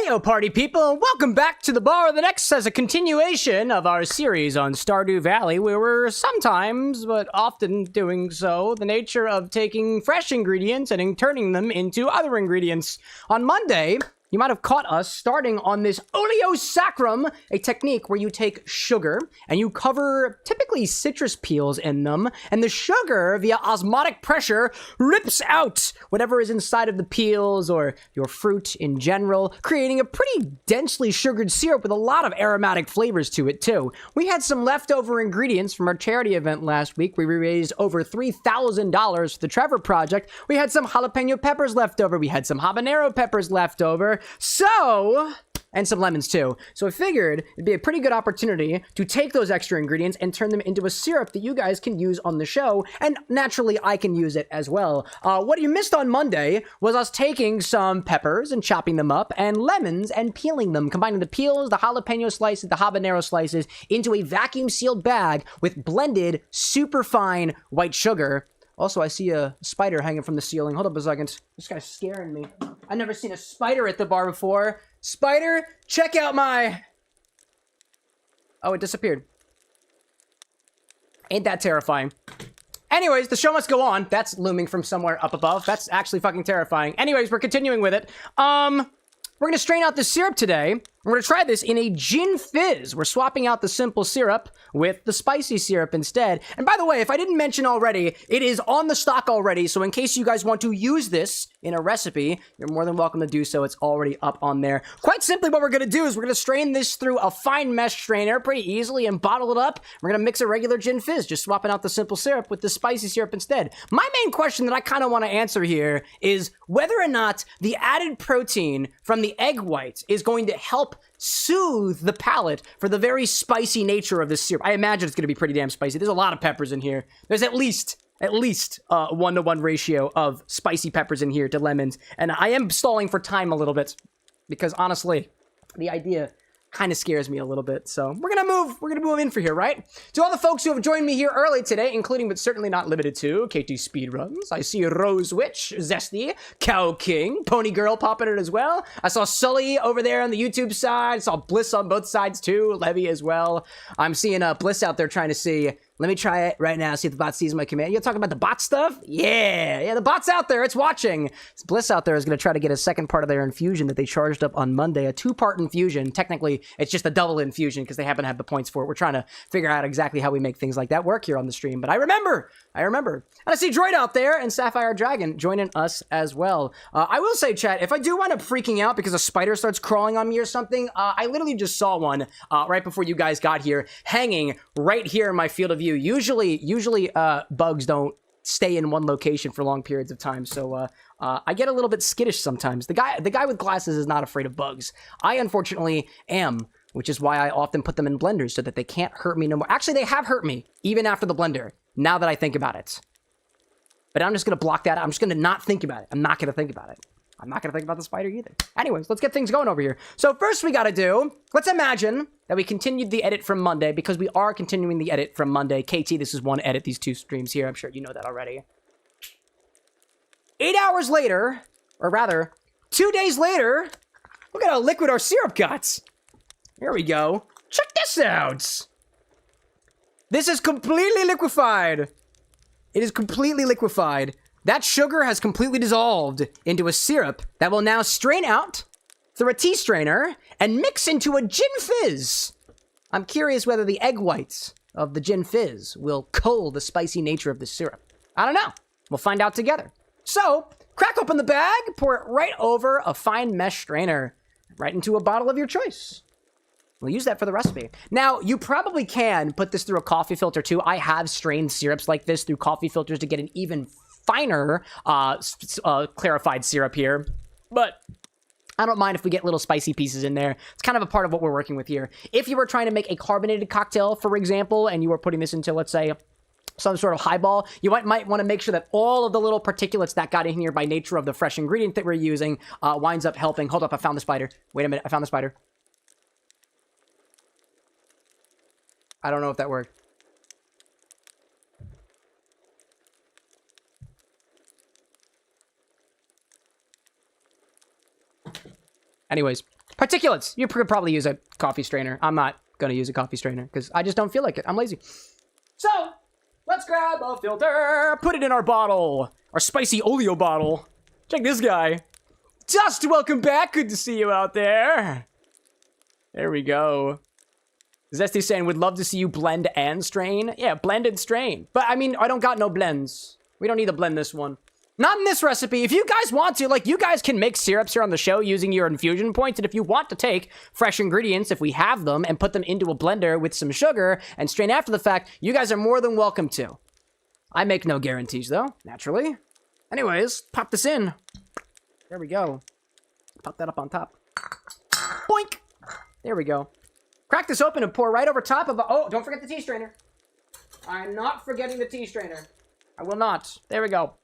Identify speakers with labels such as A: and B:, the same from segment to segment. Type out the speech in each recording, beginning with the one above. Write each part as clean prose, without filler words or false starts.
A: Heyo party people, and welcome back to the Bar of the Next as a continuation of our series on Stardew Valley, where we're sometimes, but often doing so, the nature of taking fresh ingredients and turning them into other ingredients. On Monday, you might have caught us starting on this Oleo Saccharum, a technique where you take sugar and you cover typically citrus peels in them, and the sugar, via osmotic pressure, rips out whatever is inside of the peels or your fruit in general, creating a pretty densely sugared syrup with a lot of aromatic flavors to it too. We had some leftover ingredients from our charity event last week where we raised over $3,000 for the Trevor Project. We had some jalapeno peppers left over. We had some habanero peppers left over. And some lemons too. So I figured it'd be a pretty good opportunity to take those extra ingredients and turn them into a syrup that you guys can use on the show, and naturally I can use it as well. What you missed on Monday was us taking some peppers and chopping them up, and lemons and peeling them, combining the peels, the jalapeno slices, the habanero slices into a vacuum sealed bag with blended super fine white sugar. Also, I see a spider hanging from the ceiling. Hold up a second. This guy's scaring me. I've never seen a spider at the bar before. Spider, check out my... Oh, it disappeared. Ain't that terrifying. Anyways, the show must go on. That's looming from somewhere up above. That's actually fucking terrifying. Anyways, we're continuing with it. We're going to strain out the syrup today. We're going to try this in a Gin Fizz. We're swapping out the simple syrup with the spicy syrup instead. And by the way, if I didn't mention already, it is on the stock already. So in case you guys want to use this in a recipe, you're more than welcome to do so. It's already up on there. Quite simply, what we're going to do is we're going to strain this through a fine mesh strainer pretty easily and bottle it up. We're going to mix a regular Gin Fizz, just swapping out the simple syrup with the spicy syrup instead. My main question that I kind of want to answer here is whether or not the added protein from the egg white is going to help soothe the palate for the very spicy nature of this syrup. I imagine it's going to be pretty damn spicy. There's a lot of peppers in here. There's at least a 1-to-1 ratio of spicy peppers in here to lemons. And I am stalling for time a little bit because honestly, the idea kind of scares me a little bit. So we're gonna move in for here, right? To all the folks who have joined me here early today, including but certainly not limited to KT Speedruns. I see Rose Witch, Zesty, Cow King, Pony Girl popping in as well. I saw Sully over there on the YouTube side. I saw Bliss on both sides too, Levy as well. I'm seeing Bliss out there trying to see. Let me try it right now, see if the bot sees my command. You're talking about the bot stuff? Yeah, the bot's out there, it's watching. Bliss out there is going to try to get a second part of their infusion that they charged up on Monday, a 2-part infusion. Technically, it's just a double infusion because they happen to have the points for it. We're trying to figure out exactly how we make things like that work here on the stream, but I remember. And I see Droid out there and Sapphire Dragon joining us as well. I will say, chat, if I do wind up freaking out because a spider starts crawling on me or something, I literally just saw one right before you guys got here, hanging right here in my field of view. Usually bugs don't stay in one location for long periods of time, so I get a little bit skittish sometimes. The guy with glasses is not afraid of bugs. I unfortunately am, which is why I often put them in blenders so that they can't hurt me no more. Actually, they have hurt me even after the blender, now that I think about it. But I'm just going to block that out. I'm just going to not think about it. I'm not going to think about it. I'm not going to think about the spider either. Anyways, let's get things going over here. So first we got to do, let's imagine that we continued the edit from Monday, because we are continuing the edit from Monday. KT, this is one edit, these 2 streams here. I'm sure you know that already. 8 hours later, or rather, 2 days later, look at how liquid our syrup got. Here we go. Check this out. This is completely liquefied. It is completely liquefied. That sugar has completely dissolved into a syrup that will now strain out through a tea strainer and mix into a Gin Fizz. I'm curious whether the egg whites of the Gin Fizz will cull the spicy nature of the syrup. I don't know. We'll find out together. So, crack open the bag, pour it right over a fine mesh strainer, right into a bottle of your choice. We'll use that for the recipe. Now, you probably can put this through a coffee filter too. I have strained syrups like this through coffee filters to get an even finer clarified syrup here, but I don't mind if we get little spicy pieces in there. It's kind of a part of what we're working with here. If you were trying to make a carbonated cocktail, for example, and you were putting this into, let's say, some sort of highball, you might want to make sure that all of the little particulates that got in here by nature of the fresh ingredient that we're using winds up helping. Hold up, I found the spider. Wait a minute, I found the spider. I don't know if that worked. Anyways, Particulates. You could probably use a coffee strainer. I'm not gonna use a coffee strainer because I just don't feel like it. I'm lazy. So, let's grab a filter, put it in our bottle. Our spicy Oleo bottle. Check this guy. Dust, welcome back. Good to see you out there. There we go. Zesty saying, would love to see you blend and strain. Yeah, blend and strain. But, I mean, I don't got no blends. We don't need to blend this one. Not in this recipe. If you guys want to, like, you guys can make syrups here on the show using your infusion points. And if you want to take fresh ingredients, if we have them, and put them into a blender with some sugar and strain after the fact, you guys are more than welcome to. I make no guarantees, though, naturally. Anyways, pop this in. There we go. Pop that up on top. Boink! There we go. Crack this open and pour right over top of a... Oh, don't forget the tea strainer. I'm not forgetting the tea strainer. I will not. There we go.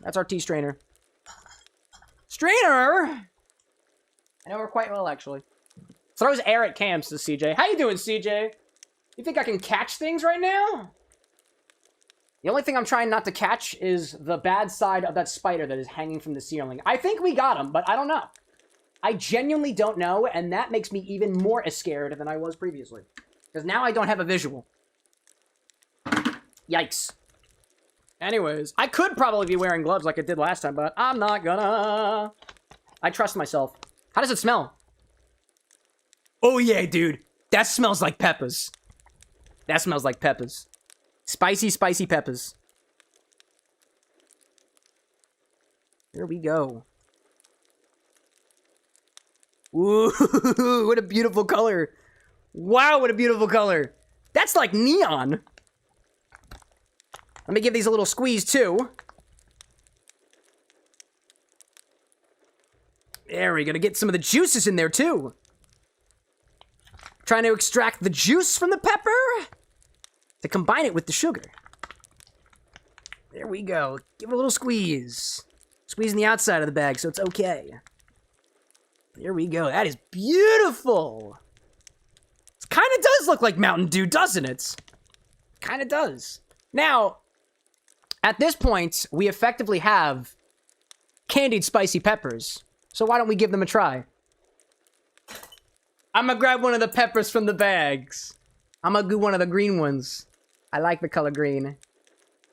A: That's our tea strainer. Strainer! I know her quite well, actually. Throws air at cams to CJ. How you doing, CJ? You think I can catch things right now? The only thing I'm trying not to catch is the bad side of that spider that is hanging from the ceiling. I think we got him, but I don't know. I genuinely don't know, and that makes me even more scared than I was previously. Because now I don't have a visual. Yikes. Anyways, I could probably be wearing gloves like I did last time, but I'm not gonna. I trust myself. How does it smell? Oh yeah, dude. That smells like peppers. That smells like peppers. Spicy, spicy peppers. There we go. Ooh, what a beautiful color. Wow, what a beautiful color. That's like neon. Let me give these a little squeeze, too. There, we're gonna get some of the juices in there, too. Trying to extract the juice from the pepper to combine it with the sugar. There we go. Give it a little squeeze. Squeezing the outside of the bag so it's okay. There we go. That is beautiful. It kind of does look like Mountain Dew, doesn't it? Kind of does. Now, at this point, we effectively have candied spicy peppers. So why don't we give them a try? I'm gonna grab one of the peppers from the bags. I'm gonna do one of the green ones. I like the color green.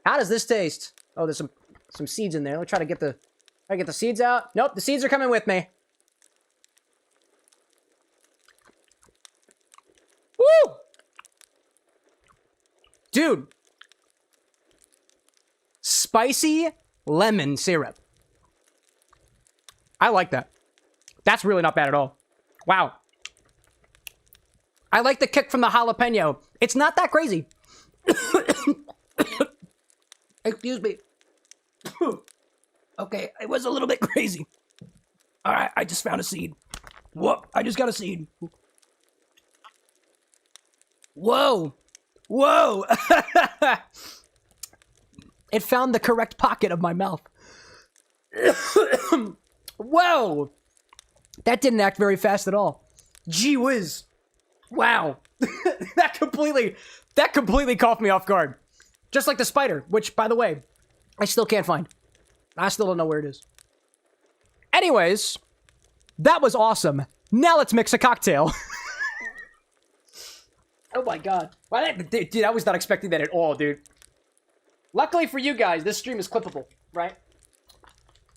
A: How does this taste? Oh, there's some seeds in there. Let me try to get the seeds out. Nope, the seeds are coming with me. Woo! Dude. Spicy lemon syrup. I like that. That's really not bad at all. Wow. I like the kick from the jalapeno. It's not that crazy. Excuse me. Okay, it was a little bit crazy. All right, I just found a seed. Whoop, I just got a seed. Whoa. Whoa. It found the correct pocket of my mouth. Whoa. That didn't act very fast at all. Gee whiz. Wow. That completely caught me off guard. Just like the spider, which, by the way, I still can't find. I still don't know where it is. Anyways, that was awesome. Now let's mix a cocktail. Oh my god. Dude, I was not expecting that at all, dude. Luckily for you guys, this stream is clippable, right?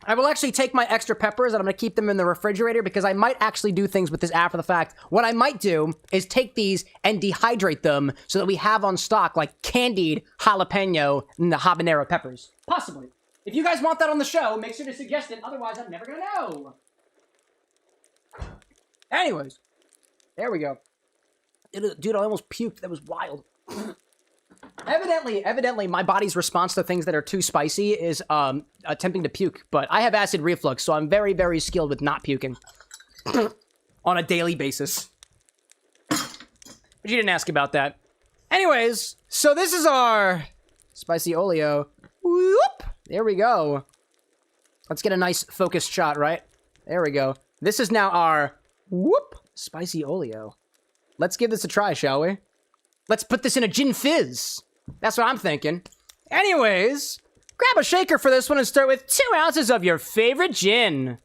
A: I will actually take my extra peppers and I'm going to keep them in the refrigerator because I might actually do things with this after the fact. What I might do is take these and dehydrate them so that we have on stock like candied jalapeno and the habanero peppers. Possibly. If you guys want that on the show, make sure to suggest it. Otherwise, I'm never going to know. Anyways. There we go. Dude, I almost puked. That was wild. Evidently, my body's response to things that are too spicy is attempting to puke. But I have acid reflux, so I'm very, very skilled with not puking on a daily basis. But you didn't ask about that. Anyways, so this is our spicy Oleo. Whoop! There we go. Let's get a nice focused shot, right? There we go. This is now our whoop spicy Oleo. Let's give this a try, shall we? Let's put this in a Gin Fizz. That's what I'm thinking. Anyways, grab a shaker for this one and start with 2 ounces of your favorite gin.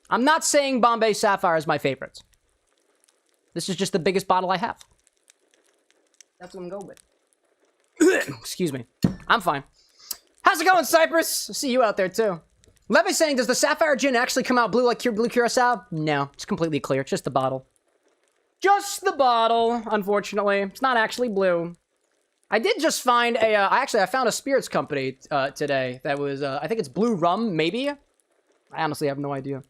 A: I'm not saying Bombay Sapphire is my favorite. This is just the biggest bottle I have. That's what I'm going with. Excuse me. I'm fine. How's it going, Cypress? I see you out there, too. Levy's saying, does the Sapphire Gin actually come out blue like blue Curacao? No, it's completely clear. It's just the bottle. Just the bottle, unfortunately. It's not actually blue. I did just find a, I found a spirits company today that was, I think it's Blue Rum, maybe? I honestly have no idea.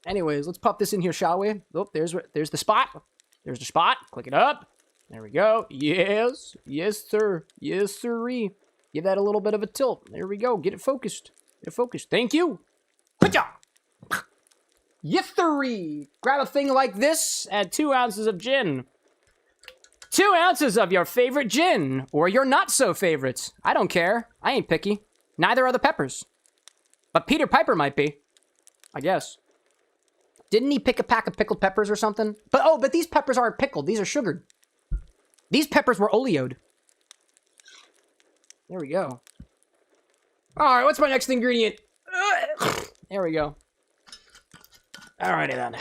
A: Anyways, let's pop this in here, shall we? Oh, there's the spot. There's the spot. Click it up. There we go. Yes. Yes, sir. Yes, sirree. Give that a little bit of a tilt. There we go. Get it focused. Get it focused. Thank you. Good job. Yes, sirree. Grab a thing like this. Add 2 ounces of gin. 2 ounces of your favorite gin. Or your not-so-favorites. I don't care. I ain't picky. Neither are the peppers. But Peter Piper might be. I guess. Didn't he pick a pack of pickled peppers or something? But these peppers aren't pickled. These are sugared. These peppers were oleoed. There we go. All right, what's my next ingredient? There we go. Alrighty then.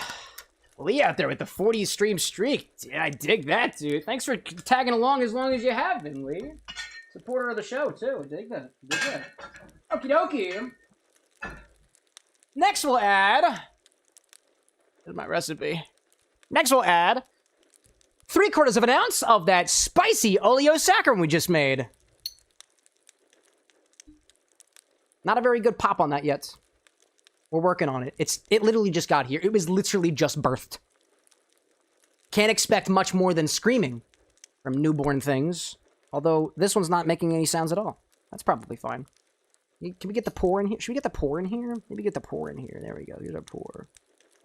A: Lee out there with the 40 stream streak. Yeah, I dig that, dude. Thanks for tagging along as long as you have been, Lee. Supporter of the show, too. I dig that. Dig that. Okie dokie. Next we'll add... Here's my recipe. Next we'll add 3/4 of an ounce of that spicy Oleo Saccharum we just made. Not a very good pop on that yet. We're working on it. It literally just got here. It was literally just birthed. Can't expect much more than screaming from newborn things. Although this one's not making any sounds at all. That's probably fine. Can we get the pour in here? Should we get the pour in here? Maybe get the pour in here. There we go. Here's our pour.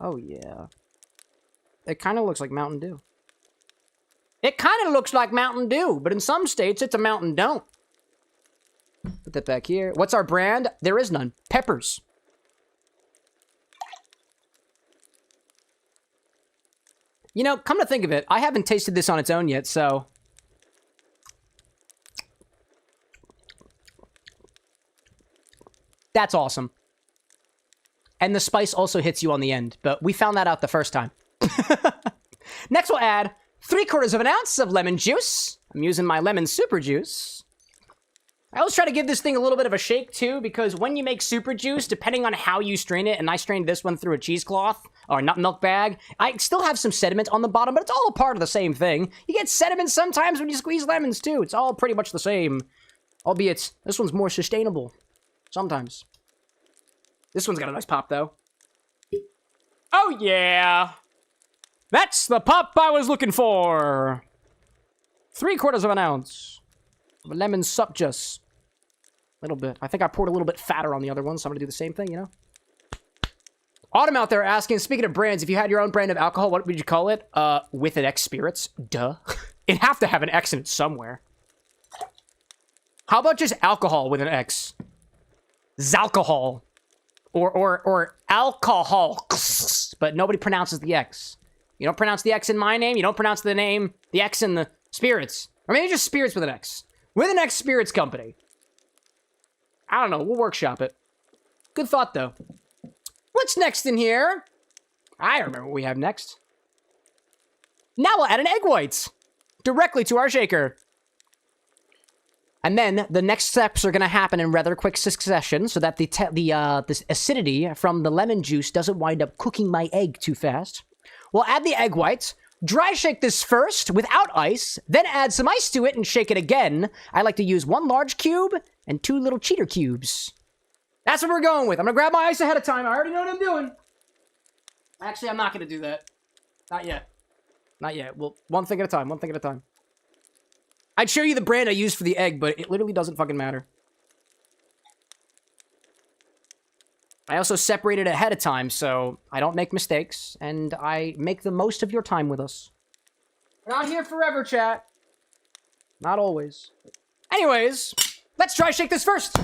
A: Oh, yeah. It kind of looks like Mountain Dew. It kind of looks like Mountain Dew, but in some states, it's a Mountain Don't. Put that back here. What's our brand? There is none. Peppers. You know, come to think of it, I haven't tasted this on its own yet, so... That's awesome. And the spice also hits you on the end, but we found that out the first time. Next, we'll add 3/4 of an ounce of lemon juice. I'm using my lemon super juice. I always try to give this thing a little bit of a shake, too, because when you make super juice, depending on how you strain it, and I strained this one through a cheesecloth, or nut milk bag, I still have some sediment on the bottom, but it's all a part of the same thing. You get sediment sometimes when you squeeze lemons, too. It's all pretty much the same. Albeit, this one's more sustainable. Sometimes. This one's got a nice pop, though. Oh, yeah! That's the pop I was looking for! 3/4 of an ounce. Lemon sup juice. A little bit. I think I poured a little bit fatter on the other one, so I'm gonna do the same thing, you know? Autumn out there asking, speaking of brands, if you had your own brand of alcohol, what would you call it? With an X Spirits. Duh. It'd have to have an X in it somewhere. How about just alcohol with an X? Zalcohol. Or alcohol. But nobody pronounces the X. You don't pronounce the X in my name, you don't pronounce the X in the Spirits. Or maybe just Spirits with an X. With an X Spirits Company. I don't know, we'll workshop it. Good thought, though. What's next in here? I remember what we have next. Now we'll add an egg white. Directly to our shaker. And then the next steps are going to happen in rather quick succession so that the acidity from the lemon juice doesn't wind up cooking my egg too fast. We'll add the egg whites. Dry shake this first without ice, then add some ice to it and shake it again. I like to use 1 large cube and 2 little cheater cubes. That's what we're going with. I'm going to grab my ice ahead of time. I already know what I'm doing. Actually, I'm not going to do that. Not yet. Not yet. Well, one thing at a time. One thing at a time. I'd show you the brand I used for the egg, but it literally doesn't fucking matter. I also separated it ahead of time, so I don't make mistakes, and I make the most of your time with us. We're not here forever, chat. Not always. Anyways, let's try shake this first.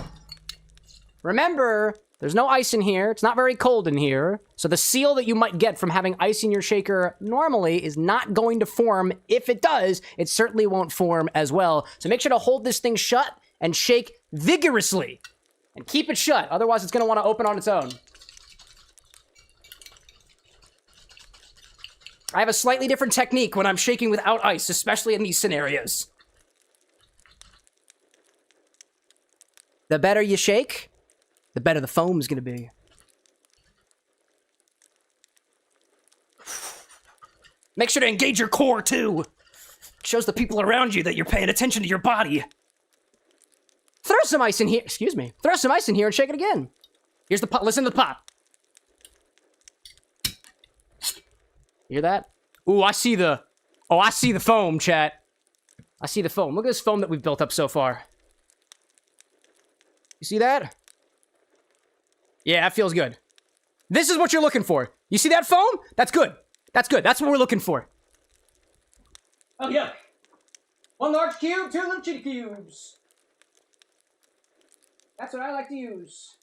A: Remember, there's no ice in here. It's not very cold in here. So the seal that you might get from having ice in your shaker normally is not going to form. If it does, it certainly won't form as well. So make sure to hold this thing shut and shake vigorously. And keep it shut, otherwise it's going to want to open on its own. I have a slightly different technique when I'm shaking without ice, especially in these scenarios. The better you shake, the better the foam's gonna be. Make sure to engage your core, too. Shows the people around you that you're paying attention to your body. Throw some ice in here. Excuse me. Throw some ice in here and shake it again. Here's the pop. Listen to the pop. Hear that? Ooh, I see the... Oh, I see the foam, chat. I see the foam. Look at this foam that we've built up so far. You see that? Yeah, that feels good. This is what you're looking for. You see that foam? That's good. That's good. That's what we're looking for. Oh, yeah. 1 large cube, 2 little chitty cubes. That's what I like to use.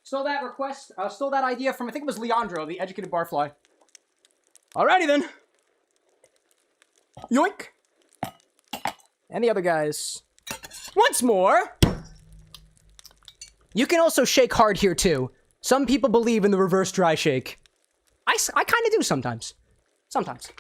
A: Stole that request, stole that idea from, I think it was Leandro, the educated barfly. Alrighty then. Yoink. And the other guys. Once more. You can also shake hard here too. Some people believe in the reverse dry shake. I kind of do sometimes. Sometimes.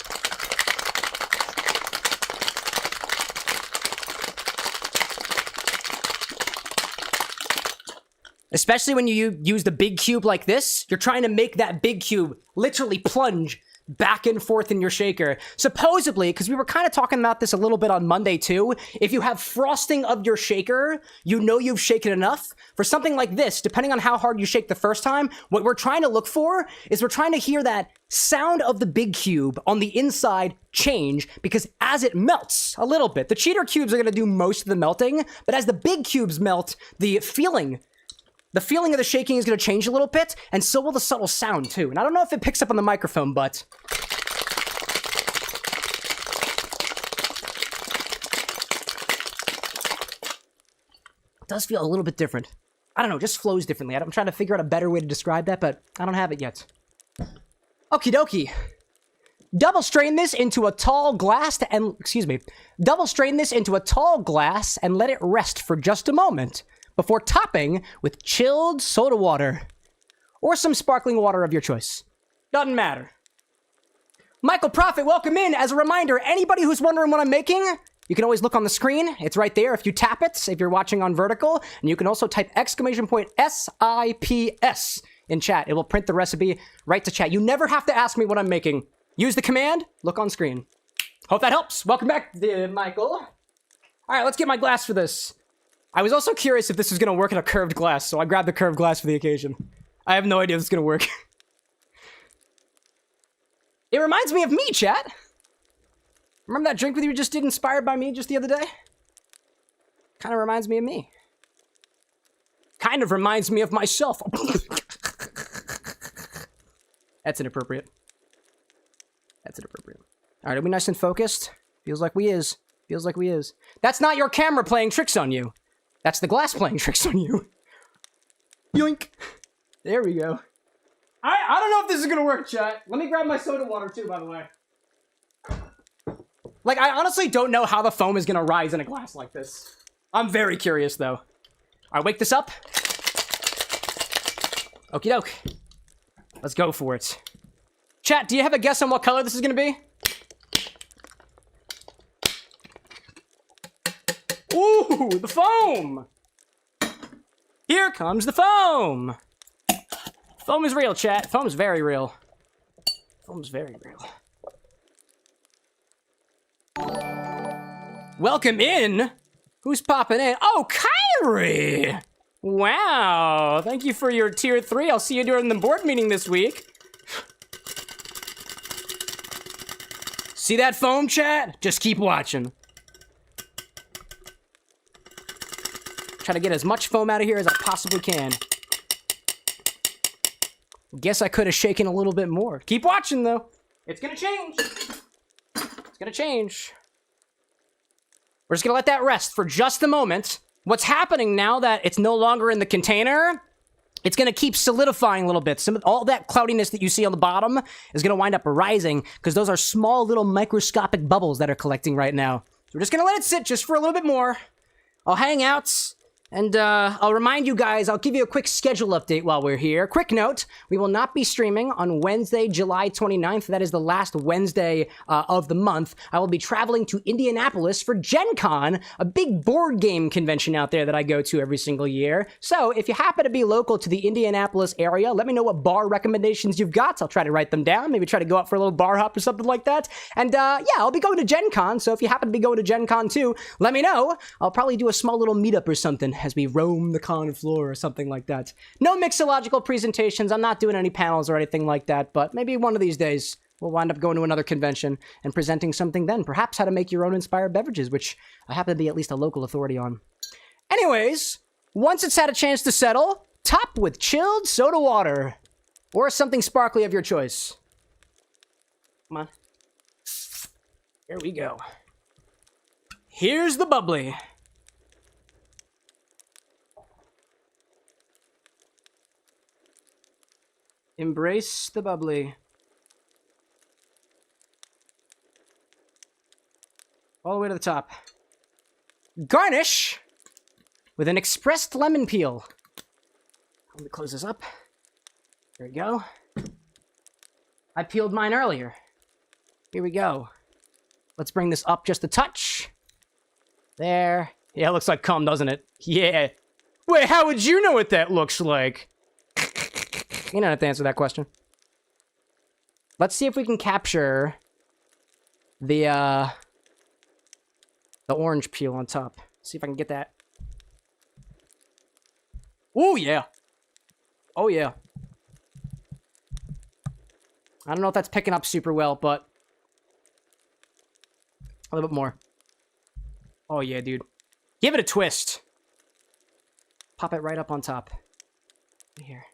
A: Especially when you use the big cube like this, you're trying to make that big cube literally plunge back and forth in your shaker. Supposedly, because we were kind of talking about this a little bit on Monday too, if you have frosting of your shaker, you know you've shaken enough. For something like this, depending on how hard you shake the first time, what we're trying to look for is we're trying to hear that sound of the big cube on the inside change, because as it melts a little bit, the cheater cubes are going to do most of the melting, but as the big cubes melt, the feeling of the shaking is going to change a little bit, and so will the subtle sound, too. And I don't know if it picks up on the microphone, but... it does feel a little bit different. I don't know, it just flows differently. I'm trying to figure out a better way to describe that, but I don't have it yet. Okie dokie. Double strain this into a tall glass and... excuse me. Double strain this into a tall glass and let it rest for just a moment, before topping with chilled soda water. Or some sparkling water of your choice. Doesn't matter. Michael Prophet, welcome in. As a reminder, anybody who's wondering what I'm making, you can always look on the screen. It's right there if you tap it, if you're watching on vertical. And you can also type exclamation point SIPS in chat. It will print the recipe right to chat. You never have to ask me what I'm making. Use the command, look on screen. Hope that helps. Welcome back, Michael. All right, let's get my glass for this. I was also curious if this was going to work in a curved glass, so I grabbed the curved glass for the occasion. I have no idea if this is going to work. It reminds me of me, chat. Remember that drink with you just did inspired by me just the other day? Kind of reminds me of me. Kind of reminds me of myself. That's inappropriate. That's inappropriate. All right, are we nice and focused? Feels like we is. Feels like we is. That's not your camera playing tricks on you. That's the glass playing tricks on you. Yoink. There we go. I don't know if this is gonna work, chat. Let me grab my soda water too, by the way. Like, I honestly don't know how the foam is gonna rise in a glass like this. I'm very curious, though. Alright, wake this up. Okie doke. Let's go for it. Chat, do you have a guess on what color this is gonna be? Ooh, the foam! Here comes the foam! Foam is real, chat. Foam is very real. Foam is very real. Welcome in! Who's popping in? Oh, Kyrie! Wow, thank you for your tier 3. I'll see you during the board meeting this week. See that foam, chat? Just keep watching. Try to get as much foam out of here as I possibly can. Guess I could have shaken a little bit more. Keep watching, though. It's gonna change. It's gonna change. We're just gonna let that rest for just a moment. What's happening now that it's no longer in the container, it's gonna keep solidifying a little bit. All that cloudiness that you see on the bottom is gonna wind up rising, because those are small little microscopic bubbles that are collecting right now. So we're just gonna let it sit just for a little bit more. I'll hang out, And I'll remind you guys, I'll give you a quick schedule update while we're here. Quick note, we will not be streaming on Wednesday, July 29th. That is the last Wednesday of the month. I will be traveling to Indianapolis for Gen Con, a big board game convention out there that I go to every single year. So if you happen to be local to the Indianapolis area, let me know what bar recommendations you've got. I'll try to write them down, maybe try to go out for a little bar hop or something like that. And yeah, I'll be going to Gen Con, so if you happen to be going to Gen Con too, let me know. I'll probably do a small little meetup or something as we roam the con floor or something like that. No mixological presentations. I'm not doing any panels or anything like that, but maybe one of these days we'll wind up going to another convention and presenting something then. Perhaps how to make your own inspired beverages, which I happen to be at least a local authority on. Anyways, once it's had a chance to settle, top with chilled soda water or something sparkly of your choice. Come on. Here we go. Here's the bubbly. Embrace the bubbly. All the way to the top. Garnish with an expressed lemon peel. Let me close this up. There we go. I peeled mine earlier. Here we go. Let's bring this up just a touch. There. Yeah, it looks like cum, doesn't it? Yeah. Wait, how would you know what that looks like? You don't have to answer that question. Let's see if we can capture the orange peel on top. See if I can get that. Oh, yeah. Oh, yeah. I don't know if that's picking up super well, but a little bit more. Oh, yeah, dude. Give it a twist. Pop it right up on top. Here.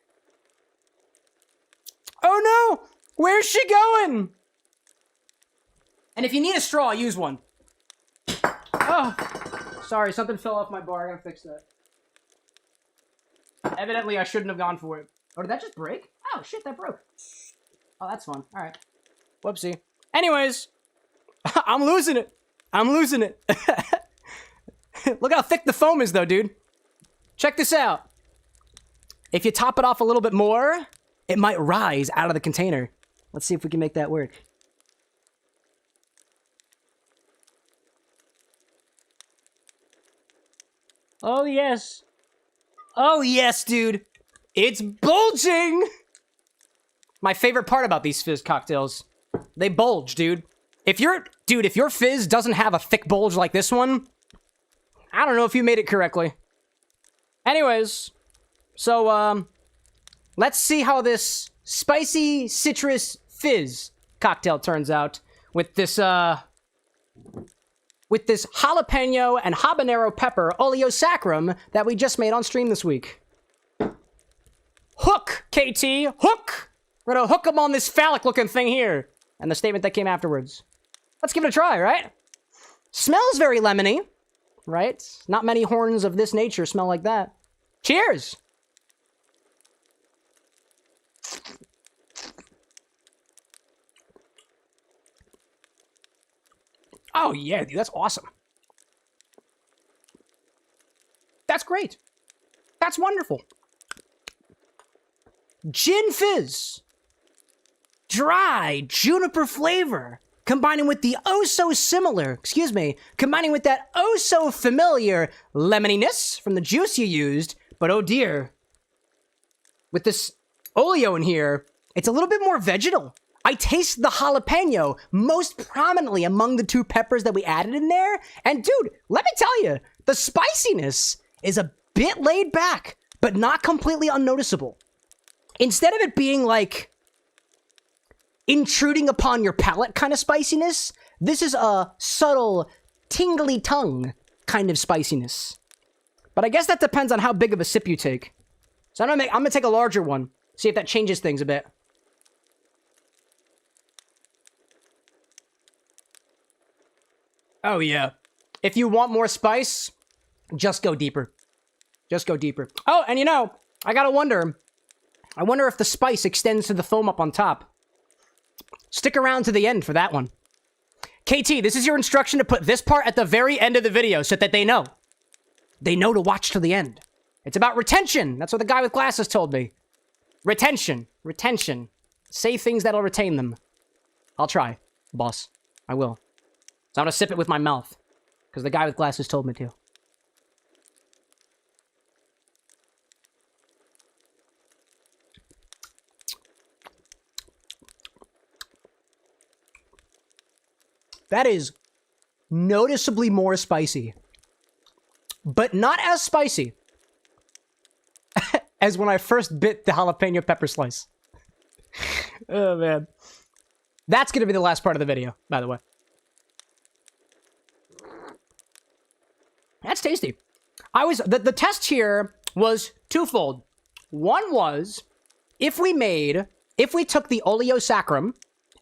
A: Oh, no! Where's she going? And if you need a straw, use one. Oh, sorry, something fell off my bar. I gotta fix that. Evidently, I shouldn't have gone for it. Oh, did that just break? Oh, shit, that broke. Oh, that's fun. All right. Whoopsie. Anyways, I'm losing it. I'm losing it. Look how thick the foam is, though, dude. Check this out. If you top it off a little bit more, it might rise out of the container. Let's see if we can make that work. Oh, yes. Oh, yes, dude. It's bulging! My favorite part about these fizz cocktails. They bulge, dude. If your fizz doesn't have a thick bulge like this one, I don't know if you made it correctly. Anyways, so, let's see how this spicy citrus fizz cocktail turns out with this jalapeno and habanero pepper Oleo Saccharum that we just made on stream this week. Hook, KT, hook! We're gonna hook them on this phallic-looking thing here. And the statement that came afterwards. Let's give it a try, right? Smells very lemony, right? Not many horns of this nature smell like that. Cheers! Oh, yeah, dude, that's awesome. That's great. That's wonderful. Gin Fizz. Dry juniper flavor. Combining with the combining with that oh-so-familiar lemoniness from the juice you used. But oh dear. With this Oleo in here, it's a little bit more vegetal. I taste the jalapeno most prominently among the two peppers that we added in there. And dude, let me tell you, the spiciness is a bit laid back, but not completely unnoticeable. Instead of it being like intruding upon your palate kind of spiciness, this is a subtle, tingly tongue kind of spiciness. But I guess that depends on how big of a sip you take. So I'm gonna take a larger one, see if that changes things a bit. Oh, yeah. If you want more spice, just go deeper. Just go deeper. Oh, and you know, I gotta wonder. I wonder if the spice extends to the foam up on top. Stick around to the end for that one. KT, this is your instruction to put this part at the very end of the video so that they know. they know to watch till the end. It's about retention. That's what the guy with glasses told me. Retention. Retention. Say things that'll retain them. I'll try, boss. I will. So I'm gonna sip it with my mouth. Because the guy with glasses told me to. That is noticeably more spicy. But not as spicy as when I first bit the jalapeno pepper slice. Oh, man. That's going to be the last part of the video, by the way. That's tasty. The test here was twofold. One was, if we took the Oleo Saccharum,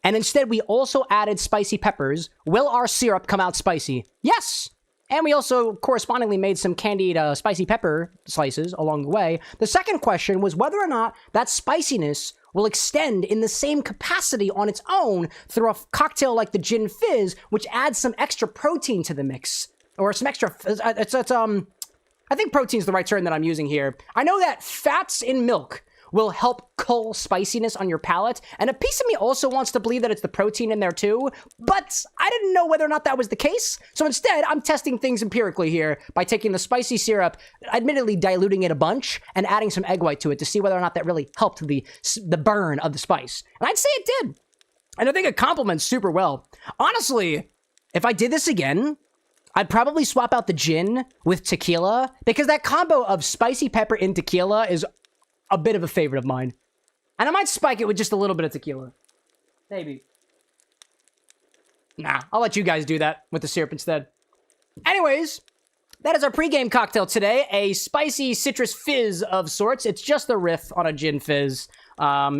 A: and instead we also added spicy peppers, will our syrup come out spicy? Yes! And we also correspondingly made some candied spicy pepper slices along the way. The second question was whether or not that spiciness will extend in the same capacity on its own through a cocktail like the Gin Fizz, which adds some extra protein to the mix. Or some extra, I think protein's the right term that I'm using here. I know that fats in milk will help cull spiciness on your palate, and a piece of me also wants to believe that it's the protein in there too, but I didn't know whether or not that was the case, so instead, I'm testing things empirically here by taking the spicy syrup, admittedly diluting it a bunch, and adding some egg white to it to see whether or not that really helped the burn of the spice. And I'd say it did. And I think it complements super well. Honestly, if I did this again, I'd probably swap out the gin with tequila, because that combo of spicy pepper and tequila is a bit of a favorite of mine. And I might spike it with just a little bit of tequila. Maybe. Nah, I'll let you guys do that with the syrup instead. Anyways, that is our pregame cocktail today. A spicy citrus fizz of sorts. It's just a riff on a gin fizz.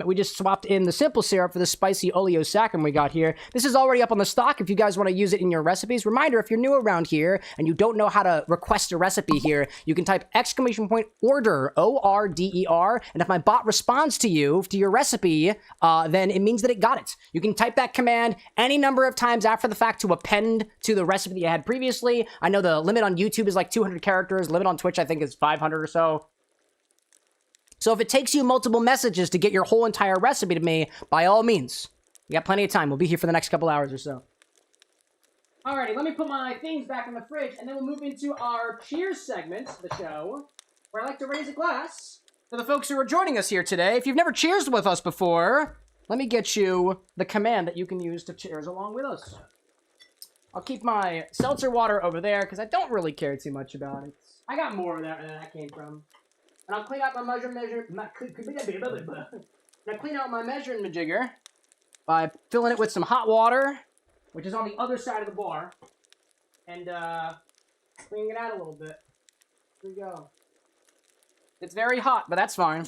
A: We just swapped in the simple syrup for the spicy Oleo Saccharum we got here. This is already up on the stock if you guys want to use it in your recipes. Reminder, if you're new around here and you don't know how to request a recipe here, you can type !order, O-R-D-E-R, and if my bot responds to you, to your recipe, then it means that it got it. You can type that command any number of times after the fact to append to the recipe that you had previously. I know the limit on YouTube is like 200 characters. Limit on Twitch, I think, is 500 or so. So if it takes you multiple messages to get your whole entire recipe to me, by all means, you got plenty of time. We'll be here for the next couple hours or so. Alrighty, let me put my things back in the fridge, and then we'll move into our cheers segment of the show, where I like to raise a glass to the folks who are joining us here today. If you've never cheersed with us before, let me get you the command that you can use to cheers along with us. I'll keep my seltzer water over there, because I don't really care too much about it. I got more of that where that came from. And I'll clean out my measuring jigger by filling it with some hot water, which is on the other side of the bar, and cleaning it out a little bit. Here we go. It's very hot, but that's fine.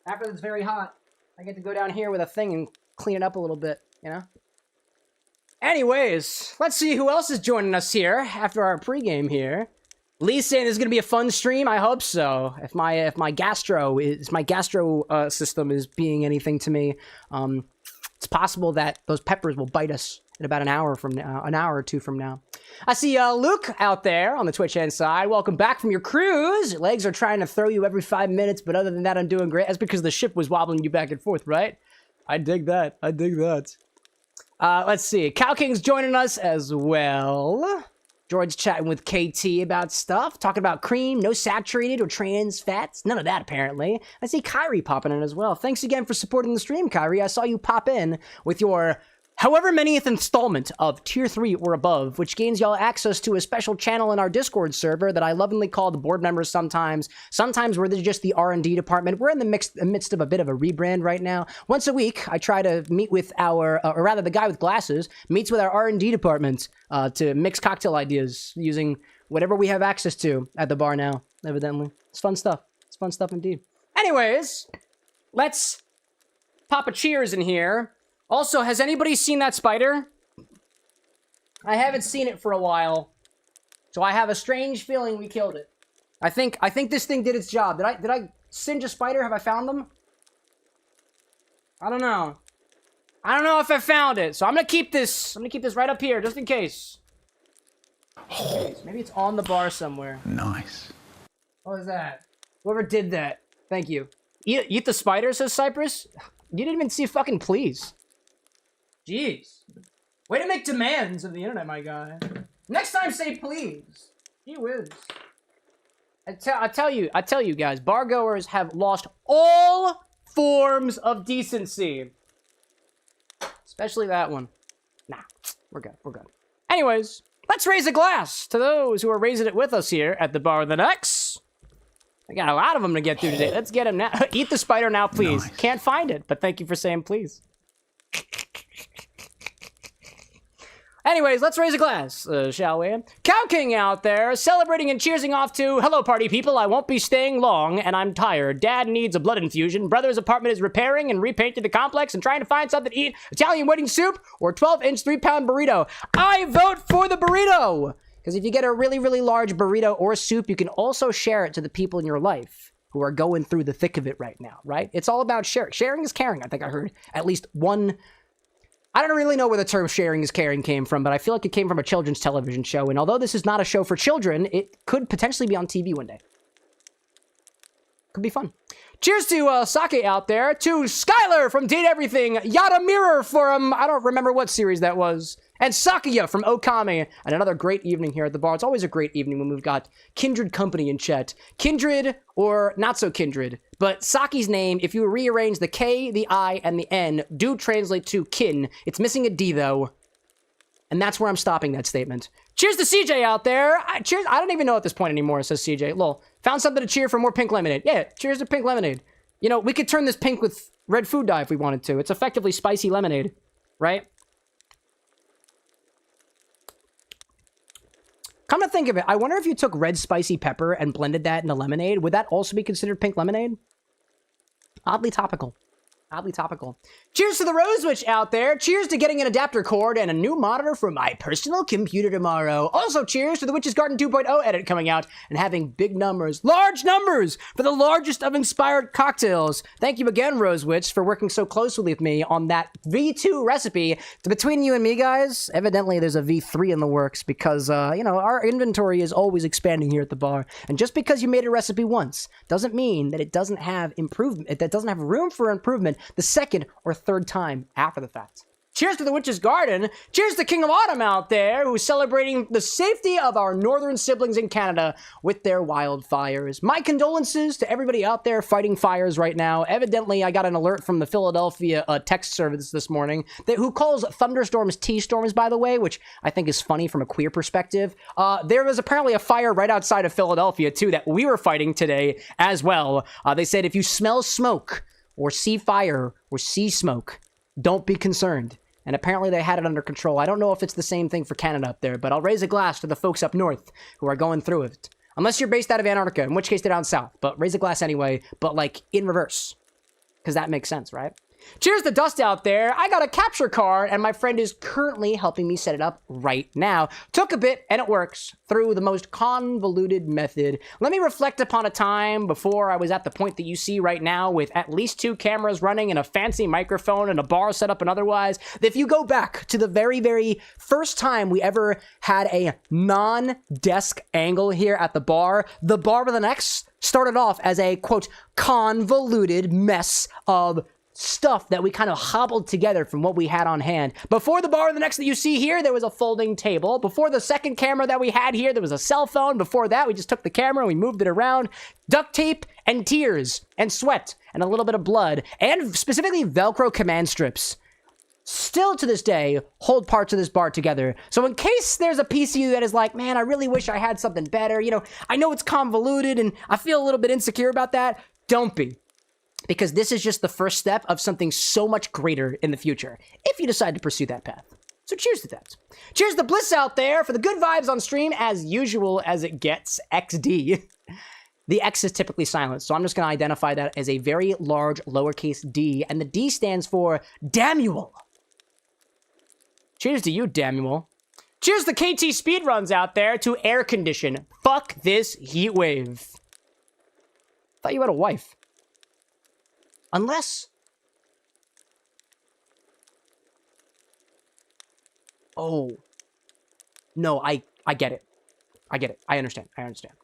A: After it's very hot, I get to go down here with a thing and clean it up a little bit, you know? Anyways, let's see who else is joining us here after our pregame here. Lee's saying this is gonna be a fun stream. I hope so. If my gastro system is being anything to me, it's possible that those peppers will bite us in about an hour or two from now. I see Luke out there on the Twitch end side. Welcome back from your cruise. Your legs are trying to throw you every 5 minutes, but other than that, I'm doing great. That's because the ship was wobbling you back and forth, right? I dig that. I dig that. Let's see. Cow King's joining us as well. George's chatting with KT about stuff, talking about cream, no saturated or trans fats. None of that, apparently. I see Kyrie popping in as well. Thanks again for supporting the stream, Kyrie. I saw you pop in with your however manyth installment of Tier 3 or above, which gains y'all access to a special channel in our Discord server that I lovingly call the board members sometimes. Sometimes we're just the R&D department. We're in the midst of a bit of a rebrand right now. Once a week, I try to meet with our, or rather the guy with glasses, meets with our R&D department to mix cocktail ideas using whatever we have access to at the bar now, evidently. It's fun stuff. It's fun stuff indeed. Anyways, let's pop a cheers in here. Also, has anybody seen that spider? I haven't seen it for a while, so I have a strange feeling we killed it. I think this thing did its job. Did I singe a spider? Have I found them? I don't know. I don't know if I found it, so I'm gonna keep this right up here just in case. Jeez, maybe it's on the bar somewhere.
B: Nice.
A: What was that? Whoever did that, thank you. Eat the spider, says Cypress. You didn't even see fucking please. Jeez. Way to make demands of the internet, my guy. Next time, say please. Gee whiz. I tell you guys, bar goers have lost all forms of decency. Especially that one. Nah, we're good. Anyways, let's raise a glass to those who are raising it with us here at the bar of the X. I got a lot of them to get through today. Let's get them now. Eat the spider now, please. Nice. Can't find it, but thank you for saying please. Anyways, let's raise a glass, shall we? Cow King out there, celebrating and cheersing off to, hello party people, I won't be staying long, and I'm tired. Dad needs a blood infusion. Brother's apartment is repairing and repainting the complex and trying to find something to eat. Italian wedding soup or 12-inch 3-pound burrito. I vote for the burrito! Because if you get a really, really large burrito or soup, you can also share it to the people in your life who are going through the thick of it right now, right? It's all about sharing. Sharing is caring. I think I heard at least one... I don't really know where the term sharing is caring came from, but I feel like it came from a children's television show. And although this is not a show for children, it could potentially be on TV one day. Could be fun. Cheers to Sake out there. To Skylar from Date Everything. Yada Mirror from, I don't remember what series that was. And Sakuya from Okami. And another great evening here at the bar. It's always a great evening when we've got kindred company in chat. Kindred, or not so kindred. But Saki's name, if you rearrange the K, the I, and the N, do translate to kin. It's missing a D, though. And that's where I'm stopping that statement. Cheers to CJ out there. Cheers. I don't even know at this point anymore, says CJ. Lol. Found something to cheer for more pink lemonade. Yeah, cheers to pink lemonade. You know, we could turn this pink with red food dye if we wanted to. It's effectively spicy lemonade, right? Come to think of it, I wonder if you took red spicy pepper and blended that into lemonade, would that also be considered pink lemonade? Oddly topical. Oddly topical. Cheers to the Rose Witch out there. Cheers to getting an adapter cord and a new monitor for my personal computer tomorrow. Also, cheers to the Witch's Garden 2.0 edit coming out and having big numbers, large numbers, for the largest of inspired cocktails. Thank you again, Rose Witch, for working so closely with me on that V2 recipe. Between you and me, guys, evidently there's a V3 in the works because, you know, our inventory is always expanding here at the bar. And just because you made a recipe once doesn't mean that it doesn't have improvement, that doesn't have room for improvement the second or third time after the fact. Cheers to the Witch's Garden. Cheers to King of Autumn out there, who's celebrating the safety of our northern siblings in Canada with their wildfires. My condolences to everybody out there fighting fires right now. Evidently, I got an alert from the Philadelphia text service this morning who calls thunderstorms T-storms, by the way, which I think is funny from a queer perspective. There was apparently a fire right outside of Philadelphia, too, that we were fighting today as well. They said if you smell smoke or see fire or see smoke, don't be concerned. And apparently they had it under control. I don't know if it's the same thing for Canada up there, but I'll raise a glass to the folks up north who are going through it. Unless you're based out of Antarctica, in which case they're down south. But raise a glass anyway, but like in reverse. Because that makes sense, right? Cheers to Dust out there. I got a capture card, and my friend is currently helping me set it up right now. Took a bit, and it works through the most convoluted method. Let me reflect upon a time before I was at the point that you see right now with at least 2 cameras running and a fancy microphone and a bar set up and otherwise. If you go back to the very, very first time we ever had a non-desk angle here at the bar with an X started off as a, quote, convoluted mess of stuff that we kind of hobbled together from what we had on hand. Before the bar of the next that you see here, there was a folding table. Before the second camera that we had here, there was a cell phone. Before that, we just took the camera and we moved it around. Duct tape and tears and sweat and a little bit of blood and specifically Velcro command strips. Still to this day, hold parts of this bar together. So in case there's a piece of you that is like, man, I really wish I had something better. You know, I know it's convoluted and I feel a little bit insecure about that. Don't be. Because this is just the first step of something so much greater in the future, if you decide to pursue that path. So cheers to that. Cheers to Bliss out there for the good vibes on stream, as usual as it gets, XD. The X is typically silent, so I'm just going to identify that as a very large lowercase d, and the D stands for Damuel. Cheers to you, Damuel. Cheers to KT Speedruns out there to air condition. Fuck this heat wave. Thought you had a wife. Unless... Oh. No, I I get it. I get it. I understand. I understand.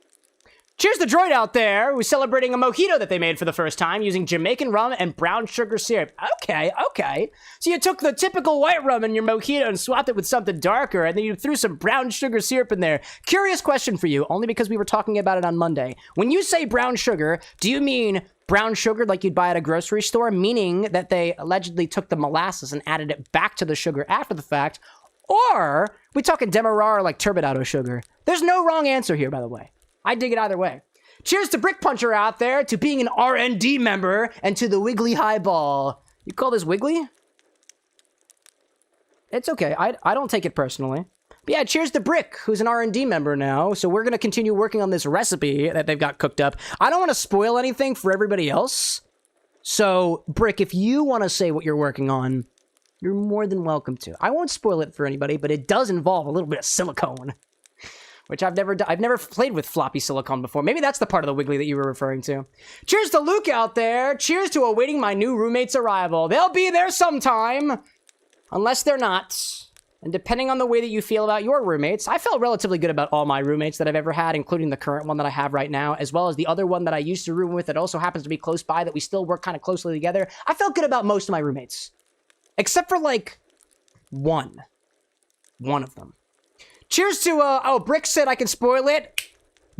A: Cheers to Droid out there, who's celebrating a mojito that they made for the first time using Jamaican rum and brown sugar syrup. Okay, okay. So you took the typical white rum in your mojito and swapped it with something darker, and then you threw some brown sugar syrup in there. Curious question for you, only because we were talking about it on Monday. When you say brown sugar, do you mean brown sugar like you'd buy at a grocery store, meaning that they allegedly took the molasses and added it back to the sugar after the fact? Or we talking Demerara like turbinado sugar? There's no wrong answer here, by the way. I dig it either way. Cheers to Brick Puncher out there, to being an R&D member, and to the Wiggly Highball. You call this Wiggly? It's okay. I don't take it personally. But yeah, cheers to Brick, who's an R&D member now. So we're going to continue working on this recipe that they've got cooked up. I don't want to spoil anything for everybody else. So, Brick, if you want to say what you're working on, you're more than welcome to. I won't spoil it for anybody, but it does involve a little bit of silicone. Which I've never played with floppy silicone before. Maybe that's the part of the Wiggly that you were referring to. Cheers to Luke out there. Cheers to awaiting my new roommate's arrival. They'll be there sometime. Unless they're not. And depending on the way that you feel about your roommates, I felt relatively good about all my roommates that I've ever had, including the current one that I have right now, as well as the other one that I used to room with that also happens to be close by, that we still work kind of closely together. I felt good about most of my roommates. Except for, like, one. One of them. Cheers to, oh, Brick said I can spoil it.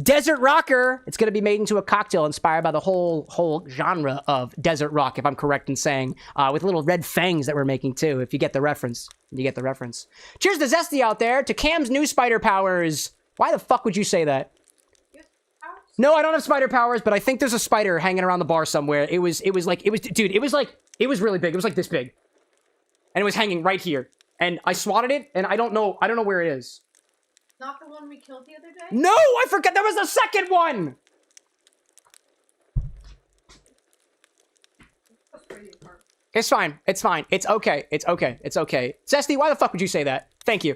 A: Desert Rocker. It's going to be made into a cocktail inspired by the whole genre of desert rock, if I'm correct in saying, with little red fangs that we're making, too, if you get the reference. You get the reference. Cheers to Zesty out there, to Cam's new spider powers. Why the fuck would you say that? No, I don't have spider powers, but I think there's a spider hanging around the bar somewhere. It was really big. It was like this big. And it was hanging right here. And I swatted it, and I don't know where it is.
B: Not the one we killed the other day?
A: No, I forgot there was a second one! It's fine. It's fine. It's okay. It's okay. It's okay. Zesty, why the fuck would you say that? Thank you.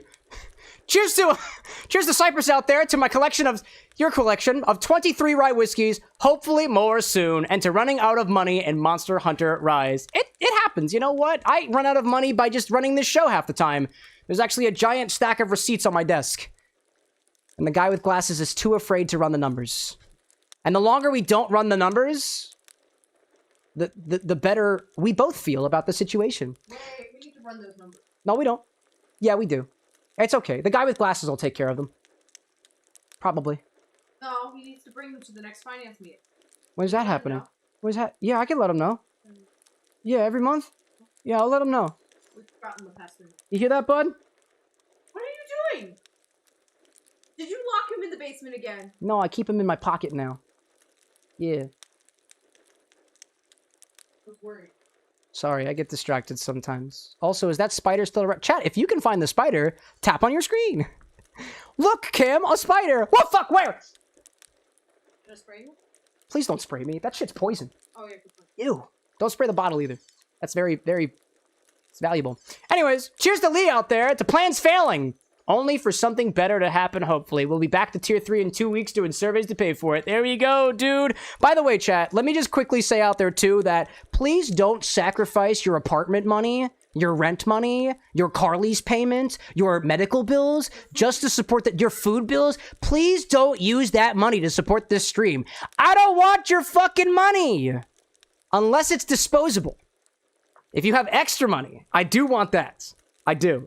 A: Cheers to Cypress out there, to my collection of, your collection of 23 rye whiskeys, hopefully more soon, and to running out of money in Monster Hunter Rise. It happens, you know what? I run out of money by just running this show half the time. There's actually a giant stack of receipts on my desk. And the guy with glasses is too afraid to run the numbers. And the longer we don't run the numbers, the better we both feel about the situation.
B: Wait, we need to run those numbers.
A: No, we don't. Yeah, we do. It's okay. The guy with glasses will take care of them. Probably.
B: No, he needs to bring them to the next finance meeting.
A: When's that happening? When's that? Yeah, I can let him know. Yeah, every month? Yeah, I'll let him know.
B: We've forgotten the past 3 months.
A: You hear that, bud?
B: What are you doing? Did you lock him in the basement again?
A: No, I keep him in my pocket now. Yeah.
B: I was worried.
A: Sorry, I get distracted sometimes. Also, is that spider still around? Chat, if you can find the spider, tap on your screen. Look, Cam, a spider. What fuck, where?
B: Should I spray you?
A: Please don't spray me. That shit's poison.
B: Oh, yeah.
A: Ew. Don't spray the bottle either. That's very, it's valuable. Anyways, cheers to Lee out there, to plans failing. Only for something better to happen, hopefully. We'll be back to tier 3 in 2 weeks doing surveys to pay for it. There you go, dude. By the way, chat, let me just quickly say out there, too, that please don't sacrifice your apartment money, your rent money, your car lease payment, your medical bills, just to support your food bills. Please don't use that money to support this stream. I don't want your fucking money. Unless it's disposable. If you have extra money, I do want that. I do.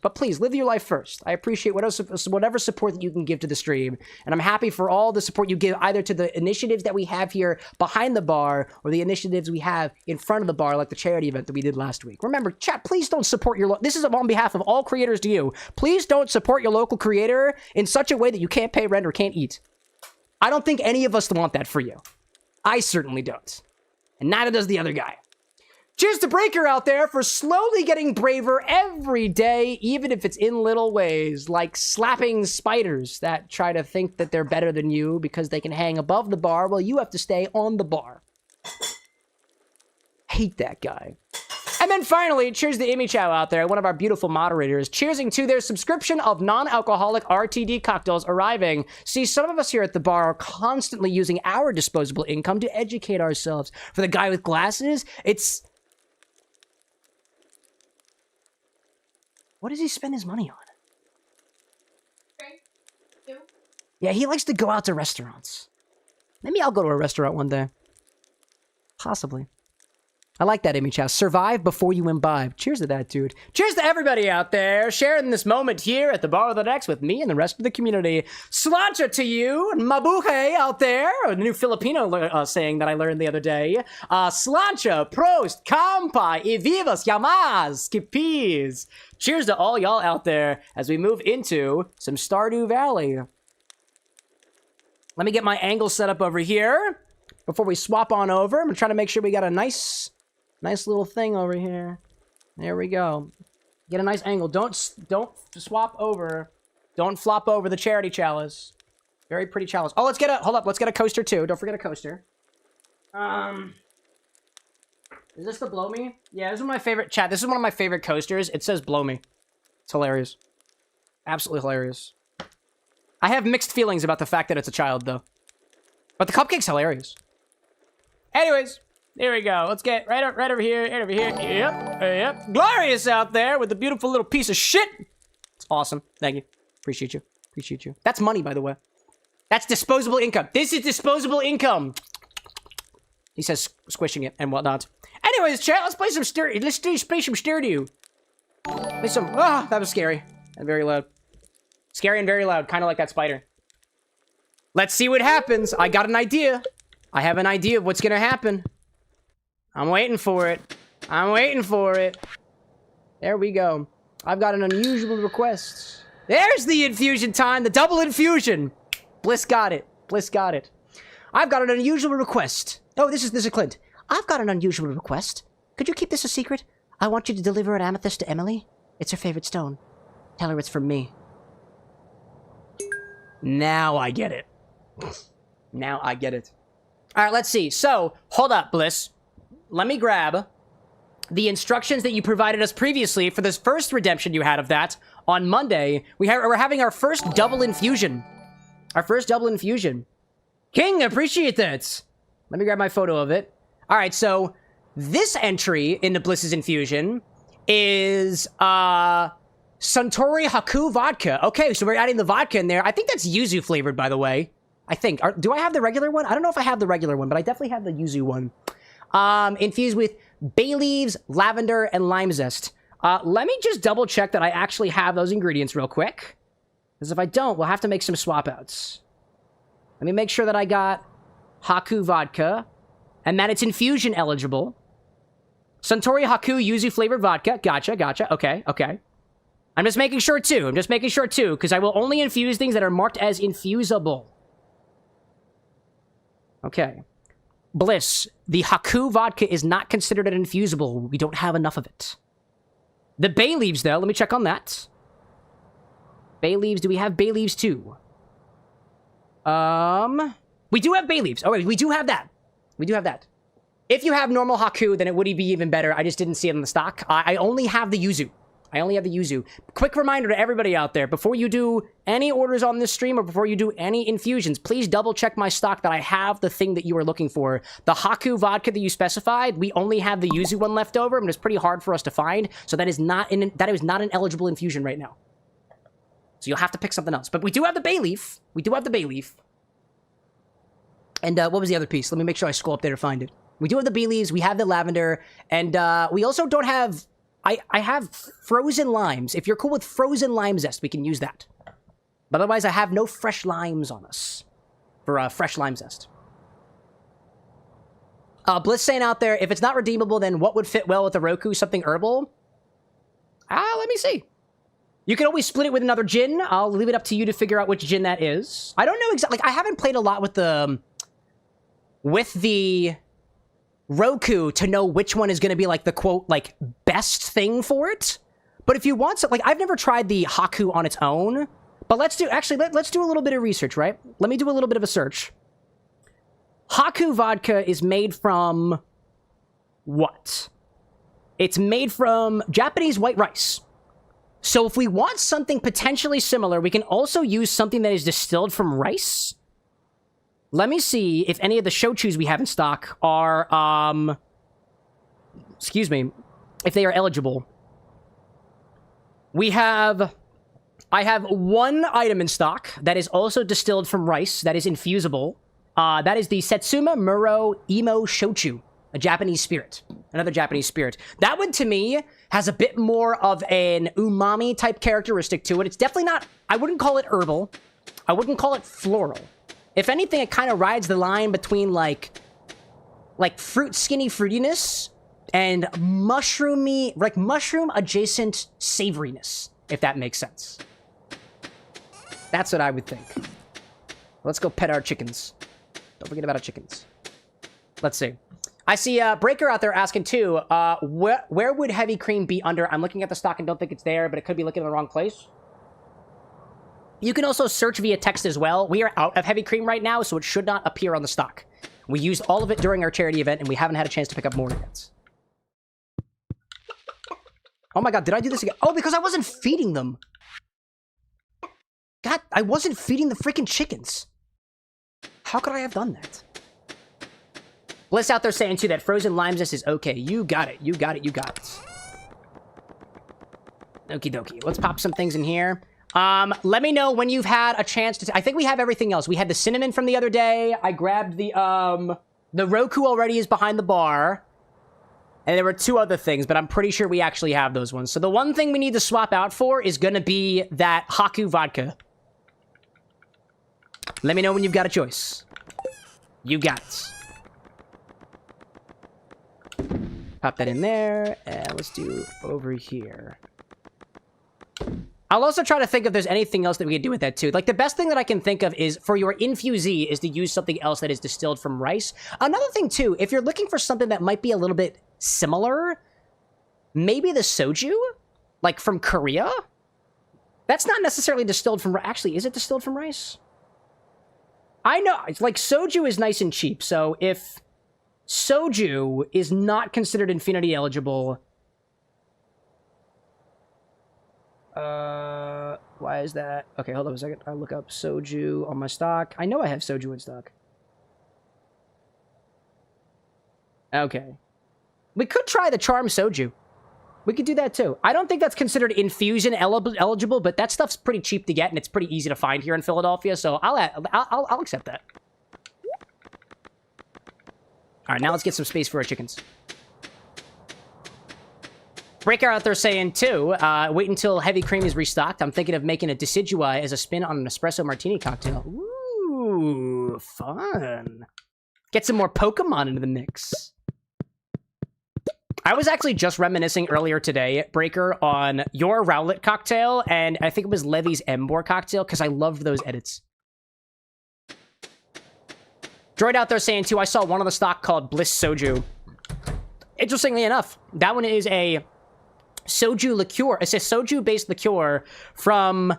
A: But please, live your life first. I appreciate whatever support that you can give to the stream. And I'm happy for all the support you give either to the initiatives that we have here behind the bar or the initiatives we have in front of the bar, like the charity event that we did last week. Remember, chat, please don't support your... This is on behalf of all creators to you. Please don't support your local creator in such a way that you can't pay rent or can't eat. I don't think any of us want that for you. I certainly don't. And neither does the other guy. Cheers to Breaker out there for slowly getting braver every day, even if it's in little ways, like slapping spiders that try to think that they're better than you because they can hang above the bar while you have to stay on the bar. Hate that guy. And then finally, cheers to Imi Chow out there, one of our beautiful moderators, cheersing to their subscription of non-alcoholic RTD cocktails arriving. See, some of us here at the bar are constantly using our disposable income to educate ourselves. For the guy with glasses, it's... What does he spend his money on?
B: Okay.
A: Yeah, he likes to go out to restaurants. Maybe I'll go to a restaurant one day. Possibly. I like that image house. Survive before you imbibe. Cheers to that, dude. Cheers to everybody out there sharing this moment here at the Bar of the Next with me and the rest of the community. Sláinte to you, mabuhay out there. A new Filipino saying that I learned the other day. Sláinte, prost, kampai, e vivas, yamas, kipis. Cheers to all y'all out there as we move into some Stardew Valley. Let me get my angle set up over here before we swap on over. I'm trying to make sure we got a nice little thing over here. There we go. Get a nice angle. Don't swap over. Don't flop over the charity chalice. Very pretty chalice. Oh, hold up. Let's get a coaster too. Don't forget a coaster. Is this the Blow Me? Yeah, this is my favorite chat. This is one of my favorite coasters. It says Blow Me. It's hilarious. Absolutely hilarious. I have mixed feelings about the fact that it's a child, though. But the cupcake's hilarious. Anyways, here we go. Let's get right over here, right over here. Yep. Glorious out there with the beautiful little piece of shit. It's awesome. Thank you. Appreciate you. That's money, by the way. That's disposable income. This is disposable income. He says squishing it and whatnot. Anyways, chat, let's play some Stardew. Let's play some Stardew. Play some... Ah, that was scary. And very loud. Scary and very loud, kind of like that spider. Let's see what happens. I got an idea. I have an idea of what's gonna happen. I'm waiting for it. There we go. I've got an unusual request. There's the infusion time, the double infusion. Bliss got it. I've got an unusual request. Oh, this is Clint. I've got an unusual request. Could you keep this a secret? I want you to deliver an amethyst to Emily. It's her favorite stone. Tell her it's from me. Now I get it. All right, let's see. So, hold up, Bliss. Let me grab the instructions that you provided us previously for this first redemption you had of that on Monday. We're having our first double infusion. King, appreciate that. Let me grab my photo of it. All right, so this entry into Bliss's infusion is Suntory Haku vodka. Okay, so we're adding the vodka in there. I think that's yuzu flavored, by the way. I think. Do I have the regular one? I don't know if I have the regular one, but I definitely have the yuzu one. Infused with bay leaves, lavender, and lime zest. Let me just double check that I actually have those ingredients real quick. Because if I don't, we'll have to make some swap outs. Let me make sure that I got Haku vodka and that it's infusion eligible. Suntory Haku yuzu flavored vodka. Gotcha. Okay. I'm just making sure too, because I will only infuse things that are marked as infusable. Okay. Bliss, the Haku vodka is not considered an infusible. We don't have enough of it. The bay leaves, though, let me check on that. Bay leaves, do we have bay leaves too? We do have bay leaves. Oh, wait, we do have that. If you have normal Haku, then it would be even better. I just didn't see it in the stock. I only have the yuzu. Quick reminder to everybody out there, before you do any orders on this stream or before you do any infusions, please double check my stock that I have the thing that you are looking for. The Haku vodka that you specified, we only have the yuzu one left over, and it's pretty hard for us to find, so that is not an eligible infusion right now. So you'll have to pick something else. But we do have the bay leaf. And what was the other piece? Let me make sure I scroll up there to find it. We do have the bay leaves, we have the lavender, and we also don't have... I have frozen limes. If you're cool with frozen lime zest, we can use that. But otherwise, I have no fresh limes on us for fresh lime zest. Bliss saying out there, if it's not redeemable, then what would fit well with the Roku? Something herbal? Let me see. You can always split it with another gin. I'll leave it up to you to figure out which gin that is. I don't know exactly. Like, I haven't played a lot with the Roku to know which one is going to be like the quote, like, best thing for it. But if you want some, like, I've never tried the Haku on its own, but let's do a little bit of research, right? Let me do a little bit of a search. Haku vodka is made from what? It's made from Japanese white rice. So if we want something potentially similar, we can also use something that is distilled from rice. Let me see if any of the shochus we have in stock are, if they are eligible. We have I have one item in stock that is also distilled from rice, that is infusible. That is the Setsuma Muro Imo Shochu, a Japanese spirit. Another Japanese spirit. That one, to me, has a bit more of an umami-type characteristic to it. It's definitely not... I wouldn't call it herbal. I wouldn't call it floral. If anything, it kind of rides the line between, like skinny fruitiness and mushroomy... like, mushroom-adjacent savoriness, if that makes sense. That's what I would think. Let's go pet our chickens. Don't forget about our chickens. Let's see. I see Breaker out there asking, too, where would heavy cream be under? I'm looking at the stock and don't think it's there, but it could be looking in the wrong place. You can also search via text as well. We are out of heavy cream right now, so it should not appear on the stock. We used all of it during our charity event, and we haven't had a chance to pick up more yet. Oh my god, did I do this again? Oh, because I wasn't feeding them. God, I wasn't feeding the freaking chickens. How could I have done that? Bliss out there saying, too, that frozen lime zest is okay. You got it. You got it. You got it. Okie dokie. Let's pop some things in here. Let me know when you've had a chance to... I think we have everything else. We had the cinnamon from the other day. I grabbed the Roku already is behind the bar. And there were two other things, but I'm pretty sure we actually have those ones. So the one thing we need to swap out for is going to be that Haku vodka. Let me know when you've got a choice. You got it. Pop that in there, and let's do over here. I'll also try to think if there's anything else that we could do with that, too. Like, the best thing that I can think of is, for your infusee, is to use something else that is distilled from rice. Another thing, too, if you're looking for something that might be a little bit similar, maybe the soju? Like, from Korea? That's not necessarily distilled from... Actually, is it distilled from rice? I know, it's like, soju is nice and cheap, so if soju is not considered infinity eligible... why is that? Okay, hold on a second. I'll look up soju on my stock. I know I have soju in stock. Okay. We could try the charm soju. We could do that too. I don't think that's considered infusion eligible, but that stuff's pretty cheap to get, and it's pretty easy to find here in Philadelphia, so I'll accept that. All right, now let's get some space for our chickens. Breaker out there saying, too, wait until heavy cream is restocked. I'm thinking of making a decidui as a spin on an espresso martini cocktail. Ooh, fun. Get some more Pokemon into the mix. I was actually just reminiscing earlier today, Breaker, on your Rowlet cocktail, and I think it was Levy's Embor cocktail, because I loved those edits. Droid out there saying, too, I saw one on the stock called Bliss Soju. Interestingly enough, that one is a soju liqueur. It's a soju-based liqueur from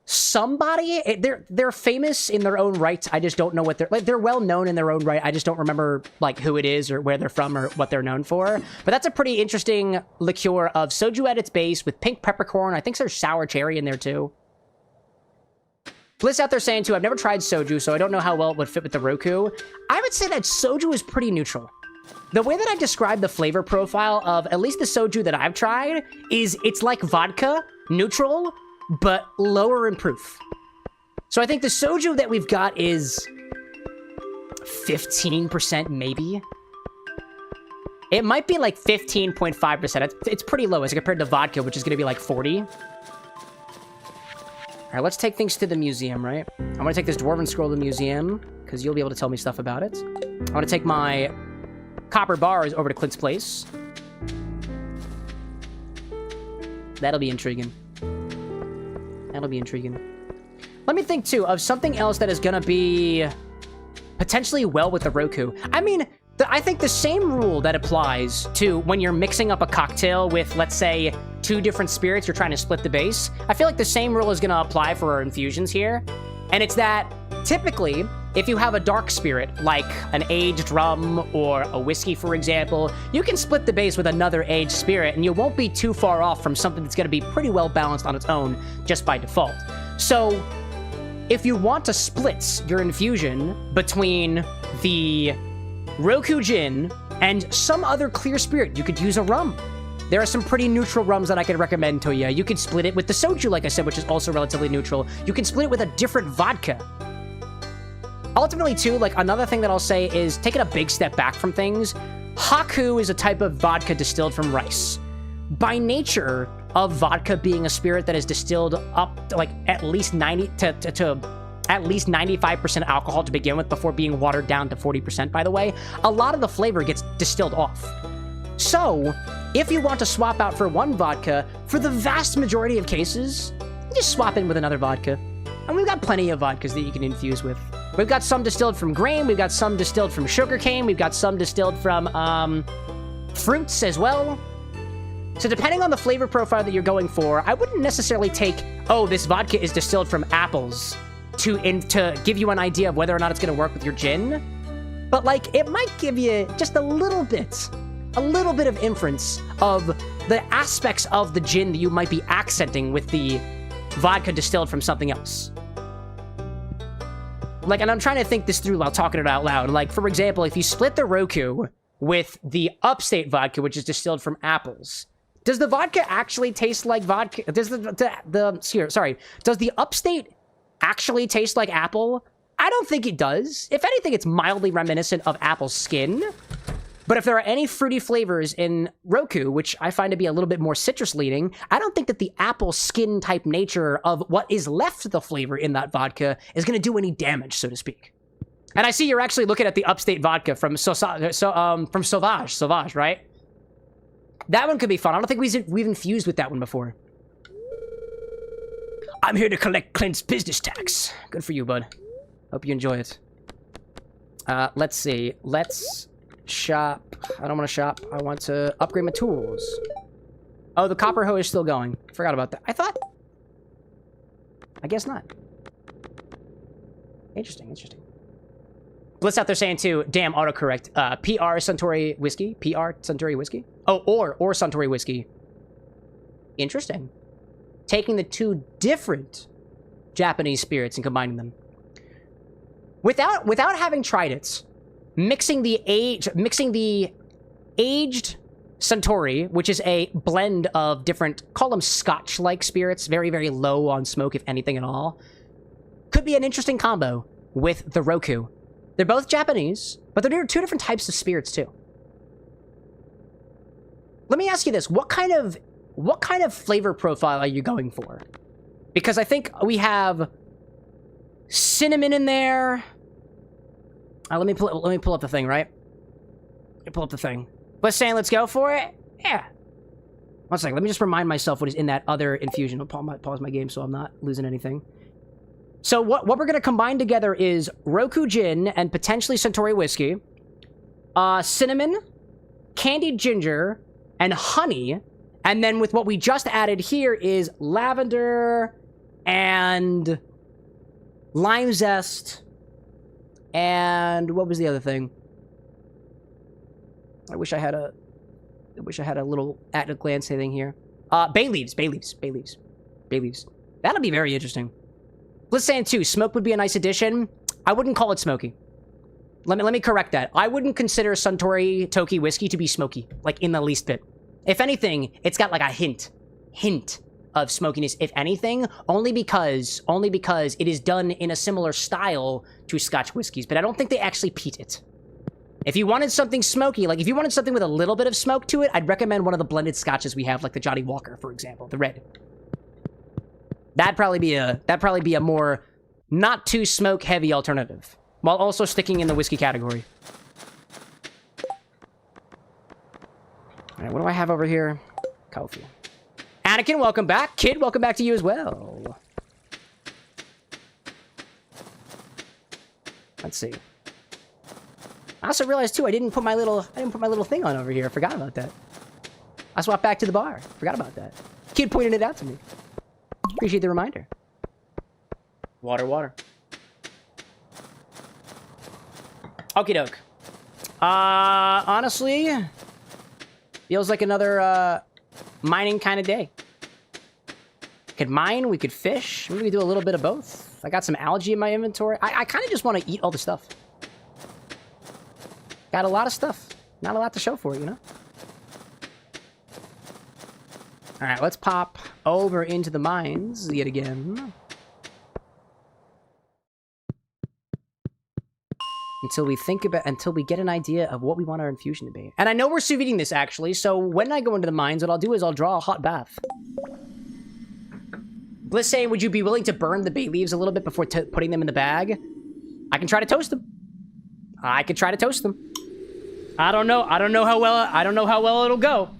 A: somebody. They're famous in their own right. I just don't know what they're well known in their own right. I just don't remember like who it is or where they're from or what they're known for. But that's a pretty interesting liqueur of soju at its base with pink peppercorn. I think there's sour cherry in there too. Bliss out there saying too, I've never tried soju, so I don't know how well it would fit with the Roku. I would say that soju is pretty neutral. The way that I describe the flavor profile of at least the soju that I've tried is it's like vodka, neutral, but lower in proof. So I think the soju that we've got is 15% maybe. It might be like 15.5%. It's pretty low as compared to vodka, which is going to be like 40. All right, let's take things to the museum, right? I'm going to take this Dwarven Scroll to the museum because you'll be able to tell me stuff about it. I want to take my copper bars over to Clint's place. That'll be intriguing. That'll be intriguing. Let me think, too, of something else that is gonna be potentially well with the Roku. I mean, I think the same rule that applies to when you're mixing up a cocktail with, let's say, 2 different spirits, you're trying to split the base. I feel like the same rule is gonna apply for our infusions here. And it's that, typically, if you have a dark spirit, like an aged rum or a whiskey, for example, you can split the base with another aged spirit, and you won't be too far off from something that's going to be pretty well balanced on its own, just by default. So, if you want to split your infusion between the Roku Gin and some other clear spirit, you could use a rum. There are some pretty neutral rums that I could recommend to you. You could split it with the soju, like I said, which is also relatively neutral. You can split it with a different vodka. Ultimately, too, like, another thing that I'll say is taking a big step back from things. Haku is a type of vodka distilled from rice. By nature of vodka being a spirit that is distilled up to, like, at least 90 to at least 95% alcohol to begin with before being watered down to 40%, by the way, a lot of the flavor gets distilled off. So, if you want to swap out for one vodka, for the vast majority of cases, just swap in with another vodka. And we've got plenty of vodkas that you can infuse with. We've got some distilled from grain, we've got some distilled from sugarcane, we've got some distilled from fruits as well. So depending on the flavor profile that you're going for, I wouldn't necessarily take, oh, this vodka is distilled from apples to give you an idea of whether or not it's going to work with your gin. But, like, it might give you just a little bit of inference of the aspects of the gin that you might be accenting with the vodka distilled from something else. Like, and I'm trying to think this through while talking it out loud. Like, for example, if you split the Roku with the upstate vodka, which is distilled from apples, does the vodka actually taste like vodka? Does does the upstate actually taste like apple? I don't think it does. If anything, it's mildly reminiscent of apple skin. But if there are any fruity flavors in Roku, which I find to be a little bit more citrus-leaning, I don't think that the apple skin-type nature of what is left of the flavor in that vodka is going to do any damage, so to speak. And I see you're actually looking at the upstate vodka from Sauvage, right? That one could be fun. I don't think we've infused with that one before. I'm here to collect Clint's business tax. Good for you, bud. Hope you enjoy it. Let's see. Let's shop. I don't want to shop. I want to upgrade my tools. Oh, the copper hoe is still going. Forgot about that. I guess not. Interesting. Bliss out there saying too, damn, autocorrect. PR Suntory whiskey. PR Suntory whiskey. Oh, or Suntory whiskey. Interesting. Taking the two different Japanese spirits and combining them. Without having tried it, mixing the aged Suntory, which is a blend of different, call them Scotch-like spirits, very, very low on smoke, if anything at all, could be an interesting combo with the Roku. They're both Japanese, but they're two different types of spirits too. Let me ask you this: what kind of flavor profile are you going for? Because I think we have cinnamon in there. Let me pull up the thing, right? Let me pull up the thing. Let's let's go for it. Yeah. One second. Let me just remind myself what is in that other infusion. I'll pause my game so I'm not losing anything. So what we're going to combine together is Roku gin and potentially Suntory whiskey, cinnamon, candied ginger, and honey. And then with what we just added here is lavender and lime zest. And what was the other thing? I wish I had a little at a glance thing here. Bay leaves. That'll be very interesting. Let's say too, smoke would be a nice addition. I wouldn't call it smoky. Let me correct that. I wouldn't consider Suntory Toki whiskey to be smoky, like in the least bit. If anything, it's got like a hint of smokiness, if anything, only because it is done in a similar style to Scotch whiskeys, but I don't think they actually peat it. If you wanted something smoky, like if you wanted something with a little bit of smoke to it, I'd recommend one of the blended scotches we have, like the Johnny Walker, for example, the red. That'd probably be a more not too smoke heavy alternative, while also sticking in the whiskey category. All right, what do I have over here? Coffee. Anakin, welcome back. Kid, welcome back to you as well. Let's see. I also realized too I didn't put my little thing on over here. I forgot about that. I swapped back to the bar. Forgot about that. Kid pointed it out to me. Appreciate the reminder. Water. Okie doke. Honestly, feels like another mining kind of day. Could mine, we could fish, maybe do a little bit of both. I got some algae in my inventory. I kind of just want to eat all the stuff. Got a lot of stuff. Not a lot to show for it, you know? All right, let's pop over into the mines yet again. Until we get an idea of what we want our infusion to be. And I know we're sous videing this, actually, so when I go into the mines, what I'll do is I'll draw a hot bath. Bliss saying, would you be willing to burn the bay leaves a little bit before putting them in the bag? I can try to toast them. I could try to toast them. I don't know how well it'll go.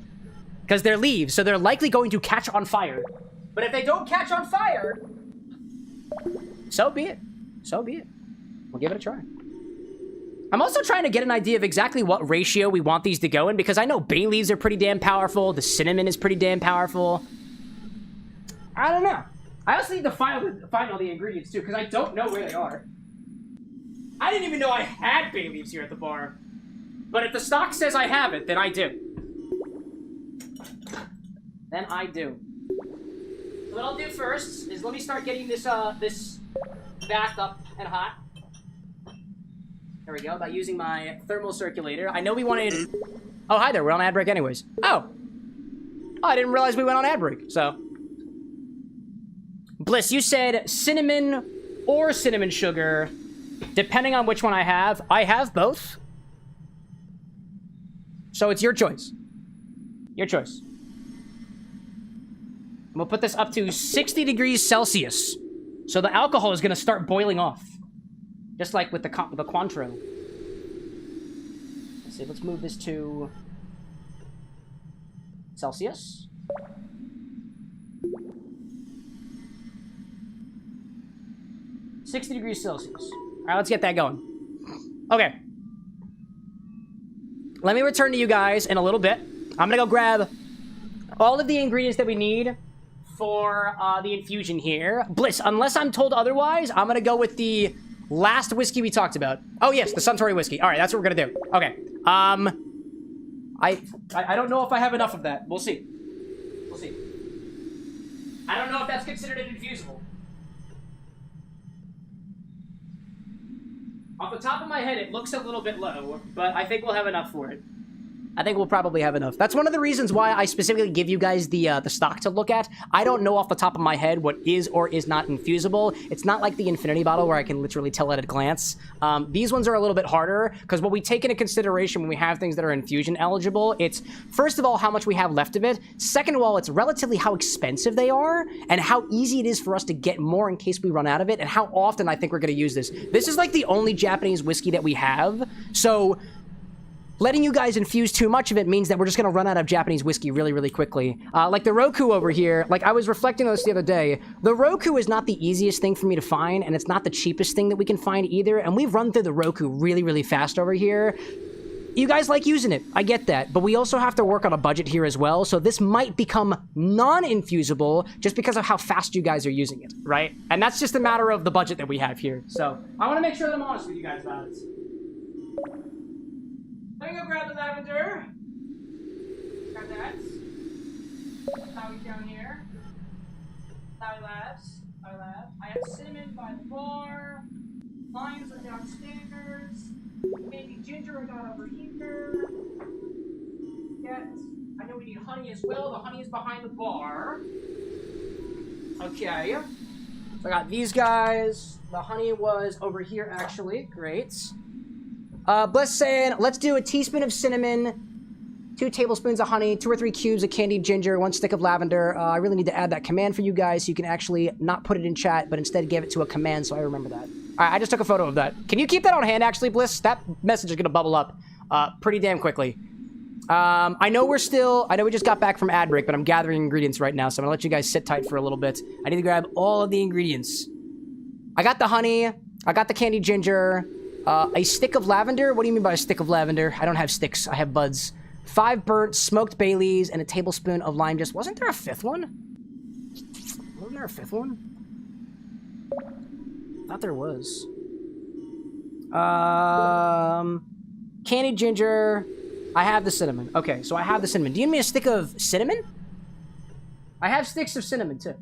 A: Because they're leaves, so they're likely going to catch on fire. But if they don't catch on fire, so be it. So be it. We'll give it a try. I'm also trying to get an idea of exactly what ratio we want these to go in, because I know bay leaves are pretty damn powerful. The cinnamon is pretty damn powerful. I don't know. I also need to find all the ingredients, too, because I don't know where they are. I didn't even know I had bay leaves here at the bar. But if the stock says I have it, then I do. Then I do. So what I'll do first is let me start getting this this bath up and hot. There we go, by using my thermal circulator. I know we wanted... Oh, hi there, we're on ad break anyways. Oh, I didn't realize we went on ad break, so... Bliss, you said cinnamon or cinnamon sugar, depending on which one I have. I have both. So it's your choice. Your choice. And we'll put this up to 60 degrees Celsius. So the alcohol is going to start boiling off. Just like with the Cointreau. Let's see, let's move this to Celsius. $60 Celsius. All right, let's get that going. Okay. Let me return to you guys in a little bit. I'm gonna go grab all of the ingredients that we need for the infusion here. Bliss, unless I'm told otherwise, I'm gonna go with the last whiskey we talked about. Oh yes, the Suntory whiskey. All right, that's what we're gonna do. Okay. I don't know if I have enough of that. We'll see. We'll see. I don't know if that's considered an infusible. Off the top of my head, it looks a little bit low, but I think we'll have enough for it. I think we'll probably have enough. That's one of the reasons why I specifically give you guys the stock to look at. I don't know off the top of my head what is or is not infusible. It's not like the Infinity bottle where I can literally tell at a glance. These ones are a little bit harder because what we take into consideration when we have things that are infusion eligible, it's first of all how much we have left of it. Second of all, it's relatively how expensive they are and how easy it is for us to get more in case we run out of it and how often I think we're going to use this. This is like the only Japanese whiskey that we have. So letting you guys infuse too much of it means that we're just going to run out of Japanese whiskey really, really quickly. Like the Roku over here, like I was reflecting on this the other day, the Roku is not the easiest thing for me to find, and it's not the cheapest thing that we can find either, and we've run through the Roku really, really fast over here. You guys like using it, I get that, but we also have to work on a budget here as well, so this might become non-infusible just because of how fast you guys are using it, right? And that's just a matter of the budget that we have here, so I want to make sure that I'm honest with you guys about it. Let me go grab the lavender. Grab that. Sally down here. Sally Labs. Sally Labs. I have cinnamon by the bar. Limes are downstairs. Maybe ginger I got over here. Yes. I know we need honey as well. The honey is behind the bar. Okay. So I got these guys. The honey was over here actually. Great. Bless saying, let's do a teaspoon of cinnamon, 2 tablespoons of honey, 2 or 3 cubes of candied ginger, 1 stick of lavender. I really need to add that command for you guys so you can actually not put it in chat, but instead give it to a command so I remember that. All right, I just took a photo of that. Can you keep that on hand, actually, Bliss? That message is going to bubble up pretty damn quickly. I know we just got back from ad break, but I'm gathering ingredients right now, so I'm going to let you guys sit tight for a little bit. I need to grab all of the ingredients. I got the honey. I got the candied ginger. A stick of lavender? What do you mean by a stick of lavender? I don't have sticks. I have buds. 5 burnt smoked bay leaves and a tablespoon of lime juice. Wasn't there a 5th one? Wasn't there a 5th one? I thought there was. Candied ginger. I have the cinnamon. Okay, so I have the cinnamon. Do you need me a stick of cinnamon? I have sticks of cinnamon, too.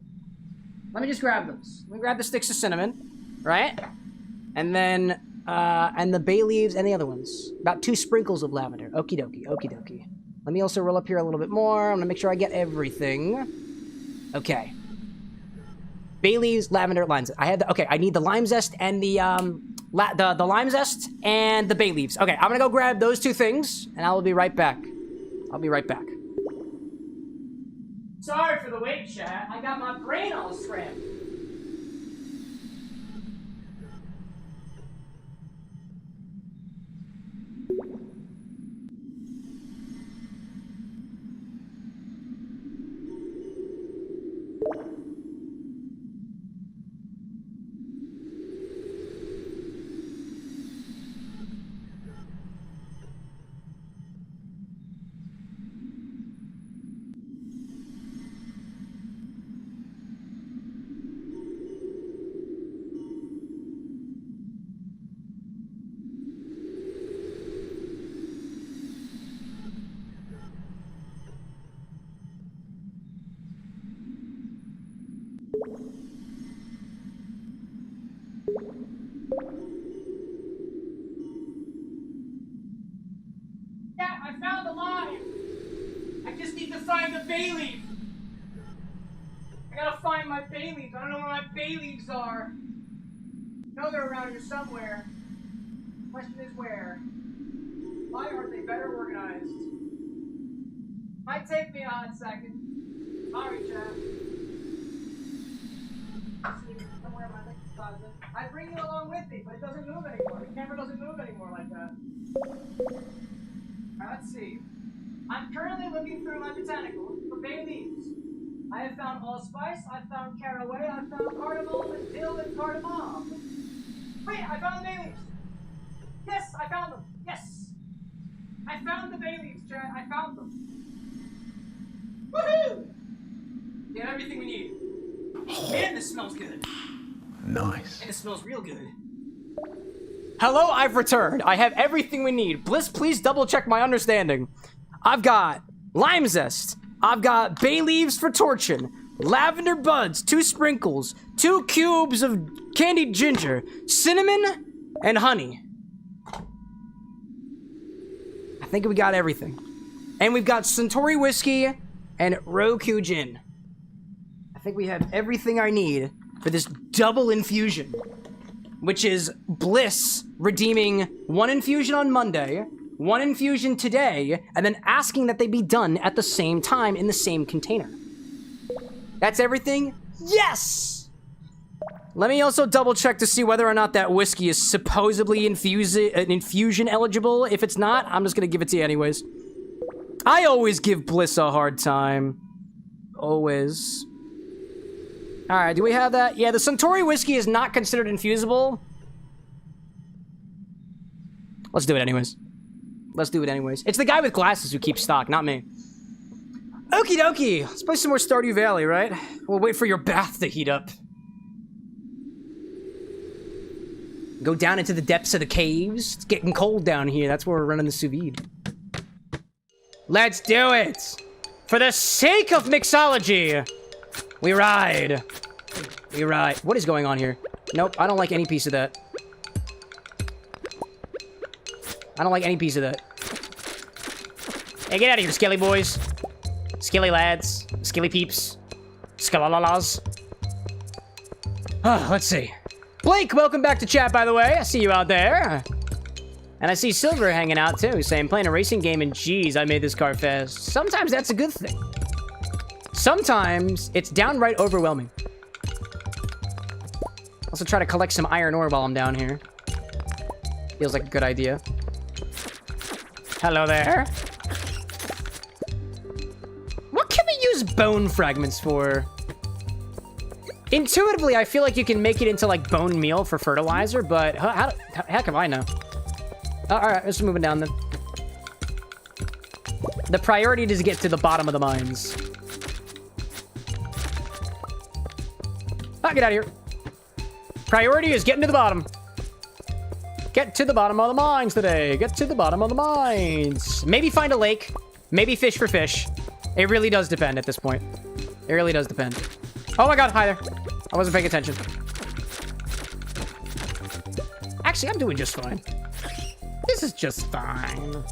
A: Let me just grab those. Let me grab the sticks of cinnamon, right? And then, and the bay leaves and the other ones. About 2 sprinkles of lavender. Okie dokie, okie dokie. Let me also roll up here a little bit more. I'm gonna make sure I get everything. Okay. Bay leaves, lavender, lime zest. I had the, okay, I need the lime zest and the lime zest and the bay leaves. Okay, I'm gonna go grab those two things, and I will be right back. I'll be right back. Sorry for the wait, chat. I got my brain all scrambled. Find the bay leaf. I gotta find my bay leaves. I don't know where my bay leaves are. I know they're around here somewhere. Question is where. Why aren't they better organized? Might take me a hot second. Sorry, chat. Somewhere in my liquor closet. I bring you along with me, but it doesn't move anymore. The camera doesn't move anymore like that. Alright, let's see. I'm currently looking through my botanicals for bay leaves. I have found allspice, I found caraway, I found cardamom and dill and cardamom. Wait, I found the bay leaves! Yes, I found them! Yes! I found the bay leaves, Chad. I found them. Woohoo! We have everything we need. Man, this smells good.
C: Nice.
A: And it smells real good. Hello, I've returned. I have everything we need. Bliss, please double check my understanding. I've got lime zest. I've got bay leaves for torching. Lavender buds, 2 sprinkles. 2 cubes of candied ginger. Cinnamon and honey. I think we got everything. And we've got Centauri whiskey and Roku gin. I think we have everything I need for this double infusion. Which is Bliss redeeming 1 infusion on Monday, 1 infusion today, and then asking that they be done at the same time in the same container. That's everything? Yes! Let me also double check to see whether or not that whiskey is supposedly infusion eligible. If it's not, I'm just gonna give it to you anyways. I always give Bliss a hard time. Always. Alright, do we have that? Yeah, the Centauri whiskey is not considered infusible. Let's do it anyways. Let's do it anyways. It's the guy with glasses who keeps stock, not me. Okie dokie. Let's play some more Stardew Valley, right? We'll wait for your bath to heat up. Go down into the depths of the caves. It's getting cold down here. That's where we're running the sous vide. Let's do it! For the sake of mixology! We ride. We ride. What is going on here? Nope, I don't like any piece of that. I don't like any piece of that. Hey, get out of here, skelly boys. Skelly lads. Skelly peeps. Skalalas. Oh, let's see. Blake, welcome back to chat, by the way. I see you out there. And I see Silver hanging out, too, saying, playing a racing game, and geez, I made this car fast. Sometimes that's a good thing. Sometimes it's downright overwhelming. Also try to collect some iron ore while I'm down here. Feels like a good idea. Hello there. What can we use bone fragments for? Intuitively, I feel like you can make it into like bone meal for fertilizer, but how heck have I know? Alright, let's move it down then. The priority is to get to the bottom of the mines. Get out of here. Priority is getting to the bottom. Get to the bottom of the mines today. Get to the bottom of the mines. Maybe find a lake. Maybe fish for fish. It really does depend at this point. It really does depend. Oh my god, hi there. I wasn't paying attention. Actually, I'm doing just fine. This is just fine.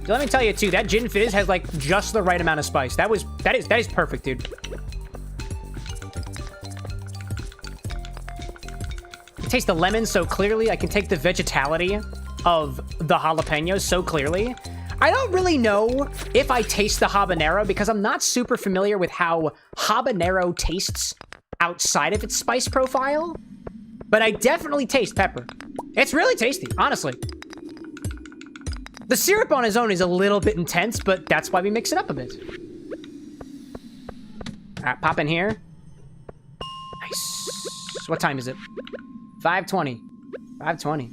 A: Let me tell you too, that Gin Fizz has like just the right amount of spice. That is perfect, dude. I can taste the lemon so clearly. I can take the vegetality of the jalapenos so clearly. I don't really know if I taste the habanero because I'm not super familiar with how habanero tastes outside of its spice profile, but I definitely taste pepper. It's really tasty, honestly. The syrup on its own is a little bit intense, but that's why we mix it up a bit. All right, pop in here. Nice. What time is it? 5:20. 5:20.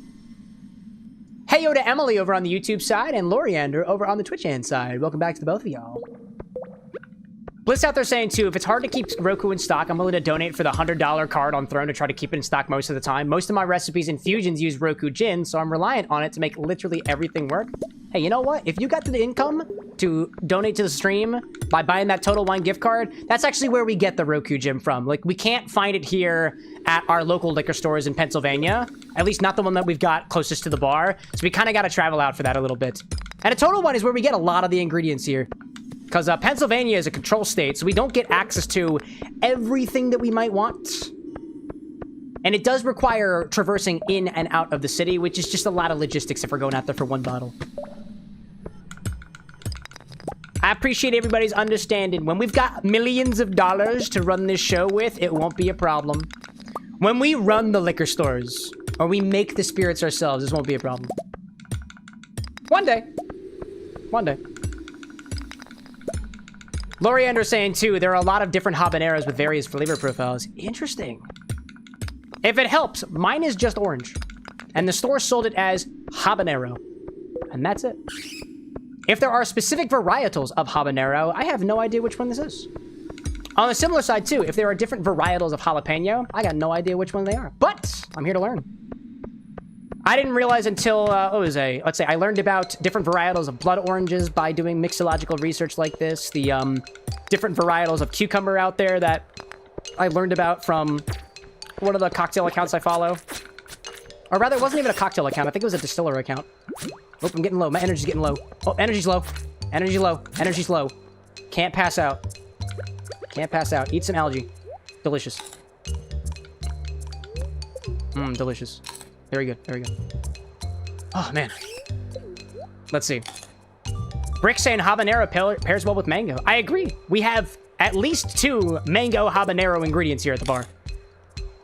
A: Hey yo to Emily over on the YouTube side and Loriander over on the Twitch hand side. Welcome back to the both of y'all. Bliss out there saying too, if it's hard to keep Roku in stock, I'm willing to donate for the $100 card on Throne to try to keep it in stock most of the time. Most of my recipes and fusions use Roku Gin, so I'm reliant on it to make literally everything work. Hey, you know what? If you got the income to donate to the stream by buying that Total Wine gift card, that's actually where we get the Roku Gin from. Like, we can't find it here at our local liquor stores in Pennsylvania. At least not the one that we've got closest to the bar. So we kind of got to travel out for that a little bit. And a Total Wine is where we get a lot of the ingredients here. Because Pennsylvania is a control state, so we don't get access to everything that we might want. And it does require traversing in and out of the city, which is just a lot of logistics if we're going out there for one bottle. I appreciate everybody's understanding. When we've got millions of dollars to run this show with, it won't be a problem. When we run the liquor stores, or we make the spirits ourselves, this won't be a problem. One day. One day. Loriander saying, too, there are a lot of different habaneros with various flavor profiles. Interesting. If it helps, mine is just orange. And the store sold it as habanero. And that's it. If there are specific varietals of habanero, I have no idea which one this is. On the similar side, too, if there are different varietals of jalapeno, I got no idea which one they are. But I'm here to learn. I didn't realize until, let's say, I learned about different varietals of blood oranges by doing mixological research like this. The different varietals of cucumber out there that I learned about from one of the cocktail accounts I follow. Or rather, it wasn't even a cocktail account. I think it was a distiller account. Oh, I'm getting low. My energy's getting low. Oh, energy's low. Energy's low. Energy's low. Can't pass out. Can't pass out. Eat some algae. Delicious. Mmm, delicious. Very good, very good. Oh, man. Let's see. Brick saying habanero pairs well with mango. I agree. We have at least 2 mango habanero ingredients here at the bar.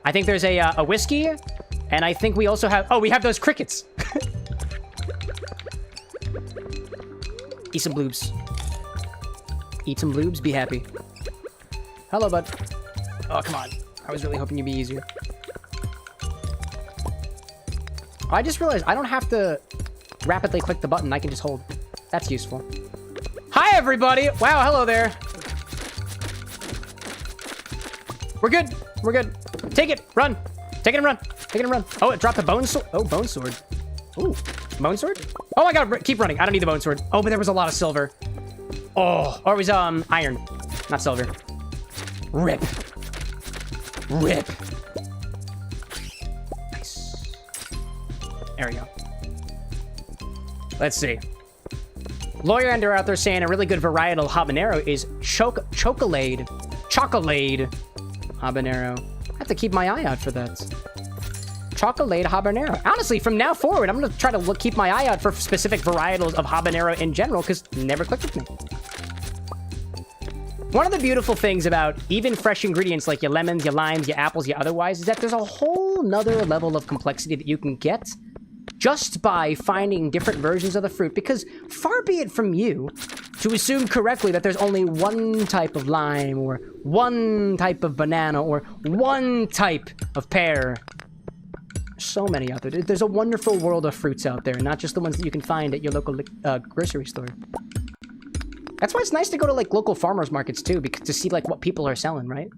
A: I think there's a whiskey, and I think we also have... Oh, we have those crickets. Eat some bloobs. Eat some bloobs, be happy. Hello, bud. Oh, come on. I was really hoping you'd be easier. I just realized I don't have to rapidly click the button. I can just hold. That's useful. Hi, everybody. Wow, hello there. We're good. We're good. Take it. Run. Take it and run. Take it and run. Oh, it dropped a bone sword. Oh, bone sword. Ooh, bone sword? Oh my god, keep running. I don't need the bone sword. Oh, but there was a lot of silver. Oh, or it was iron, not silver. Rip. Rip. There we go. Let's see. Loriander out there saying a really good varietal habanero is chocolate habanero. I have to keep my eye out for that. Chocolate habanero. Honestly, from now forward, I'm going to try to keep my eye out for specific varietals of habanero in general, because never clicked with me. One of the beautiful things about even fresh ingredients like your lemons, your limes, your apples, your otherwise, is that there's a whole nother level of complexity that you can get just by finding different versions of the fruit, because far be it from you to assume correctly that there's only one type of lime, or one type of banana, or one type of pear. So many out there. There's a wonderful world of fruits out there, not just the ones that you can find at your local grocery store. That's why it's nice to go to, like, local farmers markets, too, because to see, like, what people are selling, right?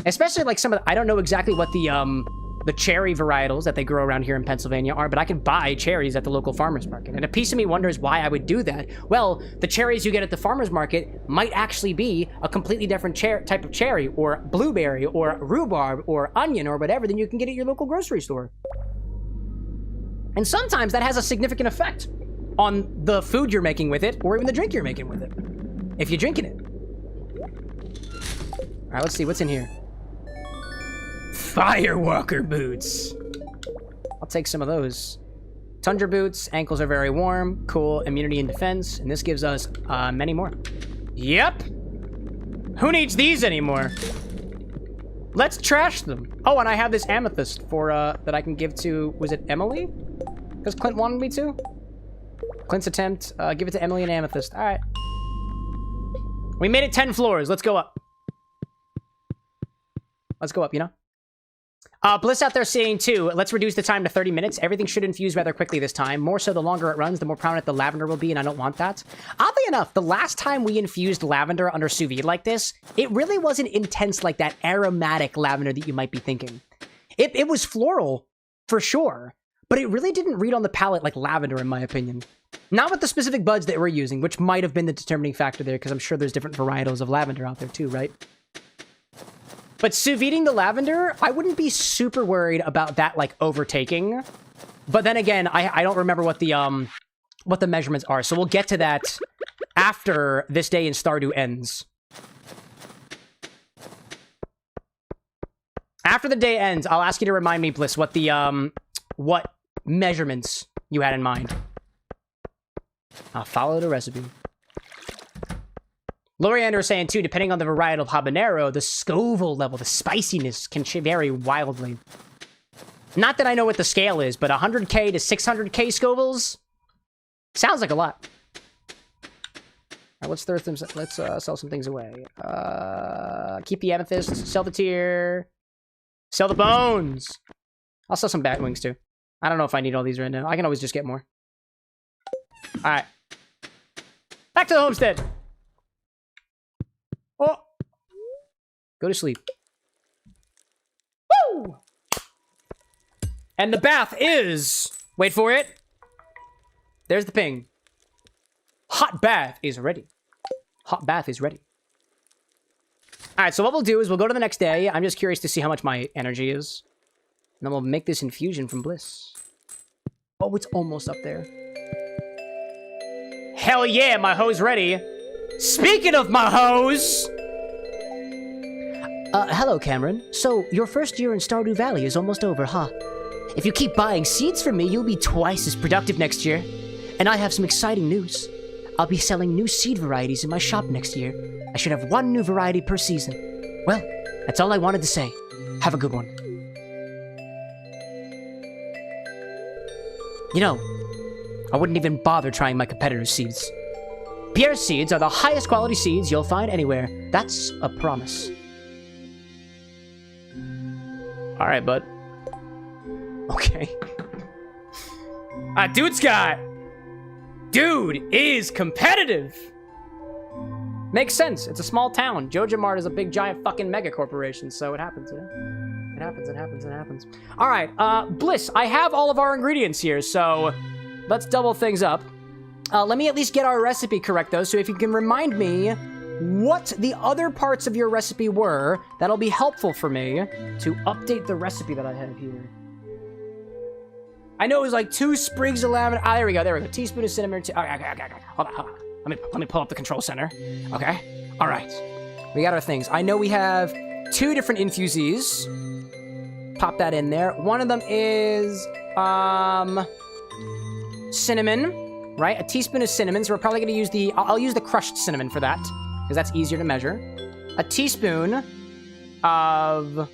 A: Especially, like, some of the... I don't know exactly what the cherry varietals that they grow around here in Pennsylvania are, but I can buy cherries at the local farmer's market. And a piece of me wonders why I would do that. Well, the cherries you get at the farmer's market might actually be a completely different type of cherry, or blueberry, or rhubarb, or onion, or whatever than you can get at your local grocery store. And sometimes that has a significant effect. on the food you're making with it, or even the drink you're making with it, if you're drinking it. All right, let's see what's in here. Firewalker boots. I'll take some of those. Tundra boots, ankles are very warm, cool, immunity and defense, and this gives us many more. Yep. Who needs these anymore? Let's trash them. Oh, and I have this amethyst for that I can give to, was it Emily? Because Clint wanted me to. Clint's attempt, give it to Emily and amethyst. All right. We made it 10 floors. Let's go up. Let's go up, you know? Bliss out there saying, too, let's reduce the time to 30 minutes. Everything should infuse rather quickly this time. More so, the longer it runs, the more prominent the lavender will be, and I don't want that. Oddly enough, the last time we infused lavender under sous vide like this, it really wasn't intense like that aromatic lavender that you might be thinking. It was floral, for sure, but it really didn't read on the palate like lavender, in my opinion. Not with the specific buds that we're using, which might have been the determining factor there, because I'm sure there's different varietals of lavender out there, too, right? But sous videing the lavender, I wouldn't be super worried about that, like, overtaking. But then again, I don't remember what the measurements are, so we'll get to that after this day in Stardew ends. After the day ends, I'll ask you to remind me, Bliss, what the, what measurements you had in mind. I'll follow the recipe. Loriander is saying, too, depending on the varietal habanero, the Scoville level, the spiciness can vary wildly. Not that I know what the scale is, but 100k to 600k Scovilles sounds like a lot. All right, let's throw them. Let's sell some things away. Keep the amethyst, sell the tear, sell the bones. I'll sell some bat wings, too. I don't know if I need all these right now. I can always just get more. All right. Back to the homestead. Oh. Go to sleep. Woo! And the bath is... Wait for it. There's the ping. Hot bath is ready. Hot bath is ready. All right, so what we'll do is we'll go to the next day. I'm just curious to see how much my energy is. And then we'll make this infusion from Bliss. Oh, it's almost up there. Hell yeah, my hoe's ready. Speaking of my hoes! Hello, Cameron. So, your first year in Stardew Valley is almost over, huh? If you keep buying seeds from me, you'll be twice as productive next year. And I have some exciting news. I'll be selling new seed varieties in my shop next year. I should have one new variety per season. Well, that's all I wanted to say. Have a good one. You know, I wouldn't even bother trying my competitor's seeds. Pierre's seeds are the highest quality seeds you'll find anywhere. That's a promise. All right, bud. Okay. Dude is competitive. Makes sense. It's a small town. Joja Mart is a big, giant, fucking mega corporation, so it happens, you know? It happens. All right, Bliss, I have all of our ingredients here, so let's double things up. Let me at least get our recipe correct, though, so if you can remind me what the other parts of your recipe were, that'll be helpful for me to update the recipe that I have here. I know it was like 2 sprigs of lavender. Ah, there we go. Teaspoon of cinnamon. Okay. Hold on. Let me pull up the control center. Okay. All right. We got our things. I know we have 2 different infusees. Pop that in there. One of them is cinnamon, right? A teaspoon of cinnamon. So we're probably gonna use I'll use the crushed cinnamon for that because that's easier to measure. A teaspoon of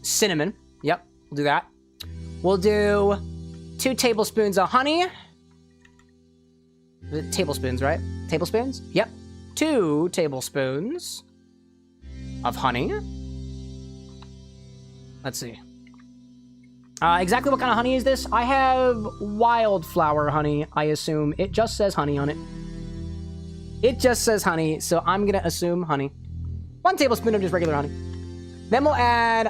A: cinnamon. Yep, we'll do that. We'll do 2 tablespoons of honey. Tablespoons, right? Tablespoons? Yep. 2 tablespoons of honey. Let's see. Exactly what kind of honey is this? I have wildflower honey, I assume. It just says honey on it. It just says honey, so I'm gonna assume honey. 1 tablespoon of just regular honey. Then we'll add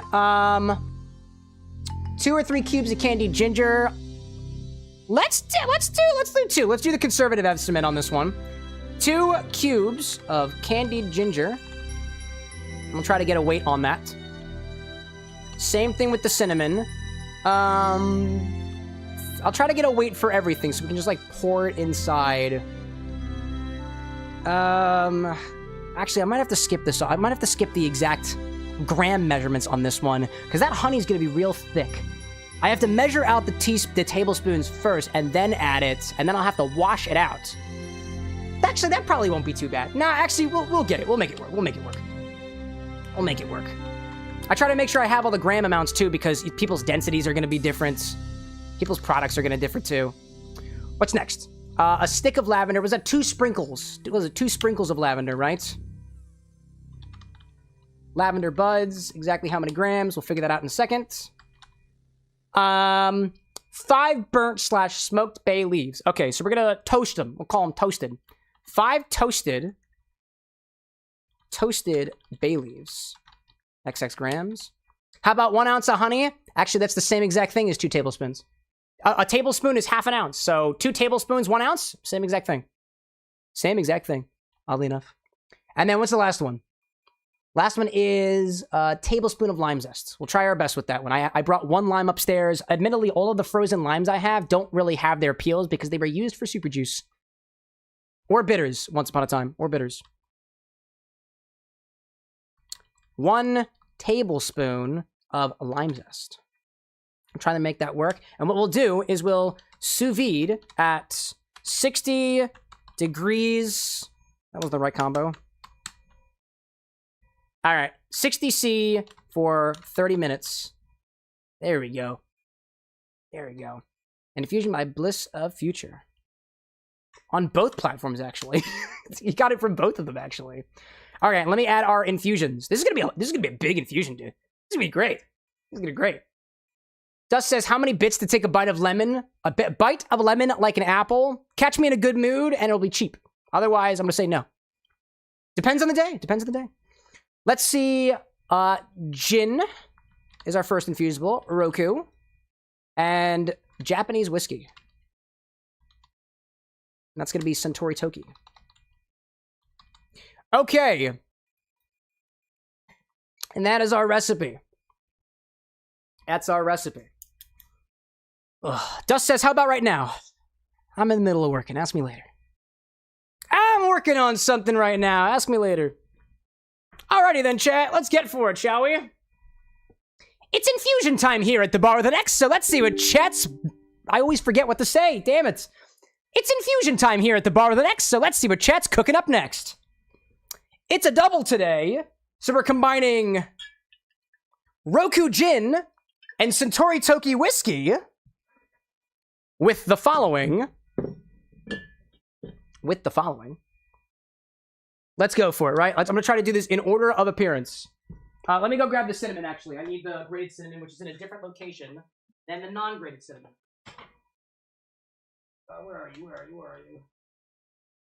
A: 2 or 3 cubes of candied ginger. Let's do 2. Let's do the conservative estimate on this one. 2 cubes of candied ginger. I'm gonna try to get a weight on that. Same thing with the cinnamon. I'll try to get a weight for everything so we can just, like, pour it inside. Actually, I might have to skip this. I might have to skip the exact gram measurements on this one, because that honey's going to be real thick. I have to measure out the tablespoons first, and then add it, and then I'll have to wash it out. Actually, that probably won't be too bad. Nah, actually, we'll get it. We'll make it work. We'll make it work. We'll make it work. I try to make sure I have all the gram amounts, too, because people's densities are going to be different. People's products are going to differ, too. What's next? A stick of lavender. Was that 2 sprinkles? Was it 2 sprinkles of lavender, right? Lavender buds. Exactly how many grams? We'll figure that out in a second. 5 burnt/smoked bay leaves. Okay, so we're going to toast them. We'll call them toasted. 5 toasted bay leaves. XX grams. How about 1 ounce of honey? Actually, that's the same exact thing as 2 tablespoons. A tablespoon is half an ounce. So 2 tablespoons, 1 ounce, same exact thing. Same exact thing, oddly enough. And then what's the last one? Last one is a tablespoon of lime zest. We'll try our best with that one. I brought 1 lime upstairs. Admittedly, all of the frozen limes I have don't really have their peels because they were used for super juice. Or bitters, once upon a time. Or bitters. 1 tablespoon of lime zest. I'm trying to make that work. And what we'll do is we'll sous vide at 60 degrees. That was the right combo. All right, 60°C for 30 minutes. There we go. There we go. And infusion by Bliss of Future. On both platforms, actually. You got it from both of them, actually. All right, let me add our infusions. This is gonna be a big infusion, dude. This is gonna be great. This is gonna be great. Dust says, how many bits to take a bite of lemon? A bite of lemon like an apple. Catch me in a good mood, and it'll be cheap. Otherwise, I'm gonna say no. Depends on the day. Depends on the day. Let's see. Gin is our first infusible. Roku. And Japanese whiskey. And that's going to be Suntory Toki. Okay. And that is our recipe. That's our recipe. Ugh. Dust says, how about right now? I'm in the middle of working. Ask me later. I'm working on something right now. Ask me later. Alrighty then, chat. Let's get for it, shall we? It's infusion time here at the bar with an X, so let's see what chat's... I always forget what to say. Damn it. It's infusion time here at the bar with an X, so let's see what chat's cooking up next. It's a double today, so we're combining Roku Gin and Suntory Toki Whiskey with the following. Let's go for it, right? I'm going to try to do this in order of appearance. Let me go grab the cinnamon, actually. I need the grated cinnamon, which is in a different location than the non-grated cinnamon. Where are you?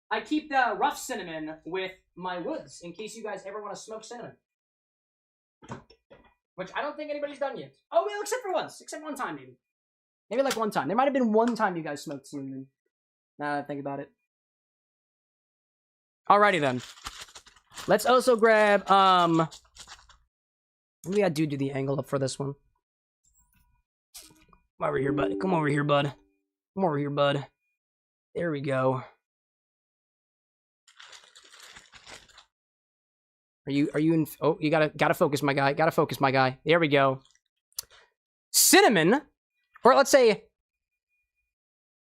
A: I keep the rough cinnamon with my woods, in case you guys ever want to smoke cinnamon. Which I don't think anybody's done yet. Oh, well, except for once. Except one time, maybe. Maybe like one time. There might have been one time you guys smoked cinnamon. Now that I think about it. Alrighty then. Let's also grab, maybe I do the angle up for this one. Come over here, bud. Come over here, bud. Come over here, bud. There we go. Are you in, oh, you gotta focus, my guy. Gotta focus, my guy. There we go. Cinnamon, or let's say,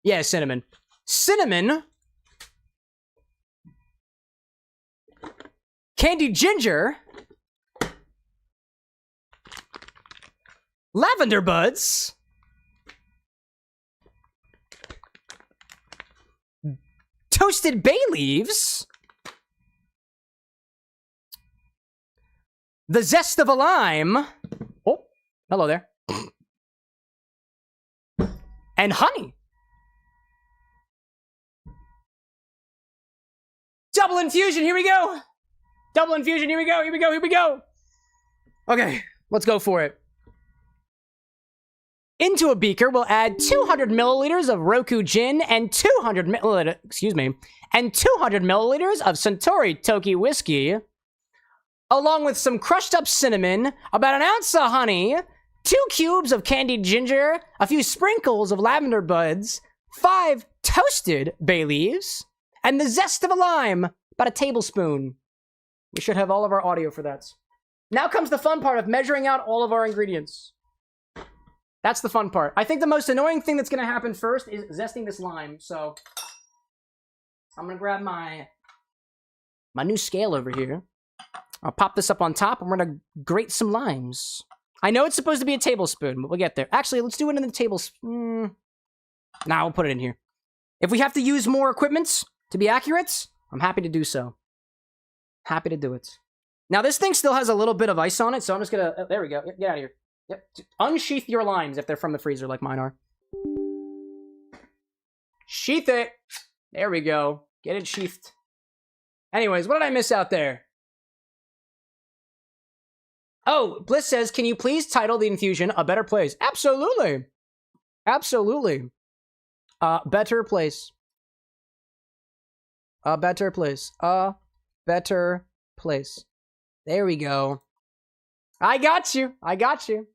A: yeah, cinnamon. Cinnamon. Candied ginger. Lavender buds. Toasted bay leaves. The zest of a lime. Oh, hello there. And honey. Double infusion, here we go. Double infusion, here we go, here we go, here we go. Okay, let's go for it. Into a beaker, we'll add 200 milliliters of Roku Gin and 200 milliliters of Suntory Toki Whiskey, along with some crushed up cinnamon, about an ounce of honey, 2 cubes of candied ginger, a few sprinkles of lavender buds, 5 toasted bay leaves, and the zest of a lime, about a tablespoon. We should have all of our audio for that. Now comes the fun part of measuring out all of our ingredients. That's the fun part. I think the most annoying thing that's going to happen first is zesting this lime, so I'm going to grab my new scale over here. I'll pop this up on top, and we're going to grate some limes. I know it's supposed to be a tablespoon, but we'll get there. Actually, let's do it in the tablespoon. Nah, we'll put it in here. If we have to use more equipment to be accurate, I'm happy to do so. Happy to do it. Now, this thing still has a little bit of ice on it, so I'm just going to... there we go. Get out of here. Yep. Unsheath your limes if they're from the freezer like mine are. Sheath it. There we go. Get it sheathed. Anyways, what did I miss out there? Oh, Bliss says, can you please title the infusion A Better Place? Absolutely. Absolutely. Better place. A better place. A better place. There we go. I got you. I got you.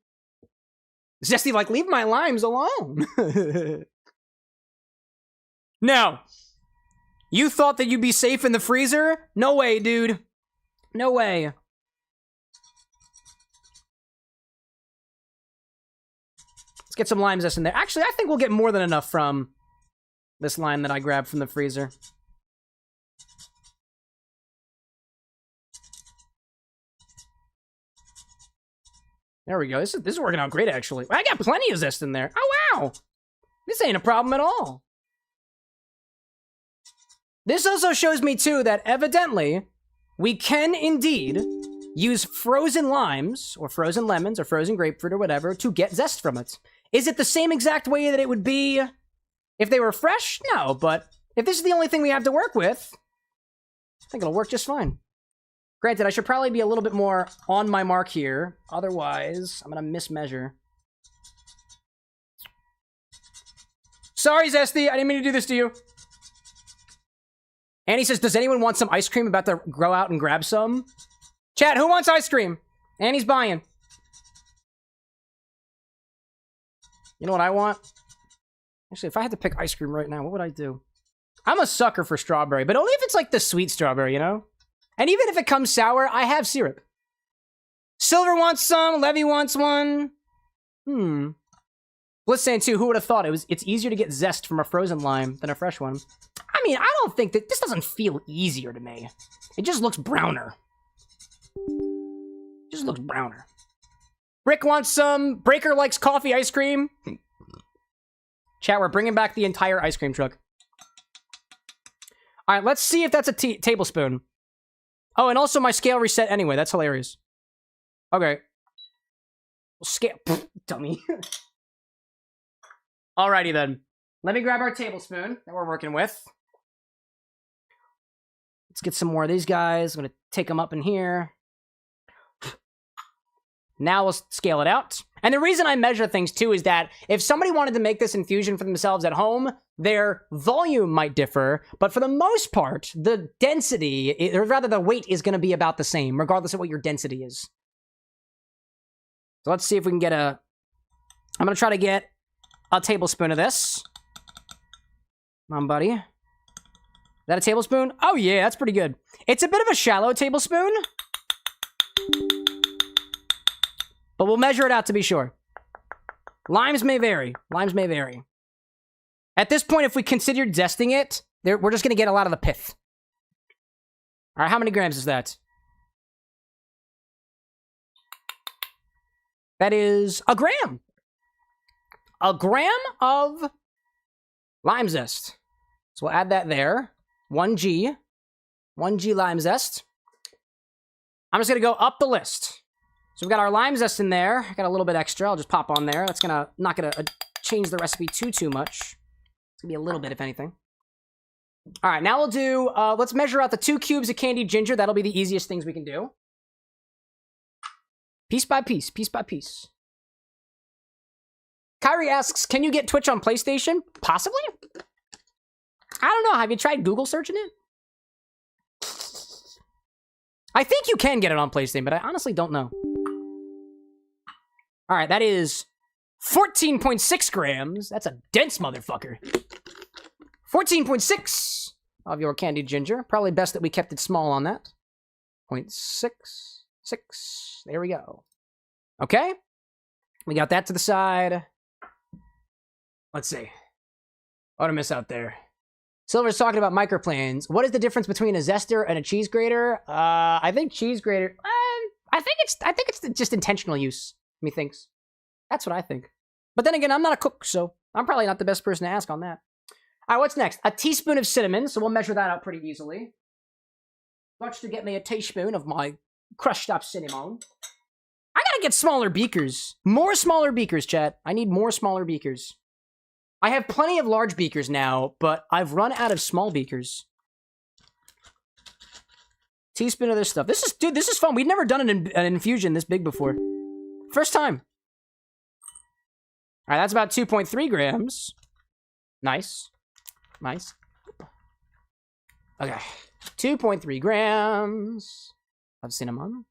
A: Zesty, like, leave my limes alone. Now, you thought that you'd be safe in the freezer? No way, dude. No way. Let's get some lime zest in there. Actually, I think we'll get more than enough from this lime that I grabbed from the freezer. There we go. This is working out great, actually. I got plenty of zest in there. Oh, wow. This ain't a problem at all. This also shows me, too, that evidently we can indeed use frozen limes, or frozen lemons, or frozen grapefruit, or whatever, to get zest from it. Is it the same exact way that it would be if they were fresh? No, but if this is the only thing we have to work with, I think it'll work just fine. Granted, I should probably be a little bit more on my mark here. Otherwise, I'm going to mismeasure. Sorry, Zesty. I didn't mean to do this to you. Annie says, does anyone want some ice cream? About to go out and grab some? Chat, who wants ice cream? Annie's buying. You know what I want? Actually, if I had to pick ice cream right now, what would I do? I'm a sucker for strawberry, but only if it's like the sweet strawberry, you know? And even if it comes sour, I have syrup. Silver wants some. Levy wants one. Bliss saying too, who would have thought it's easier to get zest from a frozen lime than a fresh one? I mean, I don't think that... This doesn't feel easier to me. It just looks browner. It just looks browner. Brick wants some. Breaker likes coffee ice cream. Chat, we're bringing back the entire ice cream truck. All right, let's see if that's a tablespoon. Oh, and also my scale reset anyway. That's hilarious. Okay. Scale... dummy. Alrighty then. Let me grab our tablespoon that we're working with. Let's get some more of these guys. I'm going to take them up in here. Now we'll scale it out. And the reason I measure things too is that if somebody wanted to make this infusion for themselves at home, their volume might differ, but for the most part, the density, or rather the weight, is going to be about the same, regardless of what your density is. So let's see if we can get a... I'm going to try to get a tablespoon of this. Come on, buddy. Is that a tablespoon? Oh yeah, that's pretty good. It's a bit of a shallow tablespoon, but we'll measure it out to be sure. Limes may vary. Limes may vary. At this point, if we considered zesting it, we're just going to get a lot of the pith. All right, how many grams is that? That is a gram. A gram of lime zest. So we'll add that there. 1G. 1G lime zest. I'm just going to go up the list. So we've got our lime zest in there. I got a little bit extra. I'll just pop on there. That's not going to change the recipe too much. It's going to be a little bit, if anything. All right, now we'll do... let's measure out the 2 cubes of candied ginger. That'll be the easiest things we can do. Piece by piece. Piece by piece. Kyrie asks, can you get Twitch on PlayStation? Possibly? I don't know. Have you tried Google searching it? I think you can get it on PlayStation, but I honestly don't know. All right, that is 14.6 grams. That's a dense motherfucker. 14.6 of your candied ginger. Probably best that we kept it small on that. 0.66. There we go. Okay. We got that to the side. Let's see. What did I miss out there? Silver's talking about microplanes. What is the difference between a zester and a cheese grater? I think cheese grater. I think it's just intentional use. Methinks. That's what I think. But then again, I'm not a cook, so I'm probably not the best person to ask on that. All right, what's next? A teaspoon of cinnamon. So we'll measure that out pretty easily. Watch to get me a teaspoon of my crushed up cinnamon. I gotta get smaller beakers. More smaller beakers, chat. I need more smaller beakers. I have plenty of large beakers now, but I've run out of small beakers. Teaspoon of this stuff. This is fun. We've never done an infusion this big before. First time. All right, that's about 2.3 grams. Nice. Nice. Okay. 2.3 grams of cinnamon.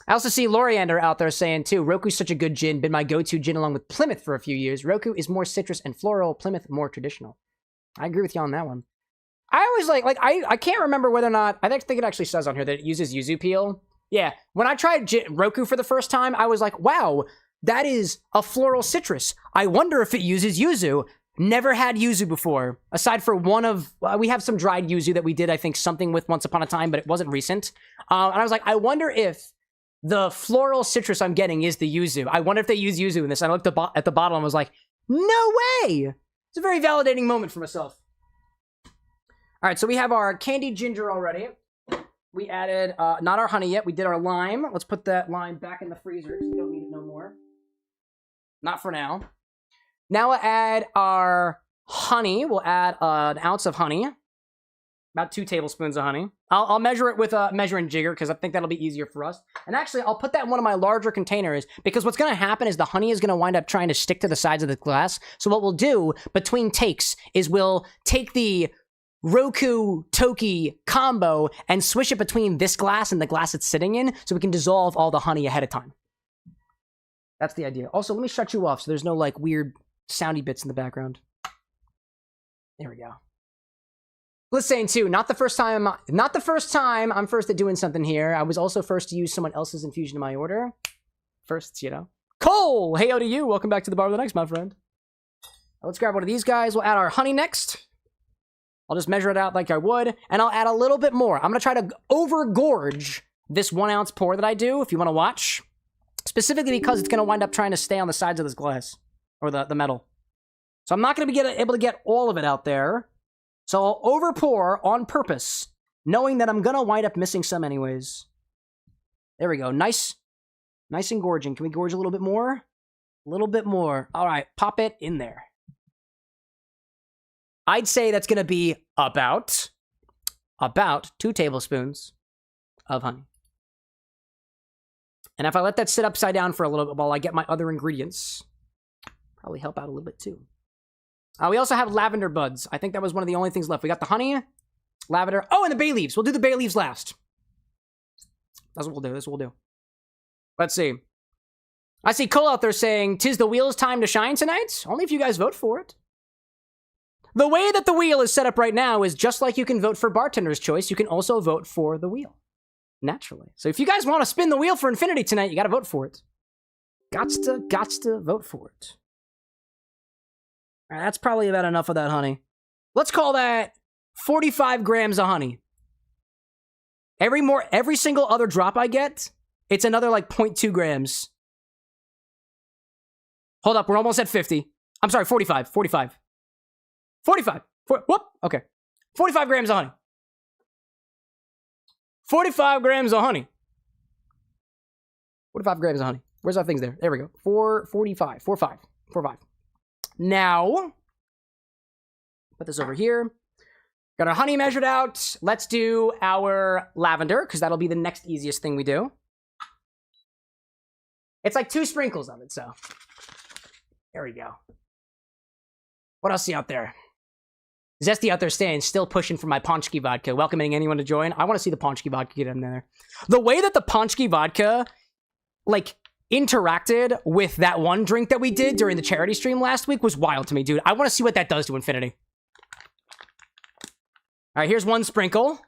A: I also see Loriander out there saying, too, Roku's such a good gin, been my go-to gin along with Plymouth for a few years. Roku is more citrus and floral, Plymouth more traditional. I agree with you on that one. I always I can't remember whether or not, I think it actually says on here that it uses yuzu peel. Yeah, when I tried Roku for the first time, I was like, wow, that is a floral citrus. I wonder if it uses yuzu. Never had yuzu before, aside for one of, we have some dried yuzu that we did, I think, something with once upon a time, but it wasn't recent. And I was like, I wonder if the floral citrus I'm getting is the yuzu. I wonder if they use yuzu in this. I looked at the bottle and was like, no way! It's a very validating moment for myself. All right, so we have our candied ginger already. We added, not our honey yet, we did our lime. Let's put that lime back in the freezer because we don't need it no more. Not for now. Now we'll add our honey. We'll add an ounce of honey. About 2 tablespoons of honey. I'll measure it with a measuring jigger because I think that'll be easier for us. And actually, I'll put that in one of my larger containers because what's going to happen is the honey is going to wind up trying to stick to the sides of the glass. So what we'll do between takes is we'll take the Roku Toki combo and swish it between this glass and the glass it's sitting in so we can dissolve all the honey ahead of time. That's the idea. Also, let me shut you off so there's no like weird soundy bits in the background. There we go. Let's say too, not the first time I'm first at doing something here. I was also first to use someone else's infusion in my order. Firsts, you know. Cole! Hey, to you. Welcome back to the bar of the next, my friend. Let's grab one of these guys. We'll add our honey next. I'll just measure it out like I would, and I'll add a little bit more. I'm going to try to over-gorge this 1 ounce pour that I do, if you want to watch. Specifically because it's going to wind up trying to stay on the sides of this glass, or the metal. So I'm not going to be able to get all of it out there. So I'll over-pour on purpose, knowing that I'm going to wind up missing some anyways. There we go. Nice and gorging. Can we gorge a little bit more? A little bit more. All right, pop it in there. I'd say that's going to be about 2 tablespoons of honey. And if I let that sit upside down for a little bit while I get my other ingredients, probably help out a little bit too. We also have lavender buds. I think that was one of the only things left. We got the honey, lavender. Oh, and the bay leaves. We'll do the bay leaves last. That's what we'll do. That's what we'll do. Let's see. I see Cole out there saying, "'Tis the wheel's time to shine tonight." Only if you guys vote for it. The way that the wheel is set up right now is just like you can vote for Bartender's Choice, you can also vote for the wheel. Naturally. So if you guys want to spin the wheel for infinity tonight, you got to vote for it. Gots to vote for it. All right, that's probably about enough of that honey. Let's call that 45 grams of honey. Every single other drop I get, it's another like 0.2 grams. Hold up, we're almost at 50. I'm sorry, 45. 45. Whoop, okay. 45 grams of honey. 45 grams of honey. 45 grams of honey. Where's our things there? There we go. 445. 45. Now, put this over here. Got our honey measured out. Let's do our lavender, because that'll be the next easiest thing we do. It's like 2 sprinkles of it, so. There we go. What else see out there? Zesty out there staying, still pushing for my Ponchki vodka, welcoming anyone to join. I want to see the Ponchki vodka get in there. The way that the Ponchki vodka, like, interacted with that one drink that we did during the charity stream last week was wild to me, dude. I want to see what that does to Infinity. All right, here's one sprinkle.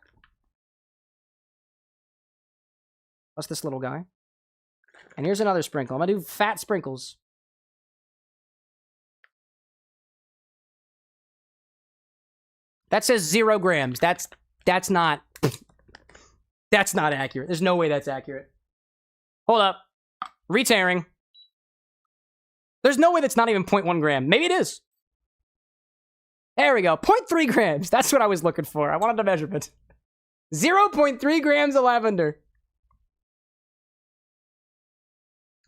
A: What's this little guy? And here's another sprinkle. I'm gonna do fat sprinkles. That says 0 grams. That's not that's not accurate. There's no way that's accurate. Hold up. Re-tearing. There's no way that's not even 0.1 gram. Maybe it is. There we go. 0.3 grams. That's what I was looking for. I wanted a measurement. 0.3 grams of lavender.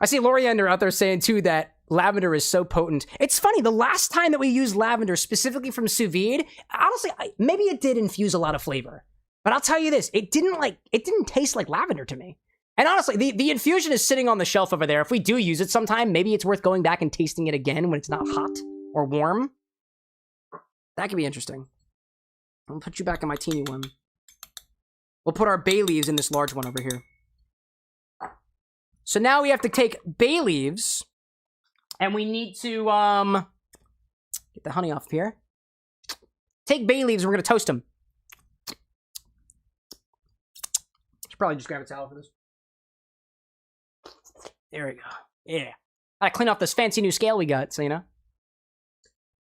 A: I see Loriander out there saying, too, that lavender is so potent. It's funny, the last time that we used lavender, specifically from sous vide, honestly, maybe it did infuse a lot of flavor. But I'll tell you this, it didn't taste like lavender to me. And honestly, the infusion is sitting on the shelf over there. If we do use it sometime, maybe it's worth going back and tasting it again when it's not hot or warm. That could be interesting. I'll put you back in my teeny one. We'll put our bay leaves in this large one over here. So now we have to take bay leaves, and we need to get the honey off here. Take bay leaves, and we're going to toast them. Should probably just grab a towel for this. There we go. Yeah. I clean off this fancy new scale we got, so you know.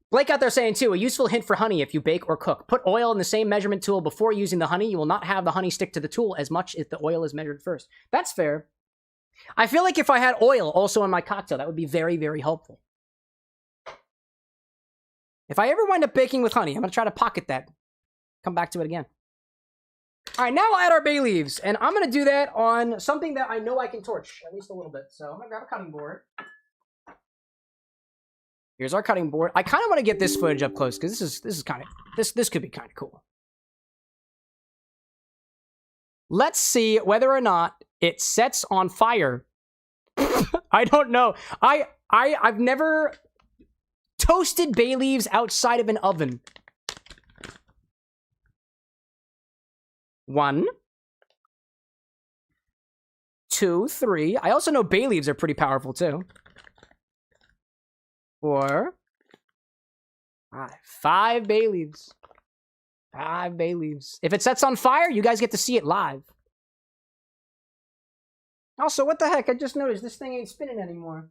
A: Blake out there saying, too, a useful hint for honey if you bake or cook. Put oil in the same measurement tool before using the honey. You will not have the honey stick to the tool as much if the oil is measured first. That's fair. I feel like if I had oil also in my cocktail, that would be very, very helpful. If I ever wind up baking with honey, I'm going to try to pocket that. Come back to it again. All right, now we'll add our bay leaves, and I'm going to do that on something that I know I can torch, at least a little bit. So I'm going to grab a cutting board. Here's our cutting board. I kind of want to get this footage up close because this could be kind of cool. Let's see whether or not it sets on fire. I don't know. I've never toasted bay leaves outside of an oven. 1, 2, 3. I also know bay leaves are pretty powerful too. 4, 5. 5 bay leaves. 5 bay leaves. If it sets on fire, you guys get to see it live. Also, what the heck? I just noticed this thing ain't spinning anymore.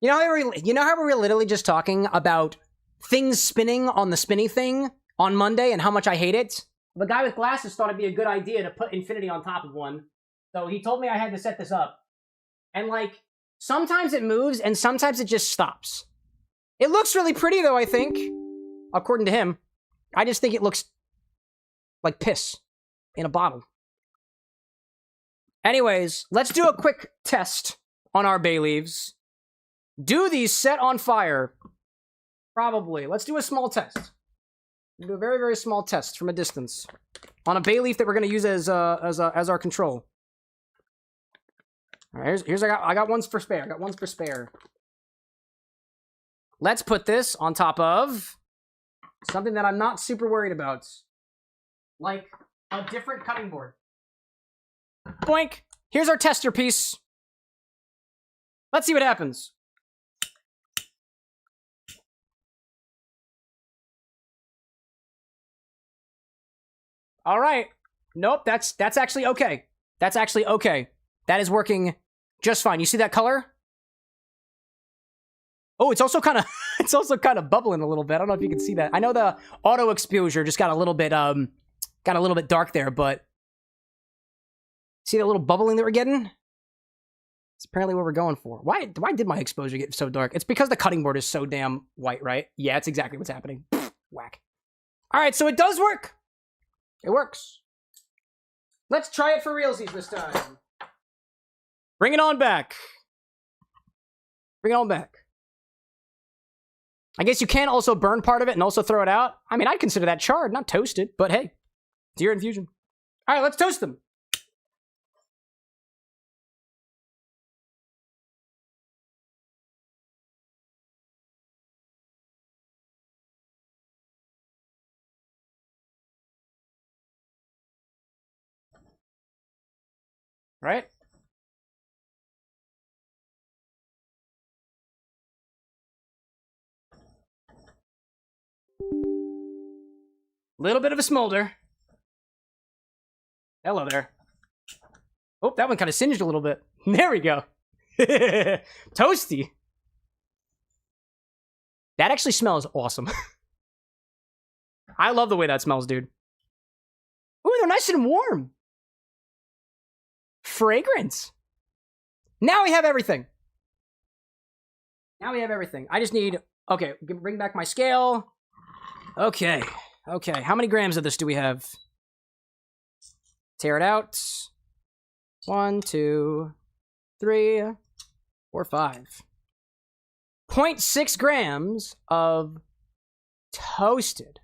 A: You know how we were literally just talking about things spinning on the spinny thing on Monday and how much I hate it? The guy with glasses thought it'd be a good idea to put Infinity on top of one. So he told me I had to set this up. And like, sometimes it moves and sometimes it just stops. It looks really pretty though, I think. According to him. I just think it looks like piss in a bottle. Anyways, let's do a quick test on our bay leaves. Do these set on fire? Probably. Let's do a small test. We'll do a very, very small test from a distance on a bay leaf that we're going to use as our control. All right, here's I got ones for spare. I got ones for spare. Let's put this on top of something that I'm not super worried about, like a different cutting board. Boink! Here's our tester piece. Let's see what happens. All right. Nope, that's actually okay. That's actually okay. That is working just fine. You see that color? Oh, it's also kind of bubbling a little bit. I don't know if you can see that. I know the auto exposure just got a little bit dark there, but see that little bubbling that we're getting? It's apparently what we're going for. Why did my exposure get so dark? It's because the cutting board is so damn white, right? Yeah, it's exactly what's happening. Whack. All right, so it does work. It works. Let's try it for realsies this time. Bring it on back. Bring it on back. I guess you can also burn part of it and also throw it out. I mean, I'd consider that charred, not toasted, but hey, it's your infusion. All right, let's toast them. Right? Little bit of a smolder. Hello there. Oh, that one kind of singed a little bit. There we go. Toasty. That actually smells awesome. I love the way that smells, dude. Ooh, they're nice and warm. Fragrance. Now we have everything. Now we have everything. I just need... Okay, bring back my scale. Okay. Okay, how many grams of this do we have? Tear it out. 1, 2, 3, 4, 5. 0.6 grams of toasted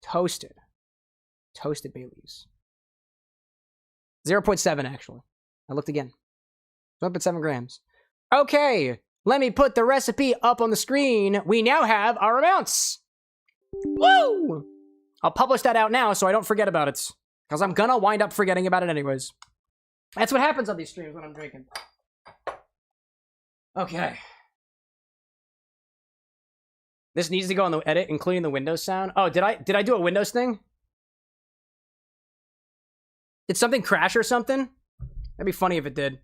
A: bay leaves. 0.7 actually. I looked again. 1.7 grams. Okay, let me put the recipe up on the screen. We now have our amounts. Woo! I'll publish that out now so I don't forget about it. Because I'm gonna wind up forgetting about it anyways. That's what happens on these streams when I'm drinking. Okay. This needs to go on the edit, including the Windows sound. Oh, did I do a Windows thing? Did something crash or something? That'd be funny if it did.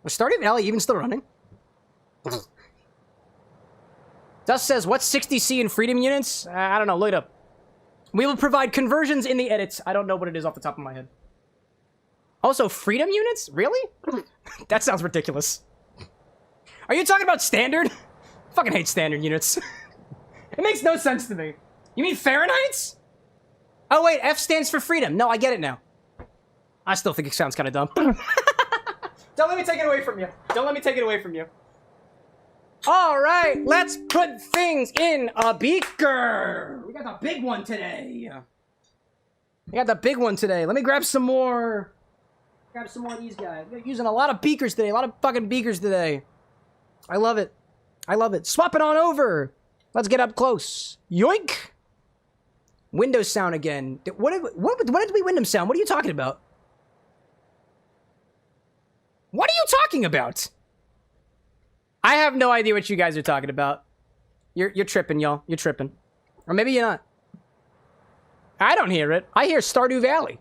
A: Was Stardew Valley even still running? Dust says, what's 60C in freedom units? I don't know, look it up. We will provide conversions in the edits. I don't know what it is off the top of my head. Also, freedom units? Really? That sounds ridiculous. Are you talking about standard? I fucking hate standard units. It makes no sense to me. You mean Fahrenheits? Oh wait, F stands for freedom. No, I get it now. I still think it sounds kind of dumb. Don't let me take it away from you. Don't let me take it away from you. All right, let's put things in a beaker. We got the big one today. We got the big one today. Let me grab some more. Grab some more of these guys. We're using a lot of beakers today. A lot of fucking beakers today. I love it. I love it. Swap it on over. Let's get up close. Yoink. Windows sound again. What did we Windows sound? What are you talking about? What are you talking about? I have no idea what you guys are talking about. You're tripping, y'all. You're tripping. Or maybe you're not. I don't hear it. I hear Stardew Valley.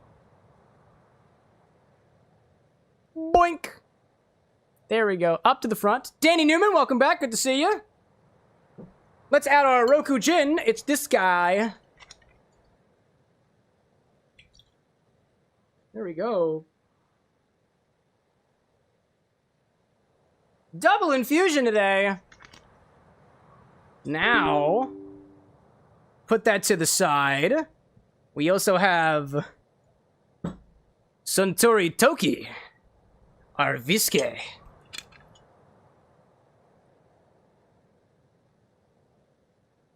A: Boink. There we go. Up to the front. Danny Newman, welcome back. Good to see you. Let's add our Roku Gin. It's this guy. There we go. Double infusion today. Now, put that to the side. We also have Suntory Toki, our whiskey. Do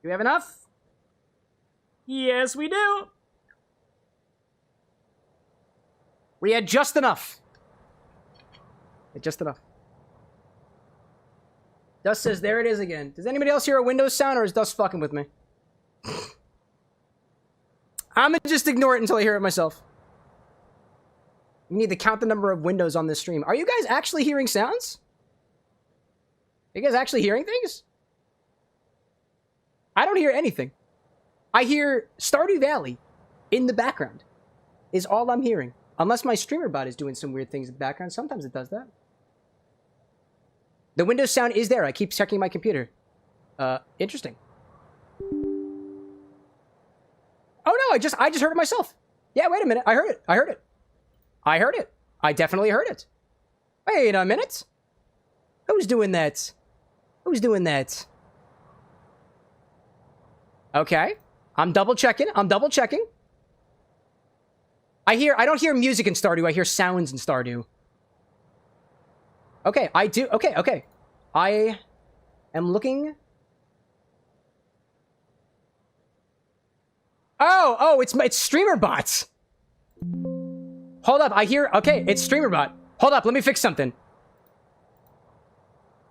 A: we have enough? Yes, we do. We had just enough. Just enough. Dust says, there it is again. Does anybody else hear a Windows sound, or is Dust fucking with me? I'm gonna just ignore it until I hear it myself. You need to count the number of windows on this stream. Are you guys actually hearing sounds? Are you guys actually hearing things? I don't hear anything. I hear Stardew Valley in the background is all I'm hearing. Unless my streamer bot is doing some weird things in the background. Sometimes it does that. The Windows sound is there. I keep checking my computer. Interesting. Oh no, I just heard it myself. Yeah, wait a minute. I heard it. I heard it. I heard it. I definitely heard it. Wait a minute. Who's doing that? Who's doing that? Okay. I'm double checking. I'm double checking. I don't hear music in Stardew. I hear sounds in Stardew. Okay, I do. Okay, okay. I am looking. Oh, it's streamer bots. Hold up, I hear. Okay, it's streamer bot. Hold up, let me fix something.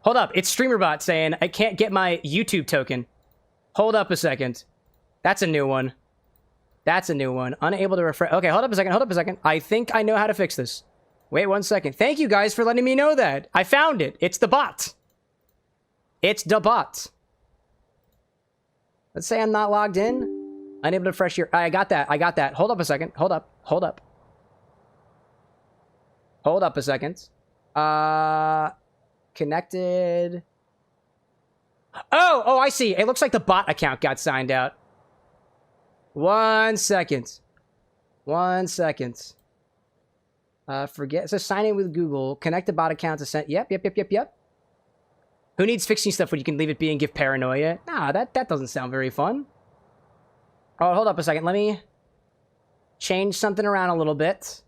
A: Hold up, it's streamer bot saying I can't get my YouTube token. Hold up a second. That's a new one. That's a new one. Unable to refresh. Okay, hold up a second. Hold up a second. I think I know how to fix this. Wait 1 second. Thank you guys for letting me know that. I found it. It's the bot. It's the bot. Let's say I'm not logged in. Unable to refresh your... I got that. I got that. Hold up a second. Hold up. Hold up. Hold up a second. Connected. Oh, I see. It looks like the bot account got signed out. 1 second. 1 second. Forget. So sign in with Google. Connect the bot account to send. Yep. Who needs fixing stuff when you can leave it be and give paranoia? Nah, that doesn't sound very fun. Oh, hold up a second. Let me change something around a little bit.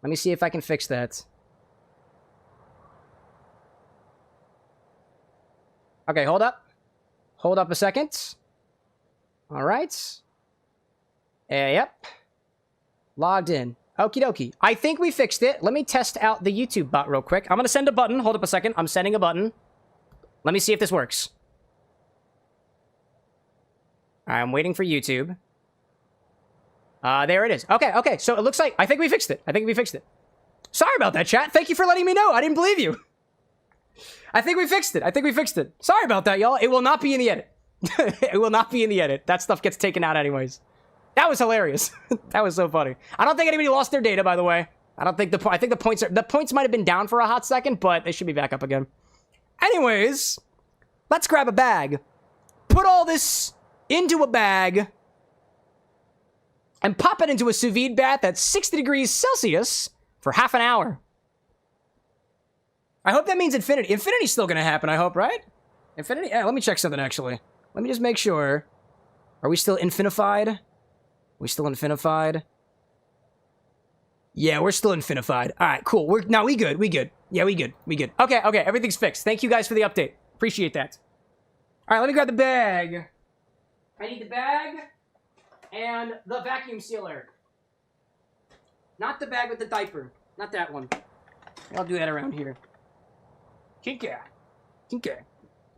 A: Let me see if I can fix that. Okay, hold up. Hold up a second. All right. Yep. Logged in. Okie dokie. I think we fixed it. Let me test out the YouTube bot real quick. I'm going to send a button. Hold up a second. I'm sending a button. Let me see if this works. I'm waiting for YouTube. There it is. Okay. So it looks like... I think we fixed it. Sorry about that, chat. Thank you for letting me know. I didn't believe you. I think we fixed it. Sorry about that, y'all. It will not be in the edit. It will not be in the edit. That stuff gets taken out anyways. That was hilarious. That was so funny. I don't think anybody lost their data, by the way. I think the points might have been down for a hot second, but they should be back up again. Anyways, let's grab a bag. Put all this into a bag and pop it into a sous vide bath at 60 degrees Celsius for half an hour. I hope that means infinity. Infinity's still gonna happen, I hope, right? Infinity? Yeah, let me check something, actually. Let me just make sure. Are we still infinified? Yeah, we're still infinified. All right, cool. We good. Yeah, we good. Okay, everything's fixed. Thank you guys for the update. Appreciate that. All right, let me grab the bag. I need the bag and the vacuum sealer. Not the bag with the diaper. Not that one. I'll do that around here. Okay.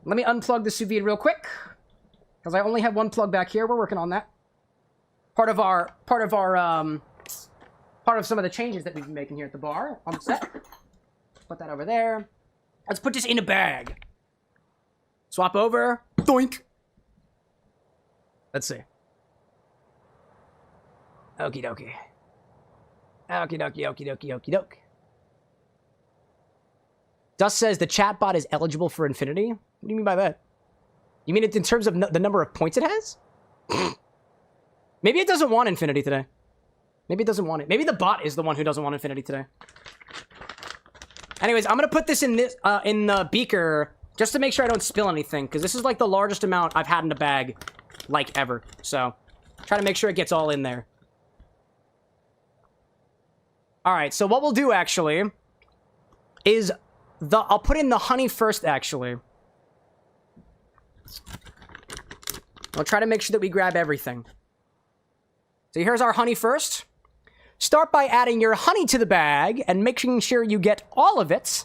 A: Let me unplug the sous vide real quick, because I only have one plug back here. We're working on that. Part of some of the changes that we've been making here at the bar on the set. Put that over there. Let's put this in a bag. Swap over. Doink. Let's see. Okie dokie. Dust says the chatbot is eligible for infinity. What do you mean by that? You mean it in terms of the number of points it has? Maybe it doesn't want infinity today. Maybe it doesn't want it. Maybe the bot is the one who doesn't want infinity today. Anyways, I'm gonna put this in the beaker just to make sure I don't spill anything, because this is like the largest amount I've had in a bag, like, ever. So, try to make sure it gets all in there. All right. So what we'll do actually is I'll put in the honey first. Actually, I'll try to make sure that we grab everything. So here's our honey first. Start by adding your honey to the bag and making sure you get all of it.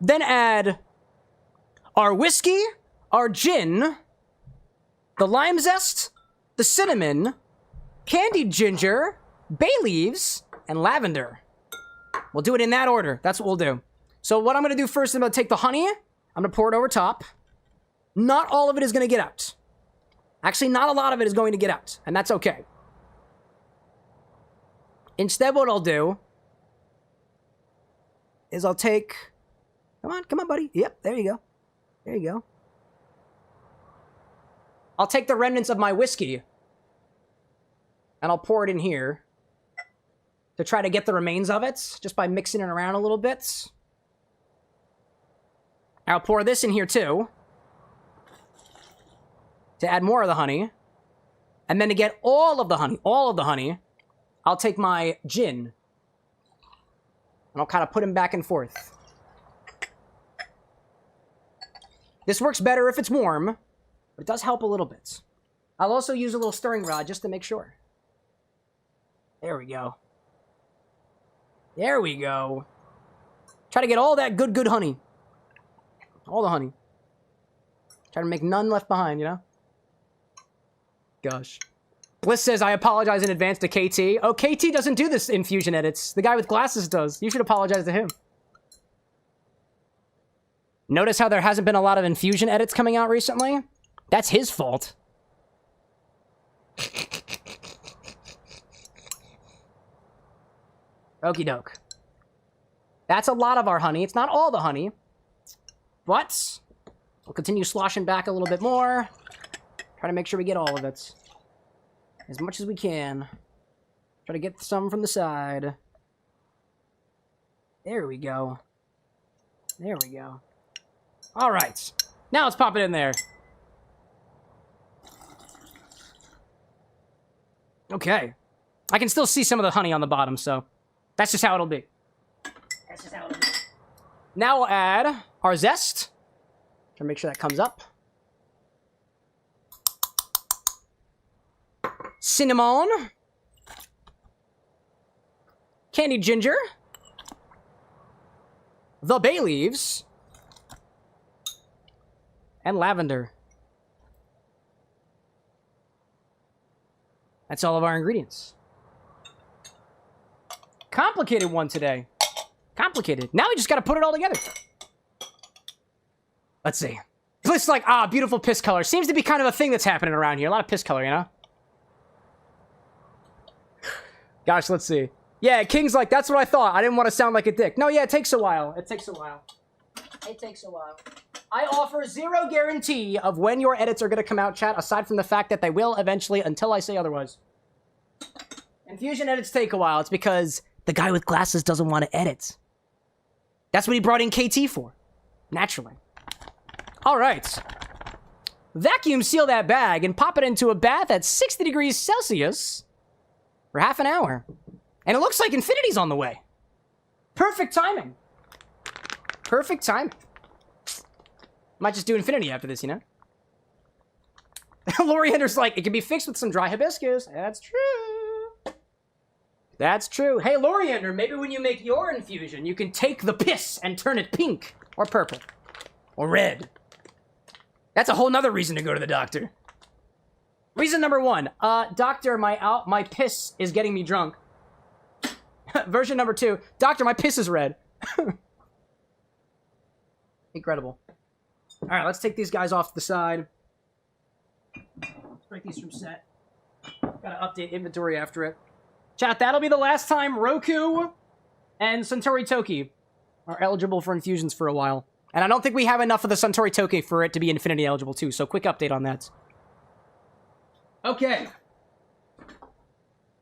A: Then add our whiskey, our gin, the lime zest, the cinnamon, candied ginger, bay leaves, and lavender. We'll do it in that order. That's what we'll do. So what I'm going to do first is I'm going to take the honey. I'm going to pour it over top. Not all of it is going to get out. Actually, not a lot of it is going to get out, and that's okay. Instead, what I'll do is I'll take... Come on, buddy. Yep, there you go. I'll take the remnants of my whiskey, and I'll pour it in here to try to get the remains of it, just by mixing it around a little bit. I'll pour this in here, too, to add more of the honey. And then to get all of the honey, I'll take my gin, and I'll kind of put them back and forth. This works better if it's warm, but it does help a little bit. I'll also use a little stirring rod just to make sure. There we go. Try to get all that good honey. All the honey. Try to make none left behind, you know? Gosh. Bliss says, I apologize in advance to KT. Oh, KT doesn't do this infusion edits. The guy with glasses does. You should apologize to him. Notice how there hasn't been a lot of infusion edits coming out recently? That's his fault. Okie doke. That's a lot of our honey. It's not all the honey. But we'll continue sloshing back a little bit more. Try to make sure we get all of it. As much as we can. Try to get some from the side. There we go. There we go. All right. Now let's pop it in there. Okay. I can still see some of the honey on the bottom, so that's just how it'll be. That's just how it'll be. Now we'll add our zest. Try to make sure that comes up. Cinnamon. Candied ginger. The bay leaves. And lavender. That's all of our ingredients. Complicated one today. Complicated. Now we just gotta put it all together. Let's see. It's like, beautiful piss color. Seems to be kind of a thing that's happening around here. A lot of piss color, you know? Gosh, let's see. Yeah, King's like, that's what I thought. I didn't want to sound like a dick. No, yeah, it takes a while. It takes a while. It takes a while. I offer zero guarantee of when your edits are going to come out, chat, aside from the fact that they will eventually until I say otherwise. Infusion edits take a while. It's because the guy with glasses doesn't want to edit. That's what he brought in KT for. Naturally. All right. Vacuum seal that bag and pop it into a bath at 60 degrees Celsius for half an hour. And it looks like Infinity's on the way. Perfect timing. Perfect timing. Might just do Infinity after this, you know? Loriender's like, it can be fixed with some dry hibiscus. That's true. That's true. Hey, Loriender, maybe when you make your infusion, you can take the piss and turn it pink or purple or red. That's a whole nother reason to go to the doctor. Reason number one, doctor, my piss is getting me drunk. Version number two, doctor, my piss is red. Incredible. All right, let's take these guys off to the side. Let's break these from set. Gotta update inventory after it. Chat, that'll be the last time Roku and Suntory Toki are eligible for infusions for a while. And I don't think we have enough of the Suntory Toki for it to be Infinity eligible too, so quick update on that. Okay.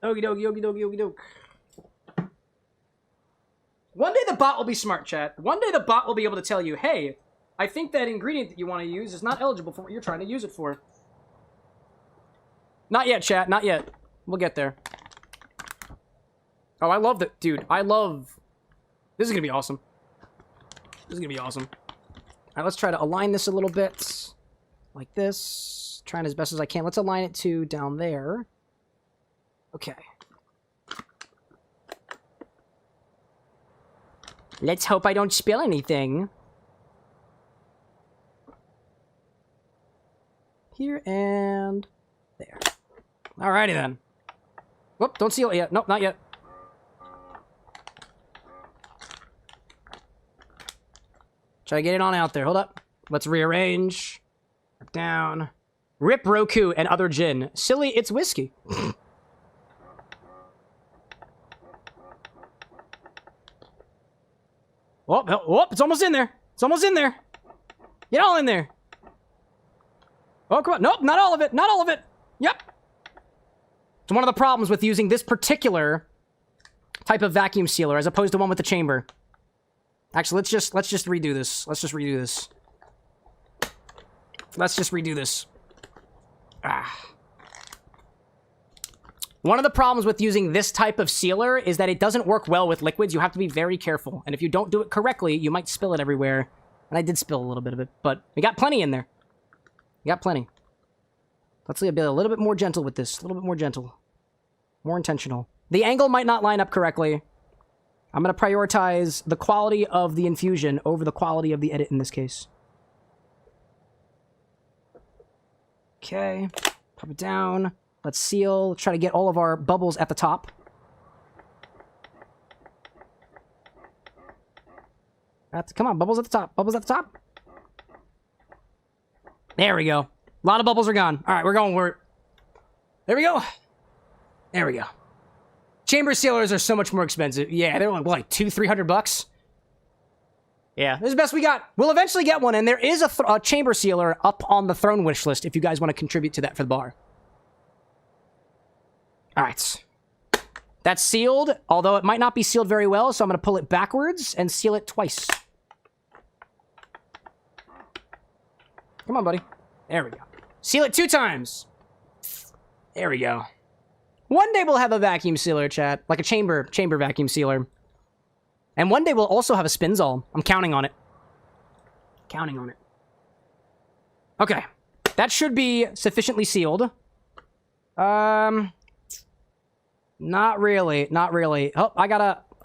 A: Okie dokie, okie dokie, okie doke. One day the bot will be smart, chat. One day the bot will be able to tell you, hey, I think that ingredient that you want to use is not eligible for what you're trying to use it for. Not yet, chat. Not yet. We'll get there. Oh, I love that. Dude, I love... This is going to be awesome. This is going to be awesome. All right, let's try to align this a little bit. Like this. Trying as best as I can. Let's align it to down there. Okay. Let's hope I don't spill anything. Here and there. Alrighty then. Whoop, don't seal it yet. Nope, not yet. Try to get it on out there. Hold up. Let's rearrange. Down. Rip Roku and other gin. Silly, it's whiskey. Oh, it's almost in there. It's almost in there. Get all in there. Oh, come on. Nope, not all of it. Not all of it. Yep. It's one of the problems with using this particular type of vacuum sealer as opposed to one with the chamber. Actually, let's just redo this. Let's just redo this. Let's just redo this. One of the problems with using this type of sealer is that it doesn't work well with liquids. You have to be very careful. And if you don't do it correctly, you might spill it everywhere. And I did spill a little bit of it, but we got plenty in there. We got plenty. Let's be a little bit more gentle with this. A little bit more gentle. More intentional. The angle might not line up correctly. I'm going to prioritize the quality of the infusion over the quality of the edit in this case. Okay. Pop it down. Let's seal. Let's try to get all of our bubbles at the top. Come on, bubbles at the top. Bubbles at the top. There we go. A lot of bubbles are gone. All right, we're going. There we go. There we go. Chamber sealers are so much more expensive. Yeah, they're like $200-300. Yeah, this is the best we got. We'll eventually get one, and there is a chamber sealer up on the throne wish list if you guys want to contribute to that for the bar. All right. That's sealed, although it might not be sealed very well, so I'm going to pull it backwards and seal it twice. Come on, buddy. There we go. Seal it 2 times. There we go. One day we'll have a vacuum sealer, chat. Like a chamber vacuum sealer. And one day we'll also have a Spinzall. I'm counting on it. Counting on it. Okay. That should be sufficiently sealed. Not really. Not really. Oh, I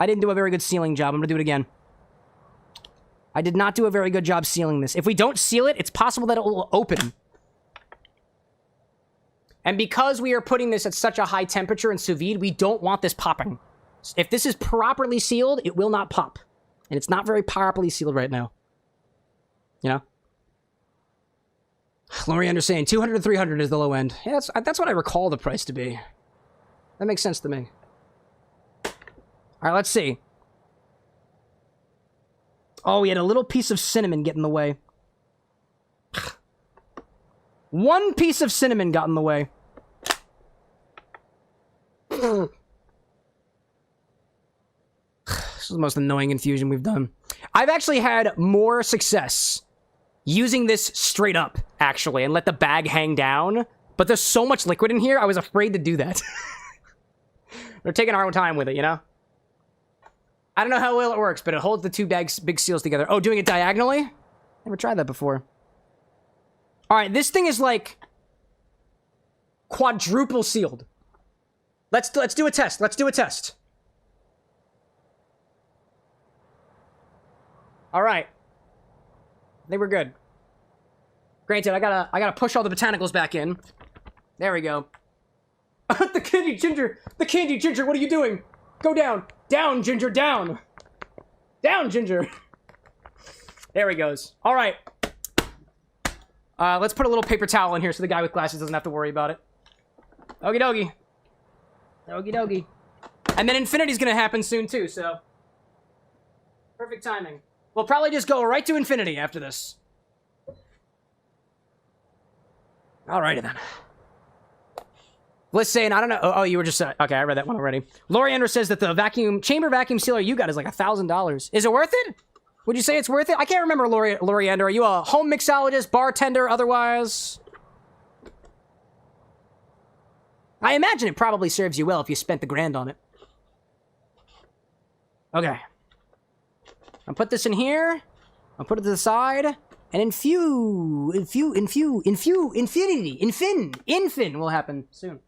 A: didn't do a very good sealing job. I'm gonna do it again. I did not do a very good job sealing this. If we don't seal it, it's possible that it will open. And because we are putting this at such a high temperature in sous vide, we don't want this popping. If this is properly sealed, it will not pop. And it's not very properly sealed right now. You know? Loriander saying 200 to 300 is the low end. Yeah, that's what I recall the price to be. That makes sense to me. All right, let's see. Oh, we had a little piece of cinnamon get in the way. One piece of cinnamon got in the way. This is the most annoying infusion we've done. I've actually had more success using this straight up, actually, and let the bag hang down. But there's so much liquid in here, I was afraid to do that. We're taking our own time with it, you know? I don't know how well it works, but it holds the 2 big seals together. Oh, doing it diagonally? Never tried that before. All right, this thing is like quadruple sealed. Let's do a test. Let's do a test. All right. I think we're good. Granted, I gotta push all the botanicals back in. There we go. The candy ginger. The candy ginger. What are you doing? Go down. Down, Ginger, down. Down, Ginger. There he goes. All right. Let's put a little paper towel in here so the guy with glasses doesn't have to worry about it. Okie dokie. Okie dokie. And then Infinity's gonna happen soon too, so. Perfect timing. We'll probably just go right to Infinity after this. Alrighty then. Let's say, and I don't know. Oh, you were just okay. I read that one already. Loriander says that the chamber vacuum sealer you got is like $1,000. Is it worth it? Would you say it's worth it? I can't remember, Loriander. Are you a home mixologist, bartender, otherwise? I imagine it probably serves you well if you spent the $1,000 on it. Okay. I'll put this in here. I'll put it to the side. And Infin will happen soon.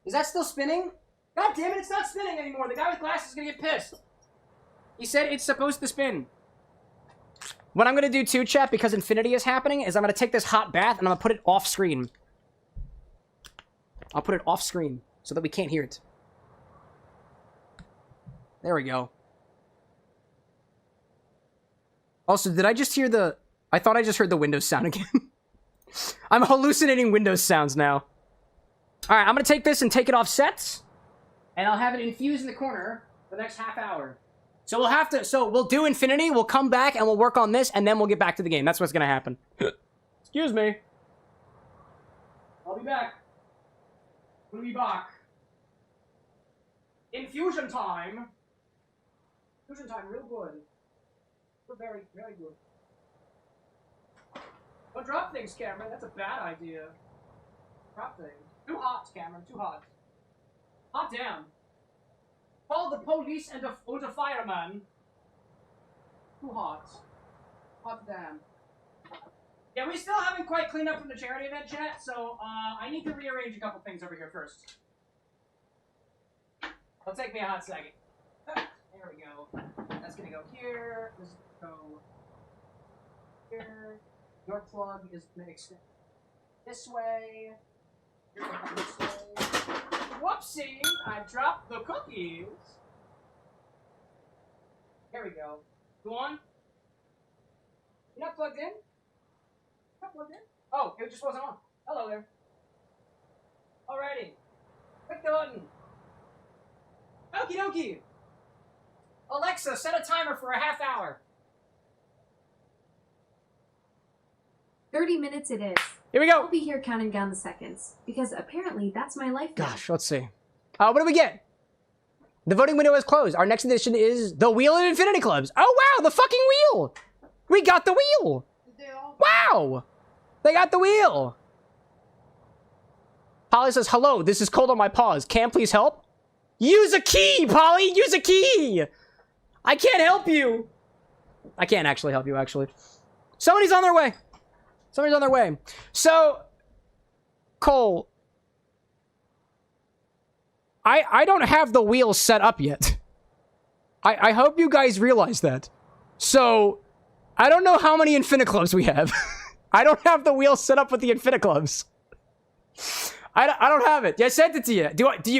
A: Is that still spinning? God damn it, it's not spinning anymore. The guy with glasses is gonna get pissed. He said it's supposed to spin. What I'm gonna do too, chat, because Infinity is happening, is I'm gonna take this hot bath and I'm gonna put it off screen. I'll put it off screen so that we can't hear it. There we go. Also, did I just hear the... I thought I just heard the Windows sound again. I'm hallucinating Windows sounds now. Alright, I'm gonna take this and take it off set. And I'll have it infused in the corner for the next half hour. So we'll have to... So we'll do Infinity, we'll come back, and we'll work on this, and then we'll get back to the game. That's what's gonna happen. Excuse me. I'll be back. We'll be back. Infusion time. Infusion time, real good. We're very, very good. Don't drop things, Cameron. That's a bad idea. Drop things. Too hot, Cameron. Too hot. Hot damn. Call the police and the fireman. Too hot. Hot damn. Yeah, we still haven't quite cleaned up from the charity event, chat, so I need to rearrange a couple things over here first. It'll take me a hot second. There we go. That's gonna go here. This is gonna go here. Your plug is gonna extend this way. You're gonna come this way. Whoopsie! I dropped the cookies. There we go. Go on. You're not plugged in? You're not plugged in? Oh, it just wasn't on. Hello there. Alrighty. Click the button. Okie dokie. Alexa, set a timer for a half hour.
C: 30 minutes it is.
A: Here we go.
C: I'll be here counting down the seconds, because apparently that's my life now.
A: Gosh, let's see. What do we get? The voting window is closed. Our next edition is the Wheel of Infinity Clubs. Oh, wow, the fucking wheel. We got the wheel. Wow. They got the wheel. Polly says, hello, this is cold on my paws. Cam, please help? Use a key, Polly. Use a key. I can't help you. I can't actually help you, actually. Somebody's on their way. Somebody's on their way. So, Cole, I don't have the wheel set up yet. I hope you guys realize that. So, I don't know how many Infini-Clubs we have. I don't have the wheel set up with the Infini-Clubs. I don't have it. Yeah, I sent it to you.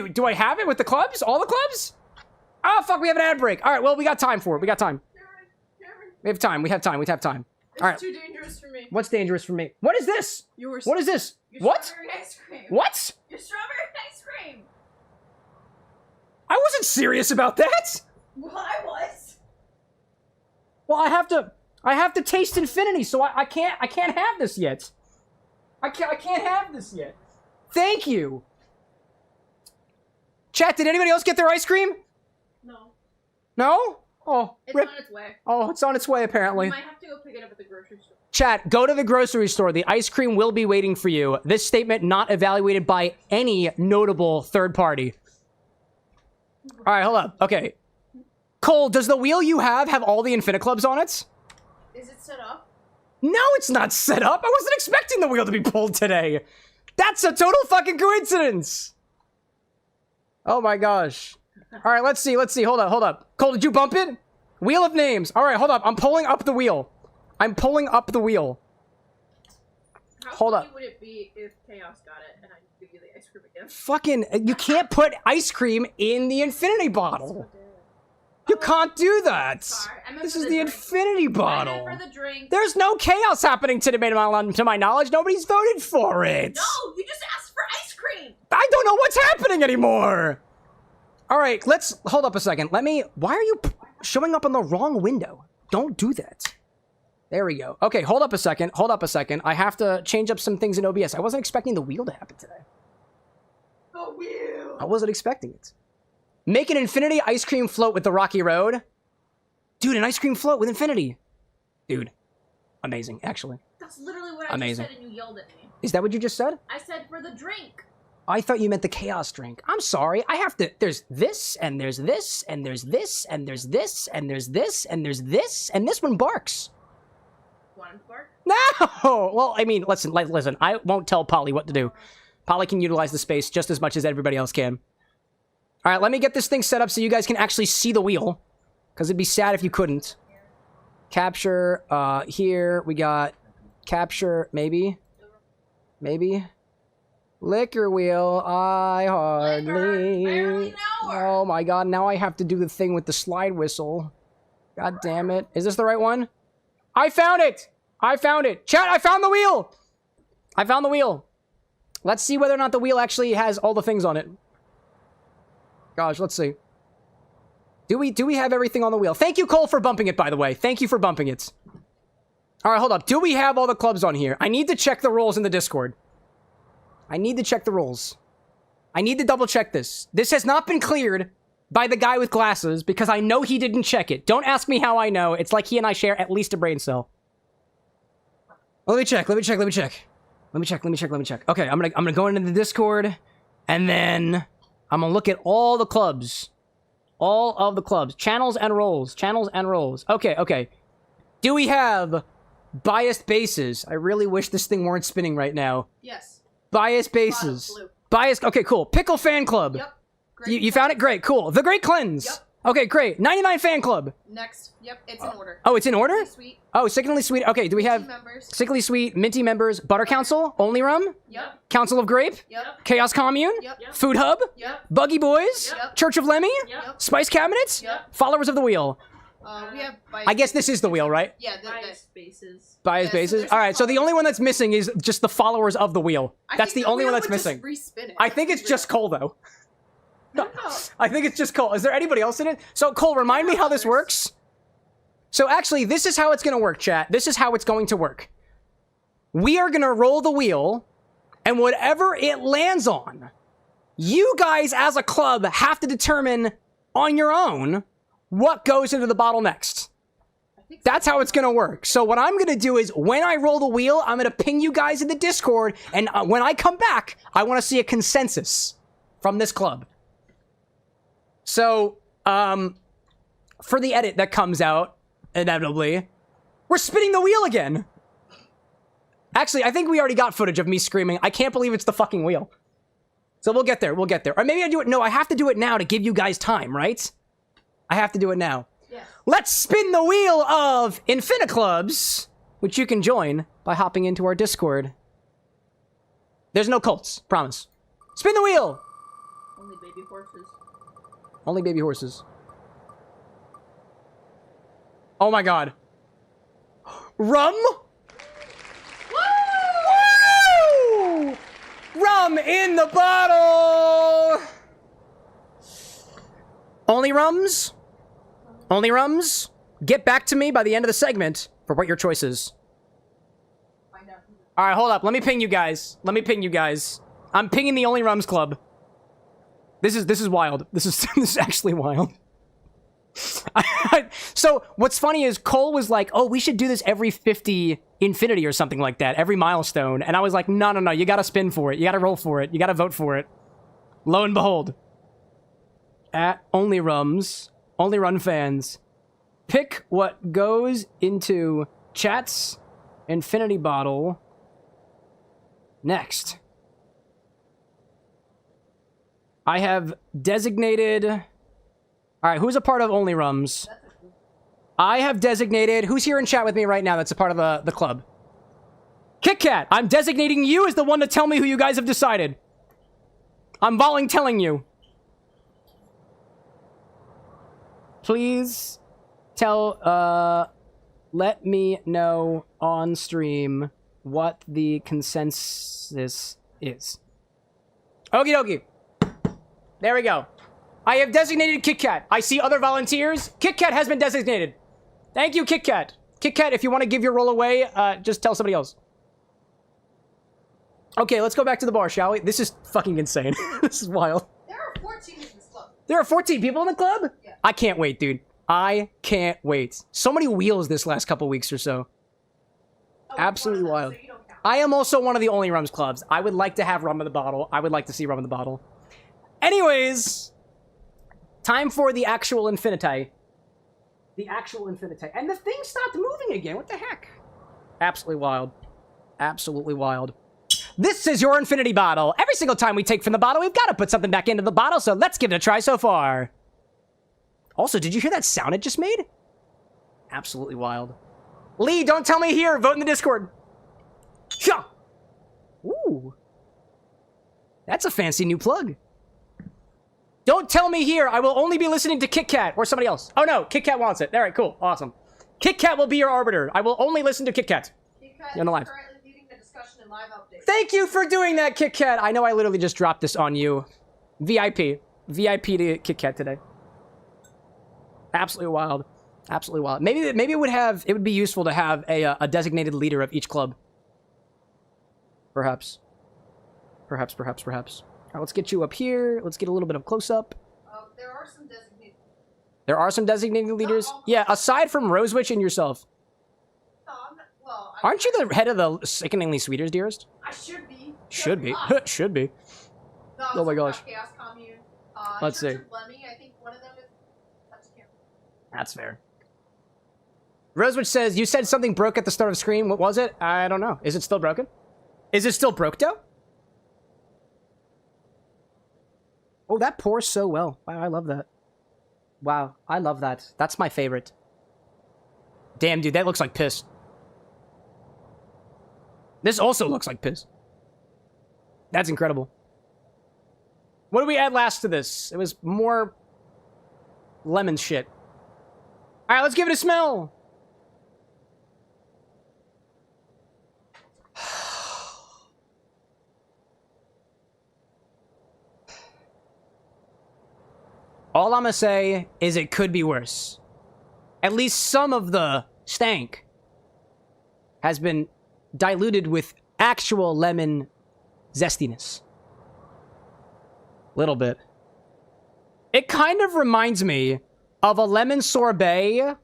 A: Do I have it with the clubs? All the clubs? Oh, fuck, we have an ad break. All right, well, we got time for it. We got time.
B: Cameron.
A: We have time. We have time. We have time.
B: It's
A: All right.
B: too dangerous for me.
A: What's dangerous for me? What is this? What is this?
B: Your
A: What?
B: strawberry ice cream.
A: What?
B: Your strawberry ice cream.
A: I wasn't serious about that.
B: Well, I was.
A: Well, I have to taste infinity, so I can't have this yet. I can't have this yet. Thank you. Chat, did anybody else get their ice cream?
B: No.
A: No? Oh,
B: It's
A: rip.
B: on its way.
A: Oh, it's on its way, apparently.
B: You might have to go pick it up at the grocery store.
A: Chat, go to the grocery store. The ice cream will be waiting for you. This statement not evaluated by any notable third party. All right, hold up. Okay. Cole, does the wheel you have all the Infini-Clubs on it?
B: Is it set up?
A: No, it's not set up. I wasn't expecting the wheel to be pulled today. That's a total fucking coincidence. Oh my gosh. All right, let's see. Hold up. Cole, did you bump it? Wheel of names. All right, hold up. I'm pulling up the wheel.
B: How
A: Hold
B: funny
A: up.
B: would it be if Chaos got it and I give you the ice cream again?
A: Fucking, you can't put ice cream in the infinity bottle. You can't do that.
B: Sorry, I meant
A: This
B: for
A: is
B: the
A: the
B: drink.
A: infinity
B: I
A: bottle.
B: meant for the drink.
A: There's no chaos happening to my knowledge. Nobody's voted for it.
B: No, you just asked for ice cream.
A: I don't know what's happening anymore. All right, let's hold up a second. Why are you showing up on the wrong window? Don't do that. There we go. Okay, hold up a second. I have to change up some things in OBS. I wasn't expecting the wheel to happen today.
B: The wheel.
A: I wasn't expecting it. Make an infinity ice cream float with the rocky road. Dude, an ice cream float with infinity. Dude, amazing, actually.
B: That's literally what I
A: Amazing.
B: just said and you yelled at me.
A: Is that what you just said?
B: I said for the drink.
A: I thought you meant the chaos drink. I'm sorry. I have to. There's this, and there's this, and there's this, and there's this, and there's this, and there's this, and this one barks.
B: Want him to bark?
A: No! Well, I mean, listen. I won't tell Polly what to do. Polly can utilize the space just as much as everybody else can. All right, let me get this thing set up so you guys can actually see the wheel. Because it'd be sad if you couldn't. Capture, here we got capture, maybe. Liquor wheel, I hardly.
B: Barely know her.
A: Oh my god, now I have to do the thing with the slide whistle. God damn it. Is this the right one? I found it! Chat, I found the wheel! Let's see whether or not the wheel actually has all the things on it. Gosh, let's see. Do we have everything on the wheel? Thank you, Cole, for bumping it, by the way. Thank you for bumping it. All right, hold up. Do we have all the clubs on here? I need to check the roles in the Discord. I need to check the roles. I need to double check this. This has not been cleared by the guy with glasses because I know he didn't check it. Don't ask me how I know. It's like he and I share at least a brain cell. Let me check. Okay, I'm gonna go into the Discord, and then I'm gonna look at all the clubs. All of the clubs. Channels and roles. Okay. Do we have biased bases? I really wish this thing weren't spinning right now.
B: Yes.
A: Biased bases.
B: Blue.
A: Biased. Okay, cool. Pickle fan club.
B: Yep. Great.
A: You found it? Great. Cool. The Great Cleanse.
B: Yep.
A: Okay, great. 99 fan club.
B: Next. Yep, it's in order.
A: Oh, it's in order?
B: Really sweet.
A: Oh, Sickly Sweet. Okay, do we have
B: Members.
A: Sickly Sweet, Minty members, Butter Council, Only Rum,
B: Yep.
A: Council of Grape,
B: Yep.
A: Chaos Commune,
B: Yep.
A: Food Hub,
B: Yep.
A: Buggy Boys,
B: Yep.
A: Church of Lemmy,
B: Yep.
A: Spice Cabinets,
B: Yep.
A: Followers of the Wheel.
B: We have
A: I guess this is the wheel, right?
B: Yeah,
C: Bias
B: spaces.
A: Bias
B: Yeah, so
A: bases?
B: there's
A: Alright, so the
B: followers.
A: only one that's missing is just the followers of the wheel. That's the only one that's missing.
B: Respin it.
A: I think it's just Cole, though.
B: No.
A: I think it's just Cole. Is there anybody else in it? So, Cole, remind me how this works. So, actually, this is how it's going to work, chat. This is how it's going to work. We are going to roll the wheel, and whatever it lands on, you guys as a club have to determine on your own what goes into the bottle next. That's how it's going to work. So what I'm going to do is when I roll the wheel, I'm going to ping you guys in the Discord. And when I come back, I want to see a consensus from this club. So, for the edit that comes out, inevitably, we're spinning the wheel again. Actually, I think we already got footage of me screaming, I can't believe it's the fucking wheel. So we'll get there. We'll get there. Or maybe I do it. No, I have to do it now to give you guys time, right? I have to do it now.
B: Yes.
A: Let's spin the wheel of Infini-Clubs, which you can join by hopping into our Discord. There's no cults, promise. Spin the wheel!
B: Only baby horses.
A: Only baby horses. Oh my god. Rum? Woo! Rum in the bottle! Only rums? Only rums? Get back to me by the end of the segment for what your choice is.
B: Find out.
A: Alright, hold up. Let me ping you guys. I'm pinging the Only Rums Club. This is wild. This is actually wild. So, what's funny is Cole was like, oh, we should do this every 50 infinity or something like that, every milestone. And I was like, no, you gotta spin for it. You gotta roll for it. You gotta vote for it. Lo and behold. At Only Rums, Only Run fans, pick what goes into chat's infinity bottle next. I have designated... Alright, who's a part of Only Rums? I have designated... Who's here in chat with me right now that's a part of the club? Kit Kat, I'm designating you as the one to tell me who you guys have decided. I'm volunteering you. Please let me know on stream what the consensus is. Okie dokie. There we go. I have designated Kit Kat. I see other volunteers. Kit Kat has been designated. Thank you, Kit Kat. Kit Kat, if you want to give your role away, just tell somebody else. Okay, let's go back to the bar, shall we? This is fucking insane. This is wild.
B: There are 14 in this club.
A: There are 14 people in the club?
B: Yeah.
A: I can't wait, dude. I can't wait. So many wheels this last couple weeks or so.
B: Oh,
A: Absolutely
B: one of them,
A: wild.
B: so you don't count.
A: I am also one of the Only Rums clubs. I would like to have rum in the bottle. I would like to see rum in the bottle. Anyways, time for the actual Infinity. The actual Infinity. And the thing stopped moving again. What the heck? Absolutely wild. Absolutely wild. This is your Infinity bottle. Every single time we take from the bottle, we've got to put something back into the bottle, so let's give it a try so far. Also, did you hear that sound it just made? Absolutely wild. Lee, don't tell me here. Vote in the Discord. Yeah. Ooh. That's a fancy new plug. Don't tell me here. I will only be listening to Kit Kat or somebody else. Oh, no. Kit Kat wants it. All right, cool. Awesome. Kit Kat will be your arbiter. I will only listen to Kit Kat.
B: Kit Kat
A: You're on the
B: is
A: live.
B: currently leading the discussion in live updates.
A: Thank you for doing that, Kit Kat. I know I literally just dropped this on you. VIP. VIP to Kit Kat today. Absolutely wild. Absolutely wild. Maybe it would be useful to have a designated leader of each club. Perhaps. Perhaps. All right, let's get you up here. Let's get a little bit of close-up.
B: There are some designated.
A: There are some designated leaders?
B: all
A: Yeah, aside from Rosewitch and yourself.
B: No, I'm not, well,
A: Aren't you the head of the Sickeningly Sweeters, dearest?
B: I should be.
A: Should be.
B: not.
A: Should be.
B: No,
A: Oh my
B: it's
A: gosh.
B: Chaos Commune.
A: Let's see.
B: Church of Lemmy, I think one of them is. I just can't.
A: That's fair. Rosewitch says, you said something broke at the start of the screen. What was it? I don't know. Is it still broken? Is it still broke, though? Oh, that pours so well. Wow, I love that. Wow, I love that. That's my favorite. Damn, dude, that looks like piss. This also looks like piss. That's incredible. What did we add last to this? It was more lemon shit. All right, let's give it a smell. All I'm gonna say is it could be worse. At least some of the stank has been diluted with actual lemon zestiness. Little bit. It kind of reminds me of a lemon sorbet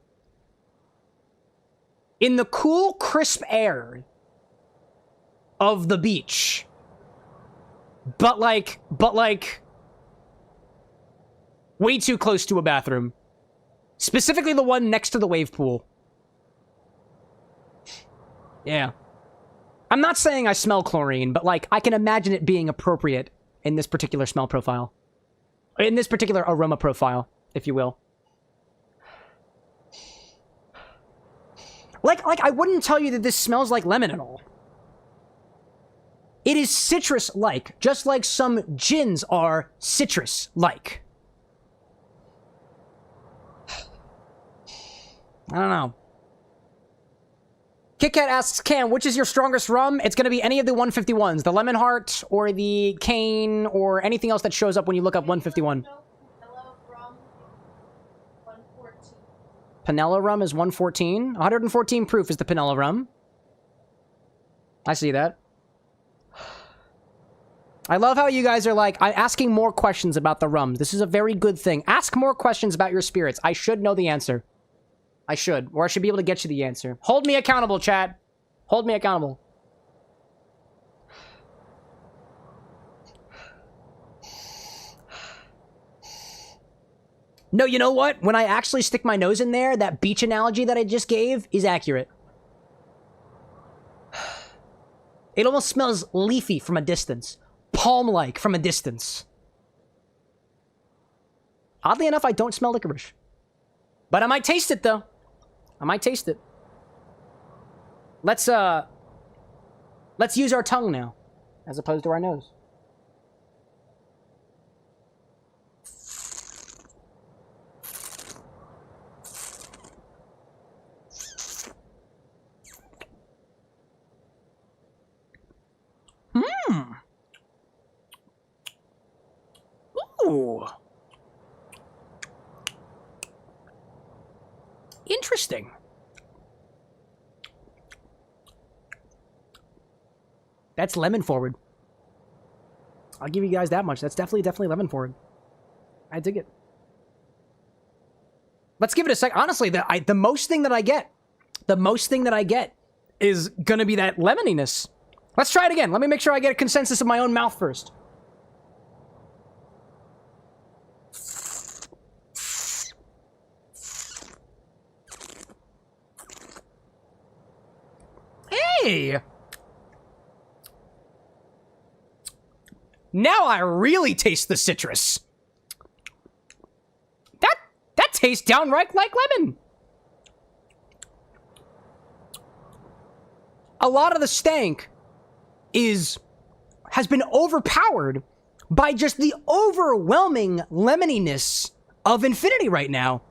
A: in the cool, crisp air of the beach. But like, way too close to a bathroom. Specifically the one next to the wave pool. Yeah. I'm not saying I smell chlorine, but like, I can imagine it being appropriate in this particular smell profile. In this particular aroma profile, if you will. Like, I wouldn't tell you that this smells like lemon at all. It is citrus-like, just like some gins are citrus-like. I don't know. KitKat asks, Cam, which is your strongest rum? It's going to be any of the 151s. The Lemon Heart, or the Cane, or anything else that shows up when you look up 151. Panella rum is 114. 114 proof is the Panella rum. I see that. I love how you guys are like, I'm asking more questions about the rums. This is a very good thing. Ask more questions about your spirits. I should know the answer. I should. Or I should be able to get you the answer. Hold me accountable, chat. Hold me accountable. No, you know what? When I actually stick my nose in there, that beach analogy that I just gave is accurate. It almost smells leafy from a distance. Palm-like from a distance. Oddly enough, I don't smell licorice. But I might taste it, though. I might taste it. Let's use our tongue now, as opposed to our nose. Ooh. Interesting. That's lemon forward. I'll give you guys that much. That's definitely lemon forward. I dig it. Let's give it a sec. Honestly, the most thing that I get is gonna be that lemoniness. Let's try it again. Let me make sure I get a consensus of my own mouth first. Hey! Now I really taste the citrus. That tastes downright like lemon. A lot of the stank has been overpowered by just the overwhelming lemoniness of Infinity right now.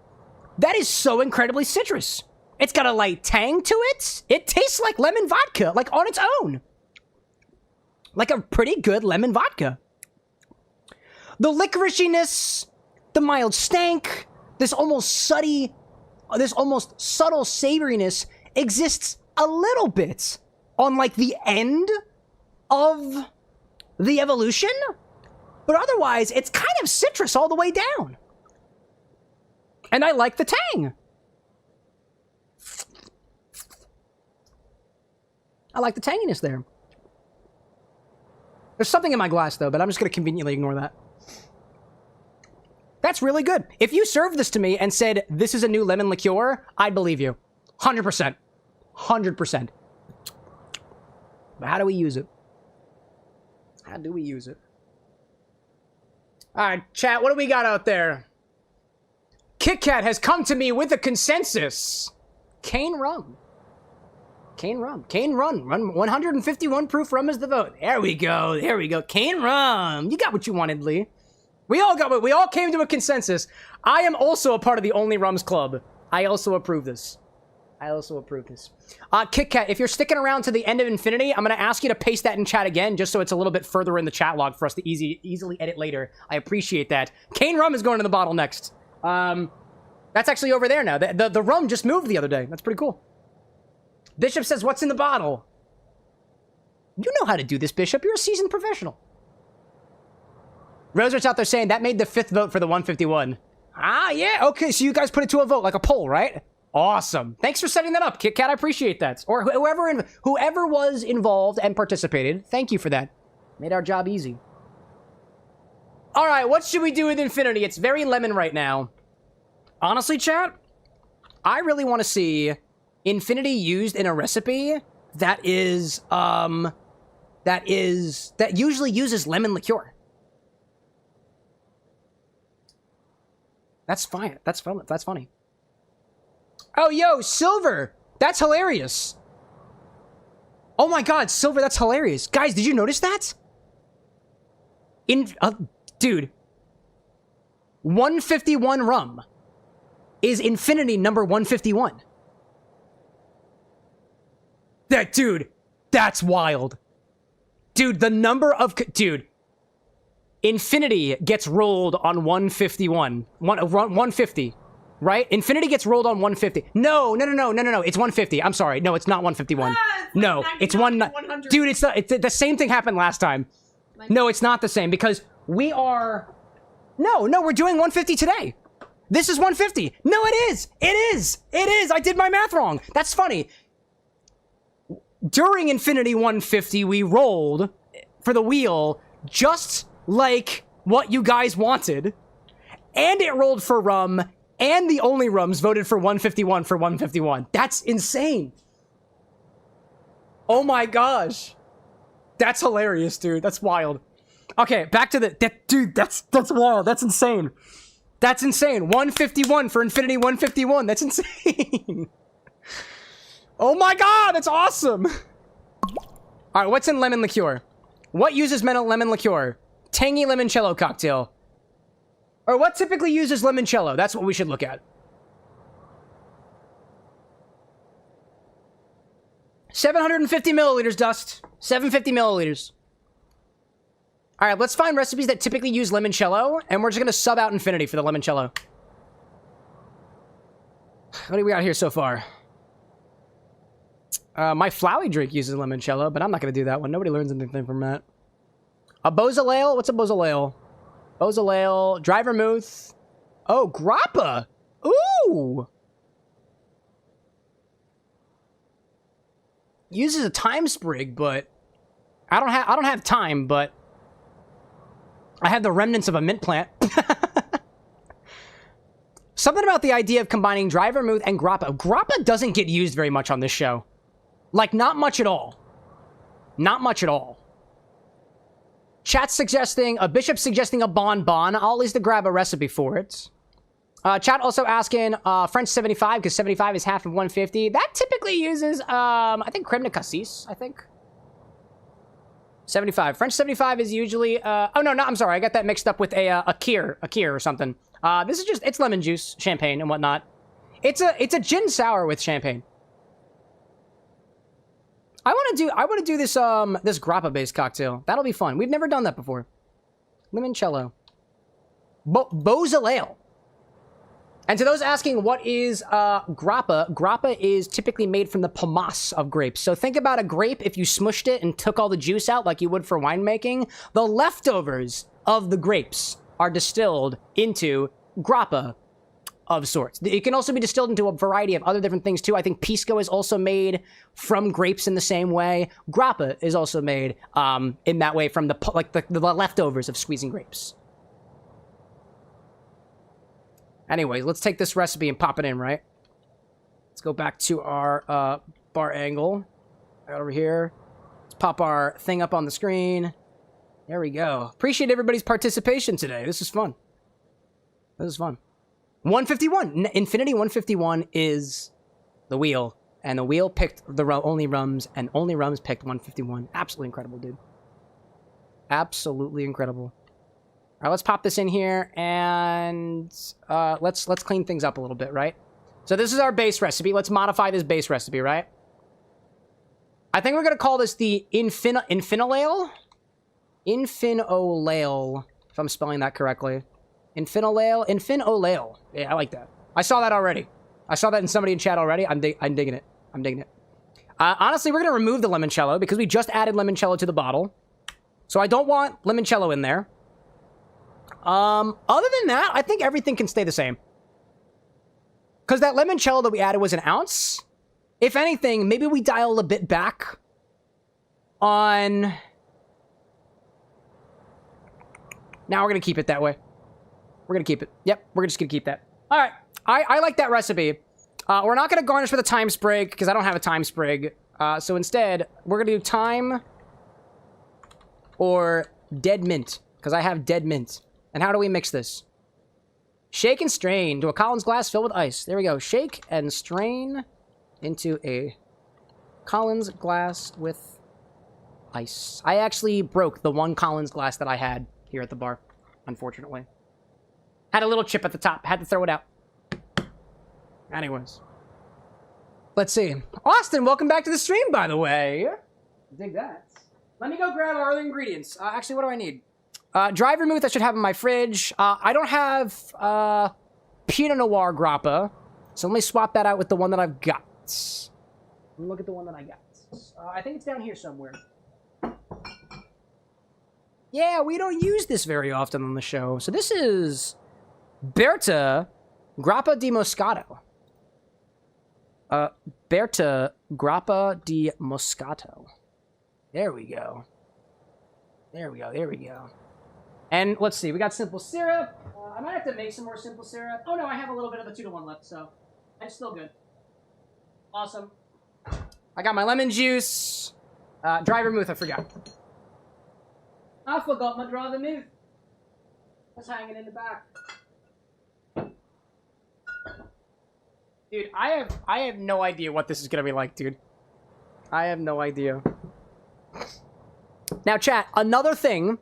A: That is so incredibly citrus. It's got a light tang to it. It tastes like lemon vodka, like on its own. Like a pretty good lemon vodka. The licoriciness, the mild stank, this almost subtle savoriness exists a little bit on like the end of the evolution, but otherwise it's kind of citrus all the way down. And I like the tang. I like the tanginess there. There's something in my glass, though, but I'm just going to conveniently ignore that. That's really good. If you served this to me and said, this is a new lemon liqueur, I'd believe you. 100%. 100%. But how do we use it? How do we use it? All right, chat, what do we got out there? KitKat has come to me with a consensus. Cane rum. Cane rum. Cane rum. 151 proof rum is the vote. There we go. There we go. Cane rum. You got what you wanted, Lee. We all came to a consensus. I am also a part of the Only Rums Club. I also approve this. Kit Kat, if you're sticking around to the end of Infinity, I'm going to ask you to paste that in chat again, just so it's a little bit further in the chat log for us to easily edit later. I appreciate that. Cane rum is going to the bottle next. That's actually over there now. The rum just moved the other day. That's pretty cool. Bishop says, what's in the bottle? You know how to do this, Bishop. You're a seasoned professional. Roser's out there saying that made the 5th vote for the 151. Ah, yeah. Okay, so you guys put it to a vote, like a poll, right? Awesome. Thanks for setting that up, Kit Kat. I appreciate that. Or whoever was involved and participated. Thank you for that. Made our job easy. All right, what should we do with Infinity? It's very lemon right now. Honestly, chat, I really want to see Infinity used in a recipe that usually uses lemon liqueur. That's fine. That's fun. That's funny. Oh, yo, Silver! That's hilarious! Oh my god, Silver, that's hilarious. Guys, did you notice that? Dude. 151 rum is Infinity number 151. Dude, that's wild. Dude, the number of... Dude. Infinity gets rolled on 151. 150. Right? Infinity gets rolled on 150. No. It's 150. I'm sorry. No, it's not 151. No, it's 100. Dude, it's the same thing happened last time. No, it's not the same because we are... No, we're doing 150 today. This is 150. No, it is. It is. I did my math wrong. That's funny. During Infinity 150, we rolled for the wheel just like what you guys wanted. And it rolled for rum. And the only rums voted for 151 for 151. That's insane. Oh my gosh. That's hilarious, dude. That's wild. Okay, back to dude, that's wild. That's insane. That's insane. 151 for Infinity 151. That's insane. Oh my god, that's awesome. All right, what's in lemon liqueur? What uses lemon liqueur? Tangy limoncello cocktail. Or what typically uses limoncello? That's what we should look at. 750 milliliters, Dust. 750 milliliters. All right, let's find recipes that typically use limoncello, and we're just going to sub out Infinity for the limoncello. What do we got here so far? My Flowey drink uses limoncello, but I'm not going to do that one. Nobody learns anything from that. A Beaujolais? What's a Beaujolais? Beaujolais, dry vermouth. Oh, Grappa. Ooh. Uses a thyme sprig, but I don't have thyme, but I have the remnants of a mint plant. Something about the idea of combining dry vermouth and Grappa. Grappa doesn't get used very much on this show. Like, not much at all. Not much at all. Chat's suggesting, Bishop's suggesting a bonbon. I'll at least grab a recipe for it. Chat also asking French 75, because 75 is half of 150. That typically uses, I think creme de cassis, I think. 75. French 75 is usually, oh no, I'm sorry. I got that mixed up with a Kir or something. This is just, it's lemon juice, champagne, and whatnot. It's a gin sour with champagne. I want to do this this grappa based cocktail. That'll be fun. We've never done that before. Limoncello. Beaujolais. And to those asking what is grappa is typically made from the pomace of grapes. So think about a grape if you smushed it and took all the juice out like you would for winemaking. The leftovers of the grapes are distilled into grappa of sorts. It can also be distilled into a variety of other different things too. I think pisco is also made from grapes in the same way. Grappa is also made in that way from the leftovers of squeezing grapes. Anyway, let's take this recipe and pop it in, right? Let's go back to our bar angle. Right over here. Let's pop our thing up on the screen. There we go. Appreciate everybody's participation today. This is fun. This is fun. 151. Infinity 151 is the wheel. And the wheel picked the only rums, and only rums picked 151. Absolutely incredible, dude. Absolutely incredible. All right, let's pop this in here, and let's clean things up a little bit, right? So this is our base recipe. Let's modify this base recipe, right? I think we're going to call this the Infini-oleil? Infini-oleil, if I'm spelling that correctly. Infini-oleil. Yeah, I like that. I saw that already. I saw that in somebody in chat already. I'm digging it. I'm digging it. Honestly, we're going to remove the limoncello because we just added limoncello to the bottle. So I don't want limoncello in there. Other than that, I think everything can stay the same. Because that limoncello that we added was an ounce. If anything, maybe we dial a bit back on... Now we're going to keep it that way. We're going to keep it. Yep, we're just going to keep that. All right. I like that recipe. We're not going to garnish with a thyme sprig because I don't have a thyme sprig. So instead, we're going to do thyme or dead mint because I have dead mint. And how do we mix this? Shake and strain to a Collins glass filled with ice. There we go. Shake and strain into a Collins glass with ice. I actually broke the one Collins glass that I had here at the bar, unfortunately. Had a little chip at the top. Had to throw it out. Anyways. Let's see. Austin, welcome back to the stream, by the way. Dig that. Let me go grab our other ingredients. Actually, what do I need? Dry vermouth I should have in my fridge. I don't have Pinot Noir Grappa, so let me swap that out with the one that I've got. Let me look at the one that I got. I think it's down here somewhere. Yeah, we don't use this very often on the show. So this is Berta Grappa di Moscato. Berta Grappa di Moscato. There we go. There we go. There we go. And let's see. We got simple syrup. I might have to make some more simple syrup. Oh, no. I have a little bit of the 2-to-1 left, so it's still good. Awesome. I got my lemon juice. Dry vermouth, I forgot. I forgot my dry vermouth. It's hanging in the back. Dude, I have no idea what this is gonna be like, dude. I have no idea. Now, chat, another thing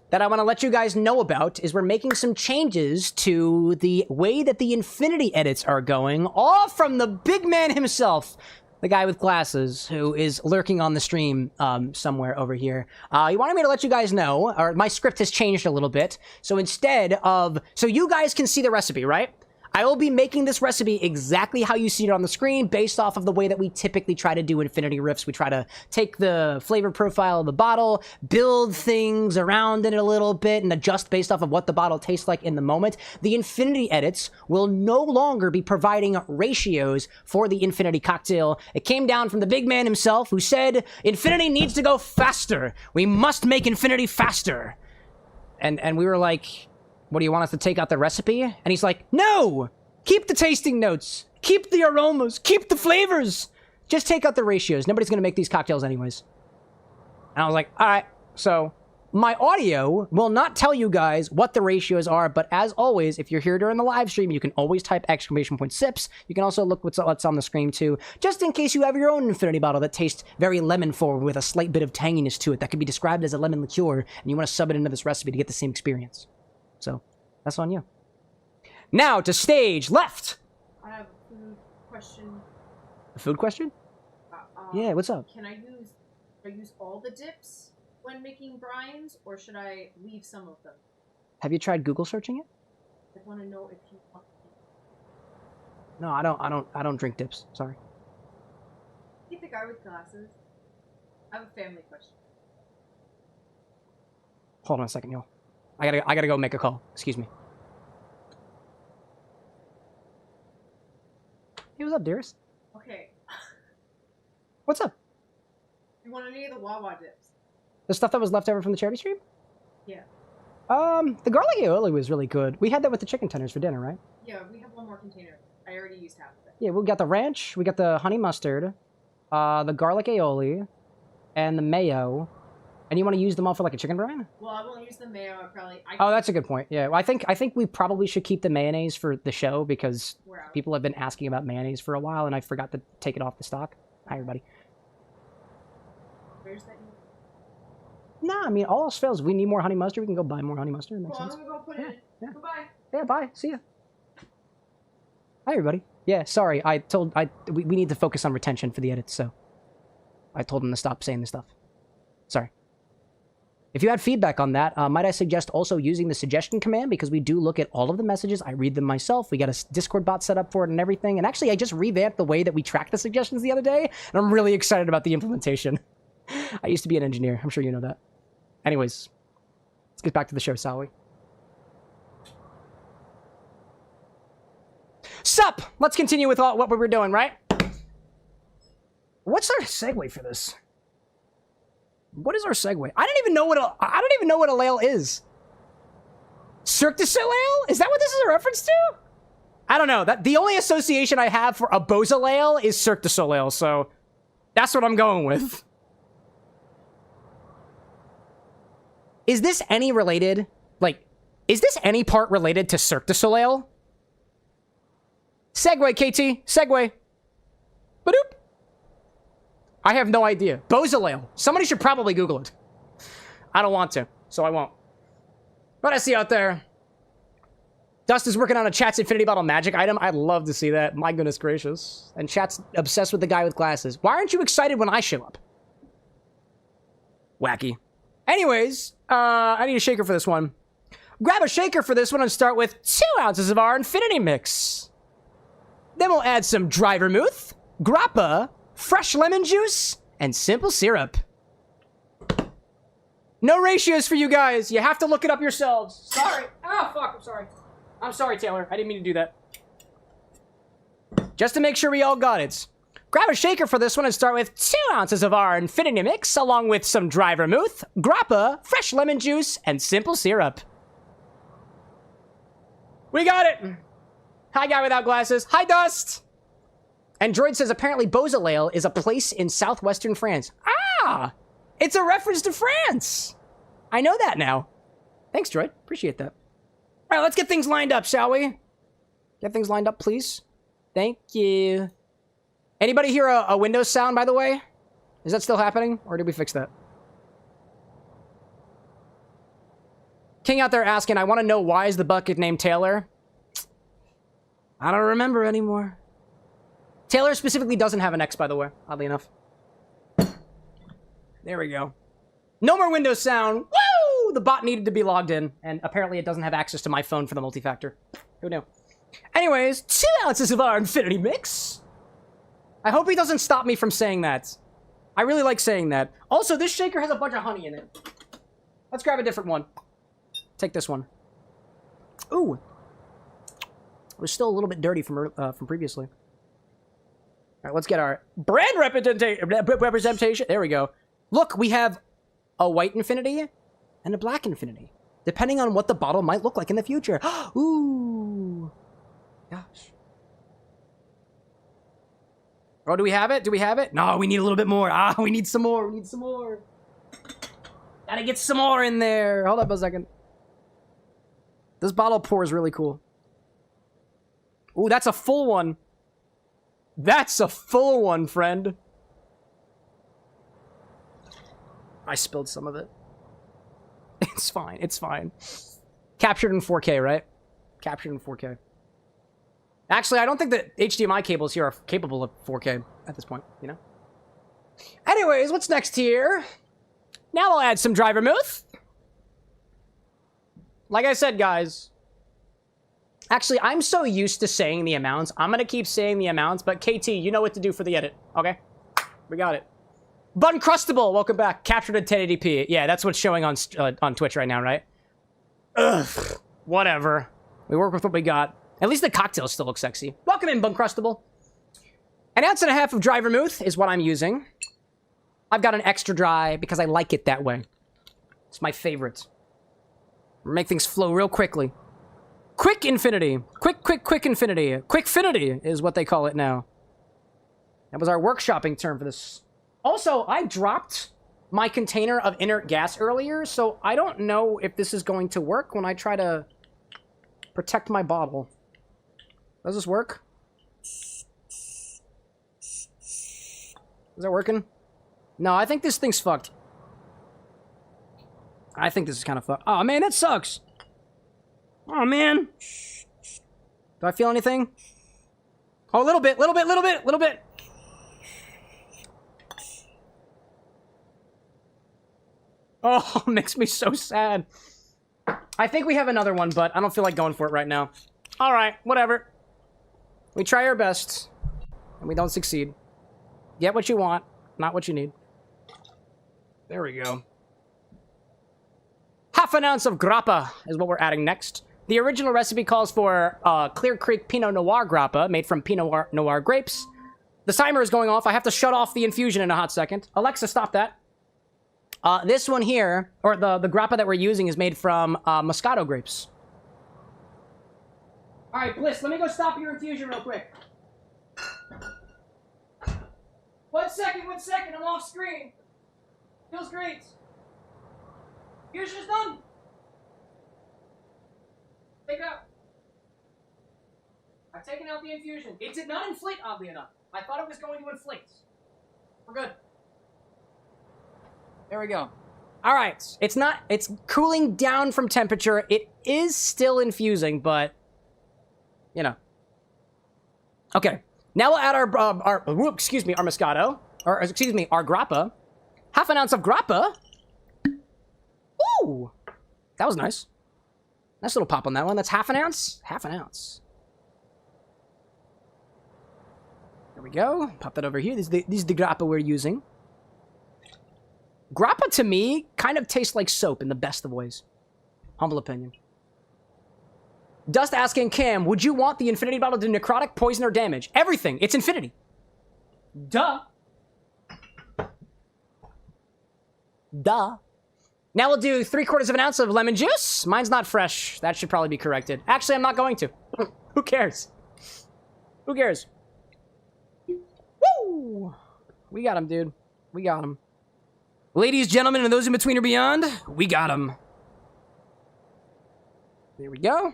A: that I want to let you guys know about is we're making some changes to the way that the Infinity edits are going, all from the big man himself, the guy with glasses who is lurking on the stream somewhere over here. He wanted me to let you guys know, or my script has changed a little bit. So instead of, so you guys can see the recipe, right? I will be making this recipe exactly how you see it on the screen based off of the way that we typically try to do Infinity riffs. We try to take the flavor profile of the bottle, build things around it a little bit, and adjust based off of what the bottle tastes like in the moment. The Infinity edits will no longer be providing ratios for the Infinity cocktail. It came down from the big man himself who said, Infinity needs to go faster. We must make Infinity faster. And we were like... What, do you want us to take out the recipe? And he's like, no! Keep the tasting notes. Keep the aromas. Keep the flavors. Just take out the ratios. Nobody's going to make these cocktails anyways. And I was like, all right. So my audio will not tell you guys what the ratios are, but as always, if you're here during the live stream, you can always type !sips. You can also look what's on the screen too, just in case you have your own Infinity bottle that tastes very lemon forward with a slight bit of tanginess to it that could be described as a lemon liqueur, and you want to sub it into this recipe to get the same experience. So, that's on you. Now, to stage left!
B: I have a food question.
A: A food question? Yeah, what's up?
B: Can I use all the dips when making brines, or should I leave some of them?
A: Have you tried Google searching it?
B: I want to know if you want to.
A: No, I don't drink dips. Sorry.
B: Get the guy with glasses. I have a family question.
A: Hold on a second, y'all. I gotta go make a call. Excuse me. Hey, what's up, dearest?
B: Okay.
A: What's up?
B: You want any of the Wawa dips?
A: The stuff that was left over from the charity stream?
B: Yeah.
A: The garlic aioli was really good. We had that with the chicken tenders for dinner, right?
B: Yeah, we have one more container. I already used half of it.
A: Yeah, we got the ranch, we got the honey mustard, the garlic aioli, and the mayo. And you want to use them all for like a chicken brine?
B: Well, I won't use the mayo.
A: Oh, that's a good point. Yeah, well, I think we probably should keep the mayonnaise for the show because people have been asking about mayonnaise for a while, and I forgot to take it off the stock. Hi, everybody.
B: Where's that?
A: Nah, I mean, all else fails. We need more honey mustard. We can go buy more honey mustard. It makes sense.
B: I'm gonna go put it in.
A: Yeah.
B: Goodbye.
A: Yeah, bye. See ya. Hi, everybody. Yeah, sorry. We need to focus on retention for the edits, so I told him to stop saying this stuff. Sorry. If you had feedback on that, might I suggest also using the suggestion command, because we do look at all of the messages. I read them myself. We got a Discord bot set up for it and everything. And actually, I just revamped the way that we track the suggestions the other day, and I'm really excited about the implementation. I used to be an engineer. I'm sure you know that. Anyways, let's get back to the show, shall we? Sup! Let's continue with what we were doing, right? What's our segue for this? What is our segue? I don't even know what oleil is. Cirque du Soleil? Is that what this is a reference to? I don't know. The only association I have for a Beausoleil is Cirque du Soleil, so that's what I'm going with. Is this any related? Like, is this any part related to Cirque du Soleil? Segue, KT. Segue. Badoop. I have no idea. Beausoleil. Somebody should probably Google it. I don't want to, so I won't. What I see out there. Dust is working on a Chat's Infinity Bottle magic item. I'd love to see that. My goodness gracious. And Chat's obsessed with the guy with glasses. Why aren't you excited when I show up? Wacky. Anyways, I need a shaker for this one. Grab a shaker for this one and start with 2 ounces of our Infinity Mix. Then we'll add some dry vermouth, grappa, fresh lemon juice, and simple syrup. No ratios for you guys. You have to look it up yourselves. Sorry. Oh, fuck. I'm sorry. I'm sorry, Taylor. I didn't mean to do that. Just to make sure we all got it. Grab a shaker for this one and start with 2 ounces of our Infinity Mix, along with some dry vermouth, grappa, fresh lemon juice, and simple syrup. We got it. Hi, guy without glasses. Hi, Dust. And Droid says apparently Beausoleil is a place in southwestern France. Ah! It's a reference to France! I know that now. Thanks, Droid. Appreciate that. All right, let's get things lined up, shall we? Get things lined up, please. Thank you. Anybody hear a Windows sound, by the way? Is that still happening, or did we fix that? King out there asking, I want to know why is the bucket named Taylor? I don't remember anymore. Taylor specifically doesn't have an X, by the way, oddly enough. There we go. No more Windows sound. Woo! The bot needed to be logged in, and apparently it doesn't have access to my phone for the multi-factor. Who knew? Anyways, 2 ounces of our Infinity Mix. I hope he doesn't stop me from saying that. I really like saying that. Also, this shaker has a bunch of honey in it. Let's grab a different one. Take this one. Ooh. It was still a little bit dirty from previously. All right, let's get our brand representation. There we go. Look, we have a white infinity and a black infinity, depending on what the bottle might look like in the future. Ooh. Gosh. Oh, do we have it? Do we have it? No, we need a little bit more. Ah, we need some more. We need some more. Gotta get some more in there. Hold up a second. This bottle pour is really cool. Ooh, that's a full one. That's a full one, friend. I spilled some of it. It's fine. It's fine. Captured in 4K, right? Captured in 4K. Actually, I don't think that HDMI cables here are capable of 4K at this point, you know? Anyways, what's next here? Now I'll add some dry vermouth. Like I said, guys. Actually, I'm so used to saying the amounts. I'm going to keep saying the amounts, but KT, you know what to do for the edit, okay? We got it. Buncrustable, welcome back. Captured in 1080p. Yeah, that's what's showing on Twitch right now, right? Ugh, whatever. We work with what we got. At least the cocktails still look sexy. Welcome in, Buncrustable. 1.5 ounces of dry vermouth is what I'm using. I've got an extra dry because I like it that way. It's my favorite. Make things flow real quickly. Quick infinity. Quick infinity. Quickfinity is what they call it now. That was our workshopping term for this. Also, I dropped my container of inert gas earlier, so I don't know if this is going to work when I try to protect my bottle. Does this work? Is that working? No, I think this thing's fucked. I think this is kind of fucked. Oh, man, that sucks. Oh, man. Do I feel anything? Oh, a little bit, little bit, little bit, little bit. Oh, makes me so sad. I think we have another one, but I don't feel like going for it right now. All right, whatever. We try our best, and we don't succeed. Get what you want, not what you need. There we go. Half an ounce of grappa is what we're adding next. The original recipe calls for Clear Creek Pinot Noir grappa, made from Pinot Noir grapes. The timer is going off. I have to shut off the infusion in a hot second. Alexa, stop that. This one here, or the grappa that we're using, is made from Moscato grapes. All right, Bliss, let me go stop your infusion real quick. 1 second, I'm off screen. Feels great. Infusion is done. Take it out. I've taken out the infusion. It did not inflate, oddly enough. I thought it was going to inflate. We're good. There we go. All right. It's cooling down from temperature. It is still infusing, but, you know. Okay. Now we'll add our Moscato. Or, excuse me, our grappa. Half an ounce of grappa. Ooh. That was nice. Nice little pop on that one. That's half an ounce. Half an ounce. There we go. Pop that over here. This is the grappa we're using. Grappa, to me, kind of tastes like soap in the best of ways. Humble opinion. Dust asking Cam, would you want the infinity bottle to necrotic, poison, or damage? Everything. It's infinity. Duh. Duh. Now we'll do 3/4 of an ounce of lemon juice. Mine's not fresh. That should probably be corrected. Actually, I'm not going to. Who cares? Who cares? Woo! We got him, dude. We got him. Ladies, gentlemen, and those in between or beyond, we got him. There we go.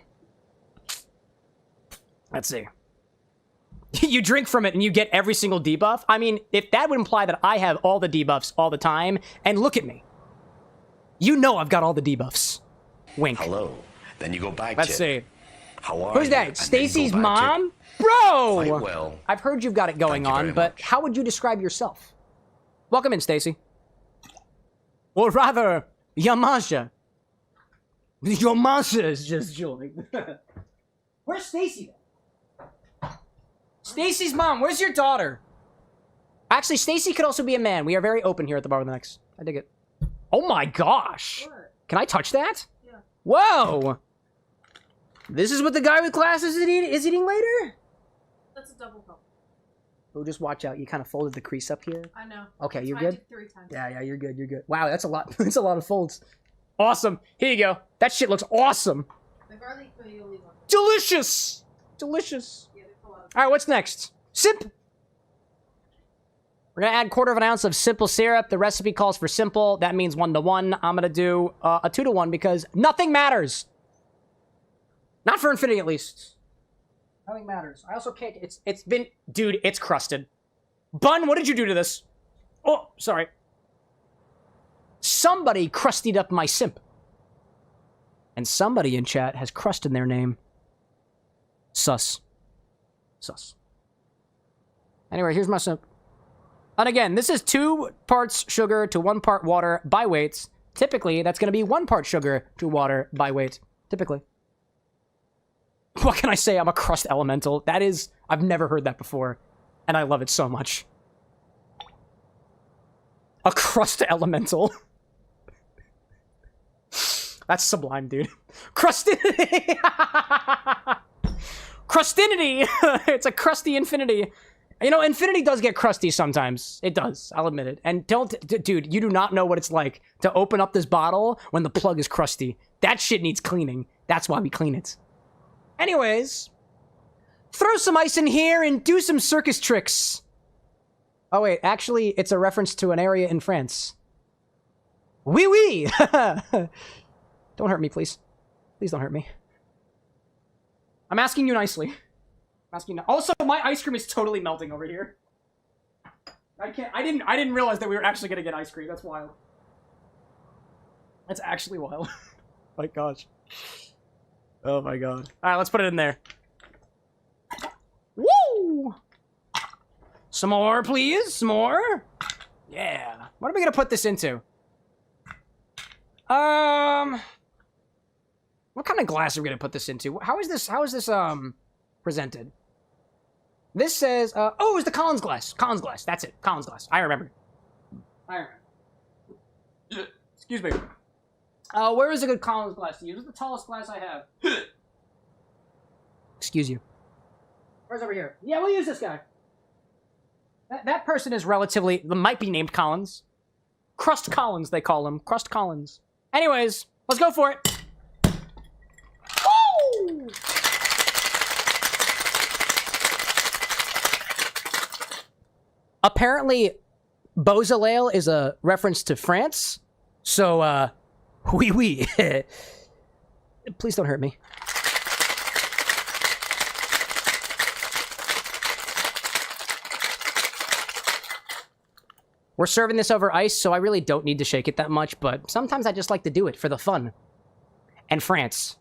A: Let's see. You drink from it and you get every single debuff. I mean, if that would imply that I have all the debuffs all the time, and look at me. You know I've got all the debuffs. Wink.
D: Hello. Then you go back.
A: Let's see.
D: How are
A: Who's
D: you?
A: that?
D: And then
A: Stacy's
D: go back
A: mom? Bro!
D: Quite well.
A: I've heard you've got it going
D: Thank you
A: on,
D: very
A: but
D: much.
A: how would you describe yourself? Welcome in, Stacy. Or rather, Yamasha. Yamasha is just joined. Where's Stacy? Stacy's mom. Where's your daughter? Actually, Stacy could also be a man. We are very open here at the Bar with an X. I dig it. Oh my gosh.
B: What?
A: Can I touch that?
B: Yeah.
A: Whoa. This is what the guy with glasses is eating later?
B: That's a double cup.
A: Oh, just watch out. You kind of folded the crease up here.
B: I know.
A: Okay,
B: That's
A: you're
B: why I
A: good?
B: did 3 times.
A: Yeah, you're good, you're good. Wow, that's a lot. That's a lot of folds. Awesome. Here you go. That shit looks awesome.
B: The garlic aioli one.
A: Delicious. Delicious.
B: Yeah, there's a lot of.
A: All right, what's next? Simp. We're going to add 1/4 of an ounce of simple syrup. The recipe calls for simple. That means 1-to-1. I'm going to do a 2-to-1 because nothing matters. Not for Infinity, at least. Nothing matters. I also can't... It's been... Dude, it's crusted. Bun, what did you do to this? Oh, sorry. Somebody crustied up my simp. And somebody in chat has crust in their name. Sus. Sus. Anyway, here's my simp. And again, this is 2 parts sugar to 1 part water by weight. Typically, that's going to be 1 part sugar to water by weight. Typically. What can I say? I'm a crust elemental. That is... I've never heard that before. And I love it so much. A crust elemental. That's sublime, dude. Crustinity! Crustinity! It's a crusty infinity. You know, infinity does get crusty sometimes. It does. I'll admit it. And dude, you do not know what it's like to open up this bottle when the plug is crusty. That shit needs cleaning. That's why we clean it. Anyways, throw some ice in here and do some circus tricks. Oh wait, actually, it's a reference to an area in France. Oui, oui! Don't hurt me, please. Please don't hurt me. I'm asking you nicely. Also, my ice cream is totally melting over here. I didn't realize that we were actually gonna get ice cream. That's wild. That's actually wild. My gosh. Oh my god. Alright, let's put it in there. Woo! go! Some more, please. Some more. Yeah. What are we gonna put this into? What kind of glass are we gonna put this into? How is this presented? This says, oh, it's the Collins glass. Collins glass. That's it. Collins glass. I remember. Excuse me. Where is a good Collins glass to use? This is the tallest glass I have. Excuse you. Where's over here? Yeah, we'll use this guy. That person is relatively, might be named Collins. Crust Collins, they call him. Crust Collins. Anyways, let's go for it. Woo! Apparently, Beaujolais is a reference to France. So, oui, oui. Please don't hurt me. We're serving this over ice, so I really don't need to shake it that much, but sometimes I just like to do it for the fun. And France.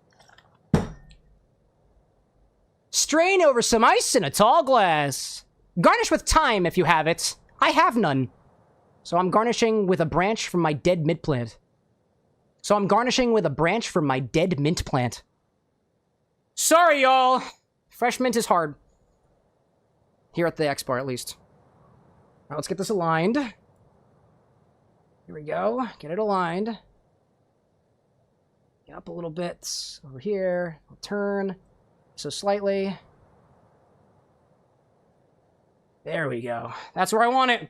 A: Strain over some ice in a tall glass. Garnish with thyme if you have it. I have none. So I'm garnishing with a branch from my dead mint plant. Sorry, y'all. Fresh mint is hard. Here at the X bar, at least. Now let's get this aligned. Here we go. Get it aligned. Get up a little bit. Over here. I'll turn. So slightly. There we go. That's where I want it.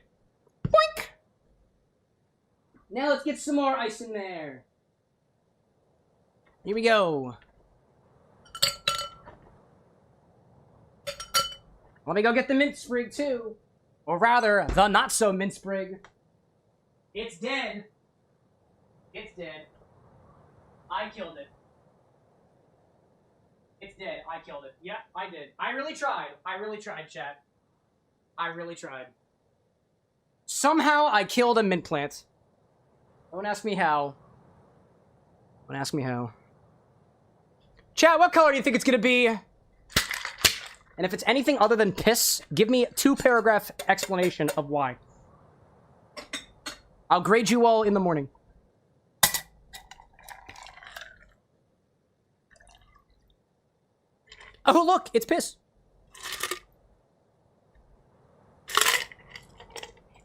A: Boink! Now let's get some more ice in there. Here we go. Let me go get the mint sprig, too. Or rather, the not-so-mint sprig. It's dead. It's dead. I killed it. It's dead. I killed it. Yep, I did. I really tried. Chat. I really tried. Somehow, I killed a mint plant. Don't ask me how. Chat, what color do you think it's gonna be? And if it's anything other than piss, give me a 2-paragraph explanation of why. I'll grade you all in the morning. Oh, look, it's piss.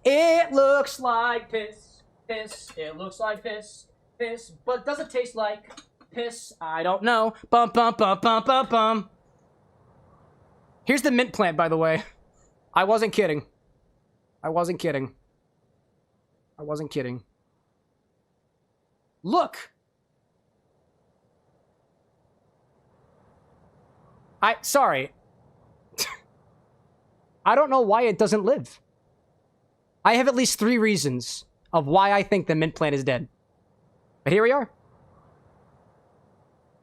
A: It looks like piss, piss. It looks like piss, piss. But does it taste like piss? I don't know. Bum, bum, bum, bum, bum, bum. Here's the mint plant, by the way. I wasn't kidding. Look! Sorry. I don't know why it doesn't live. I have at least 3 reasons of why I think the mint plant is dead. But here we are.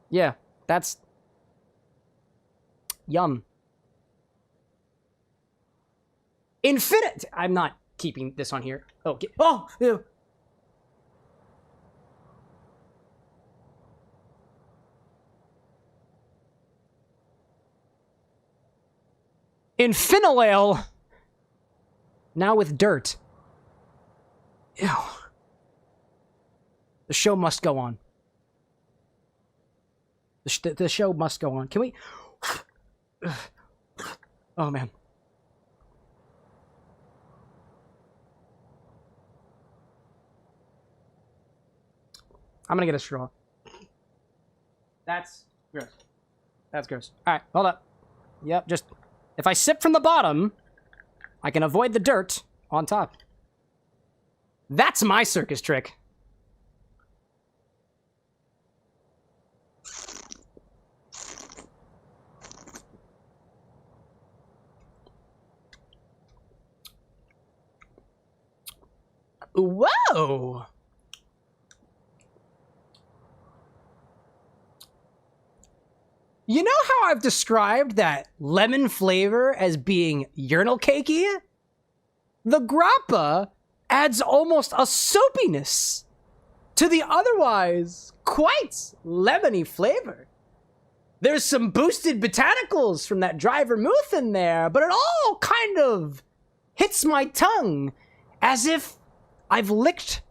A: Yeah, that's... Yum. Infinite. I'm not keeping this on here. Oh, ew. Infini-oleil. Now with dirt. Ew. The show must go on. The show must go on. Can we? Oh man. I'm gonna get a straw. That's gross. That's gross. Alright, hold up. Yep, just... If I sip from the bottom, I can avoid the dirt on top. That's my circus trick. Whoa! You know how I've described that lemon flavor as being urinal cakey? The grappa adds almost a soapiness to the otherwise quite lemony flavor. There's some boosted botanicals from that dry vermouth in there, but it all kind of hits my tongue as if I've licked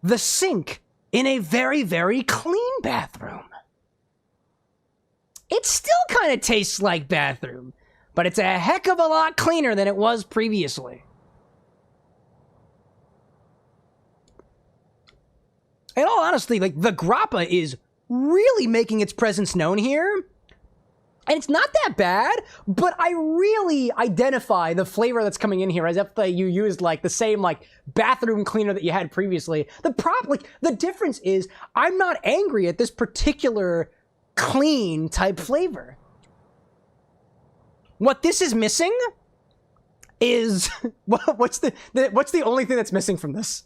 A: the sink in a very, very clean bathroom. It still kind of tastes like bathroom, but it's a heck of a lot cleaner than it was previously. In all honesty, like, the grappa is really making its presence known here. And it's not that bad, but I really identify the flavor that's coming in here as if you used, like, the same, like, bathroom cleaner that you had previously. The difference is I'm not angry at this particular clean type flavor. What this is missing is... what's the only thing that's missing from this?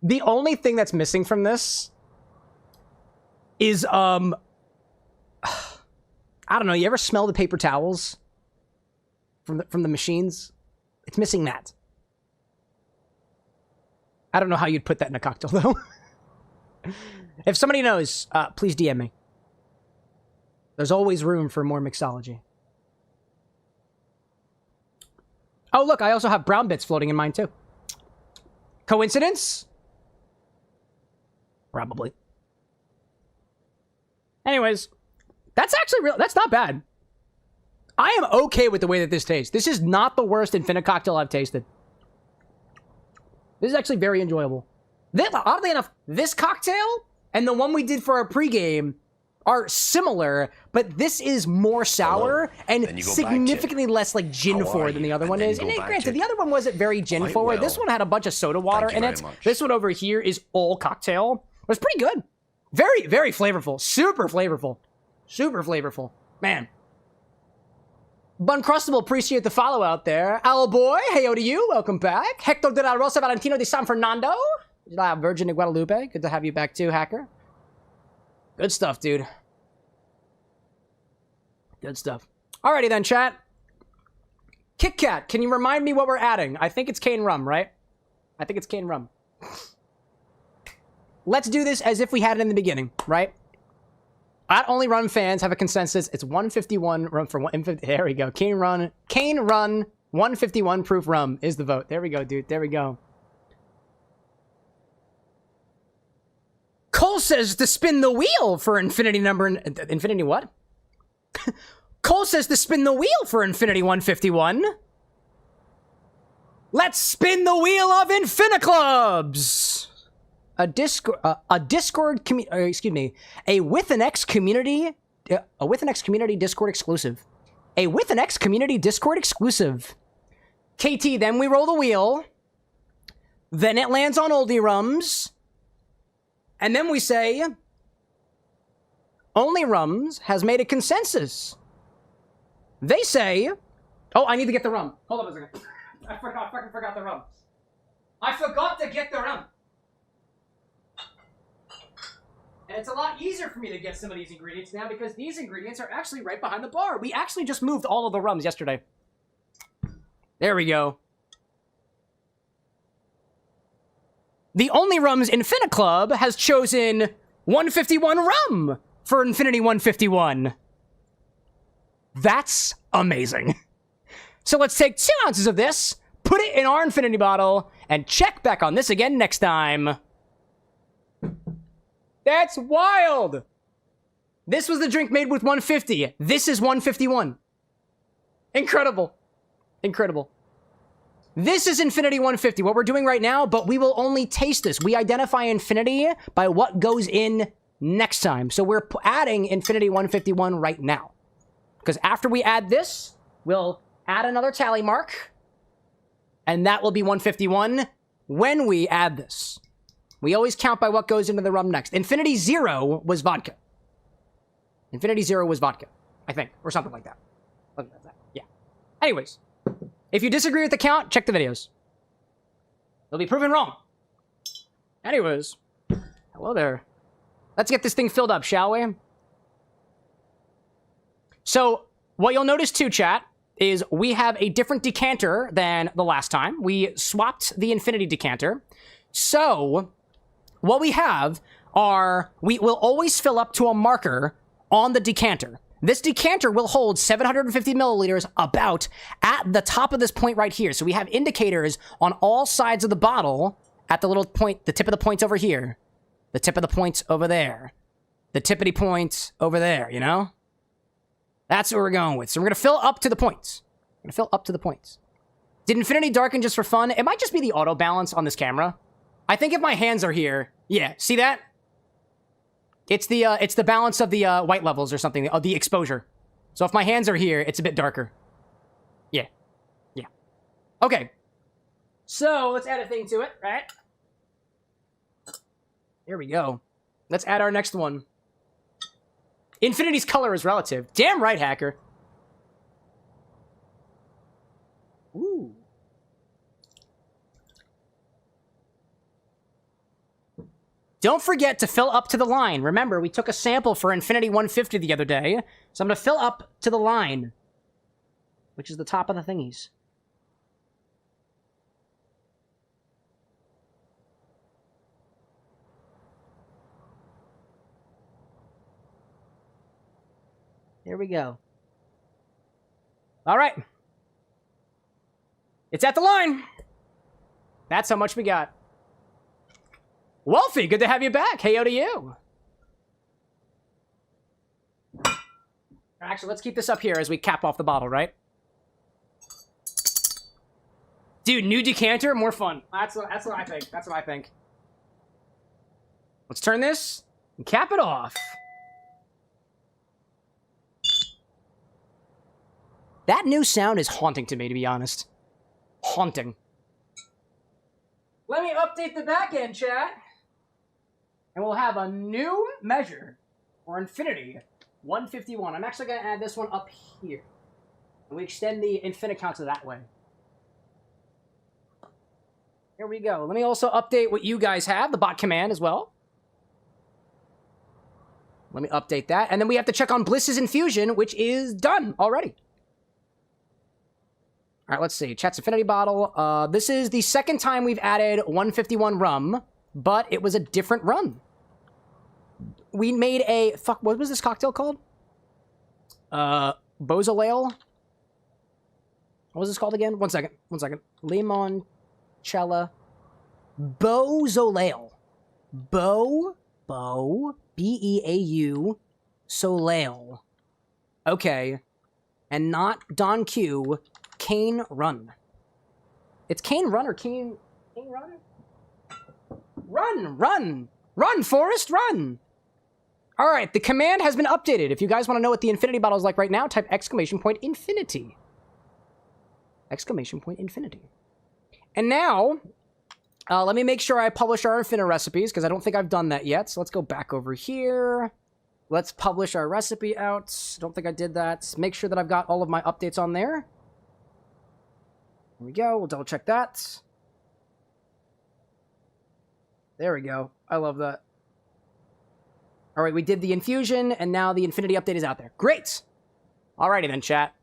A: The only thing that's missing from this is, I don't know, you ever smell the paper towels from the machines? It's missing that. I don't know how you'd put that in a cocktail, though. If somebody knows, please DM me. There's always room for more mixology. Oh, look, I also have brown bits floating in mine, too. Coincidence? Probably. Anyways, that's actually real. That's not bad. I am okay with the way that this tastes. This is not the worst Infini cocktail I've tasted. This is actually very enjoyable. Oddly enough, this cocktail and the one we did for our pregame are similar, but this is more sour and significantly less like gin forward than the other one is. And granted, the other one wasn't very gin forward. This one had a bunch of soda water in it. This one over here is all cocktail. It was pretty good. Very, very flavorful. Super flavorful. Super flavorful. Man. Buncrustable, appreciate the follow out there. Owl Boy, heyo to you. Welcome back. Hector de la Rosa Valentino de San Fernando. Virgin de Guadalupe. Good to have you back too, Hacker. Good stuff, dude. Good stuff. Alrighty then, chat. Kit Kat, can you remind me what we're adding? I think it's cane rum, right? I think it's cane rum. Let's do this as if we had it in the beginning, right? At Only Rum fans have a consensus. It's 151 rum for 150. There we go. Cane Run 151 proof rum is the vote. There we go, dude. There we go. Cole says to spin the wheel for infinity number... Infinity what? Cole says to spin the wheel for Infinity 151. Let's spin the wheel of Infiniclubs! A Discord community... A With an X community... A With an X community Discord exclusive. A With an X community Discord exclusive. KT, then we roll the wheel. Then it lands on Oldie Rums. And then we say, Only Rums has made a consensus. They say, oh, I need to get the rum. Hold on a second. I fucking forgot the rum. I forgot to get the rum. And it's a lot easier for me to get some of these ingredients now because these ingredients are actually right behind the bar. We actually just moved all of the rums yesterday. There we go. The Only Rums Infini Club has chosen 151 rum for Infinity 151. That's amazing. So let's take 2 ounces of this, put it in our Infinity bottle, and check back on this again next time. That's wild! This was the drink made with 150. This is 151. Incredible. Incredible. This is Infinity 150, what we're doing right now, but we will only taste this. We identify Infinity by what goes in next time. So we're adding Infinity 151 right now. Because after we add this, we'll add another tally mark. And that will be 151 when we add this. We always count by what goes into the rum next. Infinity 0 was vodka. Infinity 0 was vodka, I think. Or something like that. Something like that. Yeah. Anyways. If you disagree with the count, check the videos. They'll be proven wrong. Anyways. Hello there. Let's get this thing filled up, shall we? So, what you'll notice too, chat, is we have a different decanter than the last time. We swapped the Infinity decanter. So, what we have are... We will always fill up to a marker on the decanter. This decanter will hold 750 milliliters about at the top of this point right here. So we have indicators on all sides of the bottle at the little point, the tip of the points over here, the tip of the points over there, the tippity points over there, you know? That's what we're going with. So we're going to fill up to the points. We're going to fill up to the points. Did Infinity darken just for fun? It might just be the auto balance on this camera. I think if my hands are here, yeah, see that? It's the balance of the white levels or something, of the exposure. So if my hands are here, it's a bit darker. Yeah. Yeah. Okay. So let's add a thing to it, right? Here we go. Let's add our next one. Infinity's color is relative. Damn right, hacker. Ooh. Don't forget to fill up to the line. Remember, we took a sample for Infinity 150 the other day, so I'm going to fill up to the line, which is the top of the thingies. Here we go. All right. It's at the line. That's how much we got. Wolfie, good to have you back. Hey-o to you. Actually, let's keep this up here as we cap off the bottle, right? Dude, new decanter, more fun. That's what I think. That's what I think. Let's turn this and cap it off. That new sound is haunting to me, to be honest. Haunting. Let me update the back end, chat. And we'll have a new measure for Infinity 151. I'm actually going to add this one up here. And we extend the Infini counter that way. Here we go. Let me also update what you guys have, the bot command as well. Let me update that. And then we have to check on Bliss's infusion, which is done already. All right, let's see. Chat's Infinity bottle. This is the second time we've added 151 rum, but it was a different run. We made a... Fuck, what was this cocktail called? Oleo? What was this called again? One second. Limoncello. Oleo. B-E-A-U. Soleil. Okay. And not Don Q. Cane Run. It's Cane Run or Cane Run? Run, Forrest, run! All right, the command has been updated. If you guys want to know what the Infinity bottle is like right now, type !Infinity. !Infinity. And now, let me make sure I publish our Infinity recipes, because I don't think I've done that yet. So let's go back over here. Let's publish our recipe out. Don't think I did that. Make sure that I've got all of my updates on there. There we go. We'll double check that. There we go. I love that. All right, we did the infusion, and now the Infinity update is out there. Great! Alrighty then, chat.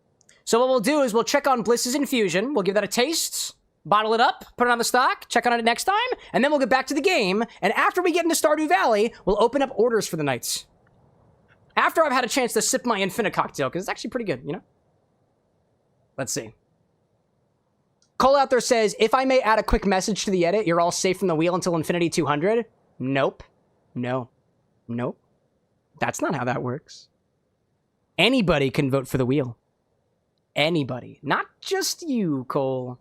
A: So what we'll do is we'll check on Bliss's infusion. We'll give that a taste, bottle it up, put it on the stock, check on it next time, and then we'll get back to the game. And after we get into Stardew Valley, we'll open up orders for the nights. After I've had a chance to sip my Infini cocktail, because it's actually pretty good, you know? Let's see. Cole out there says, if I may add a quick message to the edit, you're all safe from the wheel until Infinity 200. Nope. No. Nope. That's not how that works. Anybody can vote for the wheel. Anybody. Not just you, Cole.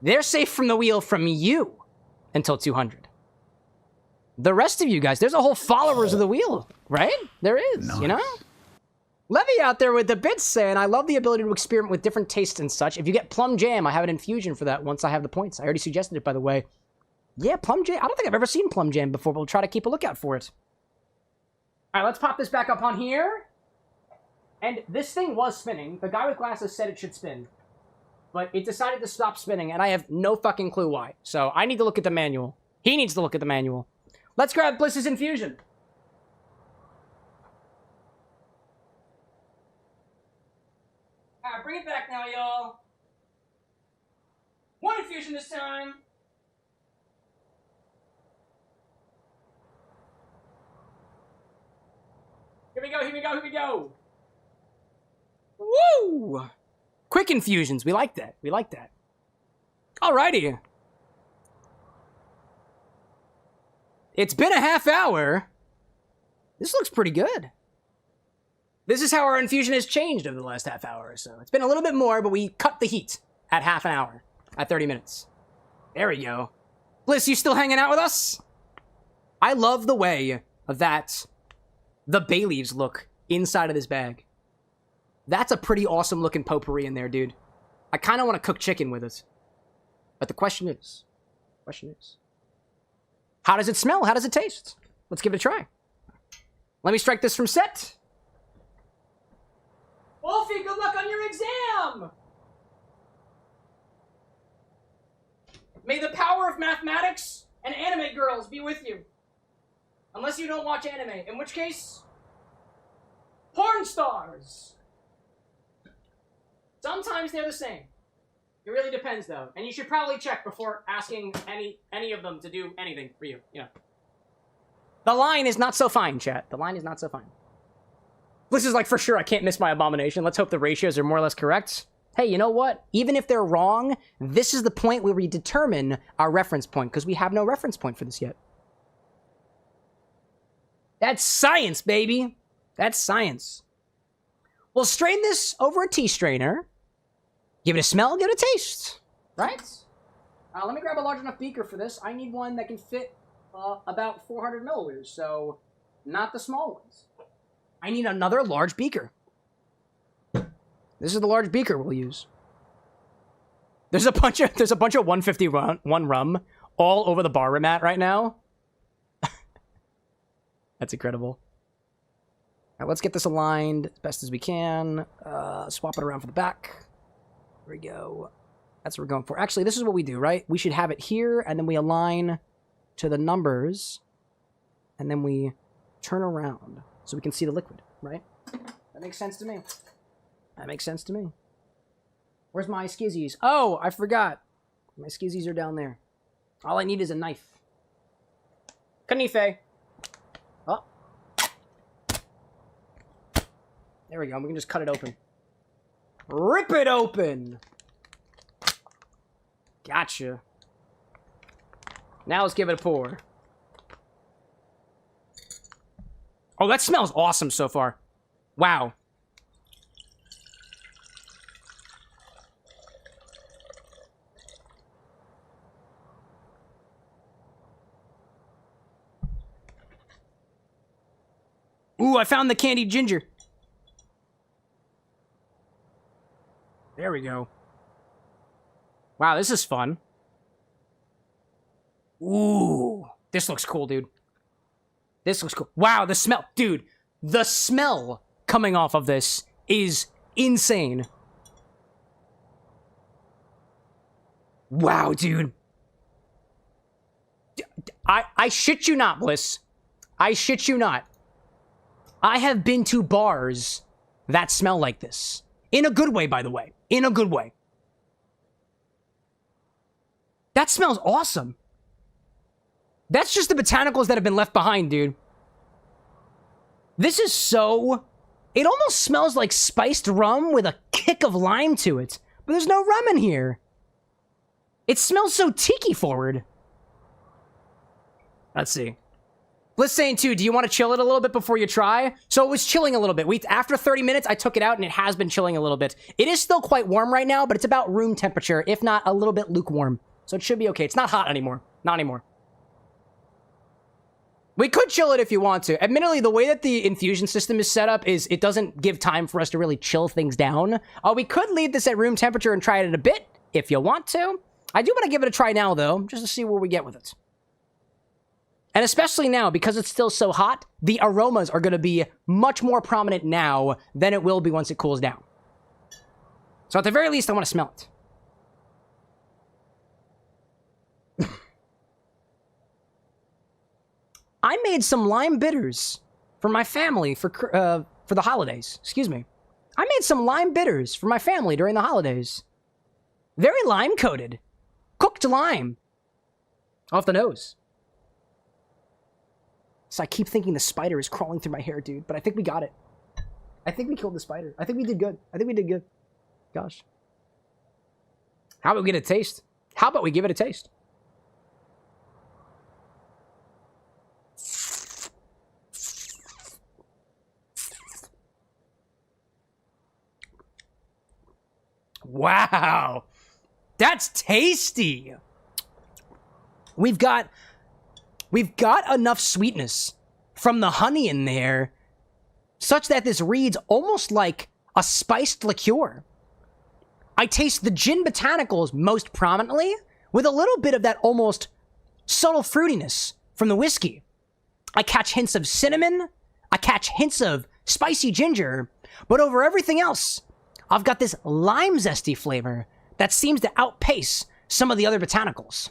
A: They're safe from the wheel from you until 200. The rest of you guys, there's a whole followers of the wheel, right? There is, nice. You know? Levy out there with the bits saying, I love the ability to experiment with different tastes and such. If you get plum jam, I have an infusion for that once I have the points. I already suggested it, by the way. Yeah, plum jam. I don't think I've ever seen plum jam before, but we'll try to keep a lookout for it. All right, let's pop this back up on here. And this thing was spinning. The guy with glasses said it should spin. But it decided to stop spinning, and I have no fucking clue why. So I need to look at the manual. He needs to look at the manual. Let's grab Bliss's infusion. All right, bring it back now, y'all. One infusion this time. Give Here we go, here we go, here we go. Woo! Quick infusions. We like that. We like that. Alrighty. It's been a half hour. This looks pretty good. This is how our infusion has changed over the last half hour or so. It's been a little bit more, but we cut the heat at half an hour, at 30 minutes. There we go. Bliss, you still hanging out with us? I love the way that the bay leaves look inside of this bag. That's a pretty awesome looking potpourri in there, dude. I kind of want to cook chicken with it. But the question is, how does it smell? How does it taste? Let's give it a try. Let me strike this from set. Wolfie, good luck on your exam! May the power of mathematics and anime girls be with you. Unless you don't watch anime, in which case, porn stars. Sometimes they're the same. It really depends, though. And you should probably check before asking any of them to do anything for you. You know. The line is not so fine, chat. The line is not so fine. This is like, for sure, I can't miss my abomination. Let's hope the ratios are more or less correct. Hey, you know what? Even if they're wrong, this is the point where we determine our reference point, because we have no reference point for this yet. That's science, baby. That's science. We'll strain this over a tea strainer. Give it a smell, give it a taste. Right? Let me grab a large enough beaker for this. I need one that can fit about 400 milliliters, so not the small ones. I need another large beaker. This is the large beaker we'll use. There's a bunch of 151 rum all over the bar we're at right now. That's incredible. All right, let's get this aligned as best as we can. Swap it around for the back. There we go. That's what we're going for. Actually, this is what we do, right? We should have it here, and then we align to the numbers, and then we turn around so we can see the liquid, right? That makes sense to me. That makes sense to me. Where's my skizzies? Oh, I forgot. My skizzies are down there. All I need is a knife. Knife. Oh. There we go. We can just cut it open. Rip it open! Gotcha. Now let's give it a pour. Oh, that smells awesome so far. Wow. Ooh, I found the candied ginger. There we go. Wow, this is fun. Ooh, this looks cool, dude. This looks cool. Wow, the smell. Dude, the smell coming off of this is insane. Wow, dude. I shit you not, Bliss. I shit you not. I have been to bars that smell like this. In a good way, by the way. In a good way. That smells awesome. That's just the botanicals that have been left behind, dude. This is so... It almost smells like spiced rum with a kick of lime to it. But there's no rum in here. It smells so tiki forward. Let's see. Bliss saying too, do you want to chill it a little bit before you try? So it was chilling a little bit. After 30 minutes, I took it out and it has been chilling a little bit. It is still quite warm right now, but it's about room temperature, if not a little bit lukewarm. So it should be okay. It's not hot anymore. Not anymore. We could chill it if you want to. Admittedly, the way that the infusion system is set up is it doesn't give time for us to really chill things down. We could leave this at room temperature and try it in a bit if you want to. I do want to give it a try now, though, just to see where we get with it. And especially now, because it's still so hot, the aromas are going to be much more prominent now than it will be once it cools down. So at the very least, I want to smell it. I made some lime bitters for my family for the holidays. Excuse me. I made some lime bitters for my family during the holidays. Very lime-coated. Cooked lime. Off the nose. So I keep thinking the spider is crawling through my hair, dude. But I think we got it. I think we killed the spider. I think we did good. I think we did good. Gosh. How about we get a taste? How about we give it a taste? Wow. That's tasty. We've got enough sweetness from the honey in there such that this reads almost like a spiced liqueur. I taste the gin botanicals most prominently with a little bit of that almost subtle fruitiness from the whiskey. I catch hints of cinnamon. I catch hints of spicy ginger. But over everything else, I've got this lime zesty flavor that seems to outpace some of the other botanicals.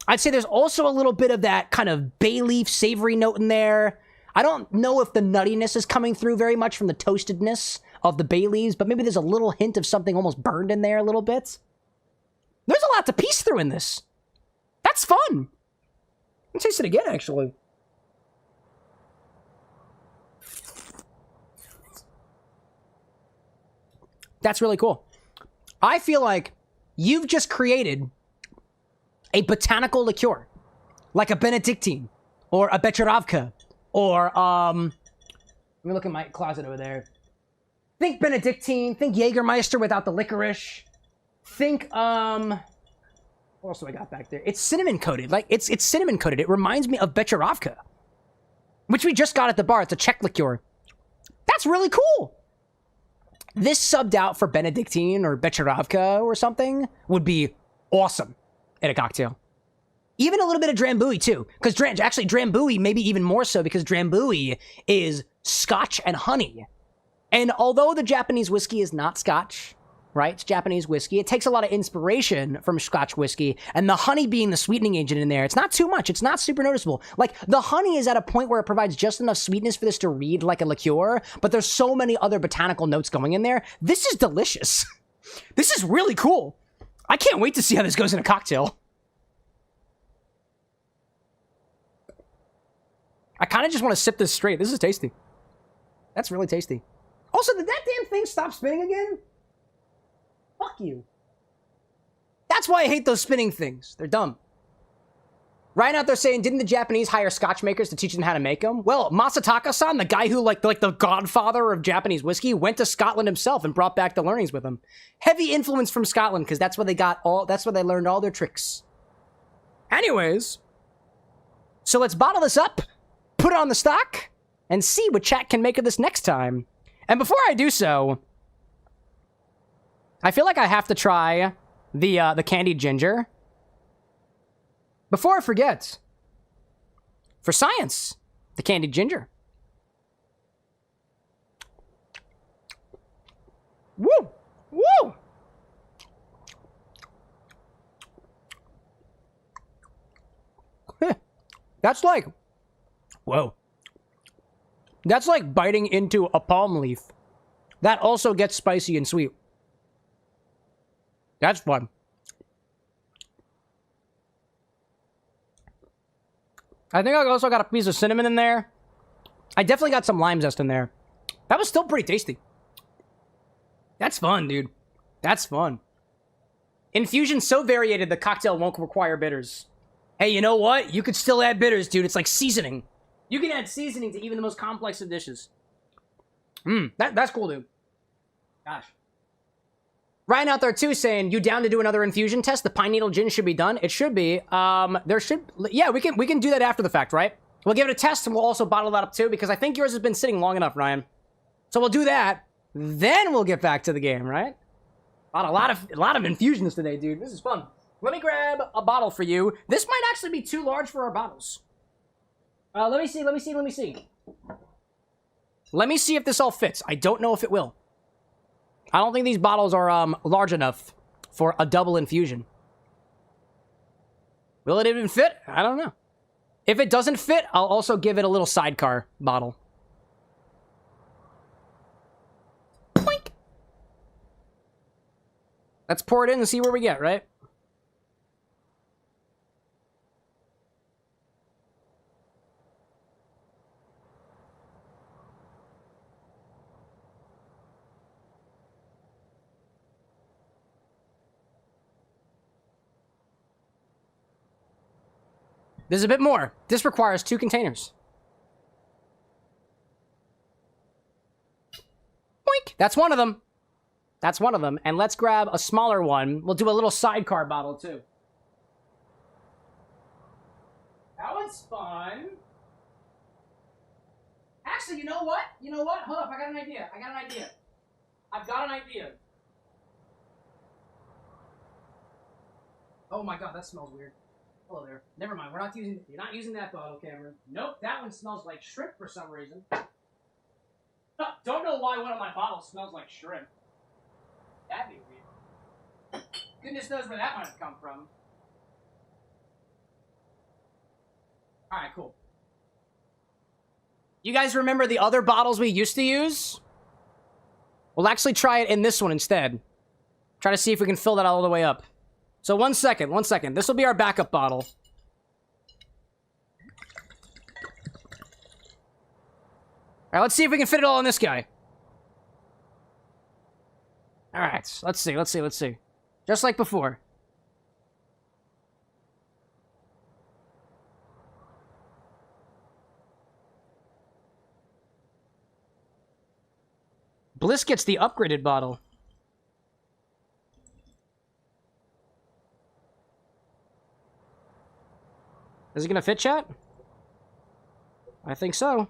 A: I'd say there's also a little bit of that kind of bay leaf savory note in there. I don't know if the nuttiness is coming through very much from the toastedness of the bay leaves, but maybe there's a little hint of something almost burned in there a little bit. There's a lot to piece through in this. That's fun. Let's taste it again, actually. That's really cool. I feel like you've just created a botanical liqueur, like a Benedictine, or a Becherovka, or, let me look in my closet over there. Think Benedictine, think Jägermeister without the licorice. Think, what else do I got back there? It's cinnamon coated, like, it's cinnamon coated. It reminds me of Becherovka, which we just got at the bar. It's a Czech liqueur. That's really cool. This subbed out for Benedictine or Becherovka or something would be awesome in a cocktail. Even a little bit of Drambuie too, because actually Drambuie maybe even more so because Drambuie is Scotch and honey. And although the Japanese whiskey is not Scotch, right? It's Japanese whiskey. It takes a lot of inspiration from Scotch whiskey, and the honey being the sweetening agent in there, it's not too much. It's not super noticeable. Like, the honey is at a point where it provides just enough sweetness for this to read like a liqueur, but there's so many other botanical notes going in there. This is delicious. This is really cool. I can't wait to see how this goes in a cocktail. I kind of just want to sip this straight. This is tasty. That's really tasty. Also, did that damn thing stop spinning again? Fuck you. That's why I hate those spinning things. They're dumb. Ryan out there saying, didn't the Japanese hire Scotch makers to teach them how to make them? Well, Masataka-san, the guy who, like the godfather of Japanese whiskey, went to Scotland himself and brought back the learnings with him. Heavy influence from Scotland, because that's where they learned all their tricks. Anyways, so let's bottle this up, put it on the stock, and see what chat can make of this next time. And before I do so, I feel like I have to try the candied ginger. Before I forget, for science, the candied ginger. Woo! Woo! That's like, whoa. That's like biting into a palm leaf. That also gets spicy and sweet. That's fun. I think I also got a piece of cinnamon in there. I definitely got some lime zest in there. That was still pretty tasty. That's fun, dude. That's fun. Infusion so variated the cocktail won't require bitters. Hey, you know what? You could still add bitters, dude. It's like seasoning. You can add seasoning to even the most complex of dishes. That's cool, dude. Gosh. Ryan out there too saying, you down to do another infusion test? The pine needle gin should be done. It should be. Yeah, we can do that after the fact, right? We'll give it a test and we'll also bottle that up too because I think yours has been sitting long enough, Ryan. So we'll do that. Then we'll get back to the game, right? A lot of infusions today, dude. This is fun. Let me grab a bottle for you. This might actually be too large for our bottles. Let me see. Let me see if this all fits. I don't know if it will. I don't think these bottles are large enough for a double infusion. Will it even fit? I don't know. If it doesn't fit, I'll also give it a little sidecar bottle. Boink. Let's pour it in and see where we get, right? There's a bit more. This requires 2 containers. Boink! That's one of them. That's one of them. And let's grab a smaller one. We'll do a little sidecar bottle, too. That one's fun. Actually, you know what? You know what? Hold up, I got an idea. I've got an idea. Oh my god, that smells weird. Hello there. Never mind, you're not using that bottle, Cameron. Nope, that one smells like shrimp for some reason. Don't know why one of my bottles smells like shrimp. That'd be weird. Goodness knows where that might have come from. Alright, cool. You guys remember the other bottles we used to use? We'll actually try it in this one instead. Try to see if we can fill that all the way up. So 1 second, 1 second. This will be our backup bottle. Alright, let's see if we can fit it all in this guy. Alright, let's see. Just like before. Bliss gets the upgraded bottle. Is it gonna fit, chat? I think so.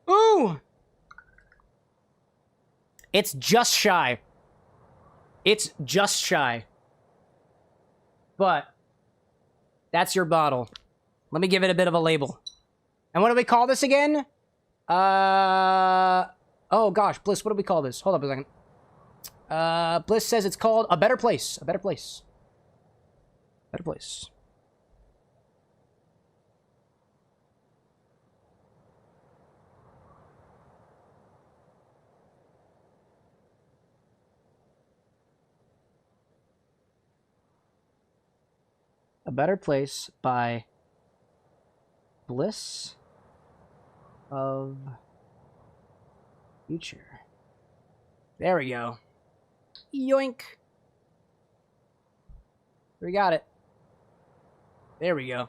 A: Ooh! It's just shy. It's just shy. But that's your bottle. Let me give it a bit of a label. And what do we call this again? Oh gosh, Bliss, what do we call this? Hold up a second. Bliss says it's called A Better Place. A Better Place. Better Place. A Better Place by Bliss of Future. There we go. Yoink. We got it. There we go.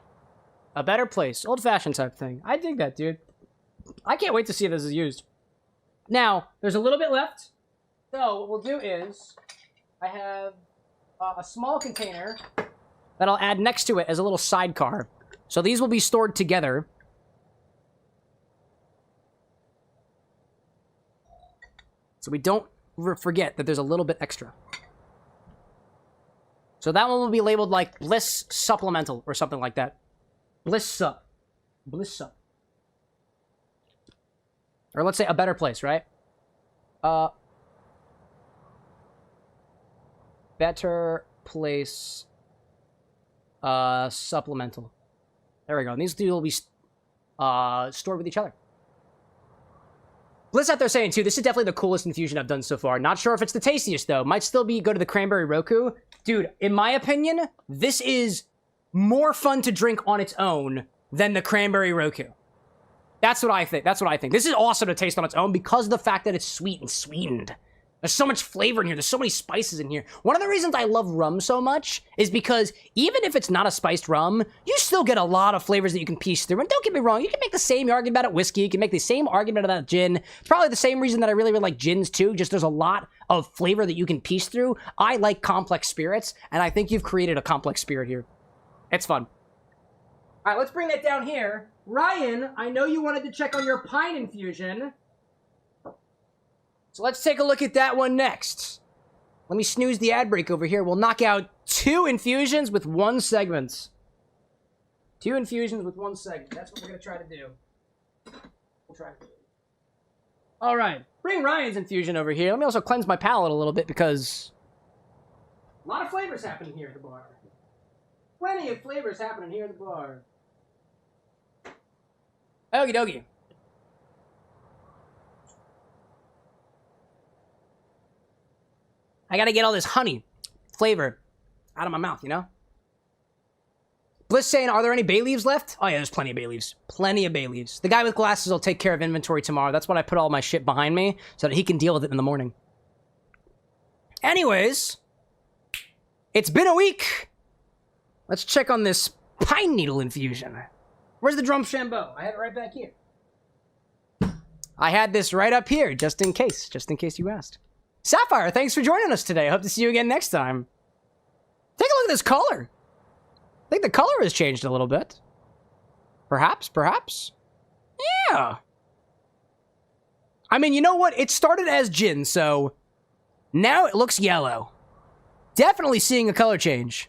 A: A Better Place. Old-fashioned type thing. I dig that, dude. I can't wait to see if this is used. Now, there's a little bit left. So, what we'll do is, I have a small container that I'll add next to it as a little sidecar. So these will be stored together. So we don't forget that there's a little bit extra. So that one will be labeled like Bliss Supplemental or something like that. Bliss Sup. Bliss Sup. Or let's say A Better Place, right? Better Place Supplemental. There we go. And these two will be stored with each other. Bliss out there saying, too, this is definitely the coolest infusion I've done so far. Not sure if it's the tastiest, though. Might still be go to the Cranberry Roku. Dude, in my opinion, this is more fun to drink on its own than the Cranberry Roku. That's what I think. That's what I think. This is awesome to taste on its own because of the fact that it's sweet and sweetened. There's so much flavor in here. There's so many spices in here. One of the reasons I love rum so much is because even if it's not a spiced rum, you still get a lot of flavors that you can piece through. And don't get me wrong, you can make the same argument about whiskey. You can make the same argument about gin. It's probably the same reason that I really, really like gins too. Just there's a lot of flavor that you can piece through. I like complex spirits, and I think you've created a complex spirit here. It's fun. All right, let's bring that down here. Ryan, I know you wanted to check on your pine infusion. So let's take a look at that one next. Let me snooze the ad break over here. We'll knock out 2 infusions with 1 segment. 2 infusions with 1 segment. That's what we're going to try to do. We'll try to do it. All right. Bring Ryan's infusion over here. Let me also cleanse my palate a little bit because a lot of flavors happening here at the bar. Plenty of flavors happening here at the bar. Okie dokie. I gotta get all this honey flavor out of my mouth, you know? Bliss saying, are there any bay leaves left? Oh yeah, there's plenty of bay leaves. Plenty of bay leaves. The guy with glasses will take care of inventory tomorrow. That's why I put all my shit behind me, so that he can deal with it in the morning. Anyways, it's been a week. Let's check on this pine needle infusion. Where's the Drumshambo? I have it right back here. I had this right up here, just in case you asked. Sapphire, thanks for joining us today. Hope to see you again next time. Take a look at this color. I think the color has changed a little bit. Perhaps? Yeah. I mean, you know what? It started as gin, so now it looks yellow. Definitely seeing a color change.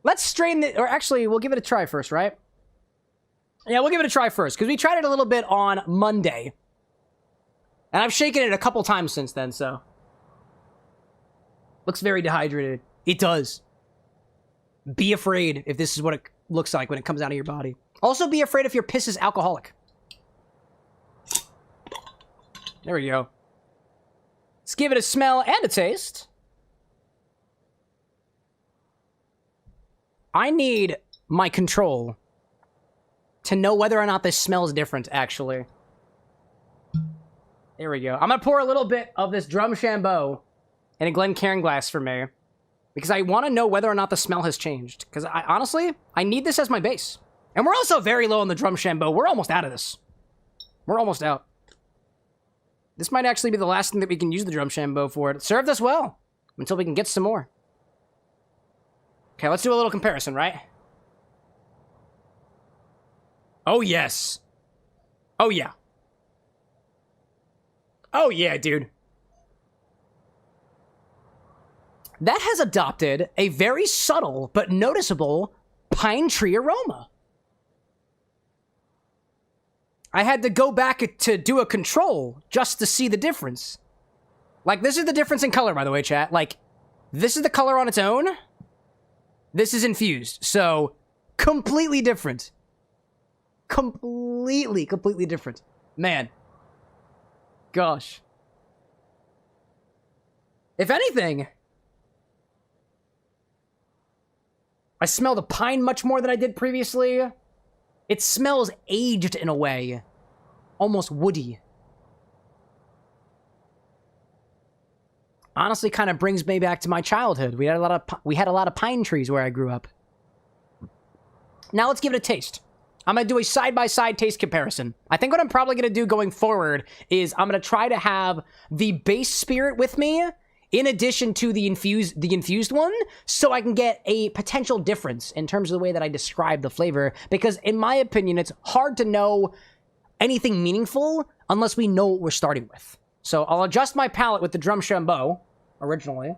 A: Let's strain it, or actually, we'll give it a try first, right? Yeah, we'll give it a try first, because we tried it a little bit on Monday. And I've shaken it a couple times since then, so. Looks very dehydrated. It does. Be afraid if this is what it looks like when it comes out of your body. Also be afraid if your piss is alcoholic. There we go. Let's give it a smell and a taste. I need my control to know whether or not this smells different, actually. There we go. I'm gonna pour a little bit of this Drumshambo in a Glencairn glass for me, because I want to know whether or not the smell has changed. Because honestly, I need this as my base. And we're also very low on the Drumshambo. We're almost out of this. We're almost out. This might actually be the last thing that we can use the Drumshambo for. It served us well until we can get some more. Okay, let's do a little comparison, right? Oh, yes. Oh, yeah. Oh, yeah, dude. That has adopted a very subtle but noticeable pine tree aroma. I had to go back to do a control just to see the difference. Like, this is the difference in color, by the way, chat. Like, this is the color on its own. This is infused. So, completely different. Completely different. Man. Gosh. If anything, I smell the pine much more than I did previously. It smells aged in a way. Almost woody. Honestly, kind of brings me back to my childhood. We had a lot of pine trees where I grew up. Now let's give it a taste. I'm going to do a side-by-side taste comparison. I think what I'm probably going to do going forward is I'm going to try to have the base spirit with me in addition to the infused one, so I can get a potential difference in terms of the way that I describe the flavor, because in my opinion, it's hard to know anything meaningful unless we know what we're starting with. So I'll adjust my palate with the Drumshambo originally.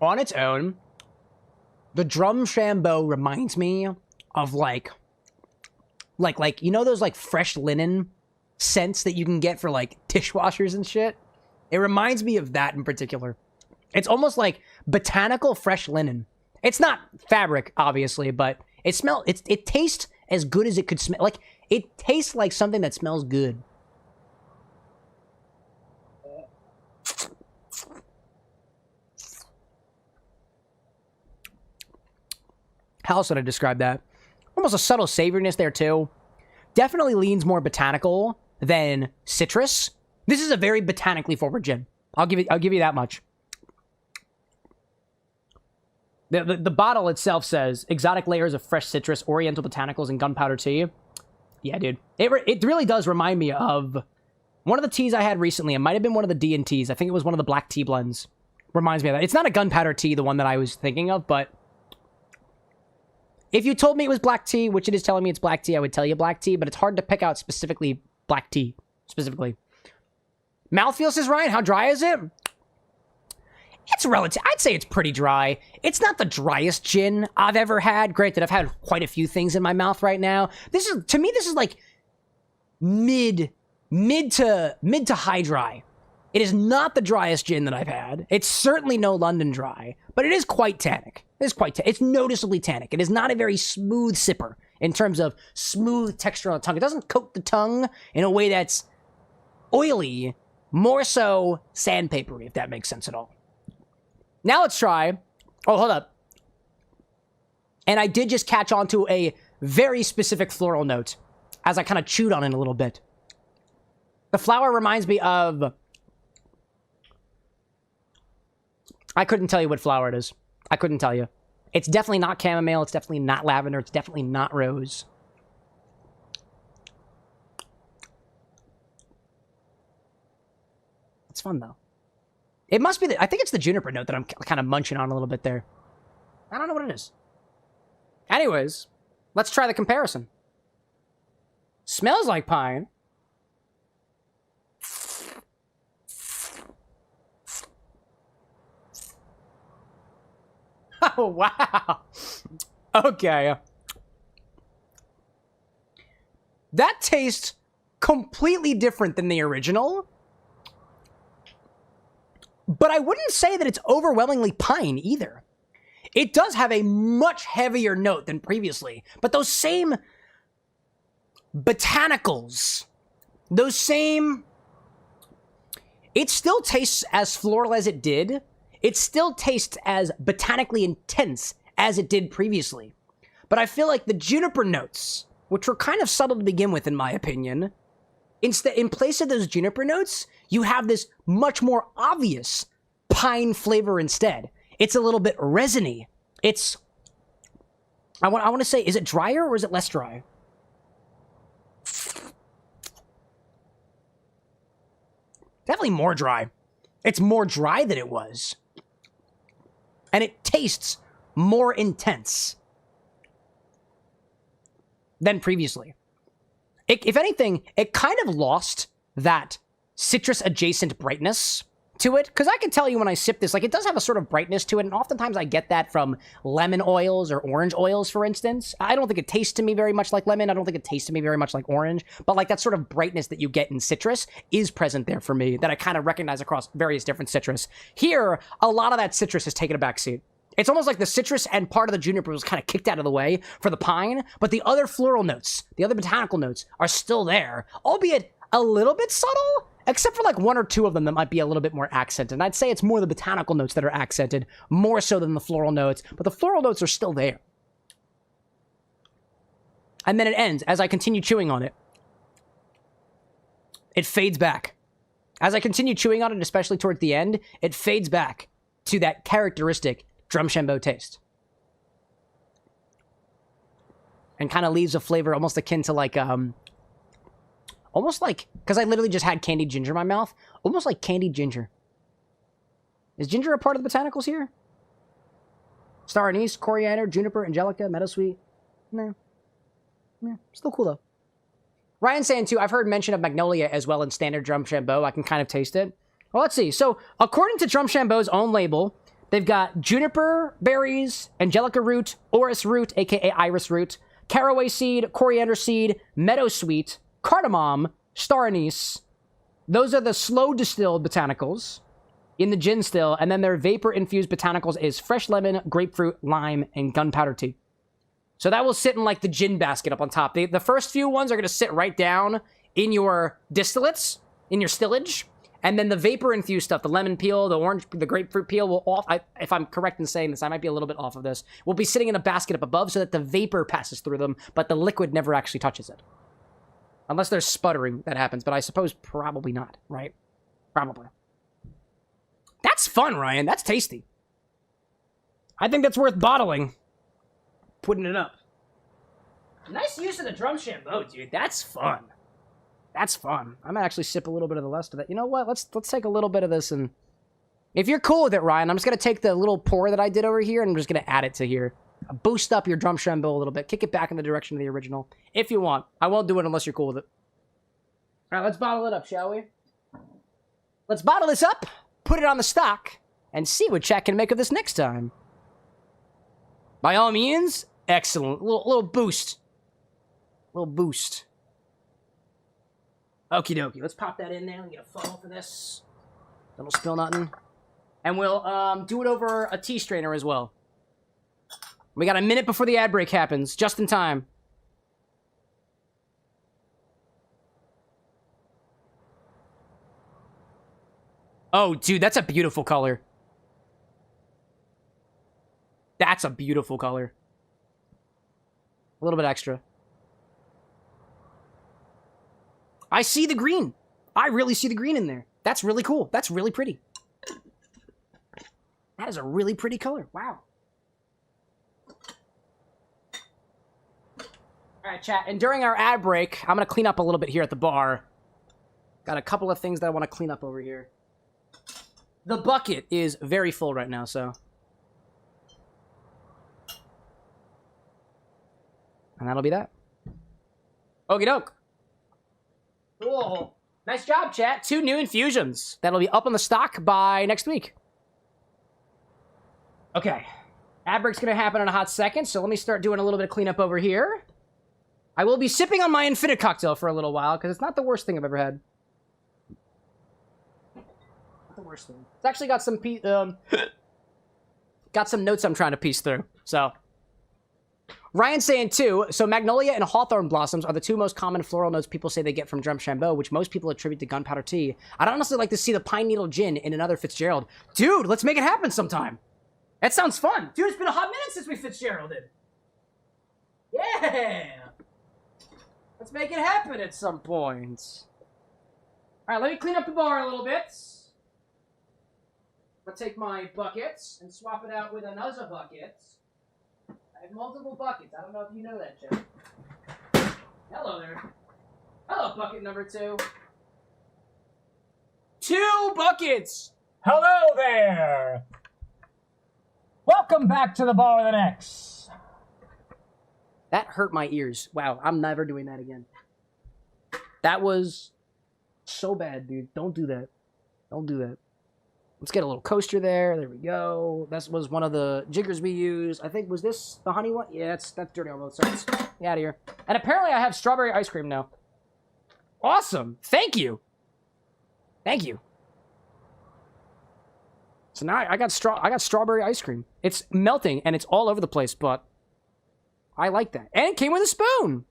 A: On its own, the Drumshambo reminds me of like you know those like fresh linen scents that you can get for like dishwashers and shit? It reminds me of that in particular. It's almost like botanical fresh linen. It's not fabric, obviously, but it tastes as good as it could smell. Like, it tastes like something that smells good. How else would I describe that? Almost a subtle savoriness there, too. Definitely leans more botanical than citrus. This is a very botanically forward gin. I'll give you that much. The bottle itself says, exotic layers of fresh citrus, oriental botanicals, and gunpowder tea. Yeah, dude. It really does remind me of one of the teas I had recently. It might have been one of the D&Ts. I think it was one of the black tea blends. Reminds me of that. It's not a gunpowder tea, the one that I was thinking of, but if you told me it was black tea, which it is telling me it's black tea, I would tell you black tea, but it's hard to pick out specifically black tea, specifically. Mouthfeel, says Ryan, how dry is it? It's relative. I'd say it's pretty dry. It's not the driest gin I've ever had. Granted, I've had quite a few things in my mouth right now. To me, this is like mid to high dry. It is not the driest gin that I've had. It's certainly no London Dry, but it is quite tannic. It's noticeably tannic. It is not a very smooth sipper in terms of smooth texture on the tongue. It doesn't coat the tongue in a way that's oily, more so sandpapery, if that makes sense at all. Now let's try. Oh, hold up. And I did just catch on to a very specific floral note as I kind of chewed on it a little bit. The flower reminds me of... I couldn't tell you what flower it is. I couldn't tell you. It's definitely not chamomile. It's definitely not lavender. It's definitely not rose. It's fun, though. It must be... I think it's the juniper note that I'm kind of munching on a little bit there. I don't know what it is. Anyways, let's try the comparison. Smells like pine. Oh, wow. Okay. That tastes completely different than the original. But I wouldn't say that it's overwhelmingly pine either. It does have a much heavier note than previously. But those same botanicals, those same... It still tastes as floral as it did. It still tastes as botanically intense as it did previously. But I feel like the juniper notes, which were kind of subtle to begin with in my opinion, in place of those juniper notes, you have this much more obvious pine flavor instead. It's a little bit resiny. It's... I want to say, is it drier or is it less dry? Definitely more dry. It's more dry than it was. And it tastes more intense than previously. If anything, it kind of lost that citrus-adjacent brightness to it. Because I can tell you when I sip this, like, it does have a sort of brightness to it, and oftentimes I get that from lemon oils or orange oils, for instance. I don't think it tastes to me very much like lemon. I don't think it tastes to me very much like orange. But, like, that sort of brightness that you get in citrus is present there for me, that I kind of recognize across various different citrus. Here, a lot of that citrus has taken a backseat. It's almost like the citrus and part of the juniper was kind of kicked out of the way for the pine, but the other floral notes, the other botanical notes, are still there, albeit a little bit subtle, except for like one or two of them that might be a little bit more accented. And I'd say it's more the botanical notes that are accented, more so than the floral notes, but the floral notes are still there. And then it ends. As I continue chewing on it, it fades back. As I continue chewing on it, especially towards the end, it fades back to that characteristic Drumshambo taste. And kind of leaves a flavor almost akin to like, almost like, because I literally just had candied ginger in my mouth, almost like candied ginger. Is ginger a part of the botanicals here? Star anise, coriander, juniper, angelica, meadowsweet. No. Yeah, still cool though. Ryan saying too, I've heard mention of magnolia as well in standard Drumshambo. I can kind of taste it. Well, let's see. So, according to Drumshambo's own label, they've got juniper berries, angelica root, orris root, aka iris root, caraway seed, coriander seed, meadowsweet, cardamom, star anise. Those are the slow distilled botanicals in the gin still, and then their vapor infused botanicals is fresh lemon, grapefruit, lime, and gunpowder tea. So that will sit in like the gin basket up on top. The first few ones are going to sit right down in your distillates, in your stillage. And then the vapor-infused stuff, the lemon peel, the orange, the grapefruit peel, will if I'm correct in saying this, I might be a little bit off of this, will be sitting in a basket up above so that the vapor passes through them, but the liquid never actually touches it. Unless there's sputtering that happens, but I suppose probably not, right? Probably. That's fun, Ryan. That's tasty. I think that's worth bottling. Putting it up. Nice use of the Drumshambo, dude. That's fun. That's fun. I might actually sip a little bit of the rest of it. You know what? Let's take a little bit of this, and if you're cool with it, Ryan, I'm just going to take the little pour that I did over here, and I'm just going to add it to here. Boost up your Drumshambo a little bit. Kick it back in the direction of the original, if you want. I won't do it unless you're cool with it. All right, let's bottle it up, shall we? Let's bottle this up, put it on the stock, and see what chat can make of this next time. By all means, excellent. Little boost. Little boost. Okie dokie, let's pop that in there and get a funnel for this. Don't spill nothing. And we'll do it over a tea strainer as well. We got a minute before the ad break happens, just in time. Oh, dude, that's a beautiful color. That's a beautiful color. A little bit extra. I see the green. I really see the green in there. That's really cool. That's really pretty. That is a really pretty color. Wow. All right, chat. And during our ad break, I'm going to clean up a little bit here at the bar. Got a couple of things that I want to clean up over here. The bucket is very full right now, so. And that'll be that. Okie doke. Cool. Nice job, chat. 2 new infusions. That'll be up on the stock by next week. Okay. Ad break's going to happen in a hot second, so let me start doing a little bit of cleanup over here. I will be sipping on my Infinite cocktail for a little while, because it's not the worst thing I've ever had. Not the worst thing. It's actually got some got some notes I'm trying to piece through, so. Ryan's saying, too, so magnolia and hawthorn blossoms are the 2 most common floral notes people say they get from Drumshambo, which most people attribute to gunpowder tea. I'd honestly like to see the pine needle gin in another Fitzgerald. Dude, let's make it happen sometime. That sounds fun. Dude, it's been a hot minute since we Fitzgeralded. Yeah. Let's make it happen at some point. All right, let me clean up the bar a little bit. I'll take my buckets and swap it out with another bucket. I have multiple buckets. I don't know if you know that, Jeff. Hello there. Hello, bucket number 2. 2 buckets! Hello there! Welcome back to the bar with an X. That hurt my ears. Wow, I'm never doing that again. That was so bad, dude. Don't do that. Don't do that. Let's get a little coaster there. There we go. That was one of the jiggers we used. I think, was this the honey one? Yeah, that's dirty on both sides. Get out of here. And apparently I have strawberry ice cream now. Awesome. Thank you. Thank you. So now I got strawberry ice cream. It's melting and it's all over the place, but I like that. And it came with a spoon.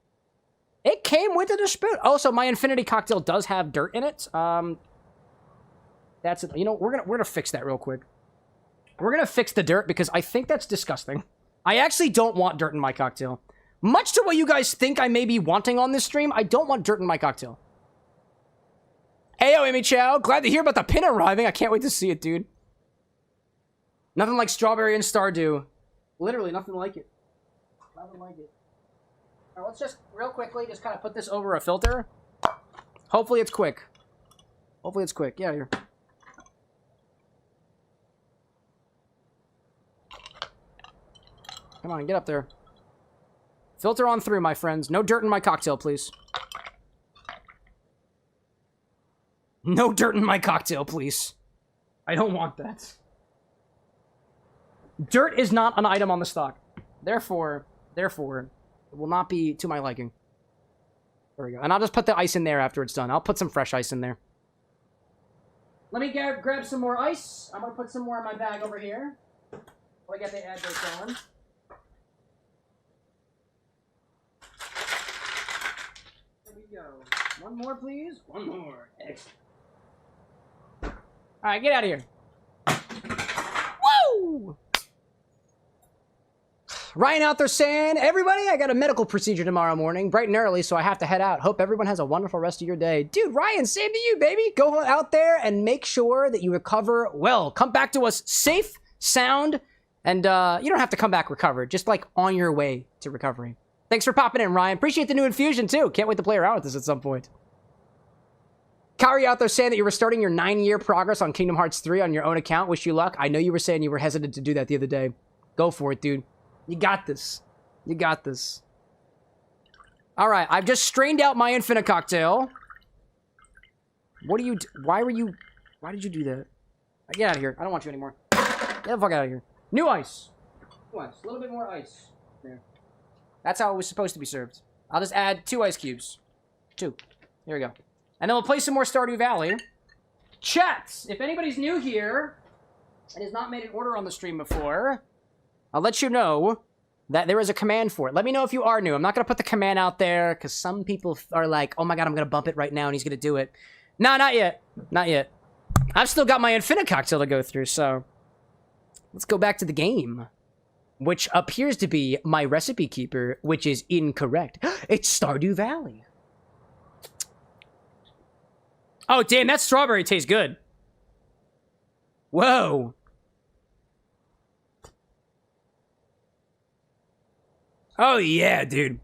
A: It came with a spoon. Oh, so my Infinity cocktail does have dirt in it. That's it. You know, we're gonna fix that real quick. We're gonna fix the dirt because I think that's disgusting. I actually don't want dirt in my cocktail. Much to what you guys think I may be wanting on this stream, I don't want dirt in my cocktail. Ayo, Amy Chow. Glad to hear about the pin arriving. I can't wait to see it, dude. Nothing like strawberry and Stardew. Literally, nothing like it. Nothing like it. All right, let's just, real quickly, just kind of put this over a filter. Hopefully it's quick. Hopefully it's quick. Yeah, here. Come on, get up there. Filter on through, my friends. No dirt in my cocktail, please. No dirt in my cocktail, please. I don't want that. Dirt is not an item on the stock. Therefore, it will not be to my liking. There we go. And I'll just put the ice in there after it's done. I'll put some fresh ice in there. Let me grab some more ice. I'm going to put some more in my bag over here. While I get the ad break going. There we go. One more, please. One more. Excellent. All right, get out of here. Woo! Ryan out there saying, everybody, I got a medical procedure tomorrow morning, bright and early, so I have to head out. Hope everyone has a wonderful rest of your day. Dude, Ryan, same to you, baby. Go out there and make sure that you recover well. Come back to us safe, sound, and you don't have to come back recovered. Just, like, on your way to recovery. Thanks for popping in, Ryan. Appreciate the new infusion, too. Can't wait to play around with this at some point. Kari out there saying that you're restarting your 9-year progress on Kingdom Hearts 3 on your own account. Wish you luck. I know you were saying you were hesitant to do that the other day. Go for it, dude. You got this. You got this. All right, I've just strained out my Infinite cocktail. What are you... Why did you do that? Get out of here. I don't want you anymore. Get the fuck out of here. New ice. New ice. A little bit more ice. There. That's how it was supposed to be served. I'll just add 2 ice cubes. 2. There we go. And then we'll play some more Stardew Valley. Chat, if anybody's new here and has not made an order on the stream before, I'll let you know that there is a command for it. Let me know if you are new. I'm not going to put the command out there because some people are like, oh my god, I'm going to bump it right now and he's going to do it. No, not yet. Not yet. I've still got my Infinite cocktail to go through, so let's go back to the game. which appears to be my recipe keeper, which is incorrect. It's Stardew Valley. Oh, damn, that strawberry tastes good. Whoa. Oh, yeah, dude.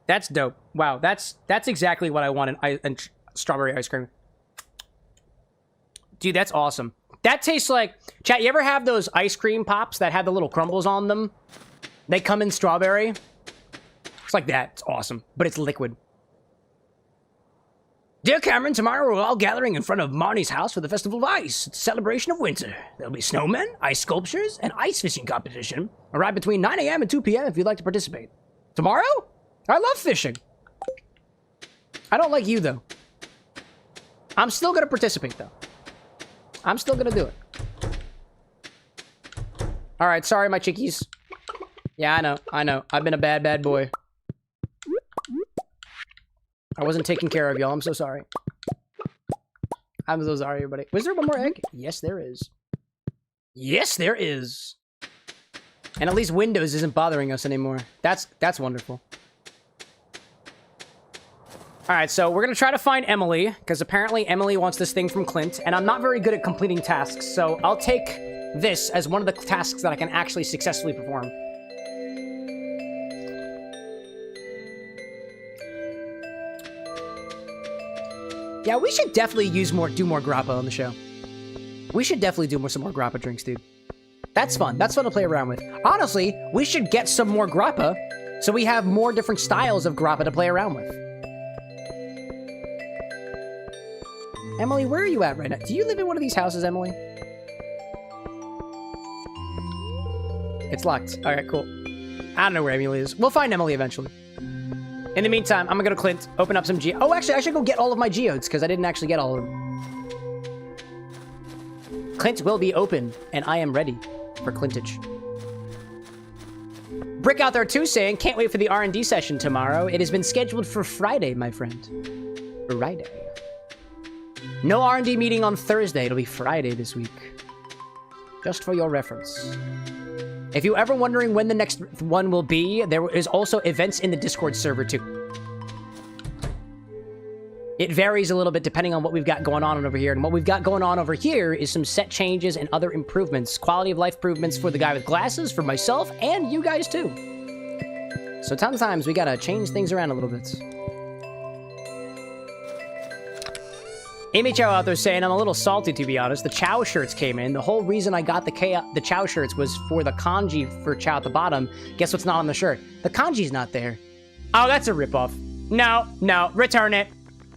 A: That's dope. Wow, that's exactly what I want in strawberry ice cream. Dude, that's awesome. That tastes like... Chat, you ever have those ice cream pops that have the little crumbles on them? They come in strawberry. It's like that. It's awesome. But it's liquid. Dear Cameron, tomorrow we're all gathering in front of Marnie's house for the Festival of Ice. It's a celebration of winter. There'll be snowmen, ice sculptures, and ice fishing competition. Arrive between 9 a.m. and 2 p.m. if you'd like to participate. Tomorrow? I love fishing. I don't like you, though. I'm still going to participate, though. I'm still going to do it. All right, sorry, my chickies. Yeah, I know. I've been a bad boy. I wasn't taking care of y'all. I'm so sorry. I'm so sorry, everybody. Was there one more egg? Yes, there is. Yes, there is. And at least Windows isn't bothering us anymore. That's wonderful. All right, so we're going to try to find Emily, because apparently Emily wants this thing from Clint, and I'm not very good at completing tasks, so I'll take this as one of the tasks that I can actually successfully perform. Yeah, we should definitely do more Grappa on the show. We should definitely do some more Grappa drinks, dude. That's fun. That's fun to play around with. Honestly, we should get some more Grappa so we have more different styles of Grappa to play around with. Emily, where are you at right now? Do you live in one of these houses, Emily? It's locked. All right, cool. I don't know where Emily is. We'll find Emily eventually. In the meantime, I'm gonna go to Clint, open up some Oh, actually, I should go get all of my geodes, because I didn't actually get all of them. Clint will be open, and I am ready for Clintage. Brick out there, too, saying, can't wait for the R&D session tomorrow. It has been scheduled for Friday, my friend. Friday. No R&D meeting on Thursday. It'll be Friday this week. Just for your reference. If you're ever wondering when the next one will be, there is also events in the Discord server, too. It varies a little bit depending on what we've got going on over here. And what we've got going on over here is some set changes and other improvements. Quality of life improvements for the guy with glasses, for myself, and you guys, too. So sometimes we gotta change things around a little bit. Amy Chow out there saying, I'm a little salty, to be honest. The Chow shirts came in. The whole reason I got the Chow shirts was for the kanji for Chow at the bottom. Guess what's not on the shirt? The kanji's not there. Oh, that's a ripoff. No, no, return it.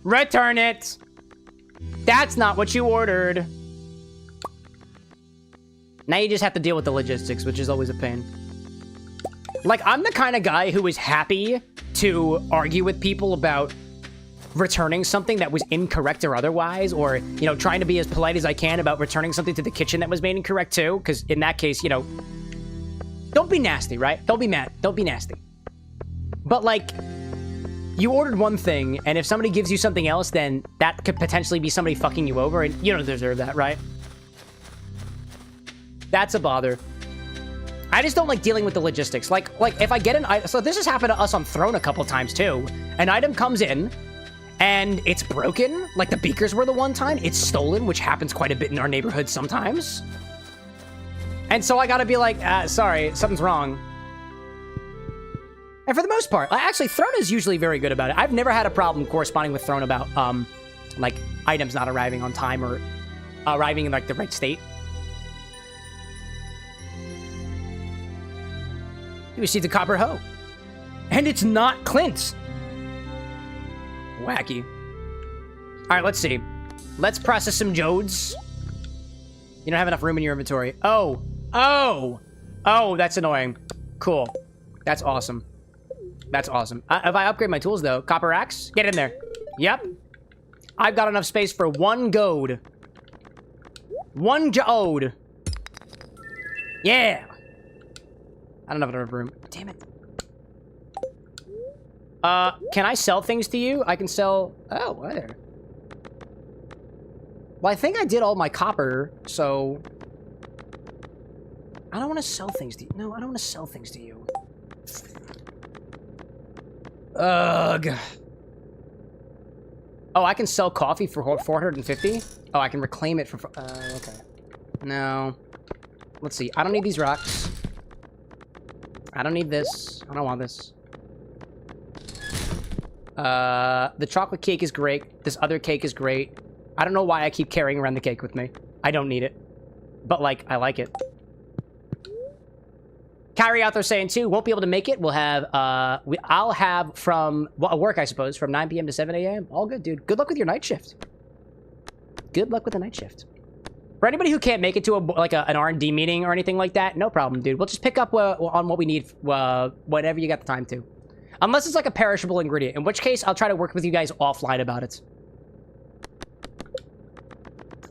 A: Return it. That's not what you ordered. Now you just have to deal with the logistics, which is always a pain. Like, I'm the kind of guy who is happy to argue with people about returning something that was incorrect or otherwise, or, you know, trying to be as polite as I can about returning something to the kitchen that was made incorrect too, because in that case, you know, don't be nasty, right? Don't be mad. Don't be nasty. But, like, you ordered one thing, and if somebody gives you something else, then that could potentially be somebody fucking you over, and you don't deserve that, right? That's a bother. I just don't like dealing with the logistics. Like if I get an item, so this has happened to us on Throne a couple times too. An item comes in, and it's broken, like the beakers were the one time. It's stolen, which happens quite a bit in our neighborhood sometimes. And so I gotta be like, sorry, something's wrong. And for the most part, actually, Throne is usually very good about it. I've never had a problem corresponding with Throne about, like, items not arriving on time or arriving in, like, the right state. You received a copper hoe. And it's not Clint's. Wacky. All right, let's see. Let's process some Jodes. You don't have enough room in your inventory. Oh, that's annoying. Cool. That's awesome. That's awesome. If I upgrade my tools, though, copper axe, get in there. Yep. I've got enough space for one goad. One Jode. Yeah. I don't have enough room. Damn it. Can I sell things to you? I can sell... Oh, where? Well, I think I did all my copper, so... I don't want to sell things to you. No, I don't want to sell things to you. Ugh. Oh, I can sell coffee for 450? Oh, I can reclaim it for... okay. No. Let's see. I don't need these rocks. I don't need this. I don't want this. The chocolate cake is great. This other cake is great. I don't know why I keep carrying around the cake with me. I don't need it. But, like, I like it. Kyrie out there saying, too, won't be able to make it. We'll have, I'll have from, well, work, I suppose, from 9 p.m. to 7 a.m. All good, dude. Good luck with your night shift. Good luck with the night shift. For anybody who can't make it to, an R&D meeting or anything like that, no problem, dude. We'll just pick up on what we need whenever you got the time to. Unless it's, like, a perishable ingredient, in which case I'll try to work with you guys offline about it.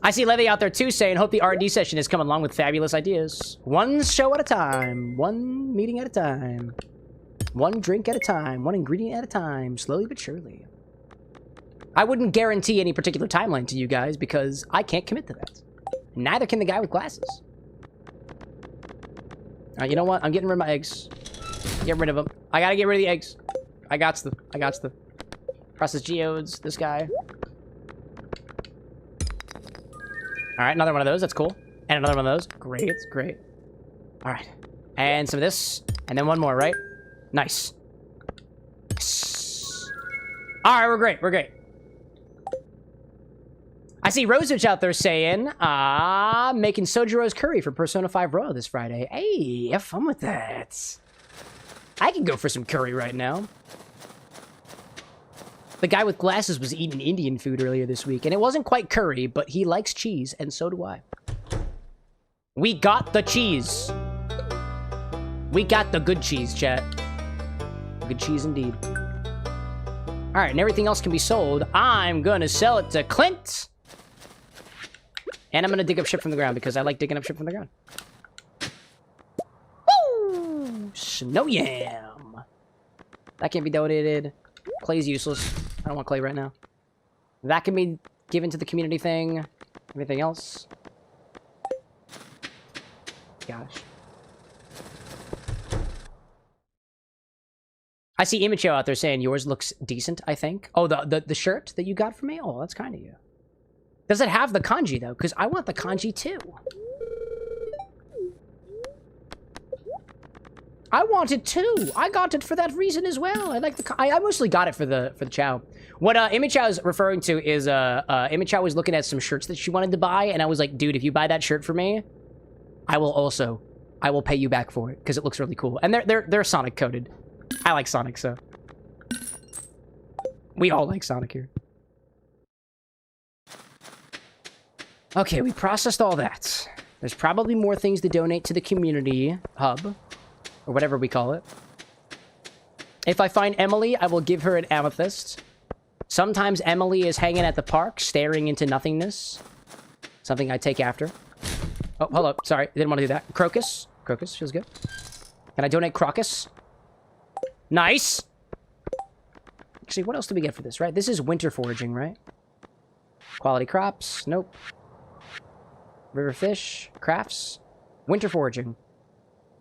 A: I see Levy out there, too, saying, hope the R&D session is coming along with fabulous ideas. One show at a time. One meeting at a time. One drink at a time. One ingredient at a time. Slowly but surely. I wouldn't guarantee any particular timeline to you guys because I can't commit to that. Neither can the guy with glasses. Alright, you know what? I'm getting rid of my eggs. Get rid of them. I gotta get rid of the eggs. I got the. Process geodes. This guy. Alright, another one of those. That's cool. And another one of those. Great, great. Alright. And some of this. And then one more, right? Nice. Alright, we're great. We're great. I see Rosage out there saying, making Sojiro's curry for Persona 5 Royal this Friday. Hey, have fun with that. I can go for some curry right now. The guy with glasses was eating Indian food earlier this week, and it wasn't quite curry, but he likes cheese, and so do I. We got the cheese. We got the good cheese, chat. Good cheese indeed. All right, and everything else can be sold. I'm gonna sell it to Clint. And I'm gonna dig up shit from the ground, because I like digging up shit from the ground. Woo! Snow yam. That can't be donated. Clay's useless. I don't want clay right now. That can be given to the community thing. Anything else? Gosh. I see Imicho out there saying yours looks decent, I think. Oh, the shirt that you got for me? Oh, that's kind of you. Does it have the kanji, though? Because I want the kanji, too. I want it too. I got it for that reason as well. I like the. I mostly got it for the chow. What Imichow is referring to is Imichow was looking at some shirts that she wanted to buy, and I was like, dude, if you buy that shirt for me, I will pay you back for it because it looks really cool. And they're Sonic coded. I like Sonic, so we all like Sonic here. Okay, we processed all that. There's probably more things to donate to the community hub. Or whatever we call it. If I find Emily, I will give her an amethyst. Sometimes Emily is hanging at the park, staring into nothingness. Something I take after. Oh, hold up. Sorry, I didn't want to do that. Crocus. Crocus feels good. Can I donate Crocus? Nice! Actually, what else do we get for this, right? This is winter foraging, right? Quality crops. Nope. River fish. Crafts. Winter foraging.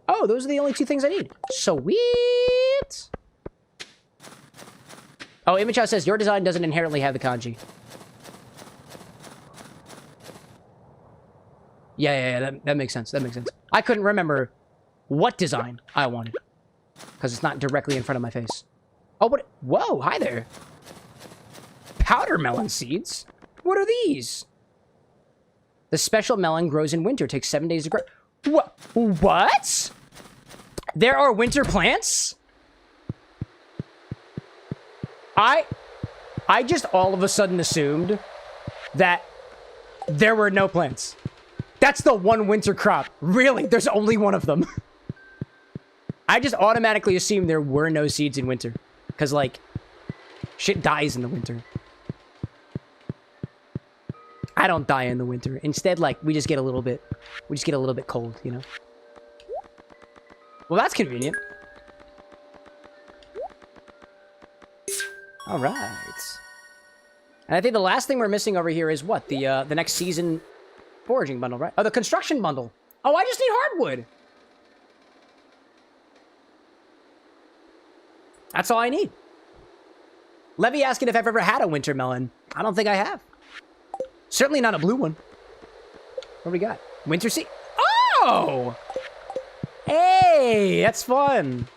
A: Oh, those are the only two things I need. Sweet! Oh, Imichow says, your design doesn't inherently have the kanji. Yeah, that makes sense. That makes sense. I couldn't remember what design I wanted. Because it's not directly in front of my face. Oh, what? Whoa, hi there. Powder melon seeds? What are these? The special melon grows in winter. Takes 7 days to grow. What? There are winter plants? I just all of a sudden assumed that there were no plants. That's the one winter crop. Really? There's only one of them. I just automatically assumed there were no seeds in winter. Because, like, shit dies in the winter. I don't die in the winter. Instead, like, we just get a little bit cold, you know? Well, that's convenient. All right. And I think the last thing we're missing over here is what? The next season foraging bundle, right? Oh, the construction bundle. Oh, I just need hardwood. That's all I need. Levy asking if I've ever had a winter melon. I don't think I have. Certainly not a blue one. What do we got? Winter seed. Oh! Hey, that's fun.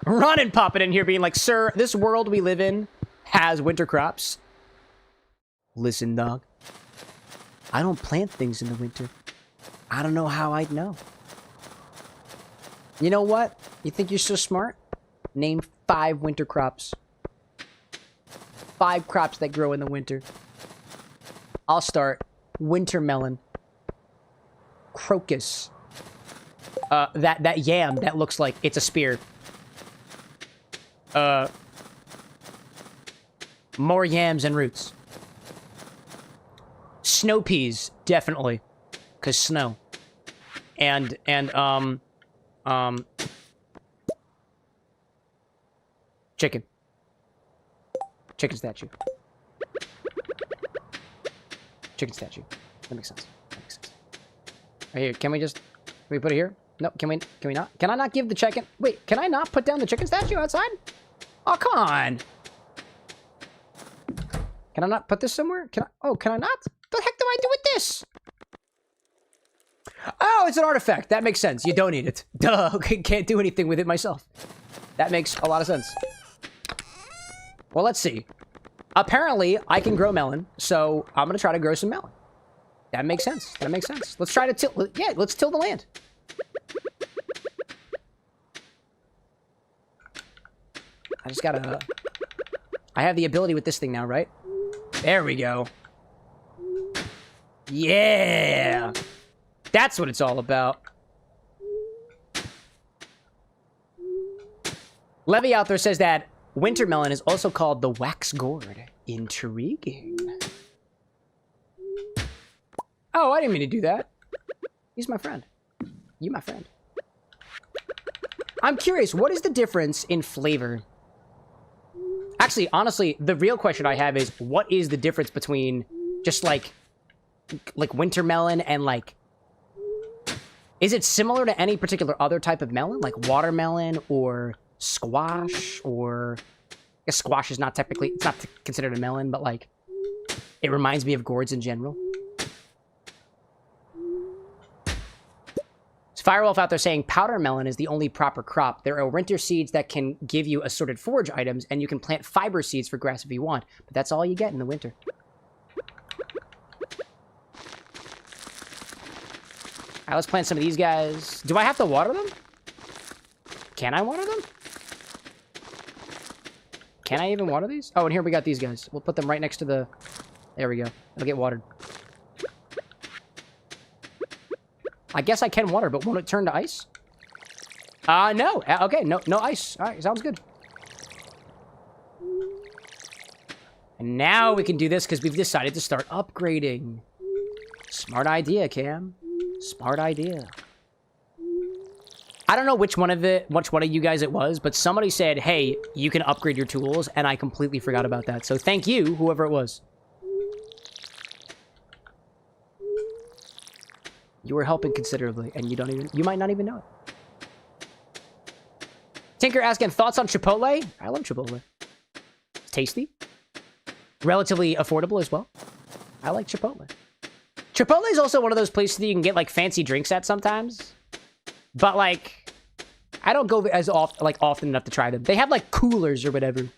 A: Ronan popping in here being like, sir, this world we live in has winter crops. Listen, dog. I don't plant things in the winter. I don't know how I'd know. You know what? You think you're so smart? Name 5 winter crops. 5 crops that grow in the winter. I'll start. Winter melon. Crocus. That yam that looks like it's a spear. More yams and roots. Snow peas, definitely. 'Cause snow. And chicken. Chicken statue. Chicken statue. That makes sense. That makes sense. Right here, can we put it here? No, can we not? Can I not give the chicken? Wait, can I not put down the chicken statue outside? Oh, come on. Can I not put this somewhere? Can I not? The heck do I do with this? Oh, it's an artifact. That makes sense. You don't need it. Duh. Okay, can't do anything with it myself. That makes a lot of sense. Well, let's see. Apparently, I can grow melon, so I'm gonna try to grow some melon. That makes sense. That makes sense. Let's try to till. Yeah, let's till the land. I just gotta... I have the ability with this thing now, right? There we go. Yeah! That's what it's all about. Levy out there says that winter melon is also called the wax gourd. Intriguing. Oh, I didn't mean to do that. He's my friend. You my friend. I'm curious, what is the difference in flavor? Actually, honestly, the real question I have is, what is the difference between just like winter melon and like... Is it similar to any particular other type of melon? Like watermelon or squash or... I guess squash is not technically... It's not considered a melon, but like... It reminds me of gourds in general. Firewolf out there saying powder melon is the only proper crop. There are winter seeds that can give you assorted forage items, and you can plant fiber seeds for grass if you want. But that's all you get in the winter. Alright, let's plant some of these guys. Do I have to water them? Can I water them? Can I even water these? Oh, and here we got these guys. We'll put them right next to the... There we go. They'll get watered. I guess I can water, but won't it turn to ice? No. Okay, no ice. All right, sounds good. And now we can do this because we've decided to start upgrading. Smart idea, Cam. Smart idea. I don't know which one of you guys it was, but somebody said, hey, you can upgrade your tools, and I completely forgot about that. So thank you, whoever it was. You were helping considerably, and you might not even know it. Tinker asking, thoughts on Chipotle? I love Chipotle. It's tasty. Relatively affordable as well. I like Chipotle. Chipotle is also one of those places that you can get, like, fancy drinks at sometimes. But, like, I don't go as often enough to try them. They have, like, coolers or whatever.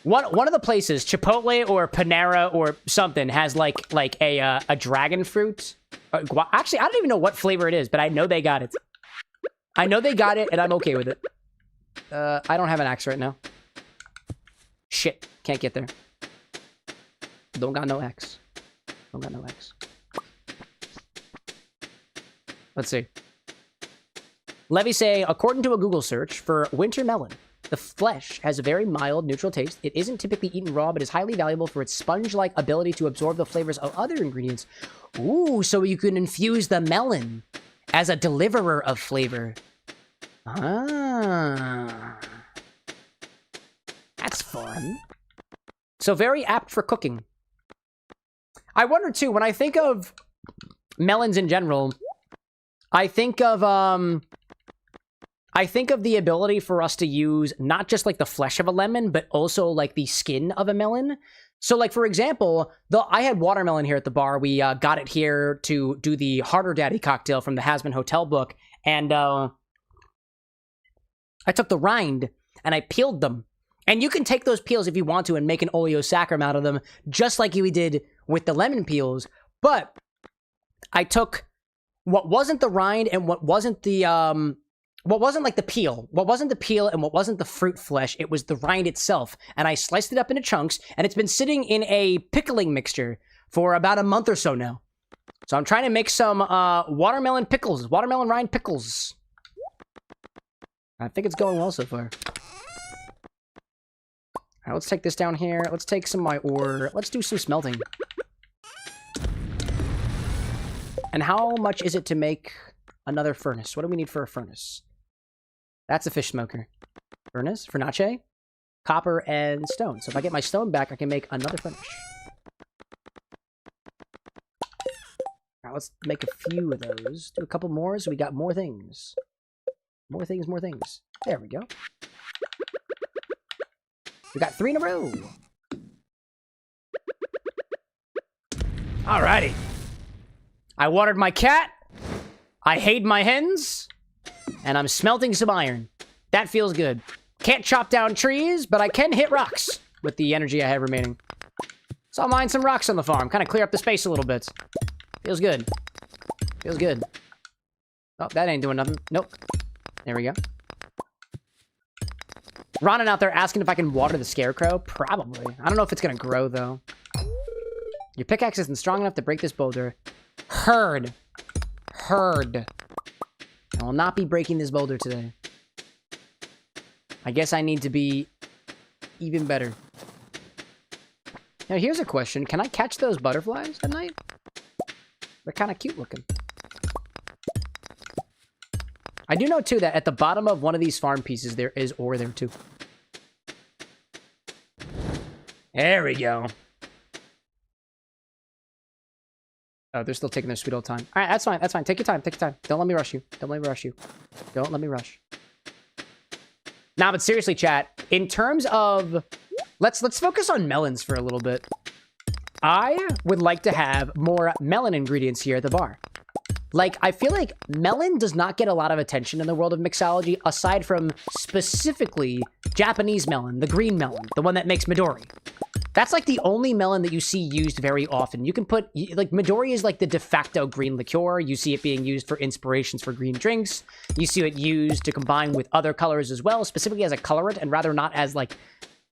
A: One of the places, Chipotle or Panera or something, has like a dragon fruit. Actually, I don't even know what flavor it is, but I know they got it. I know they got it, and I'm okay with it. I don't have an axe right now. Shit, can't get there. Don't got no axe. Don't got no axe. Let's see. Levy saying, according to a Google search for winter melon, the flesh has a very mild, neutral taste. It isn't typically eaten raw, but is highly valuable for its sponge-like ability to absorb the flavors of other ingredients. Ooh, so you can infuse the melon as a deliverer of flavor. Ah. That's fun. So very apt for cooking. I wonder, too, when I think of melons in general, I think of I think of the ability for us to use not just like the flesh of a lemon, but also like the skin of a melon. So like, for example, I had watermelon here at the bar. We got it here to do the Harder Daddy cocktail from the Hasman Hotel book. And I took the rind and I peeled them. And you can take those peels if you want to and make an Oleo Saccharum out of them, just like we did with the lemon peels. But I took what wasn't the rind and what wasn't the, what wasn't like the peel. What wasn't the peel and what wasn't the fruit flesh. It was the rind itself. And I sliced it up into chunks, and it's been sitting in a pickling mixture for about a month or so now. So I'm trying to make some watermelon pickles, watermelon rind pickles. I think it's going well so far. All right, let's take this down here. Let's take some of my ore. Let's do some smelting. And how much is it to make another furnace? What do we need for a furnace? That's a fish smoker. Furnace? Fernace? Copper and stone. So if I get my stone back, I can make another furnace. Alright, let's make a few of those. Do a couple more so we got more things. More things, more things. There we go. We got 3 in a row. Alrighty. I watered my cat. I hayed my hens. And I'm smelting some iron. That feels good. Can't chop down trees, but I can hit rocks with the energy I have remaining. So I'll mine some rocks on the farm. Kind of clear up the space a little bit. Feels good. Feels good. Oh, that ain't doing nothing. Nope. There we go. Ronan out there asking if I can water the scarecrow. Probably. I don't know if it's going to grow, though. Your pickaxe isn't strong enough to break this boulder. Heard. Heard. I will not be breaking this boulder today. I guess I need to be even better. Now, here's a question. Can I catch those butterflies at night? They're kind of cute looking. I do know, too, that at the bottom of one of these farm pieces, there is ore there, too. There we go. Oh, they're still taking their sweet old time. All right, that's fine. That's fine. Take your time. Take your time. Don't let me rush you. Don't let me rush you. Don't let me rush. Nah, but seriously, chat, in terms of... Let's focus on melons for a little bit. I would like to have more melon ingredients here at the bar. Like, I feel like melon does not get a lot of attention in the world of mixology, aside from specifically Japanese melon, the green melon, the one that makes Midori. That's like the only melon that you see used very often. You can put, like, Midori is like the de facto green liqueur. You see it being used for inspirations for green drinks. You see it used to combine with other colors as well, specifically as a colorant, and rather not as, like,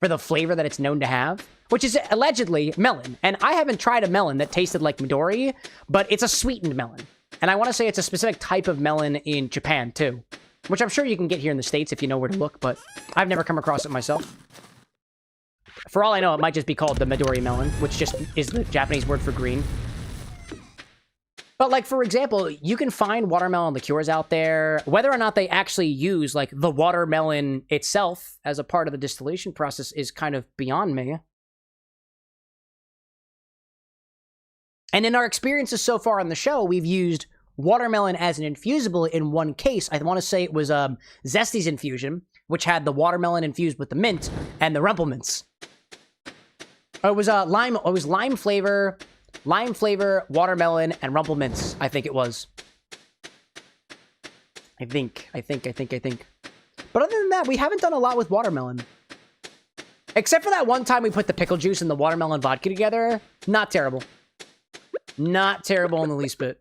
A: for the flavor that it's known to have, which is allegedly melon. And I haven't tried a melon that tasted like Midori, but it's a sweetened melon. And I want to say it's a specific type of melon in Japan, too. Which I'm sure you can get here in the States if you know where to look, but I've never come across it myself. For all I know, it might just be called the Midori melon, which just is the Japanese word for green. But, like, for example, you can find watermelon liqueurs out there. Whether or not they actually use, like, the watermelon itself as a part of the distillation process is kind of beyond me. And in our experiences so far on the show, we've used watermelon as an infusible in one case. I want to say it was Zesty's infusion, which had the watermelon infused with the mint and the rumplemints. It was lime. It was lime flavor, watermelon, and rumplemints. I think it was. I think. But other than that, we haven't done a lot with watermelon. Except for that one time we put the pickle juice and the watermelon vodka together. Not terrible. Not terrible in the least bit.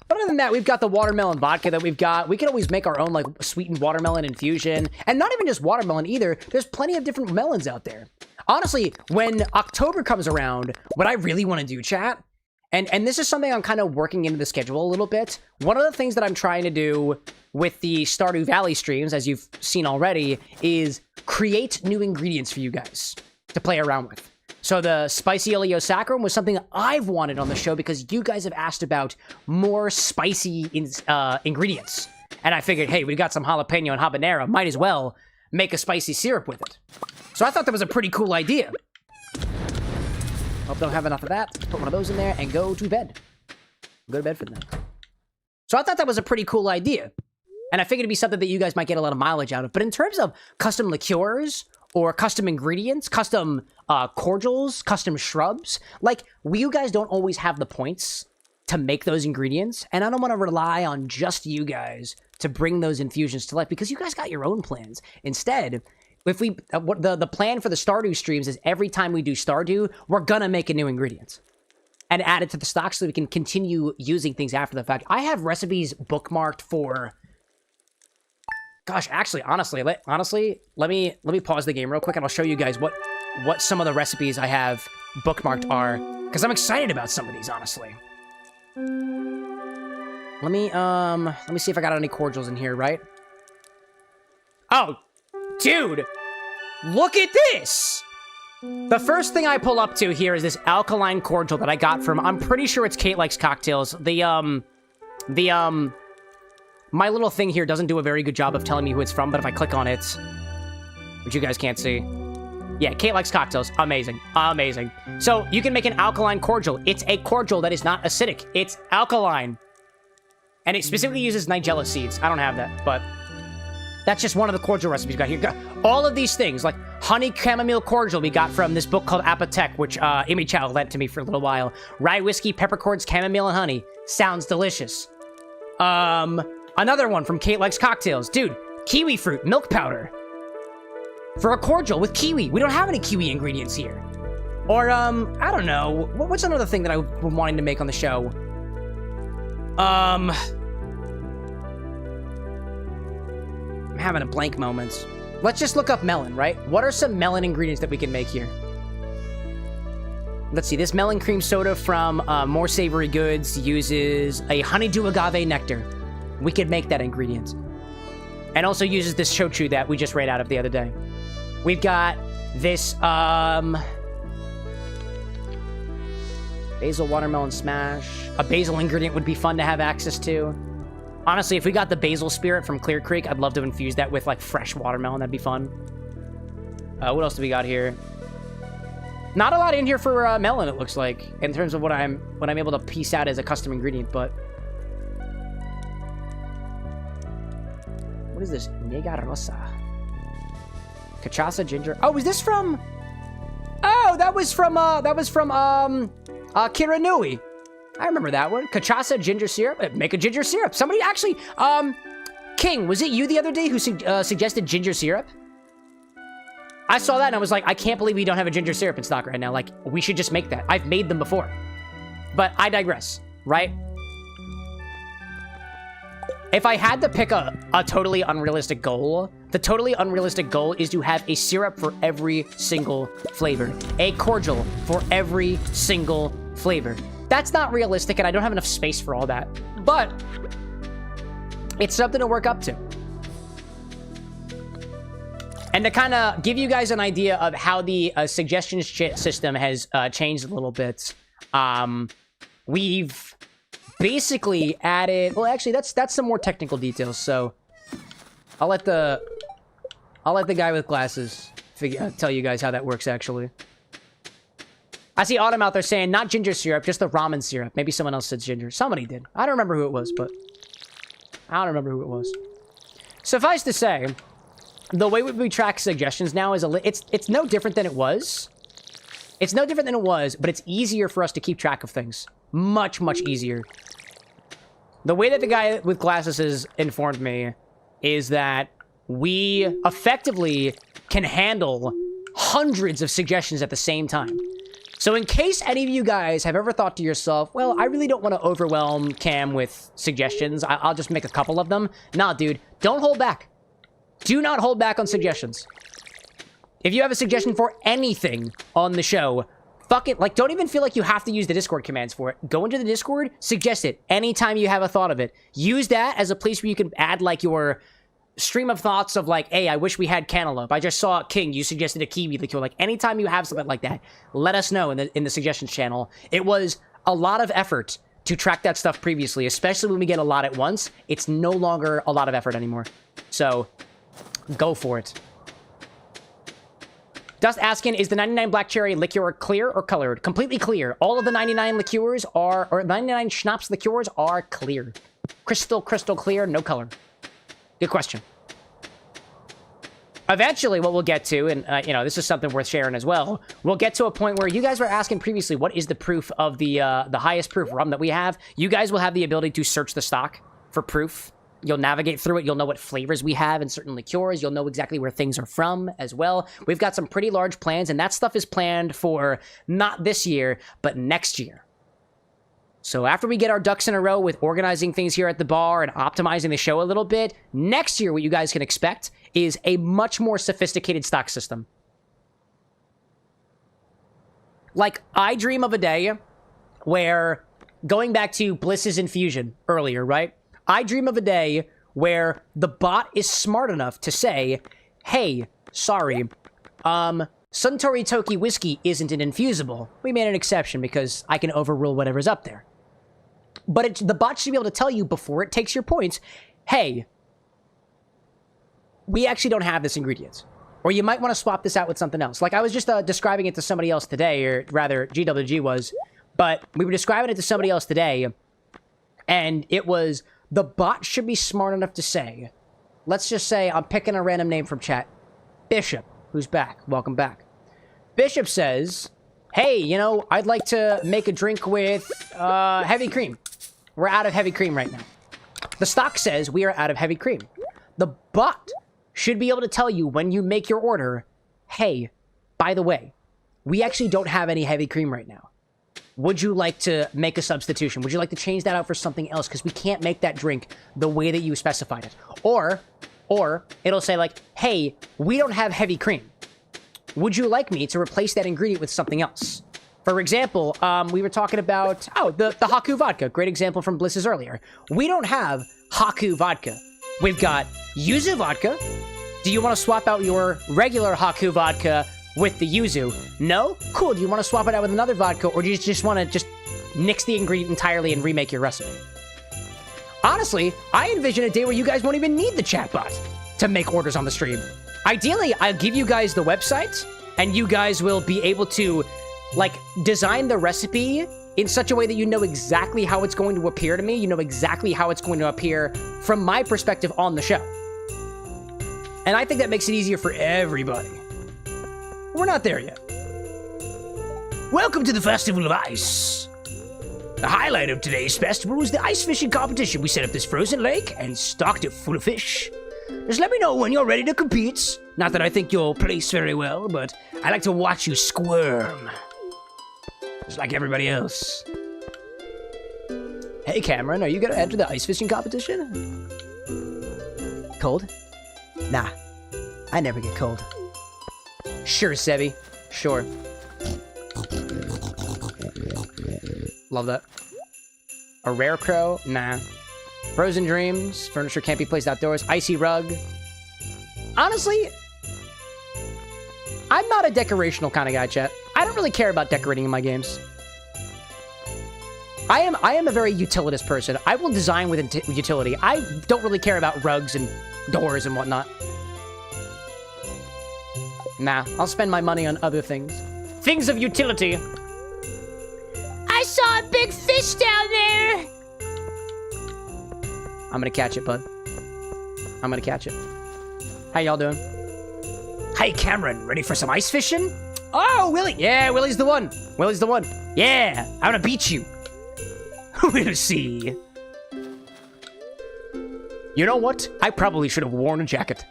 A: But other than that, we've got the watermelon vodka that we've got. We can always make our own, like, sweetened watermelon infusion. And not even just watermelon either. There's plenty of different melons out there. Honestly, when October comes around, what I really want to do, chat, and this is something I'm kind of working into the schedule a little bit. One of the things that I'm trying to do with the Stardew Valley streams, as you've seen already, is create new ingredients for you guys to play around with. So the spicy Oleo Saccharum was something I've wanted on the show because you guys have asked about more spicy ingredients. And I figured, hey, we got some jalapeno and habanero. Might as well make a spicy syrup with it. So I thought that was a pretty cool idea. Hope don't have enough of that. Put one of those in there and go to bed. Go to bed for the night. So I thought that was a pretty cool idea. And I figured it'd be something that you guys might get a lot of mileage out of. But in terms of custom liqueurs or custom ingredients, custom cordials, custom shrubs, like, you guys don't always have the points to make those ingredients. And I don't want to rely on just you guys to bring those infusions to life because you guys got your own plans. Instead, if we, the plan for the Stardew streams is every time we do Stardew, we're gonna make a new ingredient and add it to the stock so we can continue using things after the fact. I have recipes bookmarked for... Gosh, actually, honestly, let me pause the game real quick and I'll show you guys what some of the recipes I have bookmarked are, because I'm excited about some of these, honestly. Let me see if I got any cordials in here, right? Oh, dude, look at this! The first thing I pull up to here is this alkaline cordial that I got from, I'm pretty sure it's Kate Likes Cocktails. My little thing here doesn't do a very good job of telling me who it's from, but if I click on it, which you guys can't see. Yeah, Kate Likes Cocktails. Amazing. Amazing. So, you can make an alkaline cordial. It's a cordial that is not acidic. It's alkaline. And it specifically uses Nigella seeds. I don't have that, but that's just one of the cordial recipes we got here. All of these things, like honey chamomile cordial we got from this book called Apothec, which Amy Chow lent to me for a little while. Rye whiskey, peppercorns, chamomile, and honey. Sounds delicious. Another one from Kate Likes Cocktails. Dude, kiwi fruit, milk powder. For a cordial with kiwi. We don't have any kiwi ingredients here. Or, I don't know. What's another thing that I've been wanting to make on the show? I'm having a blank moment. Let's just look up melon, right? What are some melon ingredients that we can make here? Let's see. This melon cream soda from More Savory Goods uses a honeydew agave nectar. We could make that ingredient. And also uses this shochu that we just ran out of the other day. We've got this, basil watermelon smash. A basil ingredient would be fun to have access to. Honestly, if we got the basil spirit from Clear Creek, I'd love to infuse that with, like, fresh watermelon. That'd be fun. What else do we got here? Not a lot in here for melon, it looks like, in terms of what I'm able to piece out as a custom ingredient, but... What is this? Nega Rosa. Cachaça ginger. Oh, is this from... Oh, that was from Kiranui. I remember that one. Cachaça ginger syrup. Make a ginger syrup. Somebody actually... King, was it you the other day who suggested ginger syrup? I saw that and I was like, I can't believe we don't have a ginger syrup in stock right now. Like, we should just make that. I've made them before. But I digress, right? If I had to pick a totally unrealistic goal, the totally unrealistic goal is to have a syrup for every single flavor. A cordial for every single flavor. That's not realistic, and I don't have enough space for all that. But it's something to work up to. And to kind of give you guys an idea of how the suggestions system has changed a little bit, we've basically added... Well, actually, that's some more technical details, so I'll let the guy with glasses tell you guys how that works, actually. I see Autumn out there saying, not ginger syrup, just the ramen syrup. Maybe someone else said ginger. Somebody did. I don't remember who it was, but... I don't remember who it was. Suffice to say, the way we track suggestions now is it's no different than it was. It's no different than it was, but it's easier for us to keep track of things. Much, much easier. The way that the guy with glasses has informed me is that we effectively can handle hundreds of suggestions at the same time. So in case any of you guys have ever thought to yourself, well, I really don't want to overwhelm Cam with suggestions. I'll just make a couple of them. Nah, dude, don't hold back. Do not hold back on suggestions. If you have a suggestion for anything on the show, fuck it. Like, don't even feel like you have to use the Discord commands for it. Go into the Discord, suggest it anytime you have a thought of it. Use that as a place where you can add, like, your stream of thoughts of, like, hey, I wish we had cantaloupe. I just saw King. You suggested a kiwi liqueur. Like, anytime you have something like that, let us know in the suggestions channel. It was a lot of effort to track that stuff previously, especially when we get a lot at once. It's no longer a lot of effort anymore. So, go for it. Dust asking, is the 99 black cherry liqueur clear or colored? Completely clear. All of the 99 liqueurs are, or 99 schnapps liqueurs are clear. Crystal clear, no color. Good question. Eventually, what we'll get to, and, you know, this is something worth sharing as well, we'll get to a point where you guys were asking previously, what is the proof of the highest proof rum that we have? You guys will have the ability to search the stock for proof. You'll navigate through it. You'll know what flavors we have in certain liqueurs. You'll know exactly where things are from as well. We've got some pretty large plans, and that stuff is planned for not this year, but next year. So after we get our ducks in a row with organizing things here at the bar and optimizing the show a little bit, next year what you guys can expect is a much more sophisticated stock system. Like, I dream of a day where, going back to Bliss's infusion earlier, right? I dream of a day where the bot is smart enough to say, hey, sorry, Suntory Toki whiskey isn't an infusible. We made an exception because I can overrule whatever's up there. But the bot should be able to tell you before it takes your points, hey, we actually don't have this ingredient. Or you might want to swap this out with something else. Like, I was just describing it to somebody else today, or rather, GWG was, but we were describing it to somebody else today, and it was, the bot should be smart enough to say, let's just say, I'm picking a random name from chat, Bishop, who's back. Welcome back. Bishop says, hey, you know, I'd like to make a drink with heavy cream. We're out of heavy cream right now. The stock says we are out of heavy cream. The bot should be able to tell you when you make your order, hey, by the way, we actually don't have any heavy cream right now. Would you like to make a substitution? Would you like to change that out for something else? Because we can't make that drink the way that you specified it. Or it'll say like, hey, we don't have heavy cream. Would you like me to replace that ingredient with something else? For example, we were talking about, the Haku vodka. Great example from Bliss's earlier. We don't have Haku vodka. We've got Yuzu vodka. Do you want to swap out your regular Haku vodka with the Yuzu? No? Cool. Do you want to swap it out with another vodka, or do you just want to just nix the ingredient entirely and remake your recipe? Honestly, I envision a day where you guys won't even need the chatbot to make orders on the stream. Ideally, I'll give you guys the website, and you guys will be able to, like, design the recipe in such a way that you know exactly how it's going to appear to me. You know exactly how it's going to appear from my perspective on the show. And I think that makes it easier for everybody. We're not there yet. Welcome to the Festival of Ice. The highlight of today's festival was the ice fishing competition. We set up this frozen lake and stocked it full of fish. Just let me know when you're ready to compete. Not that I think you'll place very well, but I like to watch you squirm. Just like everybody else. Hey Cameron, are you gonna enter the ice fishing competition? Cold? Nah, I never get cold. Sure, Sebi. Sure. Love that. A rare crow? Nah. Frozen dreams. Furniture can't be placed outdoors. Icy rug. Honestly, I'm not a decorational kind of guy, chat. I don't really care about decorating in my games. I am a very utilitist person. I will design with utility. I don't really care about rugs and doors and whatnot. Nah, I'll spend my money on other things. Things of utility. I saw a big fish down there! I'm gonna catch it, bud. I'm gonna catch it. How y'all doing? Hey, Cameron, ready for some ice fishing? Oh, Willie! Yeah, Willie's the one. Willie's the one. Yeah, I'm gonna beat you. We'll see. You know what? I probably should have worn a jacket.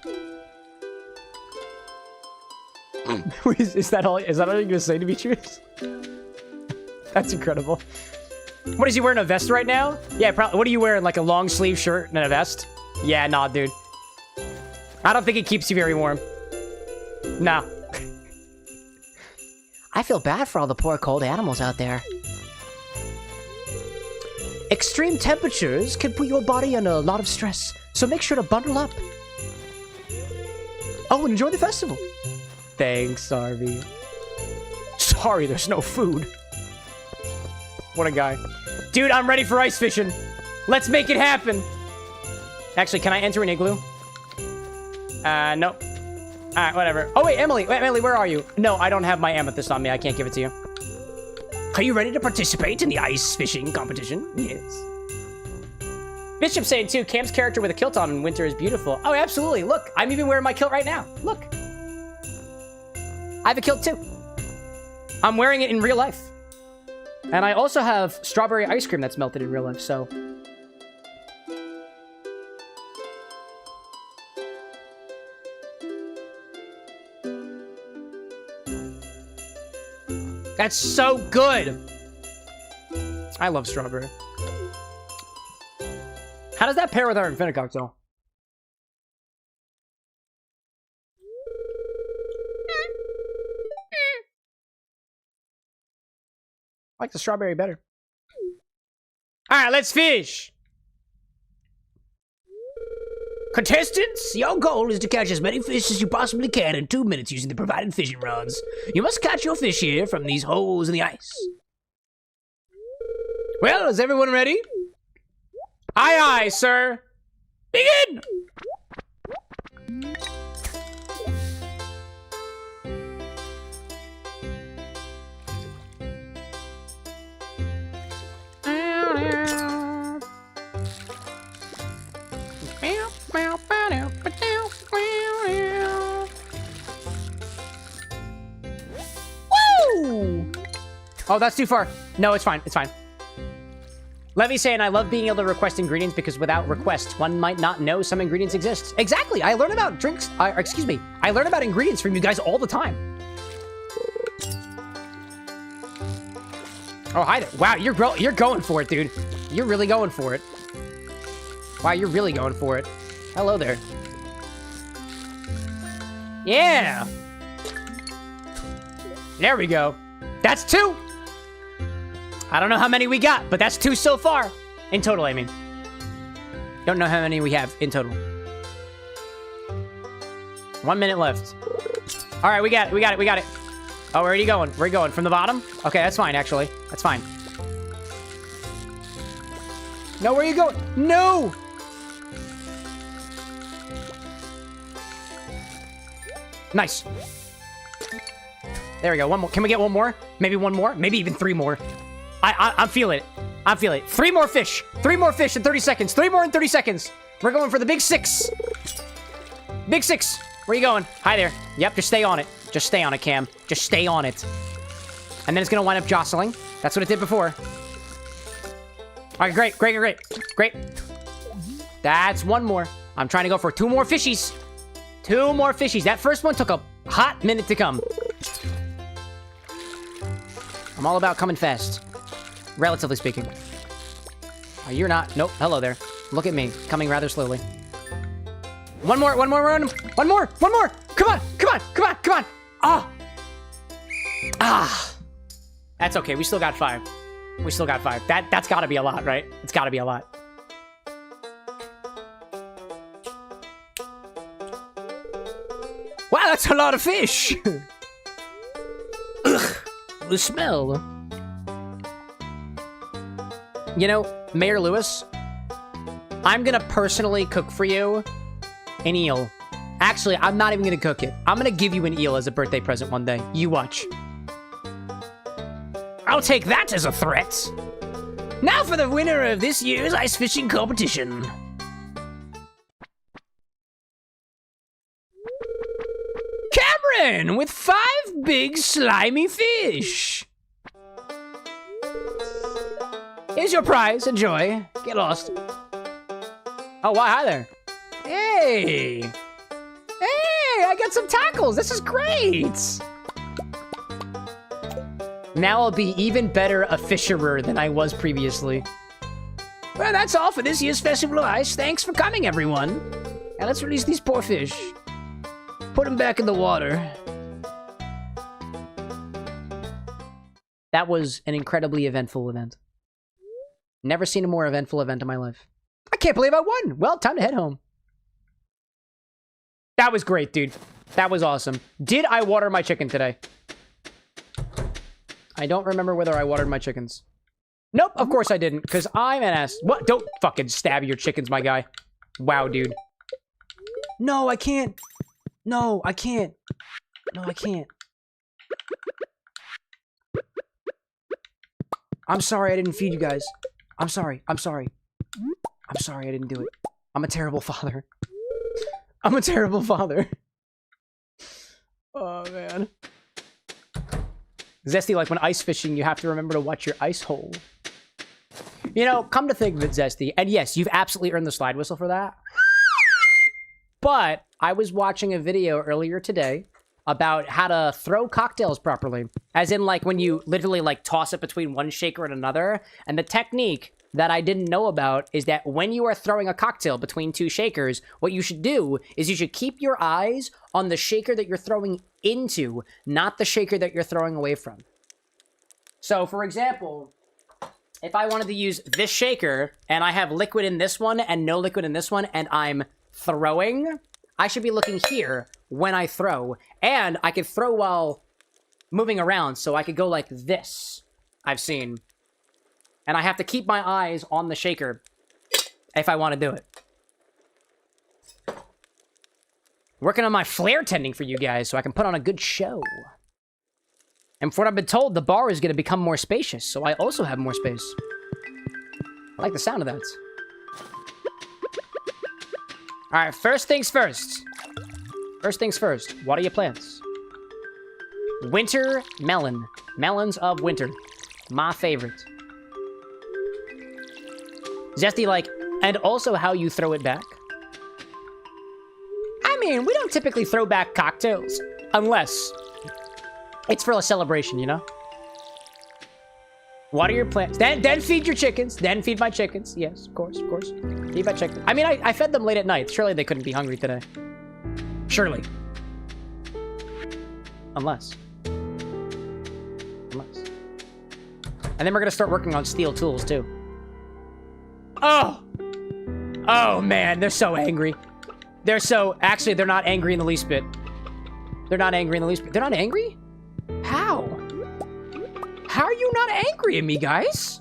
A: Is that all you're gonna say, Demetrius? That's incredible. What is he wearing, a vest right now? Yeah, probably. What are you wearing, like a long sleeve shirt and a vest? Yeah, nah, dude. I don't think it keeps you very warm. Nah. I feel bad for all the poor cold animals out there. Extreme temperatures can put your body under a lot of stress, so make sure to bundle up. Oh, and enjoy the festival. Thanks, Sarvi. Sorry, there's no food. What a guy. Dude, I'm ready for ice fishing. Let's make it happen. Actually, can I enter an igloo? Nope. Alright, whatever. Oh, wait, Emily. Wait, Emily, where are you? No, I don't have my amethyst on me. I can't give it to you. Are you ready to participate in the ice fishing competition? Yes. Bishop saying too, Cam's character with a kilt on in winter is beautiful. Oh, absolutely. Look, I'm even wearing my kilt right now. Look. I have a kilt too. I'm wearing it in real life. And I also have strawberry ice cream that's melted in real life, so... That's so good! I love strawberry. How does that pair with our Infini cocktail? I like the strawberry better. Alright, let's fish! Contestants, your goal is to catch as many fish as you possibly can in 2 minutes using the provided fishing rods. You must catch your fish here from these holes in the ice. Well, is everyone ready? Aye, aye, sir. Begin! Woo! Oh, that's too far. No, it's fine. It's fine. Levy saying, I love being able to request ingredients because without requests, one might not know some ingredients exist. Exactly. I learn about drinks. Excuse me. I learn about ingredients from you guys all the time. Oh, hi there. Wow, you're going for it, dude. You're really going for it. Wow, you're really going for it. Hello there. Yeah. There we go. That's 2. I don't know how many we got, but that's 2 so far. In total, I mean. Don't know how many we have in total. 1 minute left. All right, we got it. We got it. We got it. Oh, where are you going? Where are you going? From the bottom? Okay, that's fine, actually. That's fine. No, where are you going? No! Nice. There we go. One more. Can we get one more? Maybe one more? Maybe even 3 more. I'm feeling it. I'm feeling it. 3 more fish. 3 more fish in 30 seconds. 3 more in 30 seconds. We're going for the big 6. Big 6. Where are you going? Hi there. Yep, just stay on it. Just stay on it, Cam. Just stay on it. And then it's going to wind up jostling. That's what it did before. All right, great, great, great, great. That's 1 more. I'm trying to go for 2 more fishies. 2 more fishies. That first one took a hot minute to come. I'm all about coming fast. Relatively speaking. Oh, you're not. Nope. Hello there. Look at me. Coming rather slowly. One more. One more. One more. One more. Come on. Come on. Come on. Come on. Ah. Ah. That's okay. We still got 5. We still got 5. That's got to be a lot, right? It's got to be a lot. Wow, that's a lot of fish. Ugh. The smell. You know, Mayor Lewis, I'm gonna personally cook for you an eel. Actually, I'm not even gonna cook it. I'm gonna give you an eel as a birthday present one day. You watch. I'll take that as a threat. Now for the winner of this year's ice fishing competition. Cameron with 5 big slimy fish. Here's your prize. Enjoy. Get lost. Oh, wow. Hi there. Hey. Hey, I got some tackles. This is great. Now I'll be even better a fisherer than I was previously. Well, that's all for this year's Festival of Ice. Thanks for coming, everyone. Now let's release these poor fish. Put them back in the water. That was an incredibly eventful event. Never seen a more eventful event in my life. I can't believe I won. Well, time to head home. That was great, dude. That was awesome. Did I water my chicken today? I don't remember whether I watered my chickens. Nope, of course I didn't, because I'm an ass. What? Don't fucking stab your chickens, my guy. Wow, dude. No, I can't. No, I can't. No, I can't. I'm sorry I didn't feed you guys. I'm sorry. I'm sorry. I'm sorry I didn't do it. I'm a terrible father. I'm a terrible father. Oh, man. Zesty, like when ice fishing, you have to remember to watch your ice hole. You know, come to think of it, Zesty, and yes, you've absolutely earned the slide whistle for that. But I was watching a video earlier today about how to throw cocktails properly. As in, like, when you literally, like, toss it between one shaker and another. And the technique that I didn't know about is that when you are throwing a cocktail between two shakers, what you should do is you should keep your eyes on the shaker that you're throwing into, not the shaker that you're throwing away from. So, for example, if I wanted to use this shaker, and I have liquid in this one and no liquid in this one, and I'm throwing, I should be looking here when I throw. And I could throw while moving around, so I could go like this, I've seen. And I have to keep my eyes on the shaker if I want to do it. Working on my flare tending for you guys so I can put on a good show. And from what I've been told, the bar is going to become more spacious, so I also have more space. I like the sound of that. Alright, first things first. First things first. Water your plants. Winter melon. Melons of winter. My favorite. Zesty, like, and also how you throw it back. I mean, we don't typically throw back cocktails. Unless it's for a celebration, you know? Water your plants. Then feed your chickens. Then feed my chickens. Yes, of course, of course. Feed my chickens. I mean, I fed them late at night. Surely they couldn't be hungry today. Surely. Unless. And then we're gonna start working on steel tools, too. Oh! Oh, man, they're so angry. They're so... Actually, they're not angry in the least bit. They're not angry in the least bit. They're not angry? How? How are you not angry at me, guys?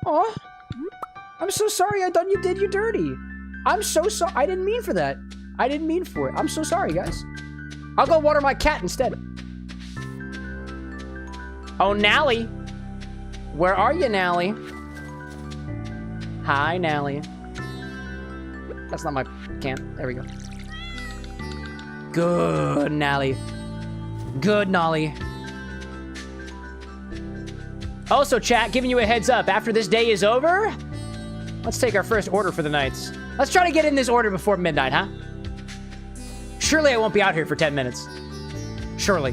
A: Oh, I'm so sorry I done you did you dirty. I'm so sorry. I didn't mean for that. I didn't mean for it. I'm so sorry, guys. I'll go water my cat instead. Oh, Nally. Where are you, Nally? Hi, Nally. That's not my can. There we go. Good, Nally. Good, Nolly. Also, chat, giving you a heads up. After this day is over, let's take our first order for the nights. Let's try to get in this order before midnight, huh? Surely I won't be out here for 10 minutes. Surely.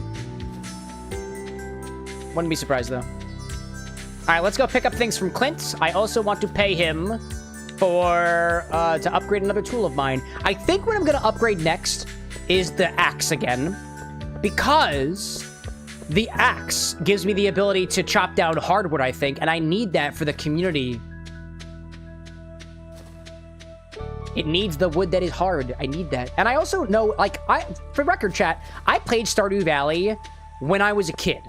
A: Wouldn't be surprised, though. All right, let's go pick up things from Clint. I also want to pay him for, to upgrade another tool of mine. I think what I'm going to upgrade next is the axe again. Because the axe gives me the ability to chop down hardwood, I think, and I need that for the community. It needs the wood that is hard. I need that. And I also know, like, for record chat, I played Stardew Valley when I was a kid.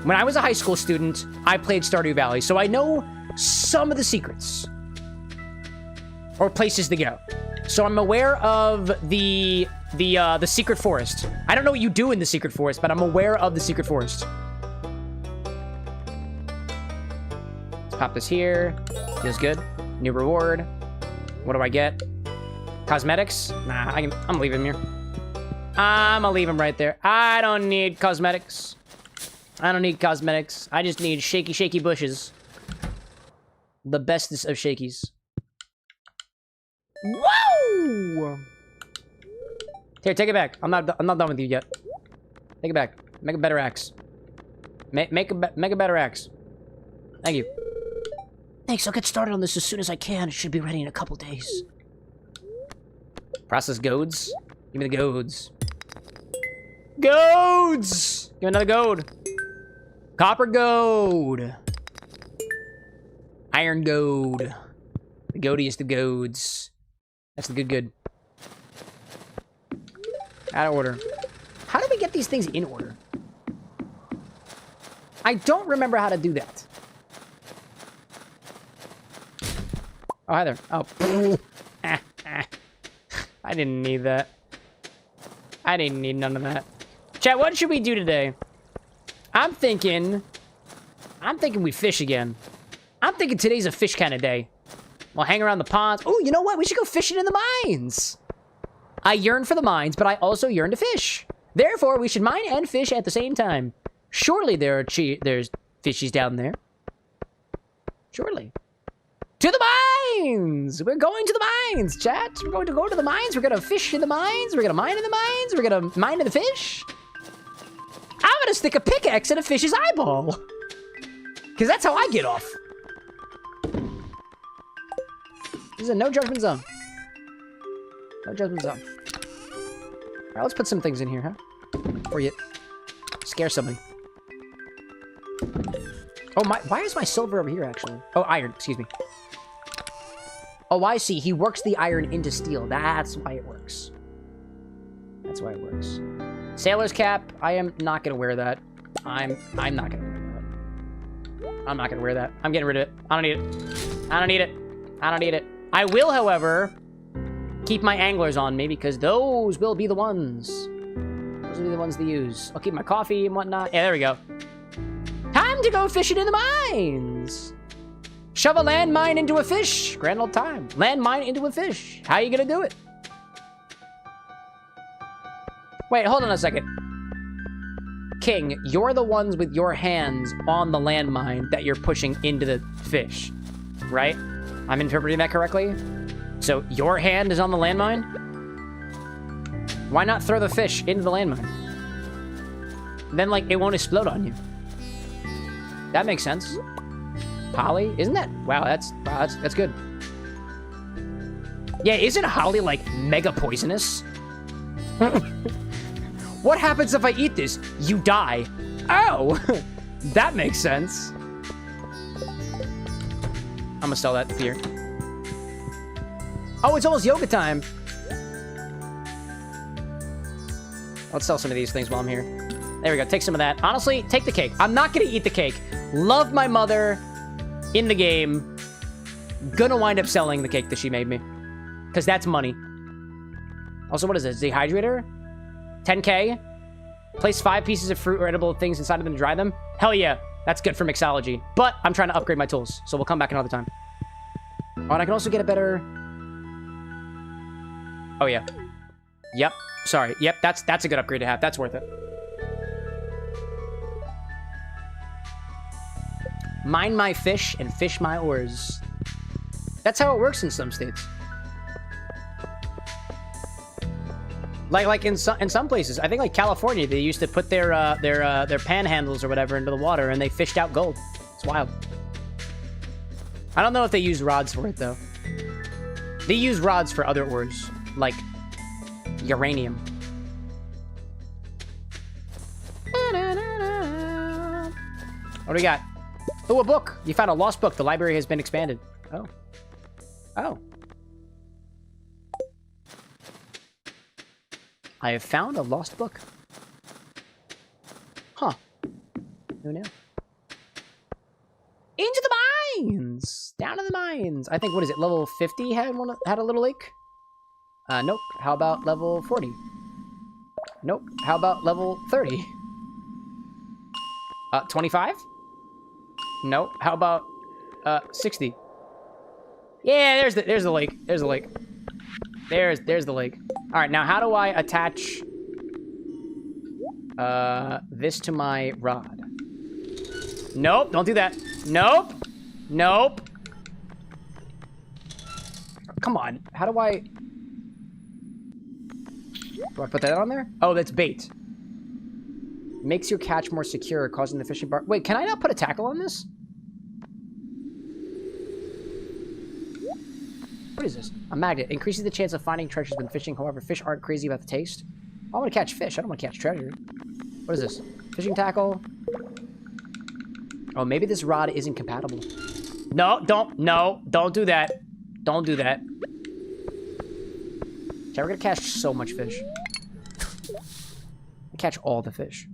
A: When I was a high school student, I played Stardew Valley, so I know some of the secrets. Or places to go. So I'm aware of the secret forest. I don't know what you do in the secret forest, but I'm aware of the secret forest. Let's pop this here. Feels good. New reward. What do I get? Cosmetics? Nah, I'm leaving him here. I'm gonna leave him right there. I don't need cosmetics. I don't need cosmetics. I just need shaky, shaky bushes. The bestest of shakies. Whoa! Here, take it back. I'm not done with you yet. Take it back. Make a better axe. Make a better axe. Thank you. Thanks. I'll get started on this as soon as I can. It should be ready in a couple days. Process goads. Give me the goads. Goads! Give me another goad. Copper goad. Iron goad. The goadiest of goads. That's the good. Out of order. How do we get these things in order? I don't remember how to do that. Oh, hi there. Oh. I didn't need that. I didn't need none of that. Chat, what should we do today? I'm thinking we fish again. I'm thinking today's a fish kind of day. We'll hang around the ponds. Oh, you know what? We should go fishing in the mines. I yearn for the mines, but I also yearn to fish. Therefore, we should mine and fish at the same time. Surely there's fishies down there. Surely. To the mines! We're going to the mines, chat. We're going to go to the mines. We're going to fish in the mines. We're going to mine in the mines. We're going to mine in the fish. I'm going to stick a pickaxe in a fish's eyeball. Because that's how I get off. This is a no judgment zone. No judgment zone. Alright, let's put some things in here, huh? Before you scare somebody. Oh, why is my silver over here, actually? Oh, iron, excuse me. Oh, I see. He works the iron into steel. That's why it works. That's why it works. Sailor's cap. I am not going to wear that. I'm not going to wear that. I'm not going to wear that. I'm getting rid of it. I don't need it. I don't need it. I don't need it. I will, however, keep my anglers on me because those will be the ones. Those will be the ones to use. I'll keep my coffee and whatnot. Yeah, there we go. Time to go fishing in the mines. Shove a landmine into a fish. Grand old time. Landmine into a fish. How you gonna do it? Wait, hold on a second. King, you're the ones with your hands on the landmine that you're pushing into the fish, right? I'm interpreting that correctly? So your hand is on the landmine? Why not throw the fish into the landmine? Then, like, it won't explode on you. That makes sense. Holly? Isn't that? Wow, that's good. Yeah, isn't holly, like, mega poisonous? What happens if I eat this? You die. Oh! That makes sense. I'm gonna sell that here. Oh, it's almost yoga time. Let's sell some of these things while I'm here. There we go. Take some of that. Honestly, take the cake. I'm not gonna eat the cake. Love my mother in the game. Gonna wind up selling the cake that she made me. Because that's money. Also, what is this? Dehydrator? 10K? Place 5 pieces of fruit or edible things inside of them to dry them? Hell yeah. That's good for mixology. But I'm trying to upgrade my tools, so we'll come back another time. Oh, and I can also get a better... Oh, yeah. Yep. Sorry. Yep, that's a good upgrade to have. That's worth it. Mine my fish and fish my ores. That's how it works in some states. Like in some places, I think like California, they used to put their panhandles or whatever into the water, and they fished out gold. It's wild. I don't know if they use rods for it though. They use rods for other ores, like uranium. What do we got? Oh, a book. You found a lost book. The library has been expanded. Oh. Oh. I have found a lost book. Huh. Who knew? Into the mines! Down to the mines! I think, what is it, level 50 had a little lake? Nope. How about level 40? Nope. How about level 30? 25? Nope. How about 60? Yeah, there's the lake. There's the lake. There's the lake. All right, now how do I attach this to my rod? Nope, don't do that. Nope. Nope. Come on. How do I put that on there? Oh, that's bait. Makes your catch more secure, causing the fishing bar. Wait, can I not put a tackle on this? What is this? A magnet. Increases the chance of finding treasures when fishing. However, fish aren't crazy about the taste. I want to catch fish. I don't want to catch treasure. What is this? Fishing tackle. Oh, maybe this rod isn't compatible. No, don't do that. Don't do that. Okay, we're gonna catch so much fish. Catch all the fish.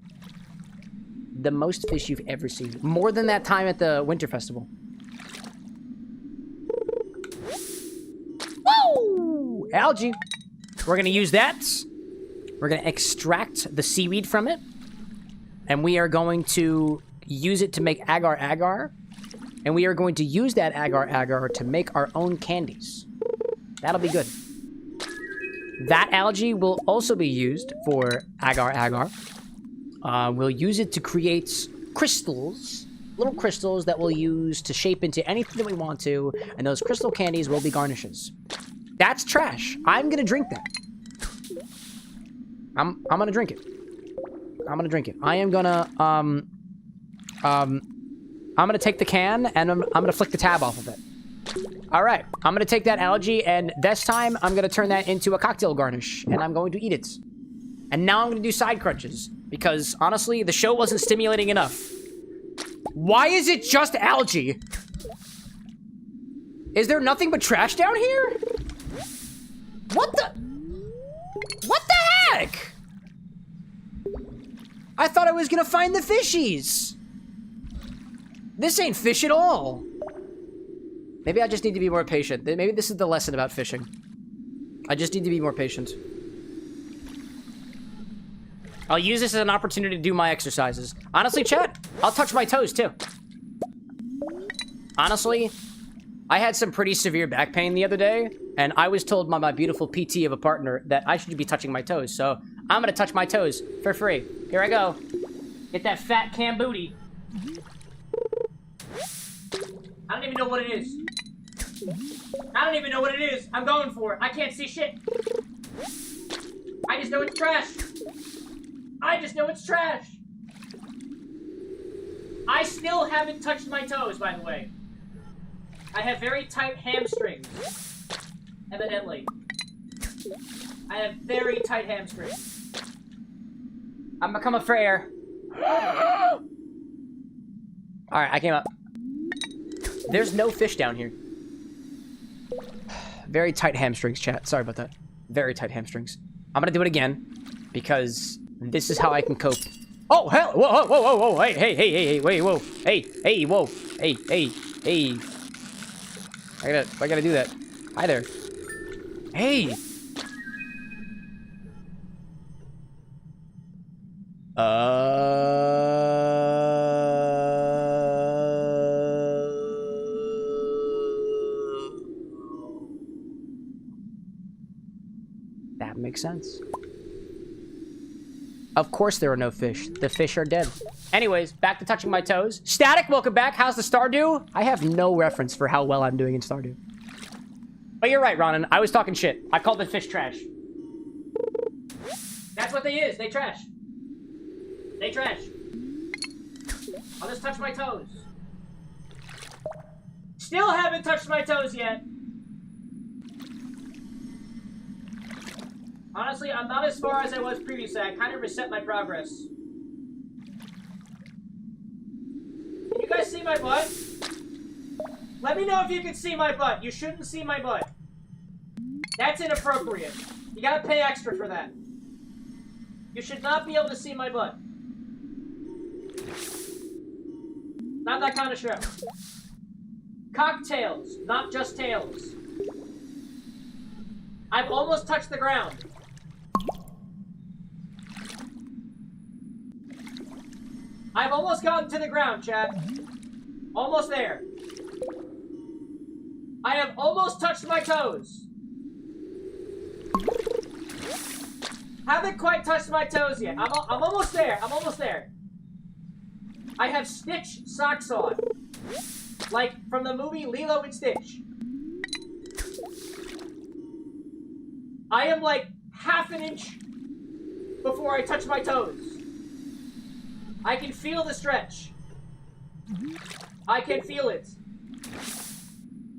A: The most fish you've ever seen. More than that time at the Winter Festival. Woo! Algae. We're gonna use that. We're gonna extract the seaweed from it. And we are going to use it to make agar-agar. And we are going to use that agar-agar to make our own candies. That'll be good. That algae will also be used for agar-agar. We'll use it to create crystals. Little crystals that we'll use to shape into anything that we want to. And those crystal candies will be garnishes. That's trash. I'm gonna drink that. I'm gonna drink it. I'm gonna drink it. I am gonna, I'm gonna take the can, and I'm gonna flick the tab off of it. Alright, I'm gonna take that algae, and this time, I'm gonna turn that into a cocktail garnish, and I'm going to eat it. And now I'm gonna do side crunches, because, honestly, the show wasn't stimulating enough. Why is it just algae? Is there nothing but trash down here? What the heck? I thought I was gonna find the fishies. This ain't fish at all. Maybe I just need to be more patient. Maybe this is the lesson about fishing. I just need to be more patient. I'll use this as an opportunity to do my exercises. Honestly, chat, I'll touch my toes too. Honestly, I had some pretty severe back pain the other day, and I was told by my beautiful PT of a partner that I should be touching my toes, so I'm gonna touch my toes for free. Here I go. Get that fat cam booty. I don't even know what it is. I don't even know what it is. I'm going for it. I can't see shit. I just know it's trash. I just know it's trash. I still haven't touched my toes, by the way. I have very tight hamstrings. Evidently. I have very tight hamstrings. I'm become a frayer. Alright, I came up. There's no fish down here. Very tight hamstrings, chat. Sorry about that. Very tight hamstrings. I'm gonna do it again, because this is how I can cope. Oh, hell! Whoa, whoa, whoa, whoa, whoa! Hey, hey, hey, hey, hey, wait, whoa! Hey, hey, whoa! Hey, hey, hey! I gotta do that. Hi there. Hey! That makes sense. Of course there are no fish. The fish are dead. Anyways, back to touching my toes. Static, welcome back. How's the Stardew? I have no reference for how well I'm doing in Stardew. But you're right, Ronan. I was talking shit. I called the fish trash. That's what they is. They trash. They trash. I'll just touch my toes. Still haven't touched my toes yet. Honestly, I'm not as far as I was previously. I kind of reset my progress. Can you guys see my butt? Let me know if you can see my butt. You shouldn't see my butt. That's inappropriate. You gotta pay extra for that. You should not be able to see my butt. Not that kind of show. Cocktails, not just tails. I've almost touched the ground. I've almost gotten to the ground, chat. Almost there. I have almost touched my toes. Haven't quite touched my toes yet. I'm almost there. I'm almost there. I have Stitch socks on. Like from the movie Lilo and Stitch. I am like half an inch before I touch my toes. I can feel the stretch. I can feel it.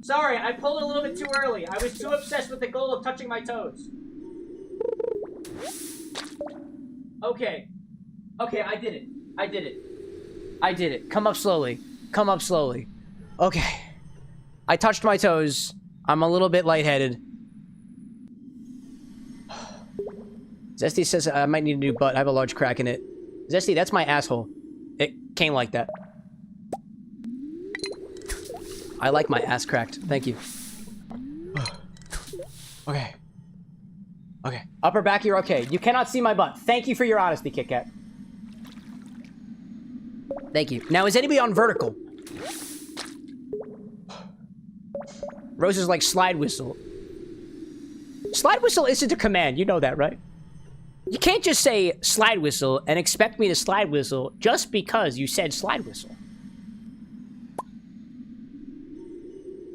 A: Sorry, I pulled it a little bit too early. I was too obsessed with the goal of touching my toes. Okay. Okay, I did it. I did it. I did it. Come up slowly. Come up slowly. Okay. I touched my toes. I'm a little bit lightheaded. Zesty says I might need a new butt. I have a large crack in it. Zesty, that's my asshole. It came like that. I like my ass cracked. Thank you. Okay. Okay. Upper back, you're okay. You cannot see my butt. Thank you for your honesty, Kit Kat. Thank you. Now, is anybody on vertical? Rose is like slide whistle. Slide whistle isn't a command. You know that, right? You can't just say slide whistle and expect me to slide whistle just because you said slide whistle.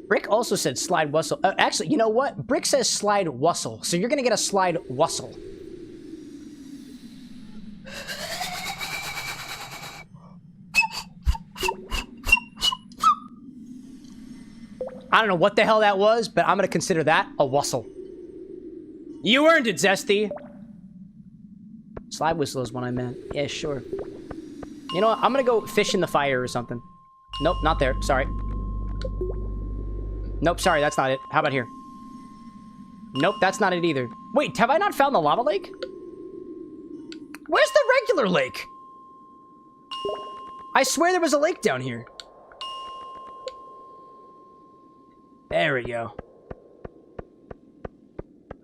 A: Brick also said slide whistle. Actually, you know what? Brick says slide whistle. So you're going to get a slide whistle. I don't know what the hell that was, but I'm going to consider that a whistle. You earned it, Zesty. Slide whistle is what I meant. Yeah, sure. You know what? I'm going to go fish in the fire or something. Nope, not there. Sorry. Nope, sorry, that's not it. How about here? Nope, that's not it either. Wait, have I not found the lava lake? Where's the regular lake? I swear there was a lake down here. There we go.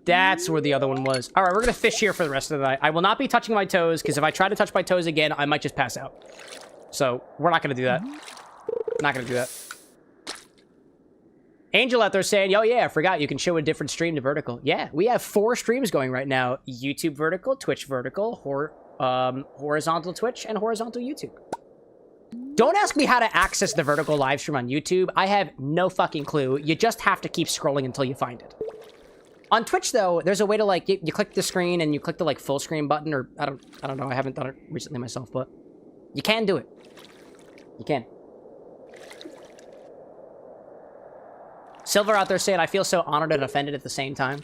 A: That's where the other one was. All right, we're going to fish here for the rest of the night. I will not be touching my toes, because if I try to touch my toes again, I might just pass out. So, we're not going to do that. Not going to do that. Angel out there saying, oh yeah, I forgot you can show a different stream to vertical. Yeah, we have 4 streams going right now. YouTube vertical, Twitch vertical, horizontal Twitch, and horizontal YouTube. Don't ask me how to access the vertical live stream on YouTube. I have no fucking clue. You just have to keep scrolling until you find it. On Twitch, though, there's a way to, like, you click the screen and you click the, like, full screen button, or, I don't know, I haven't done it recently myself, but you can do it. You can. Silver out there saying, I feel so honored and offended at the same time.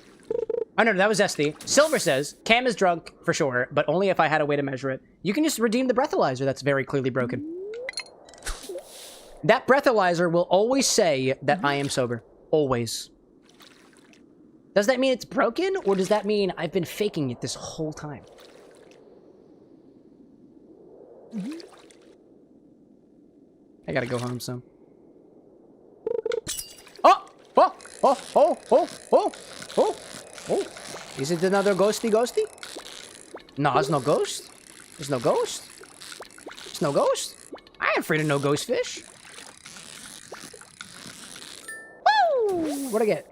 A: Oh, no, that was SD. Silver says, Cam is drunk, for sure, but only if I had a way to measure it. You can just redeem the breathalyzer that's very clearly broken. That breathalyzer will always say that I am sober. Always. Does that mean it's broken, or does that mean I've been faking it this whole time? I gotta go home, so. Oh! Oh! Oh! Oh! Oh! Oh! Oh! Oh! Is it another ghosty? No, it's no ghost. There's no ghost. There's no ghost. I ain't afraid of no ghost fish. Woo! What'd I get?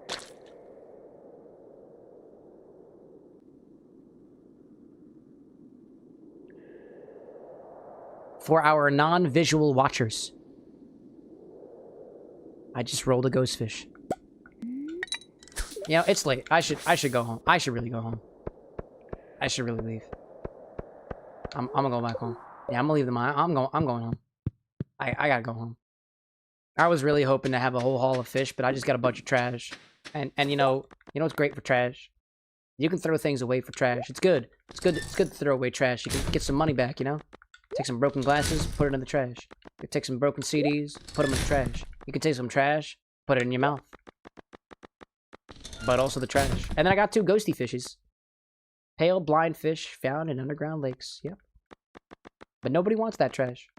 A: For our non-visual watchers, I just rolled a ghost fish. You know, it's late. I should go home. I should really go home. I should really leave. I'm gonna go back home. Yeah, I'm gonna leave the mine. I'm going home. I gotta go home. I was really hoping to have a whole haul of fish, but I just got a bunch of trash. And you know what's great for trash? You can throw things away for trash. It's good. It's good to throw away trash. You can get some money back, you know? Take some broken glasses, put it in the trash. You can take some broken CDs, put them in the trash. You can take some trash, put it in your mouth. But also the trash. And then I got 2 ghosty fishes. Pale, blind fish found in underground lakes. Yep. But nobody wants that trash.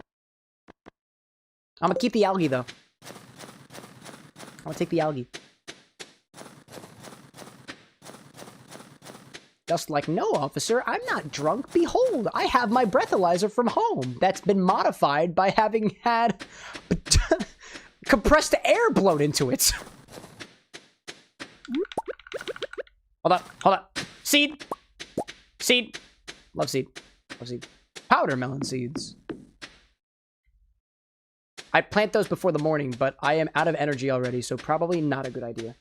A: I'm gonna keep the algae, though. I'm gonna take the algae. Just like, no, officer, I'm not drunk. Behold, I have my breathalyzer from home that's been modified by having had compressed air blown into it. Hold up. Seed. Love seed. Powder melon seeds. I plant those before the morning, but I am out of energy already, so probably not a good idea.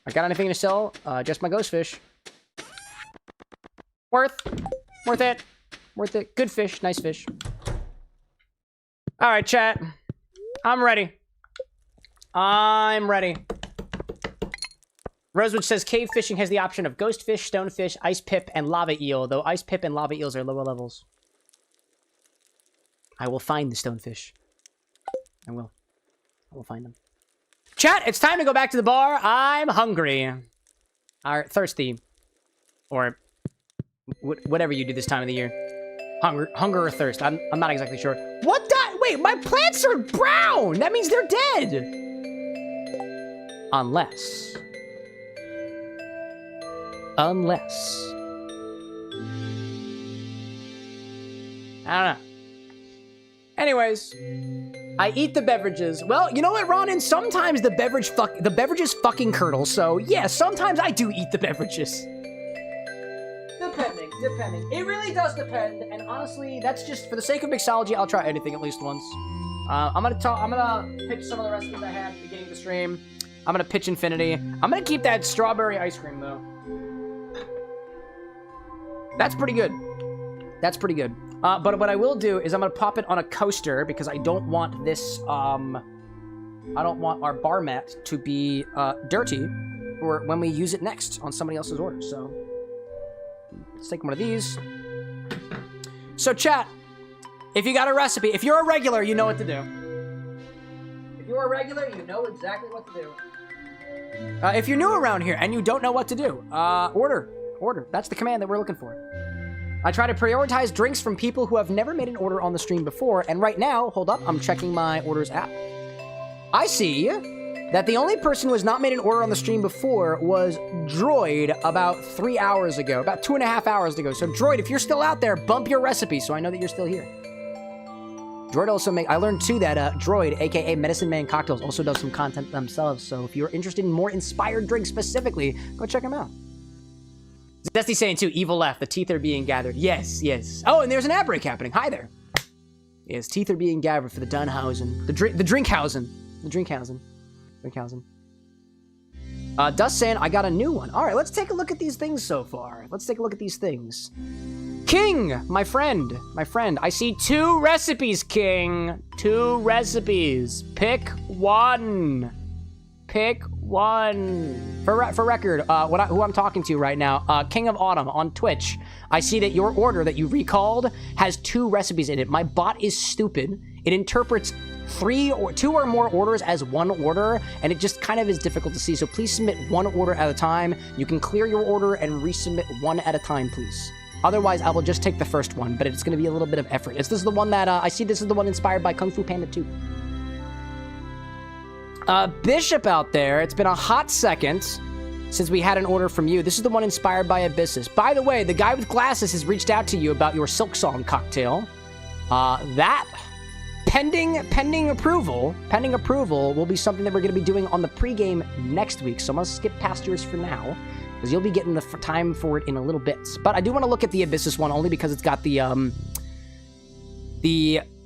A: I got anything to sell? Just my ghost fish. Worth it. Good fish, nice fish. All right, chat. I'm ready. Rosewood says cave fishing has the option of ghost fish, stonefish, ice pip, and lava eel, though ice pip and lava eels are lower levels. I will find the stonefish. I will find them. Chat, it's time to go back to the bar. I'm hungry. Or thirsty. Or whatever you do this time of the year. Hunger or thirst. I'm not exactly sure. What the? Wait, my plants are brown! That means they're dead! Unless. I don't know. Anyways. I eat the beverages. Well, you know what, Ronan? Sometimes the beverages fucking curdle. So yeah, sometimes I do eat the beverages. Depending. It really does depend. And honestly, that's just for the sake of mixology. I'll try anything at least once. I'm gonna pitch some of the recipes I had at the beginning of the stream. I'm gonna pitch Infinity. I'm gonna keep that strawberry ice cream though. That's pretty good. But what I will do is I'm gonna pop it on a coaster because I don't want this, I don't want our bar mat to be, dirty for when we use it next on somebody else's order. So, let's take one of these. So chat, if you got a recipe, if you're a regular, you know what to do. If you're a regular, you know exactly what to do. If you're new around here and you don't know what to do, order. That's the command that we're looking for. I try to prioritize drinks from people who have never made an order on the stream before, and right now, hold up, I'm checking my orders app. I see that the only person who has not made an order on the stream before was Droid about 3 hours ago, about 2.5 hours ago. So Droid, if you're still out there, bump your recipe so I know that you're still here. Droid also I learned too that Droid, aka Medicine Man Cocktails, also does some content themselves. So if you're interested in more inspired drinks specifically, go check them out. Zesty saying too, evil left, the teeth are being gathered. Yes. Oh, and there's an ad break happening. Hi there. Yes, teeth are being gathered for the Dunhausen. The Drinkhausen. Dust saying, I got a new one. All right, let's take a look at these things so far. King, my friend. I see 2 recipes, King. 2 recipes. Pick one. For record, who I'm talking to right now, King of Autumn on Twitch. I see that your order that you recalled has 2 recipes in it. My bot is stupid. It interprets 2 or more orders as one order, and it just kind of is difficult to see. So please submit 1 order at a time. You can clear your order and resubmit 1 at a time, please. Otherwise, I will just take the first one, but it's going to be a little bit of effort. This is the one that I see. This is the one inspired by Kung Fu Panda 2. Bishop out there, it's been a hot second since we had an order from you. This is the one inspired by Abyssus. By the way, the guy with glasses has reached out to you about your Silk Song cocktail. That, pending approval, will be something that we're going to be doing on the pregame next week. So I'm going to skip past yours for now, because you'll be getting the time for it in a little bit. But I do want to look at the Abyssus one, only because it's got the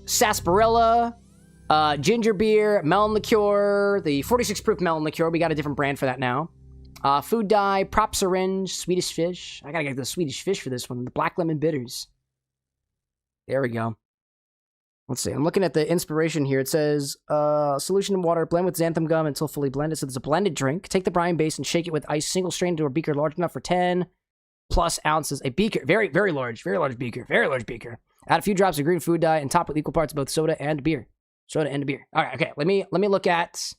A: sarsaparilla, ginger beer, melon liqueur, the 46 proof melon liqueur. We got a different brand for that now. Food dye, prop syringe, Swedish fish. I gotta get the Swedish fish for this one. The black lemon bitters. There we go. Let's see. I'm looking at the inspiration here. It says, solution in water, blend with xanthan gum until fully blended. So there's a blended drink. Take the brine base and shake it with ice, single strain into a beaker large enough for 10 plus ounces. A beaker, very large beaker. Add a few drops of green food dye and top with equal parts of both soda and beer. All right, okay. Let me look at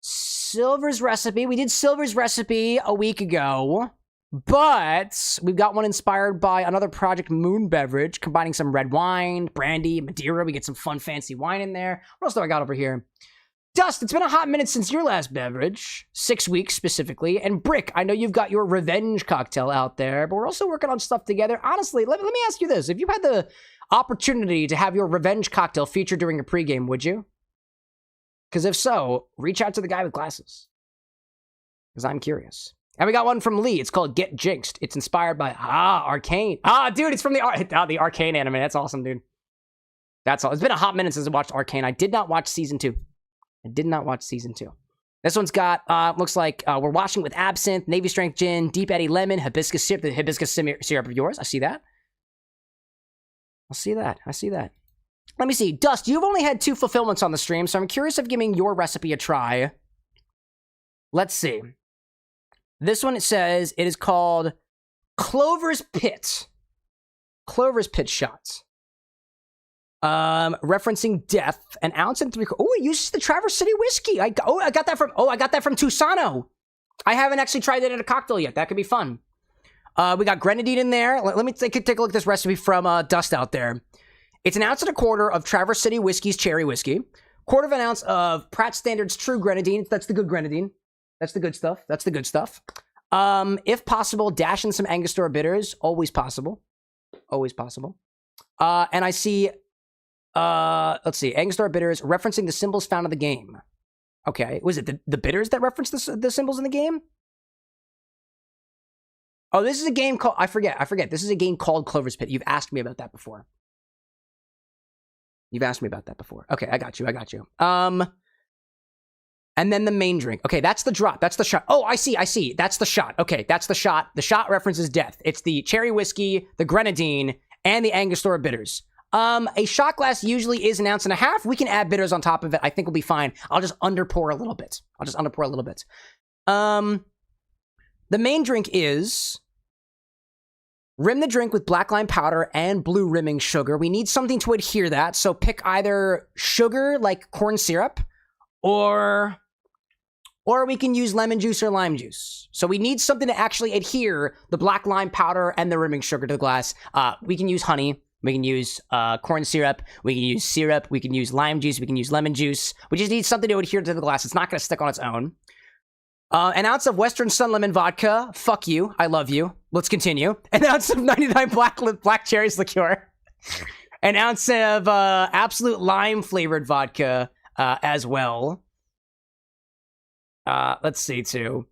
A: Silver's recipe. We did Silver's recipe a week ago, but we've got one inspired by another project, Moon Beverage, combining some red wine, brandy, Madeira. We get some fun, fancy wine in there. What else do I got over here? Dust, it's been a hot minute since your last beverage, 6 weeks specifically. And Brick, I know you've got your revenge cocktail out there, but we're also working on stuff together. Honestly, let me ask you this. If you had the opportunity to have your revenge cocktail featured during a pregame, would you? Because if so, reach out to the guy with glasses. Because I'm curious. And we got one from Lee. It's called Get Jinxed. It's inspired by, Arcane. Dude, it's from the Arcane anime. That's awesome, dude. That's all. It's been a hot minute since I watched Arcane. I did not watch season 2. This one's got, looks like we're washing with absinthe, Navy Strength Gin, Deep Eddy Lemon, hibiscus syrup, the hibiscus syrup of yours. I see that. Let me see. Dust, you've only had 2 fulfillments on the stream, so I'm curious of giving your recipe a try. Let's see. This one, it says, it is called Clover's Pit. Clover's Pit shots. Referencing death, an ounce and 3. Oh, it uses the Traverse City whiskey. I got that from Tusano. I haven't actually tried it in a cocktail yet. That could be fun. We got grenadine in there. Let me take a look at this recipe from Dust out there. It's an ounce and a quarter of Traverse City Whiskey's cherry whiskey. Quarter of an ounce of Pratt Standard's True Grenadine. That's the good grenadine. That's the good stuff. If possible, dash in some Angostura bitters. Always possible. And I see Let's see. Angostura bitters referencing the symbols found in the game. Okay. Was it the bitters that reference the symbols in the game? Oh, this is a game called... I forget. This is a game called Clover's Pit. You've asked me about that before. Okay, I got you. And then the main drink. Okay, that's the drop. That's the shot. Oh, I see. That's the shot. Okay, that's the shot. The shot references death. It's the cherry whiskey, the grenadine, and the Angostura bitters. A shot glass usually is 1.5 ounces. We can add bitters on top of it. I think we'll be fine. I'll just underpour a little bit. The main drink is... rim the drink with black lime powder and blue rimming sugar. We need something to adhere that, so pick either sugar, like corn syrup, or we can use lemon juice or lime juice. So we need something to actually adhere the black lime powder and the rimming sugar to the glass. We can use honey. We can use corn syrup. We can use syrup. We can use lime juice. We can use lemon juice. We just need something to adhere to the glass. It's not going to stick on its own. 1 ounce of Western Sun Lemon Vodka. Fuck you. I love you. Let's continue. 1 ounce of 99 Black Cherries Liqueur. 1 ounce of Absolute Lime flavored vodka as well. Let's see, too.